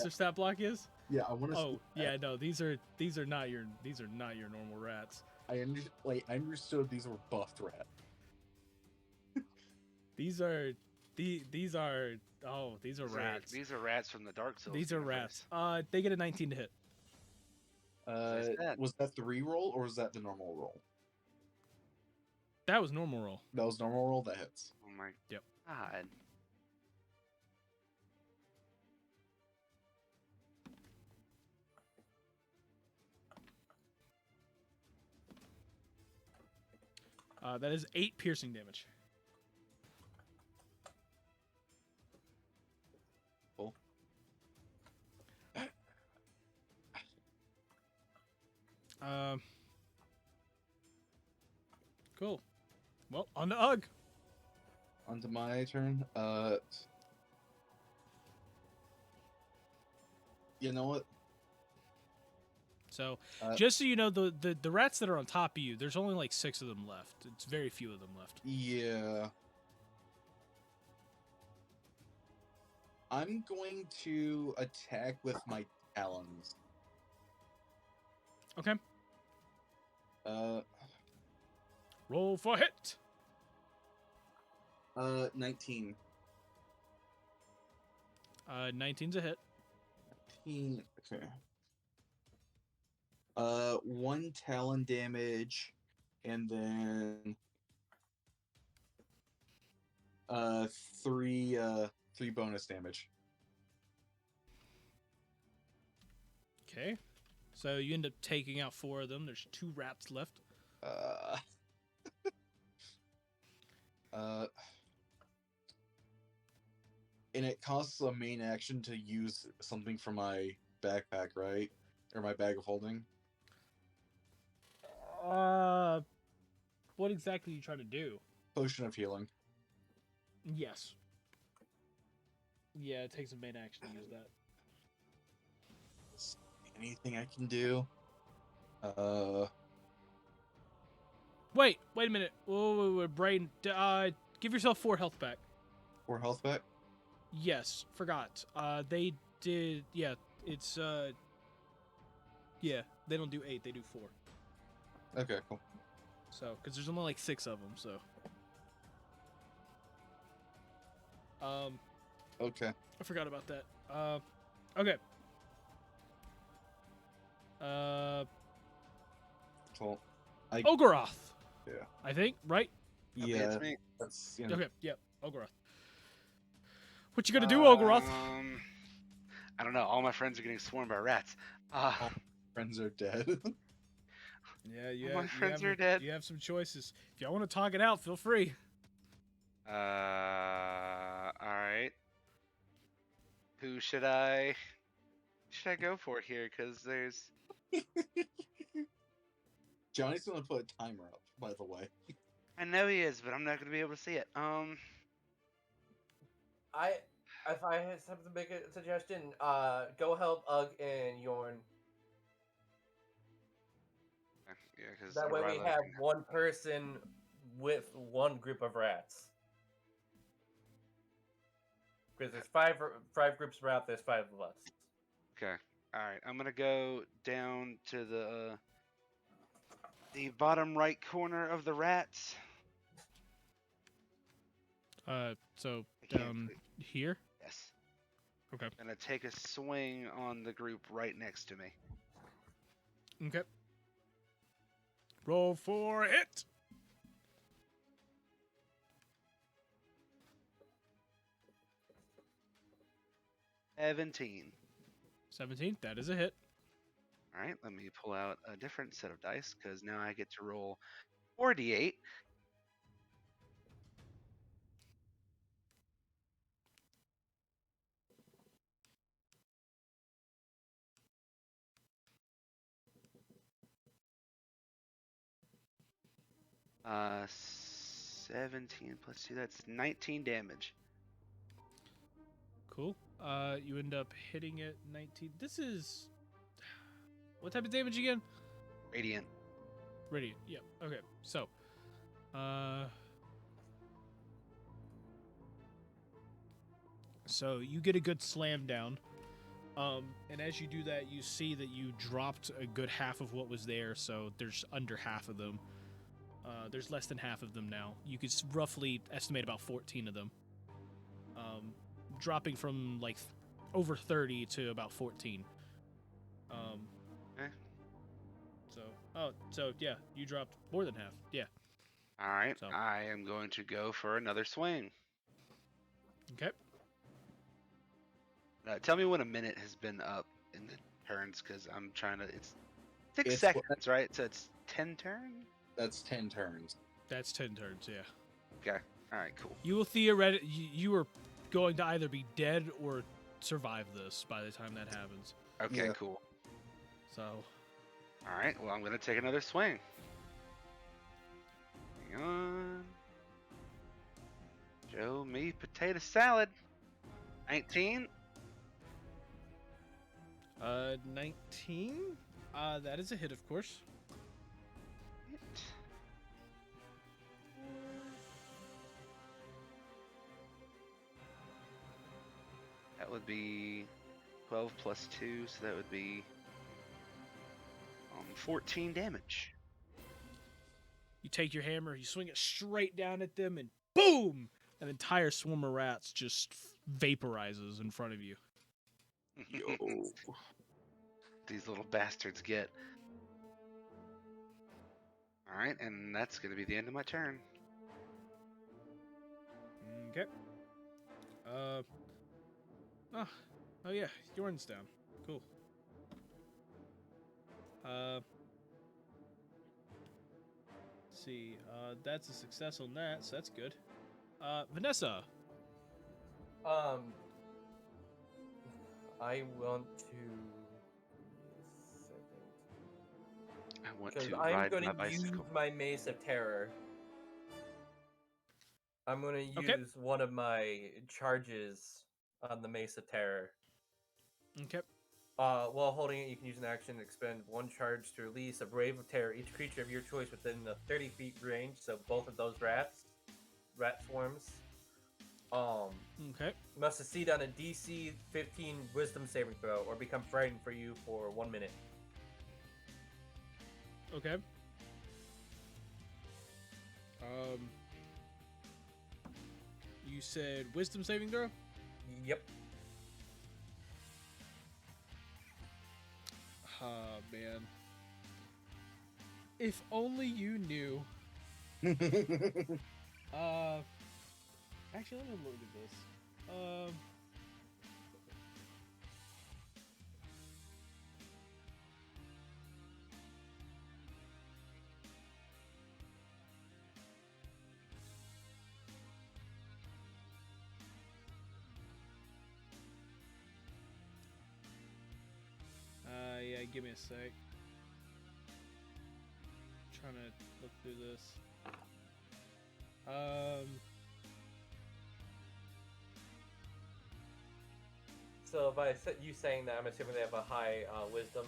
Speaker 1: stat block is?
Speaker 2: Yeah, I want to.
Speaker 1: Oh, yeah, no, these are not your normal rats.
Speaker 2: I understood these were buffed rats.
Speaker 1: These are rats.
Speaker 3: These are rats from the Dark Souls.
Speaker 1: These are
Speaker 3: universe.
Speaker 1: rats. They get a 19 to hit.
Speaker 3: said.
Speaker 2: Was that the reroll or was that the normal roll?
Speaker 1: That was normal roll.
Speaker 2: That was normal roll. That hits.
Speaker 3: Oh my
Speaker 1: Yep.
Speaker 3: God.
Speaker 1: That is 8 piercing damage.
Speaker 2: Cool.
Speaker 1: Cool. Well, on to Ugg.
Speaker 2: Onto my turn. You know what?
Speaker 1: So,
Speaker 2: Uh,
Speaker 1: just so you know, the rats that are on top of you, there's only like 6 of them left. It's very few of them left.
Speaker 2: Yeah. I'm going to attack with my talons.
Speaker 1: Okay. Roll for hit.
Speaker 2: 19.
Speaker 1: 19's a hit.
Speaker 2: 19. Okay. 1 talon damage, and then 3 bonus damage.
Speaker 1: Okay. So you end up taking out 4 of them. There's 2 rats left.
Speaker 2: And it costs a main action to use something from my backpack, right? Or my bag of holding.
Speaker 1: What exactly are you trying to do?
Speaker 2: Potion of healing.
Speaker 1: Yes. Yeah, it takes a main action to use that.
Speaker 2: Anything I can do?
Speaker 1: Wait a minute. Whoa, brain. Give yourself 4 health back.
Speaker 2: 4 health back?
Speaker 1: Yes, forgot. They did. Yeah, it's yeah, they don't do 8. They do 4.
Speaker 2: Okay, cool.
Speaker 1: So, because there's only like 6 of them. So.
Speaker 2: Okay.
Speaker 1: I forgot about that. Okay.
Speaker 2: Well, I
Speaker 1: Ogoroth.
Speaker 2: Yeah.
Speaker 1: I think, right?
Speaker 3: Okay,
Speaker 2: yeah,
Speaker 3: it's me.
Speaker 2: that's
Speaker 1: Okay, yep, Ogoroth. What you gonna do, Ogoroth?
Speaker 3: I don't know. All my friends are getting swarmed by rats.
Speaker 2: All friends are dead.
Speaker 1: Yeah,
Speaker 3: all my friends are dead.
Speaker 1: You have some choices. If y'all want to talk it out, feel free.
Speaker 3: All right. Who should I go for here? Because there's.
Speaker 2: Johnny's gonna put a timer up, by the way.
Speaker 3: I know he is, but I'm not gonna be able to see it.
Speaker 4: If I had something to make a suggestion, go help Ugg and Yorn.
Speaker 3: Yeah, because
Speaker 4: That way we have one person with one group of rats. Because there's five groups of rats, there's 5 of us.
Speaker 3: Okay. All right. I'm gonna go down to the bottom right corner of the rats.
Speaker 1: So
Speaker 3: I can't
Speaker 1: down
Speaker 3: see.
Speaker 1: here.
Speaker 3: Yes.
Speaker 1: Okay.
Speaker 3: I'm gonna take a swing on the group right next to me.
Speaker 1: Okay. Roll for it.
Speaker 3: $17.
Speaker 1: 17. That is a hit.
Speaker 3: All right. Let me pull out a different set of dice because now I get to roll 4d8. Uh, 17 plus 2, that's 19 damage.
Speaker 1: Cool. You end up hitting it 19. This is what type of damage again?
Speaker 3: Radiant.
Speaker 1: Radiant. Yep. Okay. So, so you get a good slam down. And as you do that, you see that you dropped a good half of what was there. So there's under half of them. There's less than half of them now. You could roughly estimate about 14 of them. Dropping from like over 30 to about 14.
Speaker 3: Okay.
Speaker 1: So yeah, you dropped more than half. Yeah.
Speaker 3: All right.
Speaker 1: So.
Speaker 3: I am going to go for another swing.
Speaker 1: Okay.
Speaker 3: Tell me when a minute has been up in the turns because I'm trying to. It's 6
Speaker 2: It's
Speaker 3: seconds, right? So it's 10 turns?
Speaker 2: That's 10 turns.
Speaker 1: That's 10 turns. Yeah.
Speaker 3: Okay. All right, cool.
Speaker 1: You will theoretically you are going to either be dead or survive this by the time that happens.
Speaker 3: Okay,
Speaker 2: Yeah.
Speaker 3: cool.
Speaker 1: So.
Speaker 3: All right, well, I'm going to take another swing. Hang on. Show me potato salad. 19.
Speaker 1: 19. That is a hit, of course.
Speaker 3: That would be 12 plus 2, so that would be 14 damage.
Speaker 1: You take your hammer, you swing it straight down at them, and boom! An entire swarm of rats just vaporizes in front of you.
Speaker 2: Yo.
Speaker 3: These little bastards get. Alright, and that's going to be the end of my turn.
Speaker 1: Okay. Oh yeah, Yorn's down. Cool. Let's see. That's a success on that, so that's good. Vanessa.
Speaker 4: I want to.
Speaker 3: I want
Speaker 4: Because
Speaker 3: to
Speaker 4: I'm
Speaker 3: ride
Speaker 4: going
Speaker 3: my
Speaker 4: to use
Speaker 3: bicycle.
Speaker 4: my Mace of Terror. I'm going to
Speaker 1: Okay.
Speaker 4: use one of my charges on the Mace of Terror.
Speaker 1: Okay.
Speaker 4: While holding it, you can use an action to expend one charge to release a Brave of Terror. Each creature of your choice within the 30 feet range, so both of those rat swarms,
Speaker 1: Okay.
Speaker 4: must succeed on a DC 15 Wisdom saving throw or become frightened for you for 1 minute.
Speaker 1: Okay. You said wisdom saving throw?
Speaker 4: Yep.
Speaker 1: man. If only you knew. Actually, let me look at this. Yeah, give me a sec. Trying to look through this.
Speaker 4: So by you saying that, I'm assuming they have a high wisdom.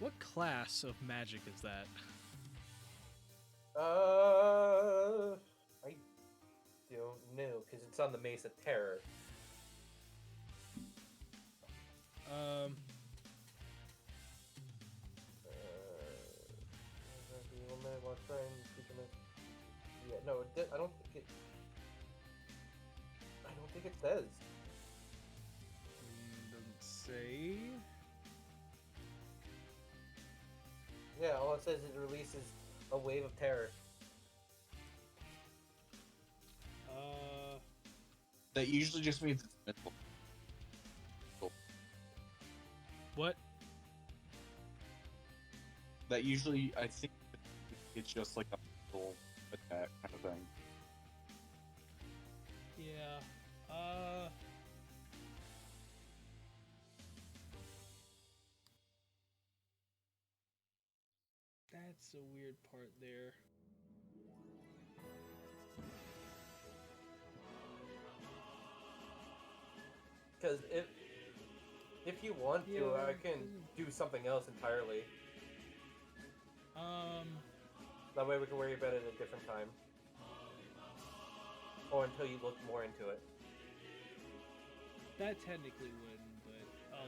Speaker 1: What class of magic is that?
Speaker 4: I don't know because it's on the Mace of Terror. Yeah, no, I don't think it. I don't think it says.
Speaker 1: Doesn't say.
Speaker 4: Yeah, all it says is it releases a wave of terror.
Speaker 2: That usually just means it's mental.
Speaker 1: What?
Speaker 2: That usually, I think, it's just like a mental attack kind of thing.
Speaker 1: Yeah. That's a weird part there.
Speaker 4: Because if you want to,
Speaker 1: Yeah,
Speaker 4: I can do something else entirely. That way we can worry about it at a different time. Or until you look more into it.
Speaker 1: That technically wouldn't, but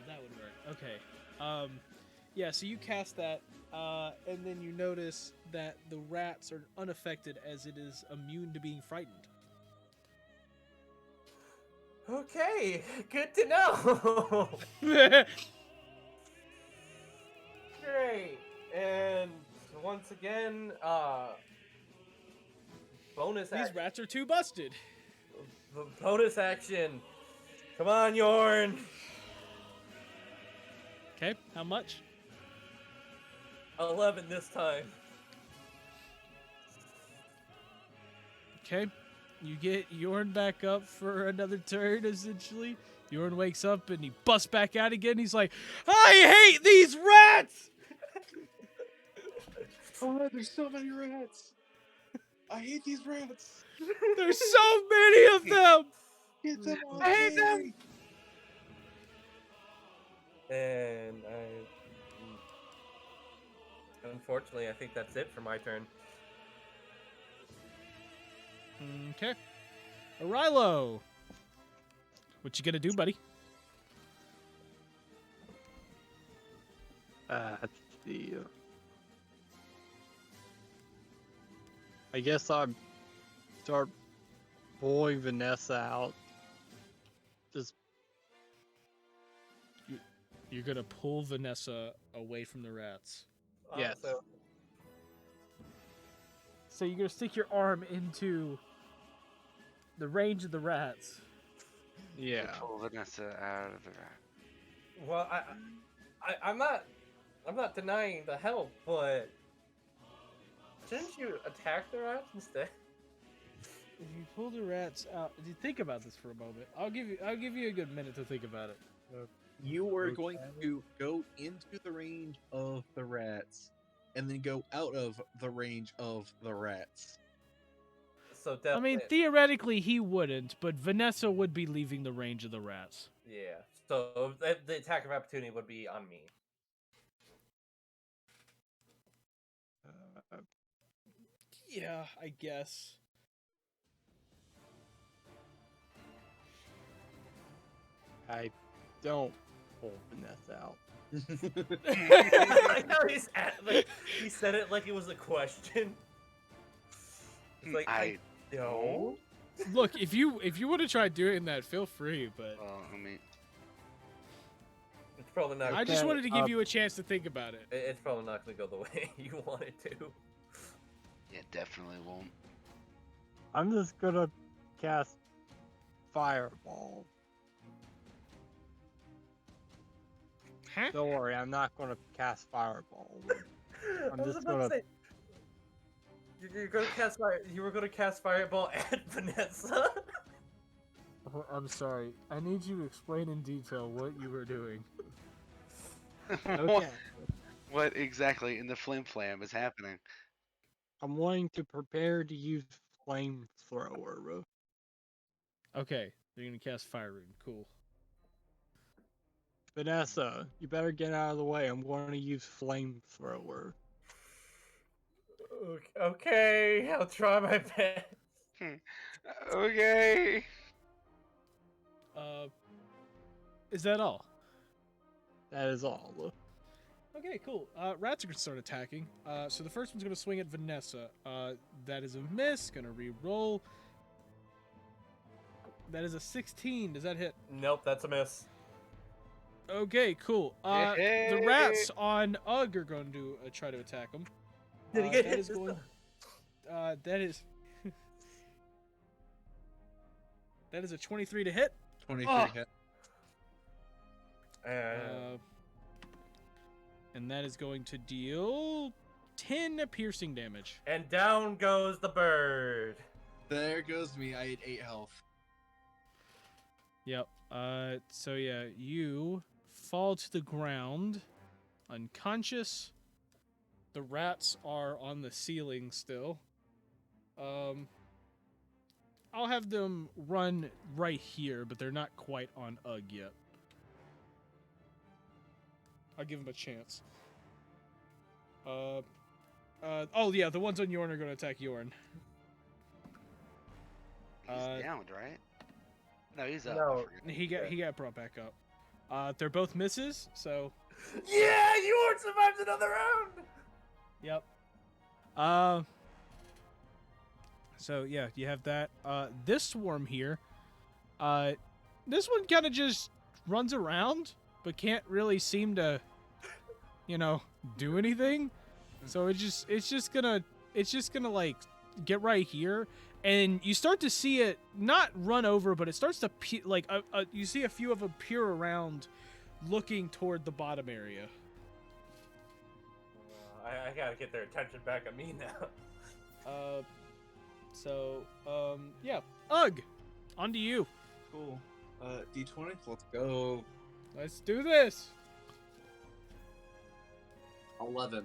Speaker 1: that would work. Okay. Yeah, so you cast that, and then you notice that the rats are unaffected as it is immune to being frightened.
Speaker 4: Okay, good to know. Great. And once again, bonus
Speaker 1: These
Speaker 4: action.
Speaker 1: rats are too busted.
Speaker 4: Bonus action. Come on, Yorn.
Speaker 1: Okay, how much?
Speaker 4: 11 this time.
Speaker 1: Okay, you get Yorn back up for another turn, essentially. Yorn wakes up and he busts back out again. He's like, I hate these rats!
Speaker 2: Oh, there's so many rats! I hate these rats!
Speaker 1: There's so many of them!
Speaker 2: Get them off
Speaker 3: I hate them!
Speaker 2: me!
Speaker 4: And unfortunately, I think that's it for my turn.
Speaker 1: Okay. Arilo! What you gonna do, buddy?
Speaker 5: Let's see. I guess I'd start pulling Vanessa out. Just
Speaker 1: You're gonna pull Vanessa away from the rats.
Speaker 5: Yes.
Speaker 1: So you're gonna stick your arm into the range of the rats.
Speaker 5: yeah.
Speaker 3: Pull Vanessa out of the rat.
Speaker 4: Well, I'm not denying the help, but shouldn't you attack the rats instead?
Speaker 1: If you pull the rats out, you think about this for a moment. I'll give you a good minute to think about it.
Speaker 2: You are
Speaker 5: Okay.
Speaker 2: going to go into the range of the rats, and then go out of the range of the rats.
Speaker 4: So
Speaker 1: I
Speaker 4: definitely.
Speaker 1: mean, theoretically he wouldn't, but Vanessa would be leaving the range of the rats.
Speaker 4: Yeah. So the attack of opportunity would be on me.
Speaker 1: Yeah, I guess.
Speaker 5: I don't pull Vanessa out.
Speaker 4: I know he said it like it was a question. It's like I don't.
Speaker 1: Look, if you want to try doing that, feel free. But
Speaker 3: Well, I mean,
Speaker 4: It's probably not.
Speaker 1: I just
Speaker 5: Okay,
Speaker 1: wanted to give you a chance to think about it.
Speaker 4: It's probably not going to go the way you want it to.
Speaker 3: yeah, definitely won't.
Speaker 5: I'm just gonna cast Fireball.
Speaker 1: Huh?
Speaker 5: Don't worry, I'm not gonna cast Fireball. I'm
Speaker 4: I was
Speaker 5: just
Speaker 4: about
Speaker 5: gonna-
Speaker 4: to say. You're going to cast fire. You were going to cast Fireball at Vanessa.
Speaker 1: I'm sorry. I need you to explain in detail what you were doing.
Speaker 5: Okay.
Speaker 3: What exactly in the flim flam is happening?
Speaker 5: I'm wanting to prepare to use Flamethrower.
Speaker 1: Okay, you're gonna cast Fire Rune. Cool.
Speaker 5: Vanessa, you better get out of the way. I'm going to use Flamethrower.
Speaker 4: Okay, I'll try my best.
Speaker 3: Okay.
Speaker 1: Is that all?
Speaker 5: That is all.
Speaker 1: Okay, cool. Rats are gonna start attacking. So the first one's gonna swing at Vanessa. That is a miss. Gonna re-roll. That is a 16. Does that hit?
Speaker 4: Nope, that's a miss.
Speaker 1: Okay, cool. The rats on Ugg are going to try to attack him.
Speaker 4: Did he get
Speaker 1: that
Speaker 4: hit
Speaker 1: is
Speaker 4: this
Speaker 1: going. That is. That is a 23 to hit.
Speaker 2: 23
Speaker 1: Oh.
Speaker 2: hit.
Speaker 1: And that is going to deal 10 piercing damage.
Speaker 4: And down goes the bird.
Speaker 2: There goes me. I had 8 health.
Speaker 1: Yep. So yeah, you fall to the ground, unconscious. The rats are on the ceiling still. I'll have them run right here, but they're not quite on Ugg yet. I'll give them a chance. Oh yeah, the ones on Yorn are going to attack Yorn.
Speaker 3: He's downed, right? No, he's up.
Speaker 4: No.
Speaker 3: I forget.
Speaker 1: He got brought back up. They're both misses, so
Speaker 4: Yeah, Yorn survives another round.
Speaker 1: yep. So yeah, you have that. This swarm here, this one kind of just runs around, but can't really seem to, do anything. So it's just gonna like get right here, and you start to see it not run over, but it starts to you see a few of them peer around, looking toward the bottom area.
Speaker 4: I gotta get their attention back on me now.
Speaker 1: Yeah, Ugg, on to you.
Speaker 2: Cool. D20, let's go.
Speaker 1: Let's do this.
Speaker 2: 11.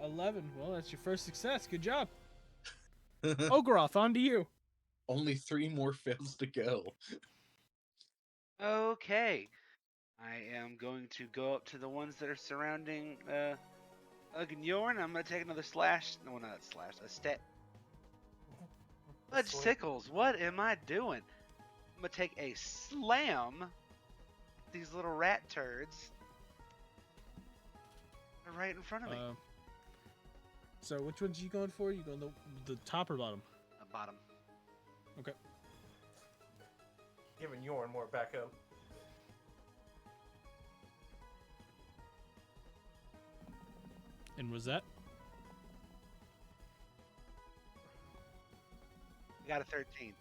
Speaker 1: 11. Well, that's your first success. Good job. Ogroth, on to you.
Speaker 2: Only 3 more fails to go.
Speaker 3: Okay. I am going to go up to the ones that are surrounding Ugg and Yorn. I'm going to take another slash. No, not slash. A step. Fudge sickles. What am I doing? I'm going to take a slam. These little rat turds. They're right in front of me.
Speaker 1: So which ones are you going for? You going the top or bottom?
Speaker 3: Bottom.
Speaker 1: Okay.
Speaker 4: Giving Yorn more backup.
Speaker 1: And was that?
Speaker 3: I got a 13.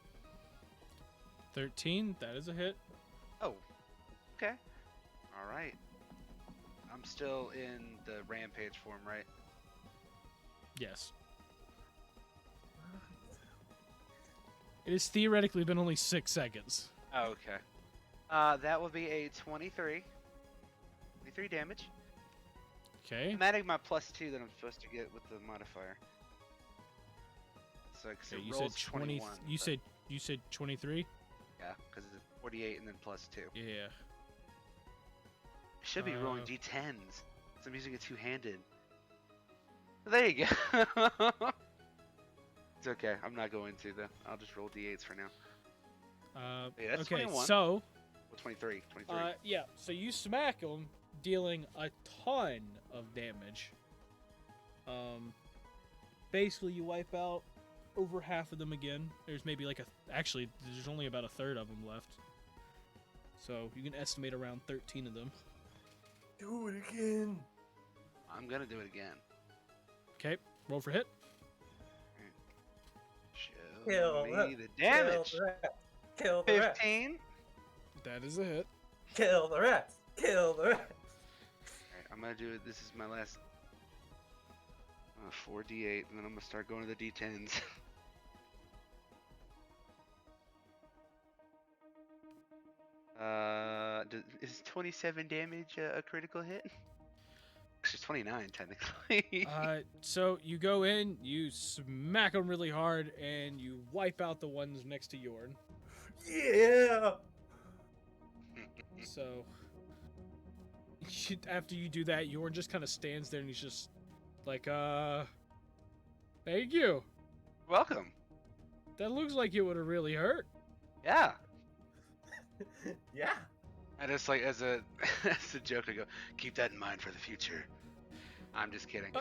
Speaker 1: 13. That is a hit.
Speaker 3: Oh. Okay. All right. I'm still in the rampage form, right?
Speaker 1: Yes. It has theoretically been only 6 seconds.
Speaker 3: Oh, okay. That will be a 23. 23 damage.
Speaker 1: Okay.
Speaker 3: I'm adding my +2 that I'm supposed to get with the modifier. So, cause
Speaker 1: Okay,
Speaker 3: it
Speaker 1: you said
Speaker 3: rolls
Speaker 1: 20.
Speaker 3: 21.
Speaker 1: You said 23.
Speaker 3: Yeah, because it's 48 and then +2.
Speaker 1: Yeah.
Speaker 3: Should be rolling
Speaker 1: Uh,
Speaker 3: d10s. So I'm using a two-handed. There you go. It's okay. I'm not going to though. I'll just roll d8s for now. Yeah, that's
Speaker 1: okay.
Speaker 3: 21.
Speaker 1: So.
Speaker 3: Well, 23. 23.
Speaker 1: Yeah. So you smack him, dealing a ton of damage. basically you wipe out over half of them again. There's maybe like actually there's only about a third of them left. So you can estimate around 13 of them.
Speaker 4: Do it again.
Speaker 3: I'm gonna do it again.
Speaker 1: Okay, roll for hit.
Speaker 3: Show
Speaker 4: Kill
Speaker 3: me
Speaker 4: the-
Speaker 3: the damage.
Speaker 4: Kill the rats. Kill the rats.
Speaker 3: 15.
Speaker 1: That is a hit.
Speaker 4: Kill the rats. Kill the rats.
Speaker 3: Alright, I'm gonna do it. This is my last 4d8, and then I'm gonna start going to the d10s. Is 27 damage a critical hit? Actually, 29 technically.
Speaker 1: So you go in, you smack them really hard, and you wipe out the ones next to Yorn.
Speaker 4: Yeah.
Speaker 1: So after you do that, Yorn just kind of stands there and he's just like, thank you.
Speaker 3: Welcome.
Speaker 1: That looks like it would have really hurt.
Speaker 3: Yeah.
Speaker 4: Yeah.
Speaker 3: I just like as a as a joke, I go, keep that in mind for the future. I'm just kidding.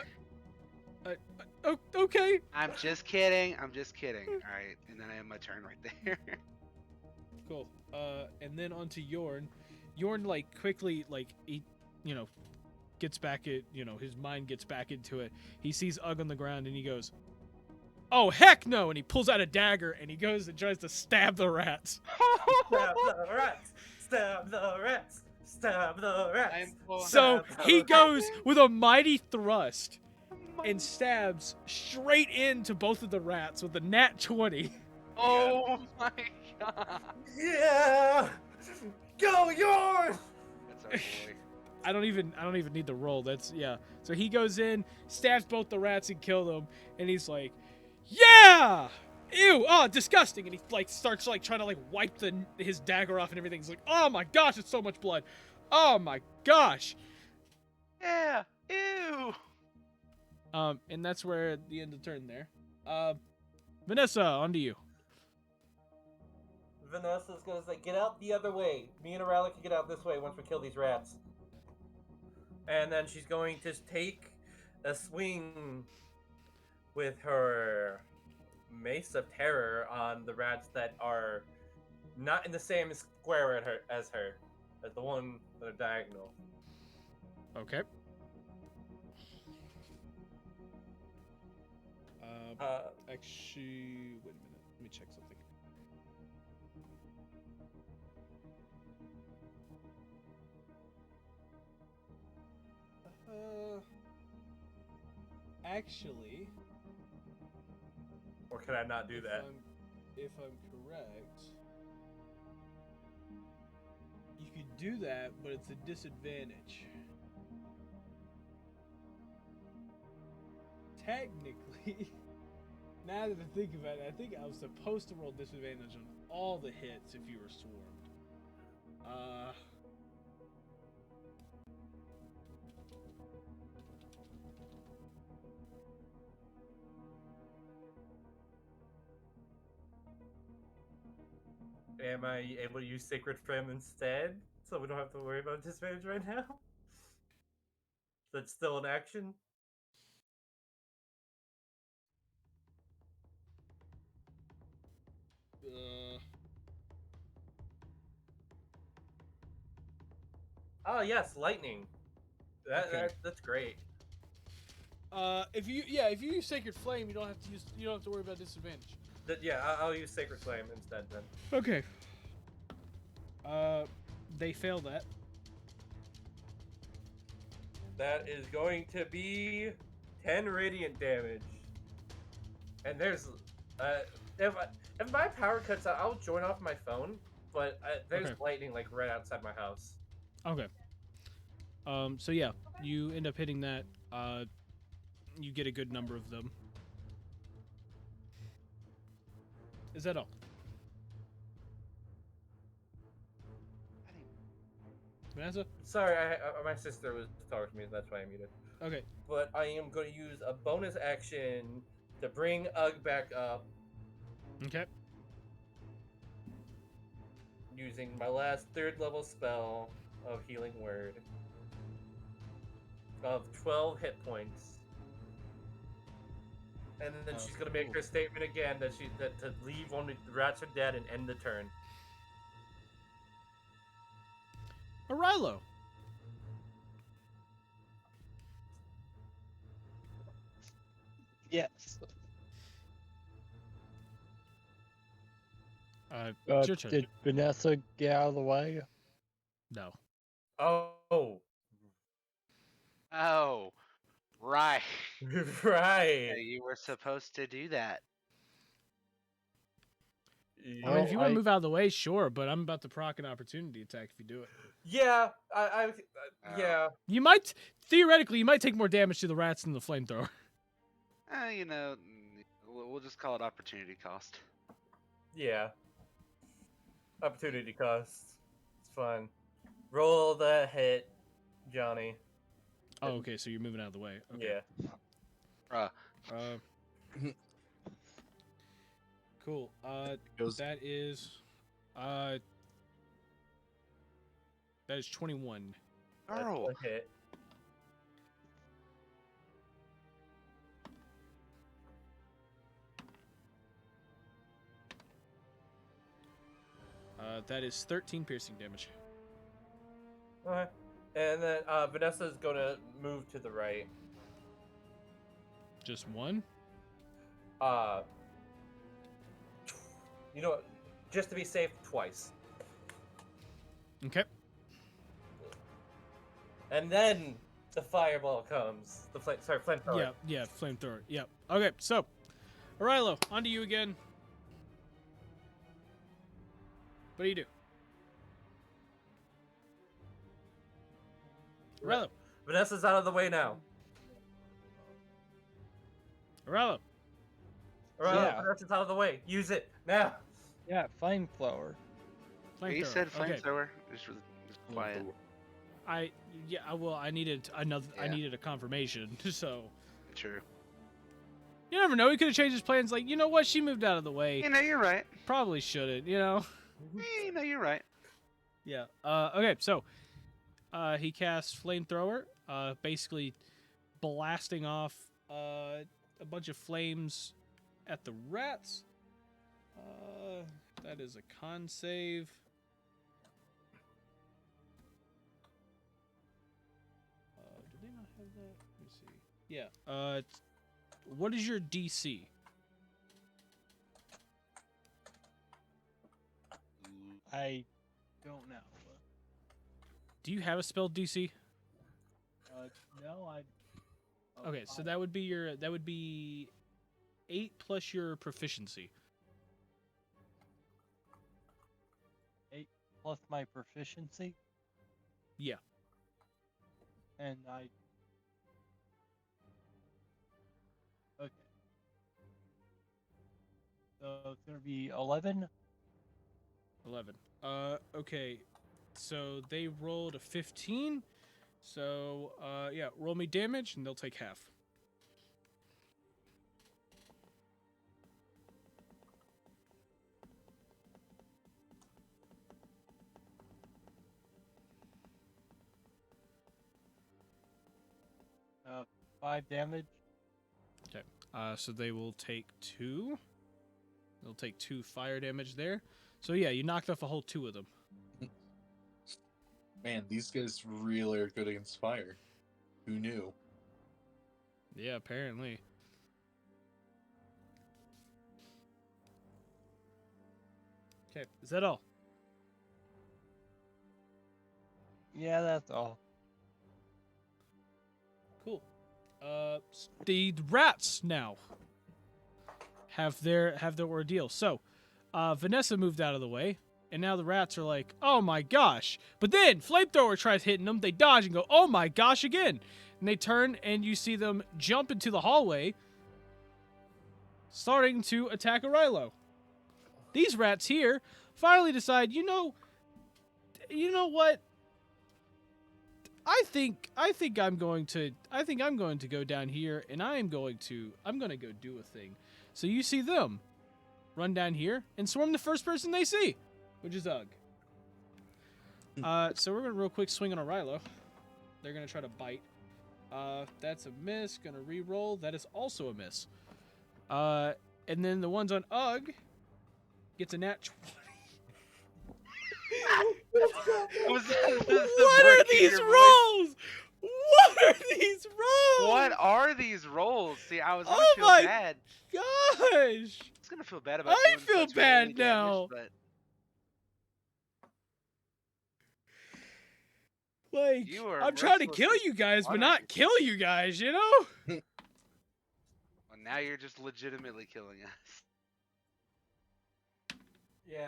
Speaker 1: Oh, okay.
Speaker 3: I'm just kidding. I'm just kidding. All right, and then I have my turn right there.
Speaker 1: Cool. And then onto Yorn. Yorn like quickly he, gets back at his mind gets back into it. He sees Ugg on the ground and he goes, "Oh heck no!" And he pulls out a dagger and he goes and tries to stab the rats.
Speaker 4: Stab the rats. Stab the rats. Stab the rats.
Speaker 1: So
Speaker 4: Stab the
Speaker 1: he
Speaker 4: rats.
Speaker 1: goes with a mighty thrust and stabs straight into both of the rats with a nat 20.
Speaker 3: Oh my god.
Speaker 4: Yeah. Go yours.
Speaker 3: That's our boy.
Speaker 1: I don't even need the roll. That's yeah. So he goes in, stabs both the rats and kills them, and he's like, "Yeah! Ew! Oh, disgusting!" And he starts trying to wipe his dagger off and everything. He's like, "Oh my gosh, it's so much blood! Oh my gosh!"
Speaker 3: Yeah. Ew.
Speaker 1: And that's where the end of the turn there. Vanessa, on to you.
Speaker 4: Vanessa's gonna say, "Get out the other way. Me and Arala can get out this way once we kill these rats." And then she's going to take a swing with her Mace of Terror on the rats that are not in the same square as the one that are diagonal.
Speaker 1: Okay. Actually, wait a minute. Let me check something. Actually,
Speaker 4: Or can I not do that?
Speaker 1: If I'm correct, you could do that, but it's a disadvantage. Technically, now that I think about it, I think I was supposed to roll disadvantage on all the hits if you were swarmed.
Speaker 4: Am I able to use Sacred Flame instead? So we don't have to worry about disadvantage right now? That's still an action? Oh yes, lightning.
Speaker 1: Okay.
Speaker 4: That's great.
Speaker 1: If you use Sacred Flame, you don't have to worry about disadvantage.
Speaker 4: I'll use Sacred Flame instead then.
Speaker 1: Okay. They fail that.
Speaker 4: That is going to be 10 radiant damage. And there's if my power cuts out, I'll join off my phone. But there's
Speaker 1: Okay.
Speaker 4: lightning right outside my house.
Speaker 1: Okay. So yeah, you end up hitting that. You get a good number of them. Is that all? Vanessa?
Speaker 4: Sorry, my sister was talking to me. That's why I muted.
Speaker 1: Okay.
Speaker 4: But I am going to use a bonus action to bring Ugg back up
Speaker 1: Okay.
Speaker 4: using my last 3rd level spell of Healing Word of 12 hit points. And then
Speaker 1: Oh,
Speaker 4: she's gonna make
Speaker 1: cool.
Speaker 4: her statement again that to leave when the rats are dead and end the turn.
Speaker 1: Arilo.
Speaker 5: Yes.
Speaker 1: It's your turn.
Speaker 5: Did Vanessa get out of the way?
Speaker 1: No.
Speaker 4: Oh,
Speaker 3: Oh, right.
Speaker 4: right.
Speaker 3: Yeah, you were supposed to do that.
Speaker 1: I mean, if you want
Speaker 5: I-
Speaker 1: to move out of the way, sure, but I'm about to proc an opportunity attack if you do it.
Speaker 4: Yeah,
Speaker 3: Oh.
Speaker 4: yeah.
Speaker 1: You might, theoretically, you might take more damage to the rats than the flamethrower.
Speaker 3: You know, we'll just call it opportunity cost.
Speaker 4: Yeah. Opportunity cost. It's fine. Roll the hit, Johnny.
Speaker 1: Oh, okay, so you're moving out of the way. Okay.
Speaker 4: Yeah.
Speaker 1: Cool.
Speaker 2: Goes
Speaker 1: That is 21.
Speaker 4: That's
Speaker 3: Oh,
Speaker 4: a hit.
Speaker 1: That is 13 piercing damage.
Speaker 4: Okay. And then Vanessa's gonna move to the right.
Speaker 1: Just one?
Speaker 4: You know what? Just to be safe, twice.
Speaker 1: Okay.
Speaker 4: And then the fireball comes. The flamethrower.
Speaker 1: Yeah, flamethrower. Yep. Okay, so Arilo, on to you again. What do you do? Arilo.
Speaker 4: Vanessa's out of the way now.
Speaker 1: Arilo.
Speaker 4: Alright,
Speaker 5: Yeah.
Speaker 4: Vanessa's out of the way. Use it now.
Speaker 5: Yeah, flamethrower.
Speaker 1: Flamethrower.
Speaker 3: you said
Speaker 1: Okay.
Speaker 3: flamethrower. Just quiet.
Speaker 1: I needed another. I
Speaker 3: Yeah.
Speaker 1: needed a confirmation. So
Speaker 3: True.
Speaker 1: you never know. He could have changed his plans. Like, you know what? She moved out of the way.
Speaker 3: You know, you're right.
Speaker 1: Probably shouldn't. You know.
Speaker 3: You know, you're right.
Speaker 1: Yeah. Okay. So, he casts flamethrower. Basically, blasting off a bunch of flames at the rats. That is a con save. Do they not have that? Let me see. Yeah. What is your DC?
Speaker 5: I don't know.
Speaker 1: Do you have a spell DC?
Speaker 5: No, I.
Speaker 1: Okay, so that would be 8 plus your proficiency.
Speaker 5: 8 plus my proficiency,
Speaker 1: Yeah.
Speaker 5: and I. Okay. So it's gonna be 11.
Speaker 1: 11. Okay. So they rolled a 15. So, yeah, roll me damage and they'll take half.
Speaker 5: Uh, 5 damage.
Speaker 1: Okay. So they will take 2. They'll take 2 fire damage there. So yeah, you knocked off a whole 2 of them.
Speaker 2: Man, these guys really are good against fire. Who knew?
Speaker 1: Yeah, apparently. Okay, is that all?
Speaker 5: Yeah, that's all.
Speaker 1: Cool. The rats now have their ordeal. So, Vanessa moved out of the way, and now the rats are like, "Oh my gosh!" But then flamethrower tries hitting them. They dodge and go, "Oh my gosh!" again, and they turn, and you see them jump into the hallway, starting to attack Arilo. These rats here finally decide, you know what? I think I'm going to go down here, and I'm going to go do a thing. So you see them run down here and swarm the first person they see, which is Ugg. So we're gonna real quick swing on Arilo. They're gonna try to bite. That's a miss. Gonna re-roll. That is also a miss. And then the ones on Ugg gets a nat 20.
Speaker 3: Was that the
Speaker 1: What are these
Speaker 3: Brookhater voice?
Speaker 1: rolls? What are these rolls?
Speaker 3: What are these rolls? See, I was gonna
Speaker 1: Oh
Speaker 3: feel
Speaker 1: my
Speaker 3: bad.
Speaker 1: gosh!
Speaker 3: I was gonna feel bad about
Speaker 1: I
Speaker 3: doing
Speaker 1: feel
Speaker 3: such
Speaker 1: bad
Speaker 3: early damage,
Speaker 1: now.
Speaker 3: but
Speaker 1: Like,
Speaker 3: you are
Speaker 1: I'm trying to kill
Speaker 3: mercilessly
Speaker 1: you guys, but
Speaker 3: slaughtering
Speaker 1: not
Speaker 3: me.
Speaker 1: kill you guys, you know?
Speaker 3: Well, now you're just legitimately killing us.
Speaker 4: Yeah.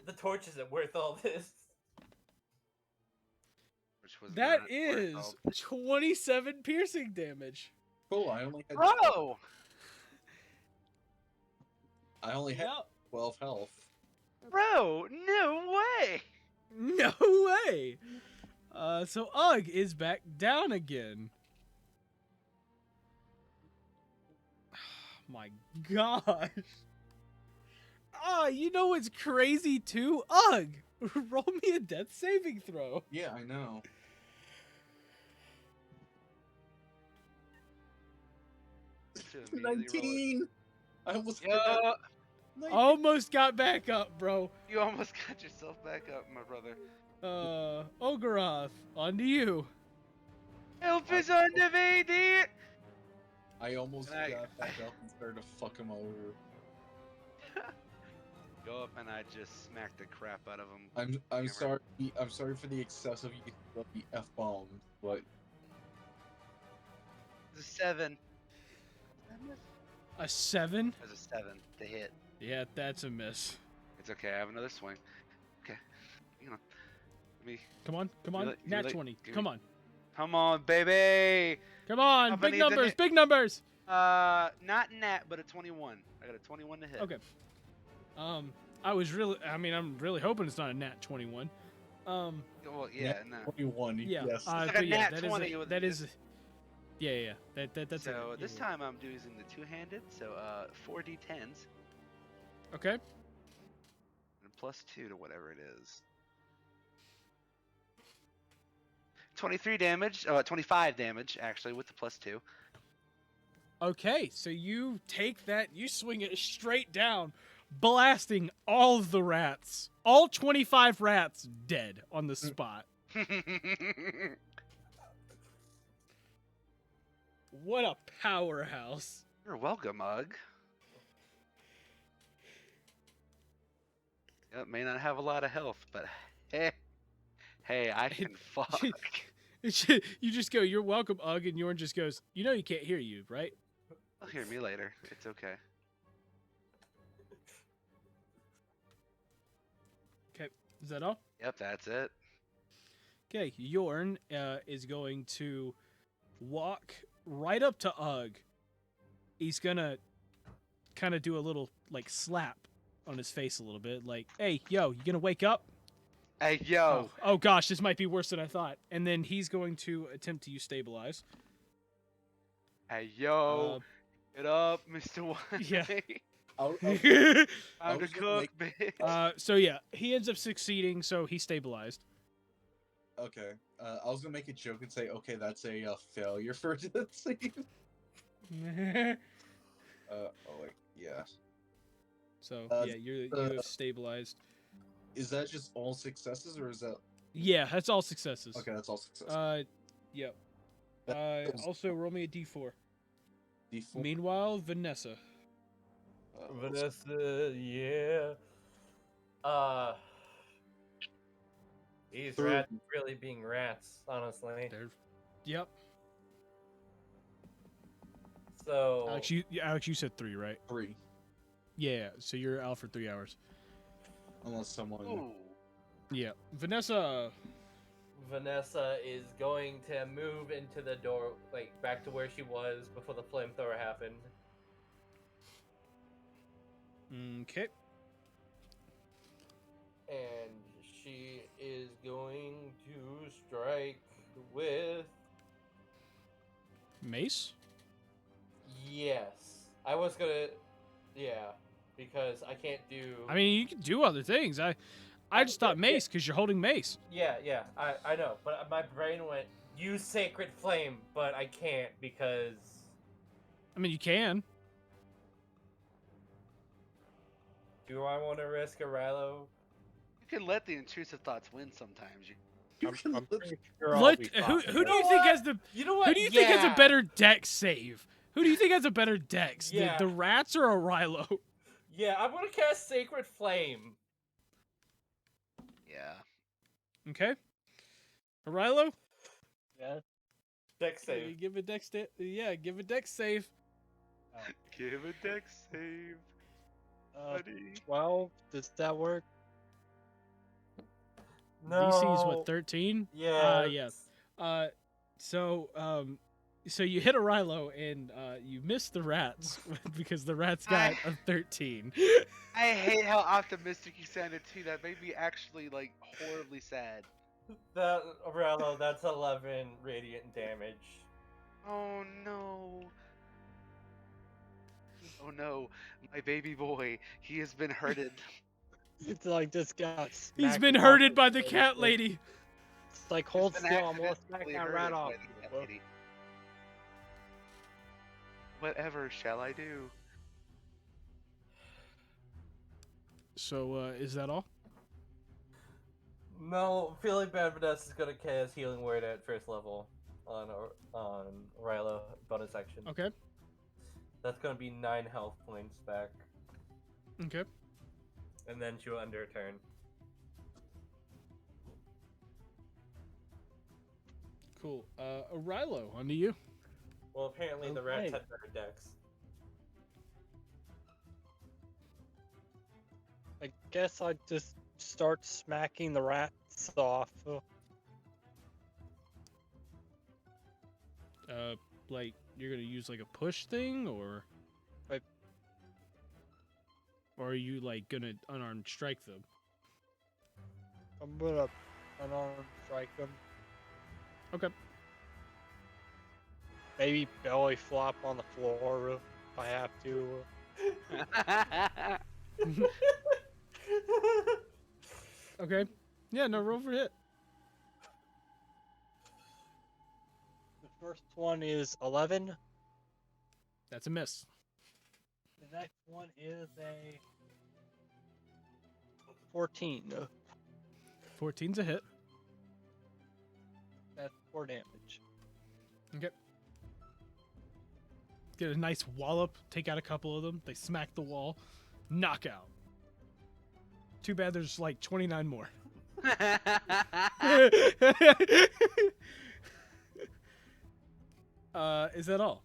Speaker 4: The torch isn't worth all this.
Speaker 3: Which was
Speaker 1: That
Speaker 3: not
Speaker 1: is
Speaker 3: worth
Speaker 1: 27 piercing damage.
Speaker 2: Cool. I only had
Speaker 3: all-
Speaker 2: I only had
Speaker 1: Yep.
Speaker 2: 12 health.
Speaker 3: Bro, no way.
Speaker 1: No way. So Ugg is back down again. My gosh. You know what's crazy too? Ugg, roll me a death saving throw.
Speaker 2: Yeah, I know.
Speaker 3: To immediately roll
Speaker 2: 19. I almost
Speaker 3: it.
Speaker 2: got
Speaker 3: Yo,
Speaker 2: 19.
Speaker 1: Almost got back up, bro.
Speaker 3: you almost got yourself back up, my brother.
Speaker 1: Ogoroth, on to you.
Speaker 3: Help is on the way, dear.
Speaker 2: I almost
Speaker 3: And I-
Speaker 2: got back up and started to fuck him over.
Speaker 3: Go up and I just smacked the crap out of him.
Speaker 2: I'm
Speaker 3: Hammer.
Speaker 2: sorry. I'm sorry for the excessive use of the f bomb, but
Speaker 3: It's a 7.
Speaker 1: A 7?
Speaker 3: It was a 7 to hit.
Speaker 1: Yeah, that's a miss.
Speaker 3: It's okay. I have another swing. Okay, you know, let me.
Speaker 1: Come on, come on.
Speaker 3: Really-
Speaker 1: Nat
Speaker 3: really-
Speaker 1: 20.
Speaker 3: give
Speaker 1: Come
Speaker 3: me-
Speaker 1: on.
Speaker 3: Come on, baby.
Speaker 1: Come on.
Speaker 3: Company
Speaker 1: Big
Speaker 3: the
Speaker 1: numbers,
Speaker 3: ni-
Speaker 1: big numbers.
Speaker 3: Not nat, but a 21. I got a 21 to hit.
Speaker 1: Okay. I'm really hoping it's not a nat 21.
Speaker 3: Well, yeah, no.
Speaker 2: 21.
Speaker 1: Yeah.
Speaker 2: Yes.
Speaker 3: like a
Speaker 1: but yeah,
Speaker 3: nat
Speaker 1: that
Speaker 3: 20
Speaker 1: is
Speaker 3: with
Speaker 1: that
Speaker 3: it.
Speaker 1: is. Yeah. That's.
Speaker 3: So
Speaker 1: it.
Speaker 3: this
Speaker 1: Yeah.
Speaker 3: time I'm using the two-handed. So 4d10s
Speaker 1: Okay.
Speaker 3: and plus 2 to whatever it is. 23 damage. 25 damage actually with the plus 2.
Speaker 1: Okay. So you take that. You swing it straight down, blasting all of the rats. All 25 rats dead on the spot. What a powerhouse.
Speaker 3: You're welcome, Ugg. Yep, may not have a lot of health, but hey, I can fuck.
Speaker 1: You just go, "You're welcome, Ugg," and Yorn just goes, "You know he can't hear you, right?"
Speaker 3: He'll hear me later. It's okay.
Speaker 1: Okay. Is that all?
Speaker 3: Yep, that's it.
Speaker 1: Okay, Yorn is going to walk right up to Ugg. He's gonna kind of do a little like slap on his face a little bit, like, "Hey, yo, you gonna wake up?"
Speaker 3: Hey, yo.
Speaker 1: Oh gosh, this might be worse than I thought. And then he's going to attempt to use stabilize.
Speaker 3: Hey, yo.
Speaker 1: Uh,
Speaker 3: Get up, Mr. One.
Speaker 1: yeah.
Speaker 2: I'll-
Speaker 3: I'm the
Speaker 2: was gonna
Speaker 3: cook, bitch.
Speaker 1: So yeah, he ends up succeeding, so he's stabilized.
Speaker 2: okay. I was gonna make a joke and say, okay, that's a failure for the scene. Oh, wait, yeah.
Speaker 1: So
Speaker 2: Uh,
Speaker 1: yeah, you have stabilized.
Speaker 2: Is that just all successes, or is that
Speaker 1: Yeah, that's all successes.
Speaker 2: okay? That's all successes.
Speaker 1: Yep.
Speaker 2: That was-
Speaker 1: Also roll me a d4.
Speaker 2: D4.
Speaker 1: Meanwhile, Vanessa.
Speaker 4: Vanessa, yeah. These
Speaker 2: Through-
Speaker 4: rats really being rats, honestly.
Speaker 1: Yep.
Speaker 4: So
Speaker 1: Alex, you said 3, right?
Speaker 2: 3,
Speaker 1: Yeah. So you're out for 3 hours.
Speaker 2: unless someone.
Speaker 3: Ooh.
Speaker 1: Yeah. Vanessa.
Speaker 4: Vanessa is going to move into the door, like back to where she was before the flamethrower happened.
Speaker 1: Okay.
Speaker 4: And she is going to strike with.
Speaker 1: Mace.
Speaker 4: Yes. I was gonna. Yeah. Because I can't do.
Speaker 1: I mean, you can do other things. I just thought mace because you're holding mace.
Speaker 4: Yeah, I know. But my brain went, use Sacred Flame, but I can't because.
Speaker 1: I mean, you can.
Speaker 4: Do I want to risk a Rilo?
Speaker 3: You can let the intrusive thoughts win sometimes.
Speaker 5: I'm pretty sure I'll be
Speaker 1: Who
Speaker 5: fine.
Speaker 1: do you think has the
Speaker 4: You know what?
Speaker 1: Who do you think has a better dex save? Who do you think has a better dex?
Speaker 4: Yeah.
Speaker 1: The rats or a Rilo?
Speaker 4: Yeah, I'm gonna cast Sacred Flame.
Speaker 3: Yeah.
Speaker 1: Okay. A Rilo?
Speaker 5: Yeah.
Speaker 4: Dex save.
Speaker 1: Give a dex give a dex save.
Speaker 3: Give a dex save, buddy.
Speaker 5: 12. Does that work?
Speaker 4: No.
Speaker 1: DC is what, 13?
Speaker 4: Yeah.
Speaker 1: Yeah. So you hit a Rilo and you miss the rats because the rats got a 13.
Speaker 3: I hate how optimistic you sounded too. That made me actually like horribly sad.
Speaker 4: That Rilo, that's 11 radiant damage.
Speaker 3: Oh no. Oh no, my baby boy. He has been hurted.
Speaker 5: It's like this got
Speaker 1: He's
Speaker 5: smacked
Speaker 1: been
Speaker 5: off
Speaker 1: hurted
Speaker 5: the
Speaker 1: by the
Speaker 5: floor.
Speaker 1: cat lady.
Speaker 5: It's like, hold
Speaker 3: He's been
Speaker 5: still, I'm gonna smack
Speaker 3: accidentally
Speaker 5: that
Speaker 3: hurted
Speaker 5: rat
Speaker 3: by
Speaker 5: off.
Speaker 3: the cat lady. Whatever shall I do?
Speaker 1: So is that all?
Speaker 4: No, feeling bad, Vanessa is gonna cast Healing Word at first level on Rilo bonus action.
Speaker 1: Okay.
Speaker 4: That's gonna be 9 health points back,
Speaker 1: Okay.
Speaker 4: and then she'll end her turn.
Speaker 1: Cool. Rilo, onto you.
Speaker 4: Well, apparently the rats
Speaker 5: Okay.
Speaker 4: had better decks.
Speaker 5: I guess I'd just start smacking the rats off.
Speaker 1: Like you're gonna use like a push thing, or
Speaker 5: Right.
Speaker 1: or are you like gonna unarmed strike them?
Speaker 5: I'm gonna unarmed strike them.
Speaker 1: Okay.
Speaker 5: Maybe belly flop on the floor if I have to.
Speaker 1: Okay. Yeah. No, roll for hit.
Speaker 5: The first one is 11.
Speaker 1: That's a miss.
Speaker 5: The next one is a 14.
Speaker 1: 14's a hit.
Speaker 5: That's 4 damage.
Speaker 1: Okay. Get a nice wallop. Take out a couple of them. They smack the wall. Knockout. Too bad there's like 29 more. Is that all?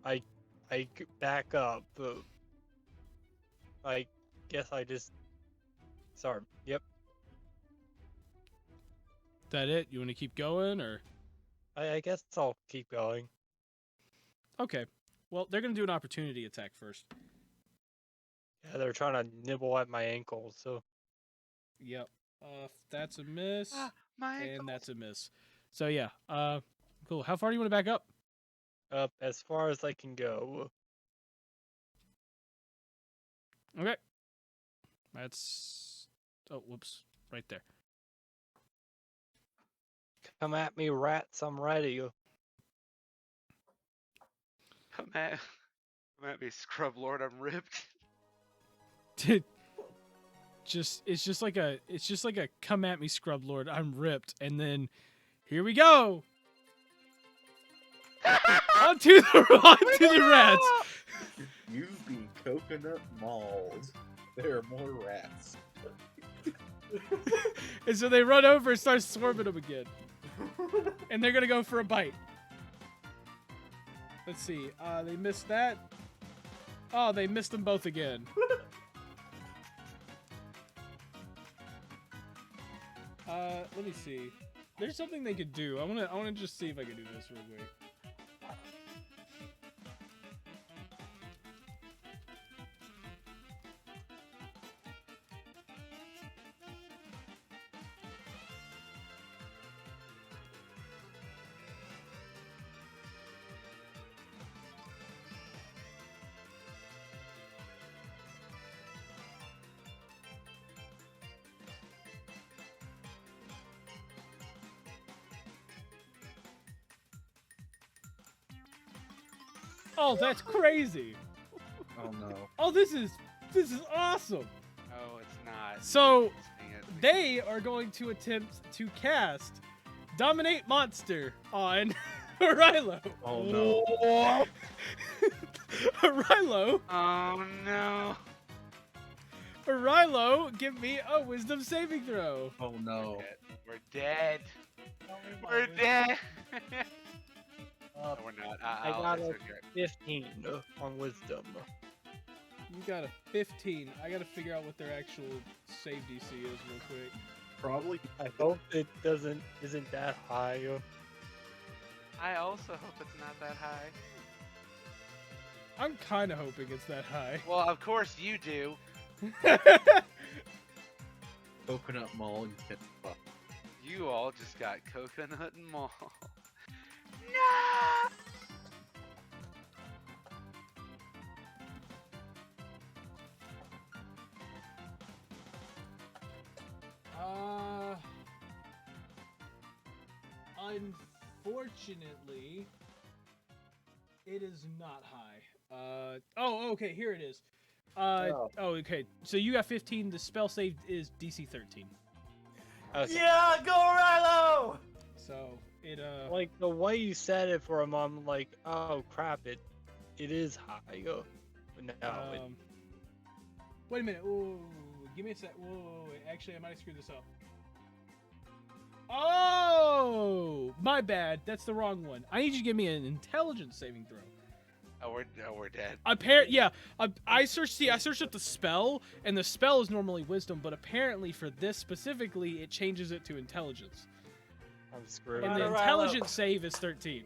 Speaker 5: I back up. I guess I just. Sorry. Yep.
Speaker 1: That it? You want to keep going, or?
Speaker 5: I guess I'll keep going.
Speaker 1: Okay. Well, they're gonna do an opportunity attack first.
Speaker 5: Yeah, they're trying to nibble at my ankles, so.
Speaker 1: Yep. That's a miss,
Speaker 3: My
Speaker 1: and
Speaker 3: ankles.
Speaker 1: that's a miss. So yeah. Cool. How far do you want to back up?
Speaker 5: Up as far as I can go.
Speaker 1: Okay. That's. Oh, whoops. Right there.
Speaker 5: Come at me, rats, I'm ready.
Speaker 3: Come at me, Scrub Lord. I'm ripped.
Speaker 1: It's just like a come at me, scrub lord. I'm ripped, and then here we go. onto the rats.
Speaker 2: You be coconut mauled. There are more rats.
Speaker 1: And so they run over and start swarming them again, and they're gonna go for a bite. Let's see. They missed that. Oh, they missed them both again. Let me see. There's something they could do. I wanna just see if I can do this real quick. Oh, that's crazy.
Speaker 2: Oh no.
Speaker 1: Oh, this is awesome.
Speaker 3: No, it's not.
Speaker 1: So,
Speaker 3: Dang it.
Speaker 1: They are going to attempt to cast Dominate Monster on Rilo.
Speaker 2: Oh no.
Speaker 1: Rilo,
Speaker 3: Oh no.
Speaker 1: Rilo, give me a Wisdom saving throw.
Speaker 2: Oh no.
Speaker 3: We're dead. We're dead.
Speaker 5: Uh,
Speaker 3: No, we're not.
Speaker 5: I
Speaker 3: I'll-
Speaker 5: got
Speaker 3: it's
Speaker 5: a
Speaker 3: okay.
Speaker 5: 15 on wisdom.
Speaker 1: You got a 15. I gotta figure out what their actual save DC is real quick.
Speaker 2: Probably.
Speaker 5: I hope it isn't that high.
Speaker 3: I also hope it's not that high.
Speaker 1: I'm kind of hoping it's that high.
Speaker 3: Well, of course you do.
Speaker 2: Coconut Mall. You get fucked.
Speaker 3: You all just got coconut and mall. No!
Speaker 1: Unfortunately, it is not high. Okay, here it is. Okay. So you got 15. The spell save is DC 13.
Speaker 5: Okay.
Speaker 4: Yeah, go Rilo!
Speaker 1: So it
Speaker 5: Like the way you said it for a moment, like, oh crap, it is high. But no,
Speaker 1: wait a minute. Whoa, give me a sec. Whoa, wait. Actually, I might have screwed this up. Oh, my bad. That's the wrong one. I need you to give me an intelligence saving throw.
Speaker 3: Oh, we're dead.
Speaker 1: I searched up the spell, and the spell is normally wisdom, but apparently for this specifically, it changes it to intelligence.
Speaker 5: I'm screwed.
Speaker 1: And the
Speaker 4: Rilo.
Speaker 1: intelligence save is 13.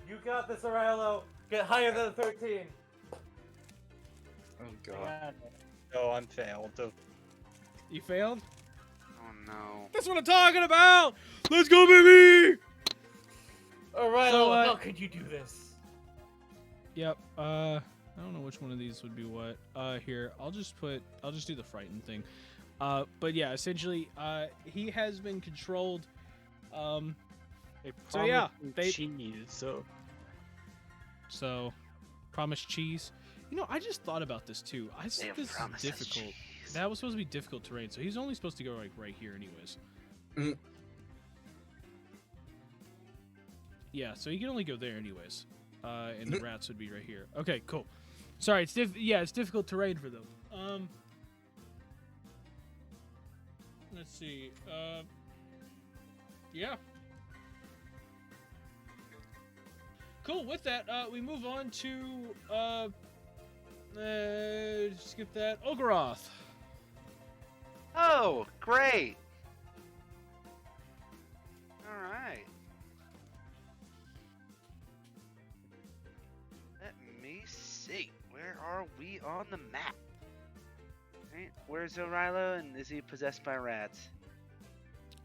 Speaker 4: You got this, Rilo. Get higher than a 13.
Speaker 2: Oh god.
Speaker 5: No, I'm failed.
Speaker 1: You failed?
Speaker 3: Oh no.
Speaker 1: That's what I'm talking about! Let's go, baby!
Speaker 4: Oh, Rilo,
Speaker 1: So,
Speaker 4: how could you do this?
Speaker 1: Yep. I don't know which one of these would be what. Here, I'll just do the frightened thing. But yeah, essentially, he has been controlled.
Speaker 5: They
Speaker 1: So, yeah,
Speaker 5: promised me cheese.
Speaker 1: So, promised cheese. You know, I just thought about this too. I
Speaker 3: They
Speaker 1: think
Speaker 3: have
Speaker 1: this is
Speaker 3: promised us
Speaker 1: difficult.
Speaker 3: cheese.
Speaker 1: That was supposed to be difficult terrain, so he's only supposed to go like right here, anyways.
Speaker 2: Mm.
Speaker 1: Yeah, so he can only go there, anyways. And the rats would be right here. Okay, cool. Sorry, it's difficult terrain for them. Let's see. Yeah. Cool. With that, we move on to skip that. Ogoroth.
Speaker 3: Oh, great. All right. Let me see. Where are we on the map? Right, where's Orilo, and is he possessed by rats?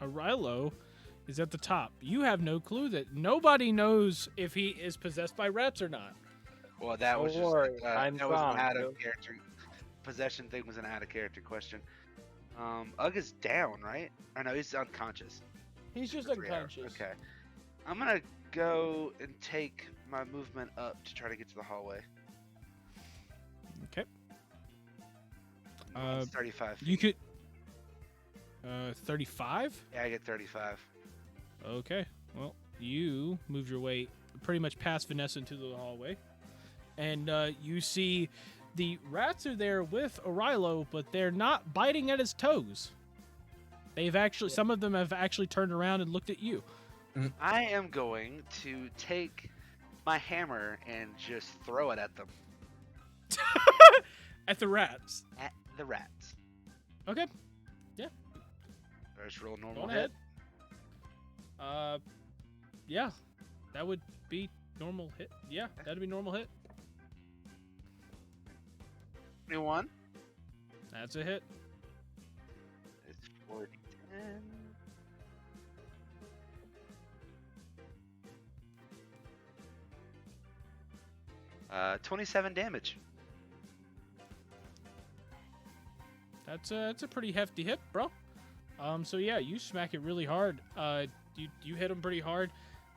Speaker 1: Arilo is at the top. You have no clue that nobody knows if he is possessed by rats or not.
Speaker 3: Well, that was
Speaker 5: Don't
Speaker 3: just
Speaker 5: worry,
Speaker 3: that was
Speaker 5: I'm
Speaker 3: an out
Speaker 5: fine.
Speaker 3: of character. Possession thing was an out of character question. Ugg is down, right? Or no, he's unconscious.
Speaker 1: He's just
Speaker 3: 3 hours.
Speaker 1: unconscious.
Speaker 3: Okay. I'm gonna go and take my movement up to try to get to the hallway.
Speaker 1: Okay.
Speaker 3: It's 35 feet.
Speaker 1: You could. 35?
Speaker 3: Yeah, I get 35.
Speaker 1: Okay. Well, you move your way pretty much past Vanessa into the hallway. And you see the rats are there with Orilo, but they're not biting at his toes. They've actually, some of them have actually turned around and looked at you.
Speaker 3: I am going to take my hammer and just throw it at them.
Speaker 1: At the rats.
Speaker 3: At the rats.
Speaker 1: Okay.
Speaker 3: Just roll
Speaker 1: Go
Speaker 3: normal
Speaker 1: on
Speaker 3: hit.
Speaker 1: ahead. Yeah. That would be normal hit. Yeah, that'd be normal hit.
Speaker 3: 21.
Speaker 1: That's a hit.
Speaker 3: It's 40. 27 damage.
Speaker 1: That's a pretty hefty hit, bro. So yeah, you smack it really hard. You hit him pretty hard,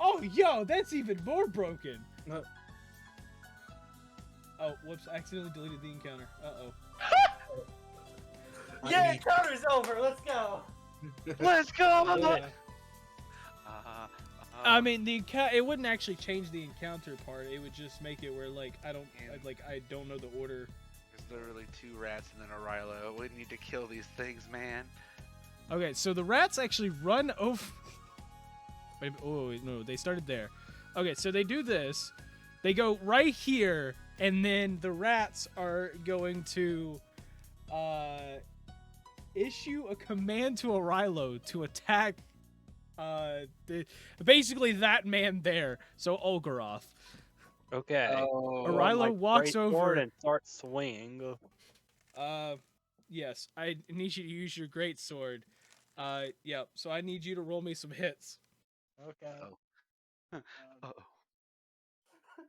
Speaker 1: Oh, yo, that's even more broken.
Speaker 2: No.
Speaker 1: Oh, whoops! I accidentally deleted the encounter. Uh-oh.
Speaker 4: Yeah, encounter's over. Let's go.
Speaker 3: Let's go!
Speaker 1: Yeah.
Speaker 3: Uh,
Speaker 1: I mean, it wouldn't actually change the encounter part. It would just make it where like I don't know the order.
Speaker 3: there's literally 2 rats and then a Rilo. We need to kill these things, man.
Speaker 1: Okay, so the rats actually run over. Wait, oh no, they started there. Okay, so they do this. They go right here, and then the rats are going to issue a command to a Rilo to attack basically that man there. So Olgaroth.
Speaker 5: Okay.
Speaker 3: Oh,
Speaker 1: Rilo
Speaker 5: My
Speaker 1: walks
Speaker 5: great
Speaker 1: over.
Speaker 5: sword and starts swinging.
Speaker 1: Yes, I need you to use your great sword. Yeah. So I need you to roll me some hits.
Speaker 5: Okay.
Speaker 3: Uh-oh.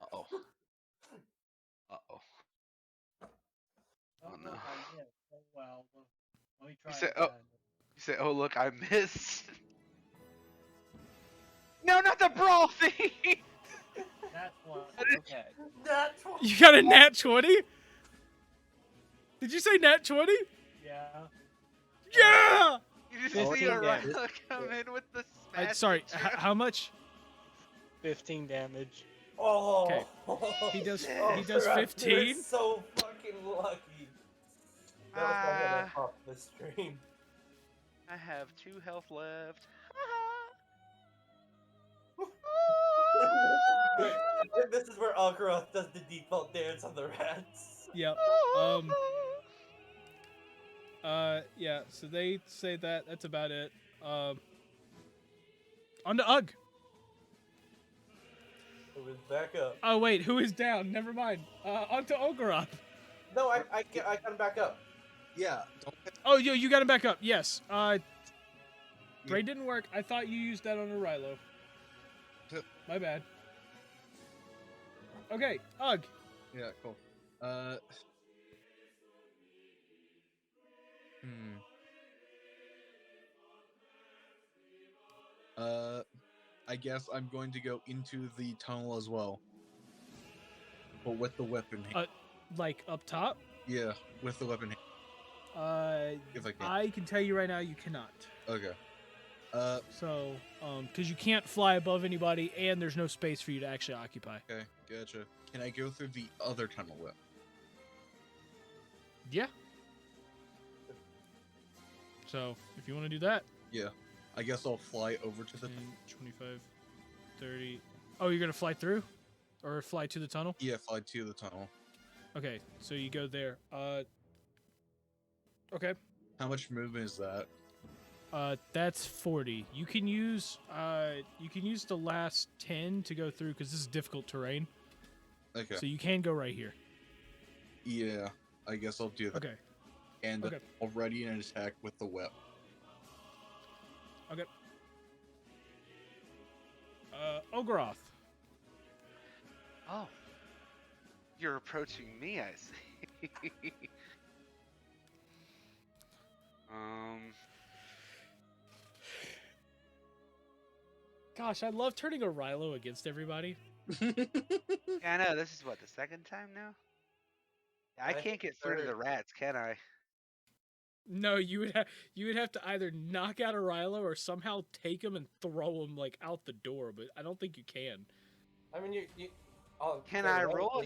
Speaker 3: Uh-oh. Uh-oh. Oh, no.
Speaker 5: Oh, well. Let me try
Speaker 3: said,
Speaker 5: again.
Speaker 3: You say, oh, look, I missed. No, not the brawl thing!
Speaker 5: That's one. Okay.
Speaker 4: That's what.
Speaker 1: You got a nat 20? Did you say nat 20?
Speaker 5: Yeah.
Speaker 1: Yeah!
Speaker 3: You just
Speaker 5: 15
Speaker 3: see a
Speaker 5: damage.
Speaker 3: Rilo come in with the smash.
Speaker 1: Sorry,
Speaker 3: attack.
Speaker 1: how much?
Speaker 5: 15 damage.
Speaker 4: Oh.
Speaker 1: Okay. He does.
Speaker 4: Oh,
Speaker 1: He does
Speaker 4: crap,
Speaker 1: 15.
Speaker 4: You're so fucking lucky. That was my head off the stream.
Speaker 3: I have 2 health left.
Speaker 4: This is where Algaroth does the default dance on the rats.
Speaker 1: Yep. Yeah. So they say that. That's about it. On to Ugg.
Speaker 4: It was back up.
Speaker 1: Oh wait, who is down? Never mind. On to Olgaroth.
Speaker 4: No, I got him back up.
Speaker 2: Yeah. Don't
Speaker 1: Oh, you got him back up. Yes. Braid didn't work. I thought you used that on a Rilo. My bad. Okay, Ugg.
Speaker 2: Yeah, cool. I guess I'm going to go into the tunnel as well. But with the weapon hand.
Speaker 1: Like up top.
Speaker 2: Yeah, with the weapon hand. If I can.
Speaker 1: I can tell you right now, you cannot.
Speaker 2: Okay.
Speaker 1: So, because you can't fly above anybody, and there's no space for you to actually occupy.
Speaker 2: Okay, gotcha. Can I go through the other tunnel whip?
Speaker 1: Yeah. So, if you want to do that.
Speaker 2: Yeah. I guess I'll fly over to the
Speaker 1: 10, 25, 30. Oh, you're going to fly through? Or fly to the tunnel?
Speaker 2: Yeah, fly to the tunnel.
Speaker 1: Okay, so you go there. Okay.
Speaker 2: How much movement is that?
Speaker 1: That's 40. You can use the last 10 to go through because this is difficult terrain.
Speaker 2: Okay.
Speaker 1: So you can go right here.
Speaker 2: Yeah, I guess I'll do that.
Speaker 1: Okay.
Speaker 2: And
Speaker 1: Okay.
Speaker 2: I'll ready an attack with the whip.
Speaker 1: Okay. Olgaroth.
Speaker 3: Oh. You're approaching me, I see.
Speaker 1: Gosh, I love turning a Rilo against everybody.
Speaker 3: Yeah, I know. This is what, the second time now? I
Speaker 4: I
Speaker 3: can't
Speaker 4: think
Speaker 3: get through to
Speaker 4: third.
Speaker 3: the rats, can I?
Speaker 1: No, you would have to either knock out a Rilo or somehow take him and throw him like out the door, but I don't think you can.
Speaker 4: I mean, you
Speaker 3: Can I roll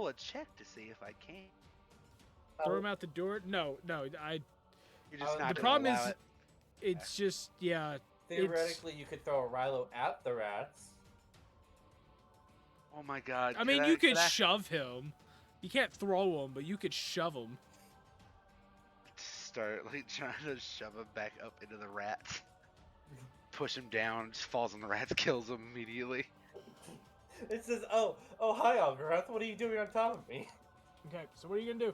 Speaker 3: a check to see if I can?
Speaker 1: Throw him out the door? No,
Speaker 3: You're just
Speaker 4: The
Speaker 3: not gonna
Speaker 1: problem
Speaker 3: allow
Speaker 1: is-
Speaker 3: it.
Speaker 1: It's just yeah.
Speaker 4: Theoretically, you could throw a Rilo at the rats.
Speaker 3: Oh my god.
Speaker 1: I mean, you could
Speaker 3: could I
Speaker 1: shove him. You can't throw him, but you could shove him.
Speaker 3: start like trying to shove him back up into the rats. Push him down, just falls on the rats, kills him immediately.
Speaker 4: It says, oh, hi, Algaroth. What are you doing on top of me?
Speaker 1: Okay, so what are you gonna do?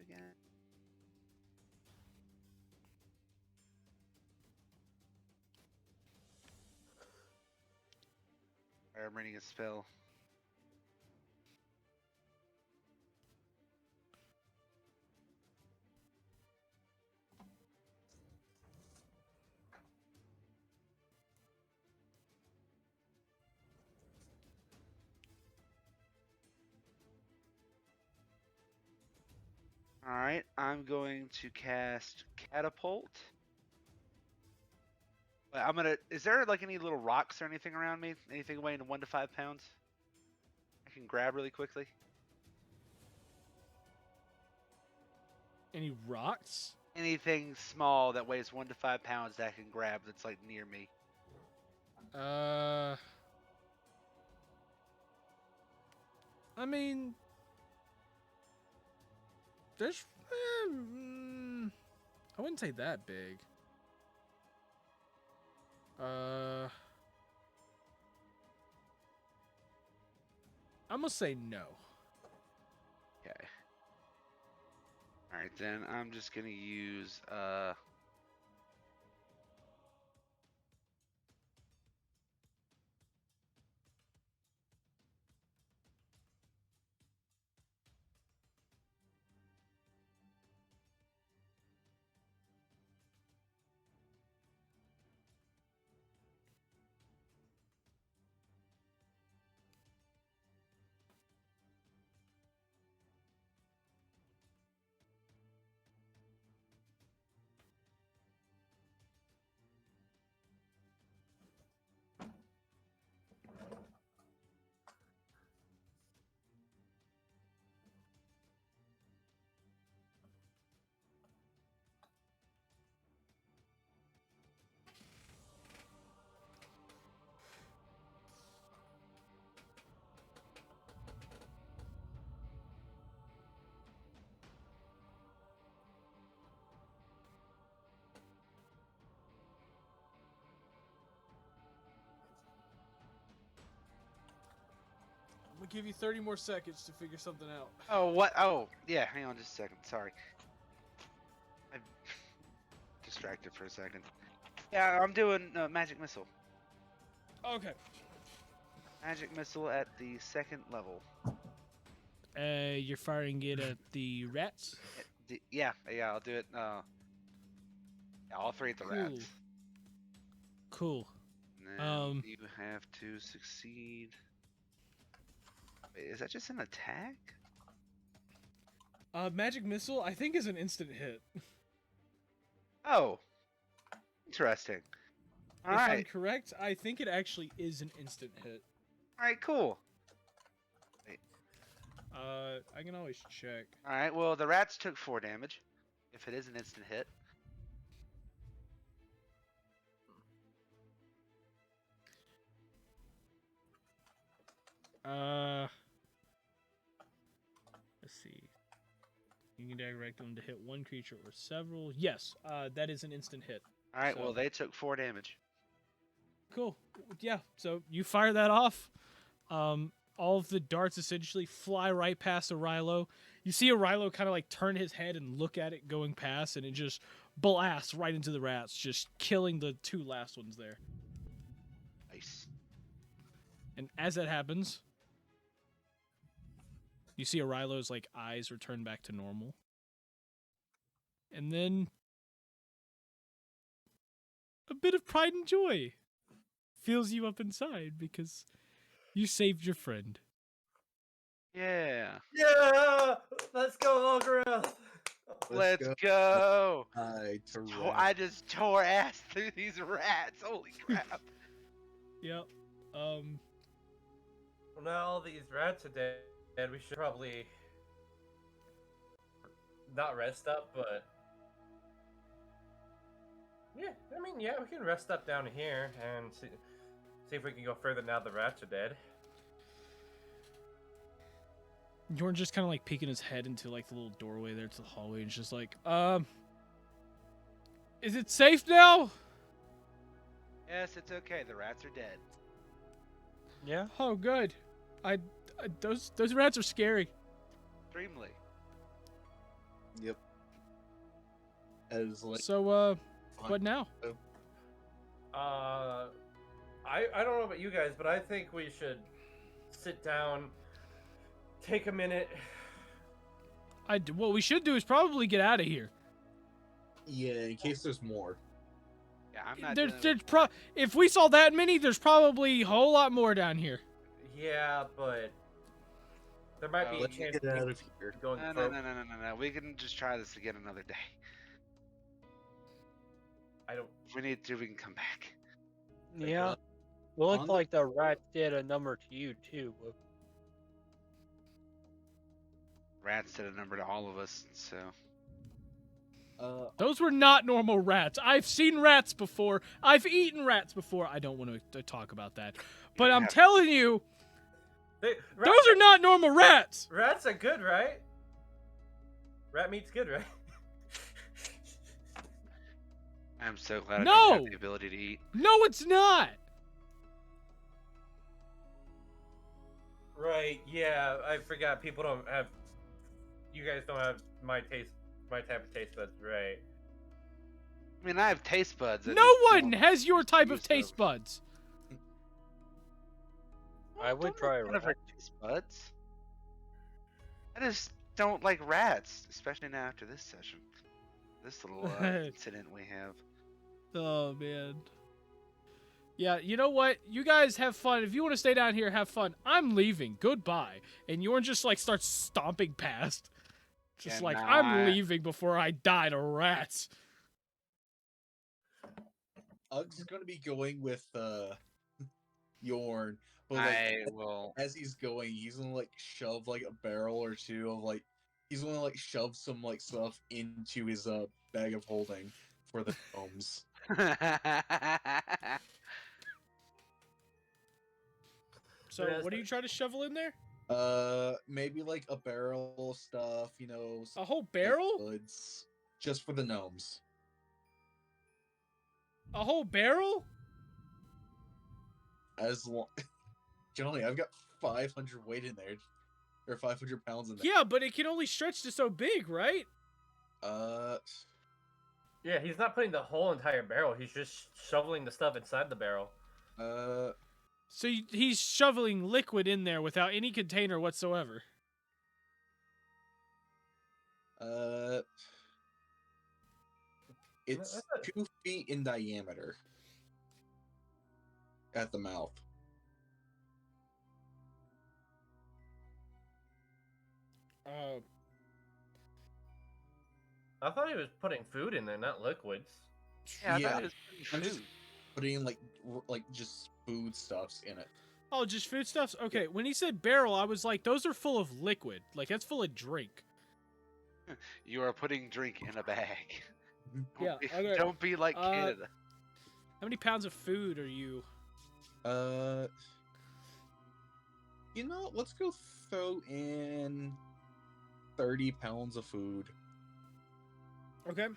Speaker 3: Again. Alright, I'm reading a spell. All right, I'm going to cast catapult. But I'm gonna. Is there like any little rocks or anything around me? Anything weighing 1 to 5 pounds? I can grab really quickly.
Speaker 1: Any rocks?
Speaker 3: Anything small that weighs 1 to 5 pounds that I can grab that's like near me.
Speaker 1: I mean, there's. I wouldn't say that big. I'm gonna say no.
Speaker 3: Okay. All right, then I'm just gonna use
Speaker 1: I'm gonna give you 30 more seconds to figure something out.
Speaker 3: Oh, what? Oh, yeah. Hang on just a second. Sorry. I'm distracted for a second. Yeah, I'm doing magic missile.
Speaker 1: Okay.
Speaker 3: Magic missile at the 2nd level.
Speaker 1: You're firing it at the rats?
Speaker 3: Yeah, I'll do it. Yeah, all 3 at the rats.
Speaker 1: Cool.
Speaker 3: And then you have to succeed. Wait, is that just an attack?
Speaker 1: Magic missile, I think, is an instant hit.
Speaker 3: Oh, interesting. All
Speaker 1: If I'm
Speaker 3: right,
Speaker 1: correct, I think it actually is an instant hit.
Speaker 3: all right, cool.
Speaker 1: I can always check.
Speaker 3: All right, well, the rats took 4 damage. If it is an instant hit.
Speaker 1: Let's see. You can direct them to hit one creature or several. Yes, that is an instant hit.
Speaker 3: All right,
Speaker 1: So-
Speaker 3: well, they took 4 damage.
Speaker 1: Cool. Yeah, so you fire that off. All of the darts essentially fly right past Arilo. You see Arilo kind of like turn his head and look at it going past, and it just blasts right into the rats, just killing the 2 last ones there.
Speaker 3: Nice.
Speaker 1: And as that happens, you see Arilo's like eyes return back to normal. And then a bit of pride and joy fills you up inside because you saved your friend.
Speaker 3: Yeah.
Speaker 4: Yeah! Let's go, Ogre!
Speaker 3: Let's go.
Speaker 2: I
Speaker 3: I just tore ass through these rats. Holy crap.
Speaker 1: Yep.
Speaker 4: Well, now all these rats are dead, we should probably not rest up, but yeah, I mean, yeah, we can rest up down here and see if we can go further now the rats are dead.
Speaker 1: Jordan just kind of like peeking his head into like the little doorway there to the hallway and just like, is it safe now?
Speaker 3: Yes, it's okay. The rats are dead.
Speaker 5: Yeah.
Speaker 1: Oh, good. Those rats are scary.
Speaker 3: Extremely.
Speaker 2: Yep. As like
Speaker 1: So, what now?
Speaker 4: I don't know about you guys, but I think we should sit down, take a minute.
Speaker 1: What we should do is probably get out of here.
Speaker 2: yeah, in case there's more.
Speaker 3: Yeah, I'm not.
Speaker 1: If we saw that many, there's probably a whole lot more down here.
Speaker 4: Yeah, but There might
Speaker 3: Oh,
Speaker 4: be a
Speaker 2: Let's
Speaker 4: chance
Speaker 2: get
Speaker 4: of
Speaker 2: out
Speaker 4: me
Speaker 2: of here.
Speaker 4: going
Speaker 3: No,
Speaker 4: pro.
Speaker 3: no. We can just try this again another day.
Speaker 4: I don't.
Speaker 3: If we need to, we can come back.
Speaker 5: Yeah.
Speaker 2: uh,
Speaker 5: It looked
Speaker 2: on the-
Speaker 5: like the rat did a number to you too. But
Speaker 3: Rats did a number to all of us, so.
Speaker 1: Those were not normal rats. I've seen rats before. I've eaten rats before. I don't want to talk about that. But I'm
Speaker 3: Yeah.
Speaker 1: telling you,
Speaker 4: They,
Speaker 1: those are not normal rats.
Speaker 4: Rats are good, right? Rat meat's good, right?
Speaker 3: I'm so glad I don't
Speaker 1: No!
Speaker 3: have the ability to eat.
Speaker 1: No, it's not.
Speaker 4: Right. Yeah, I forgot. People don't have. You guys don't have my taste, my type of taste buds, right?
Speaker 3: I mean, I have taste buds. I
Speaker 1: No
Speaker 3: just
Speaker 1: one
Speaker 3: don't
Speaker 1: has your
Speaker 3: use
Speaker 1: type of
Speaker 3: them.
Speaker 1: taste buds.
Speaker 5: I would
Speaker 3: Don't
Speaker 5: try
Speaker 3: make
Speaker 5: a
Speaker 3: fun of our
Speaker 5: rat.
Speaker 3: taste buds. I just don't like rats, especially now after this session. This little incident we have.
Speaker 1: Oh man. Yeah, you know what? You guys have fun. If you want to stay down here, have fun. I'm leaving. Goodbye. And Yorn just like starts stomping past. Just
Speaker 3: Yeah,
Speaker 1: like,
Speaker 3: nah,
Speaker 1: I'm leaving before I die to rats.
Speaker 2: Ug's gonna be going with Yorn, but
Speaker 3: I will.
Speaker 2: as he's going, he's gonna like shove like a barrel or two of like he's gonna like shove some like stuff into his bag of holding for the gnomes.
Speaker 1: So, what are you trying to shovel in there?
Speaker 2: Maybe like a barrel of stuff,
Speaker 1: A whole
Speaker 2: like
Speaker 1: barrel?
Speaker 2: goods, just for the gnomes.
Speaker 1: A whole barrel?
Speaker 2: As long, Johnny, I've got 500 weight in there, or 500 pounds in there.
Speaker 1: Yeah, but it can only stretch to so big, right?
Speaker 4: Yeah, he's not putting the whole entire barrel. He's just shoveling the stuff inside the barrel.
Speaker 1: So he's shoveling liquid in there without any container whatsoever.
Speaker 2: It's 2 feet in diameter at the mouth.
Speaker 4: I thought he was putting food in there, not liquids.
Speaker 3: Yeah,
Speaker 2: Yeah,
Speaker 3: that is
Speaker 2: I'm
Speaker 3: food.
Speaker 2: just putting like just foodstuffs in it.
Speaker 1: Oh, just foodstuffs? Okay, when he said barrel, I was like, those are full of liquid. Like, that's full of drink.
Speaker 3: You are putting drink in a bag.
Speaker 1: Yeah,
Speaker 3: Don't be,
Speaker 1: okay.
Speaker 3: don't be like Canada.
Speaker 1: How many pounds of food are you?
Speaker 2: Let's go throw in 30 pounds of food.
Speaker 1: Okay.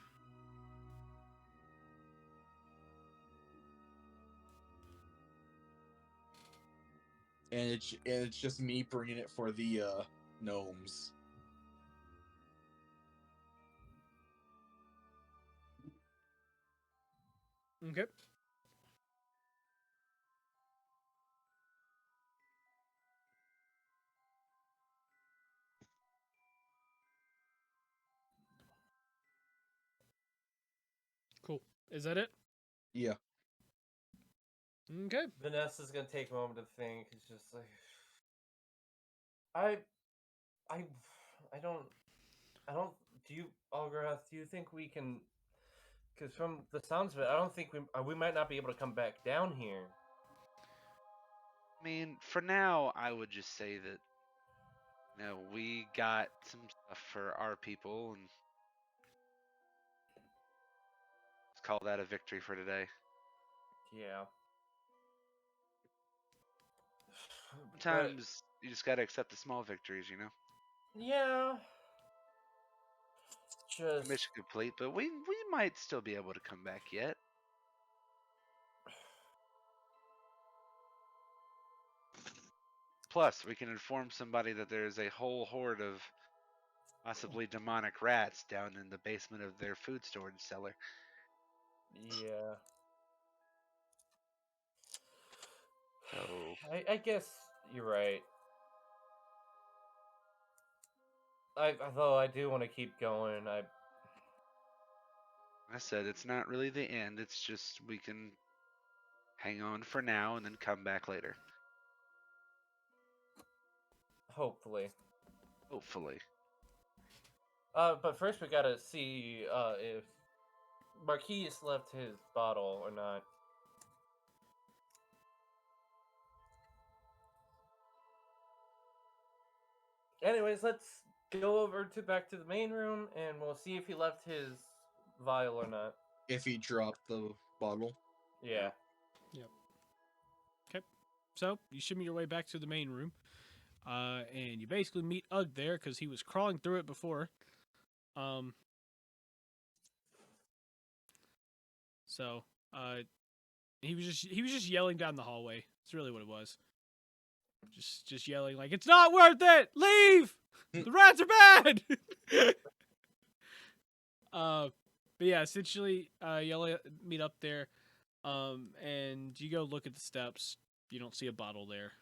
Speaker 2: And it's just me bringing it for the gnomes.
Speaker 1: Okay. Cool. Is that it?
Speaker 2: Yeah.
Speaker 1: Okay.
Speaker 4: Vanessa's gonna take a moment to think. It's just like I don't. Do you, Algrath? Do you think we can? Because from the sounds of it, I don't think we might not be able to come back down here.
Speaker 3: I mean, for now, I would just say that, we got some stuff for our people, and let's call that a victory for today.
Speaker 4: Yeah.
Speaker 3: Sometimes you just gotta accept the small victories,
Speaker 4: Yeah. Just
Speaker 3: Mission complete, but we might still be able to come back yet. Plus, we can inform somebody that there's a whole horde of possibly demonic rats down in the basement of their food storage cellar.
Speaker 4: yeah.
Speaker 3: So
Speaker 4: I guess you're right. Although I do want to keep going.
Speaker 3: I said it's not really the end. It's just we can hang on for now and then come back later.
Speaker 4: Hopefully.
Speaker 3: Hopefully.
Speaker 4: But first we gotta see if Marquise left his bottle or not. Anyways, let's go over to back to the main room, and we'll see if he left his vial or not.
Speaker 2: If he dropped the bottle.
Speaker 4: Yeah.
Speaker 1: So you shimmy your way back to the main room, and you basically meet Ugg there because he was crawling through it before. So he was just yelling down the hallway. That's really what it was. Just yelling like, "It's not worth it! Leave! The rats are bad!" But yeah, essentially, y'all meet up there, and you go look at the steps. You don't see a bottle there.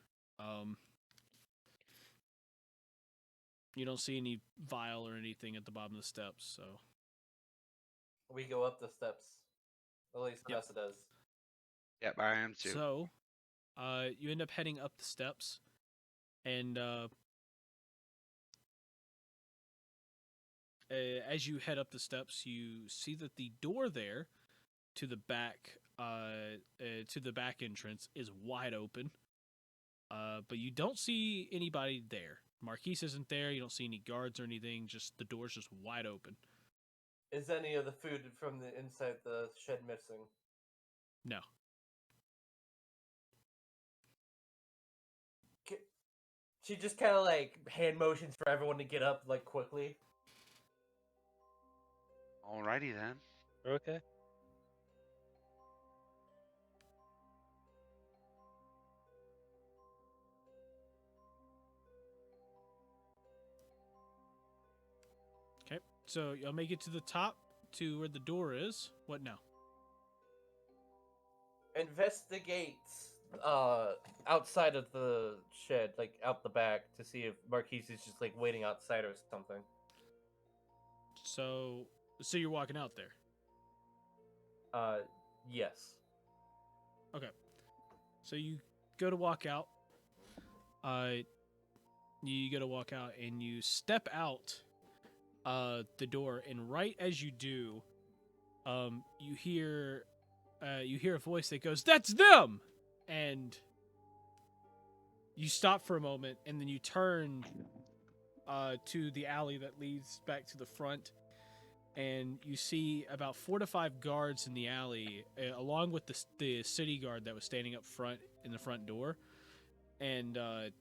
Speaker 1: You don't see any vial or anything at the bottom of the steps. So
Speaker 4: We go up the steps. At least
Speaker 1: Yep.
Speaker 4: Nessa does.
Speaker 3: Yep, I am too.
Speaker 1: So, you end up heading up the steps, and as you head up the steps, you see that the door there to the back entrance is wide open. But you don't see anybody there. Marquise isn't there. You don't see any guards or anything. Just the door's just wide open.
Speaker 4: Is any of the food from the inside the shed missing?
Speaker 1: No.
Speaker 4: She just kind of like hand motions for everyone to get up like quickly.
Speaker 3: Alrighty then.
Speaker 6: Okay.
Speaker 1: Okay. So you'll make it to the top to where the door is. What now?
Speaker 4: Investigate outside of the shed, like out the back, to see if Marquise is just like waiting outside or something.
Speaker 1: So you're walking out there.
Speaker 4: Yes.
Speaker 1: So you go to walk out. You go to walk out and you step out the door, and right as you do, you hear a voice that goes, "That's them!" And you stop for a moment, and then you turn to the alley that leads back to the front, and you see about 4 to 5 guards in the alley, along with the city guard that was standing up front in the front door. And the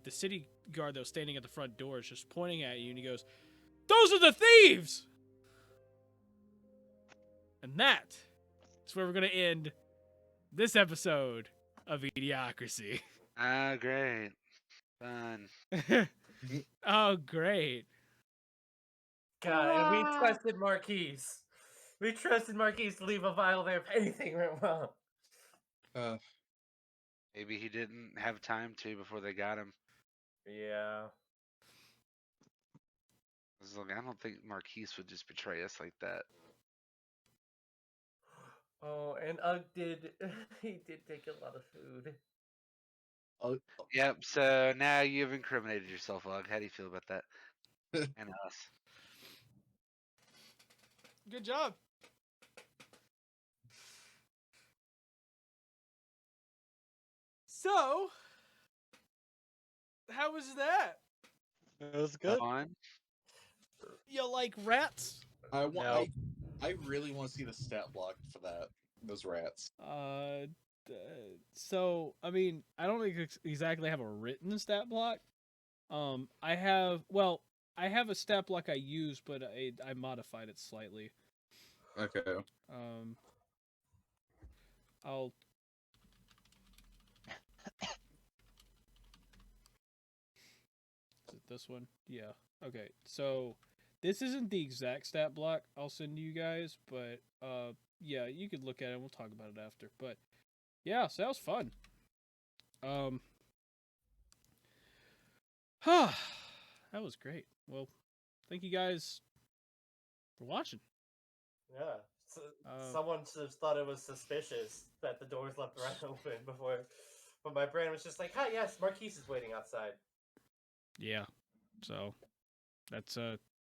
Speaker 1: city guard that was standing at the front door is just pointing at you, and he goes, "Those are the thieves!" And that is where we're going to end this episode of eDIOCRACY.
Speaker 3: Ah, great. Fun.
Speaker 1: Oh, great.
Speaker 4: God, and we trusted Marquise. We trusted Marquise to leave a vial there if anything went wrong.
Speaker 3: Maybe he didn't have time to before they got him.
Speaker 4: Yeah.
Speaker 3: 'Cause, look, I don't think Marquise would just betray us like that.
Speaker 4: Oh, and Ugg did. He did take a lot of food.
Speaker 3: Yep, so now you've incriminated yourself, Ugg. How do you feel about that? And us.
Speaker 1: Good job. So, how was that?
Speaker 6: It was good.
Speaker 3: Fun.
Speaker 1: You like rats?
Speaker 2: I really want to see the stat block for that. Those rats.
Speaker 1: So I mean, I don't exactly have a written stat block. I have a stat block I use, but I modified it slightly.
Speaker 2: Okay.
Speaker 1: I'll. Is it this one? Yeah. Okay. So this isn't the exact stat block I'll send to you guys, but yeah, you could look at it and we'll talk about it after. But yeah, so that was fun. That was great. Well, thank you guys for watching.
Speaker 4: Yeah. So, someone should have thought it was suspicious that the doors left right open before. But my brain was just like, "Hi, yes, Marquise is waiting outside."
Speaker 1: Yeah. So That's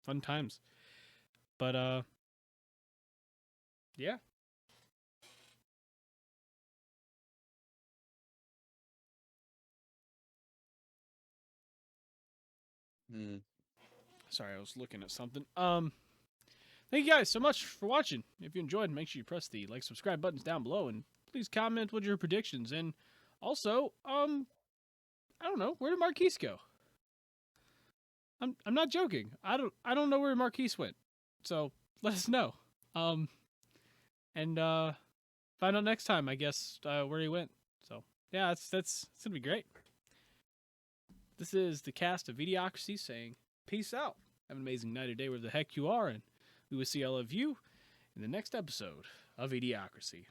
Speaker 1: fun times. But yeah.
Speaker 2: Hmm.
Speaker 1: Sorry, I was looking at something. Thank you guys so much for watching. If you enjoyed, make sure you press the like, subscribe buttons down below, and please comment with your predictions. And also, I don't know, where did Marquise go? I'm not joking. I don't know where Marquise went. So let us know. And find out next time, I guess, where he went. So yeah, that's gonna be great. This is the cast of eDIOCRACY saying peace out. Have an amazing night or day where the heck you are, and we will see all of you in the next episode of eDIOCRACY.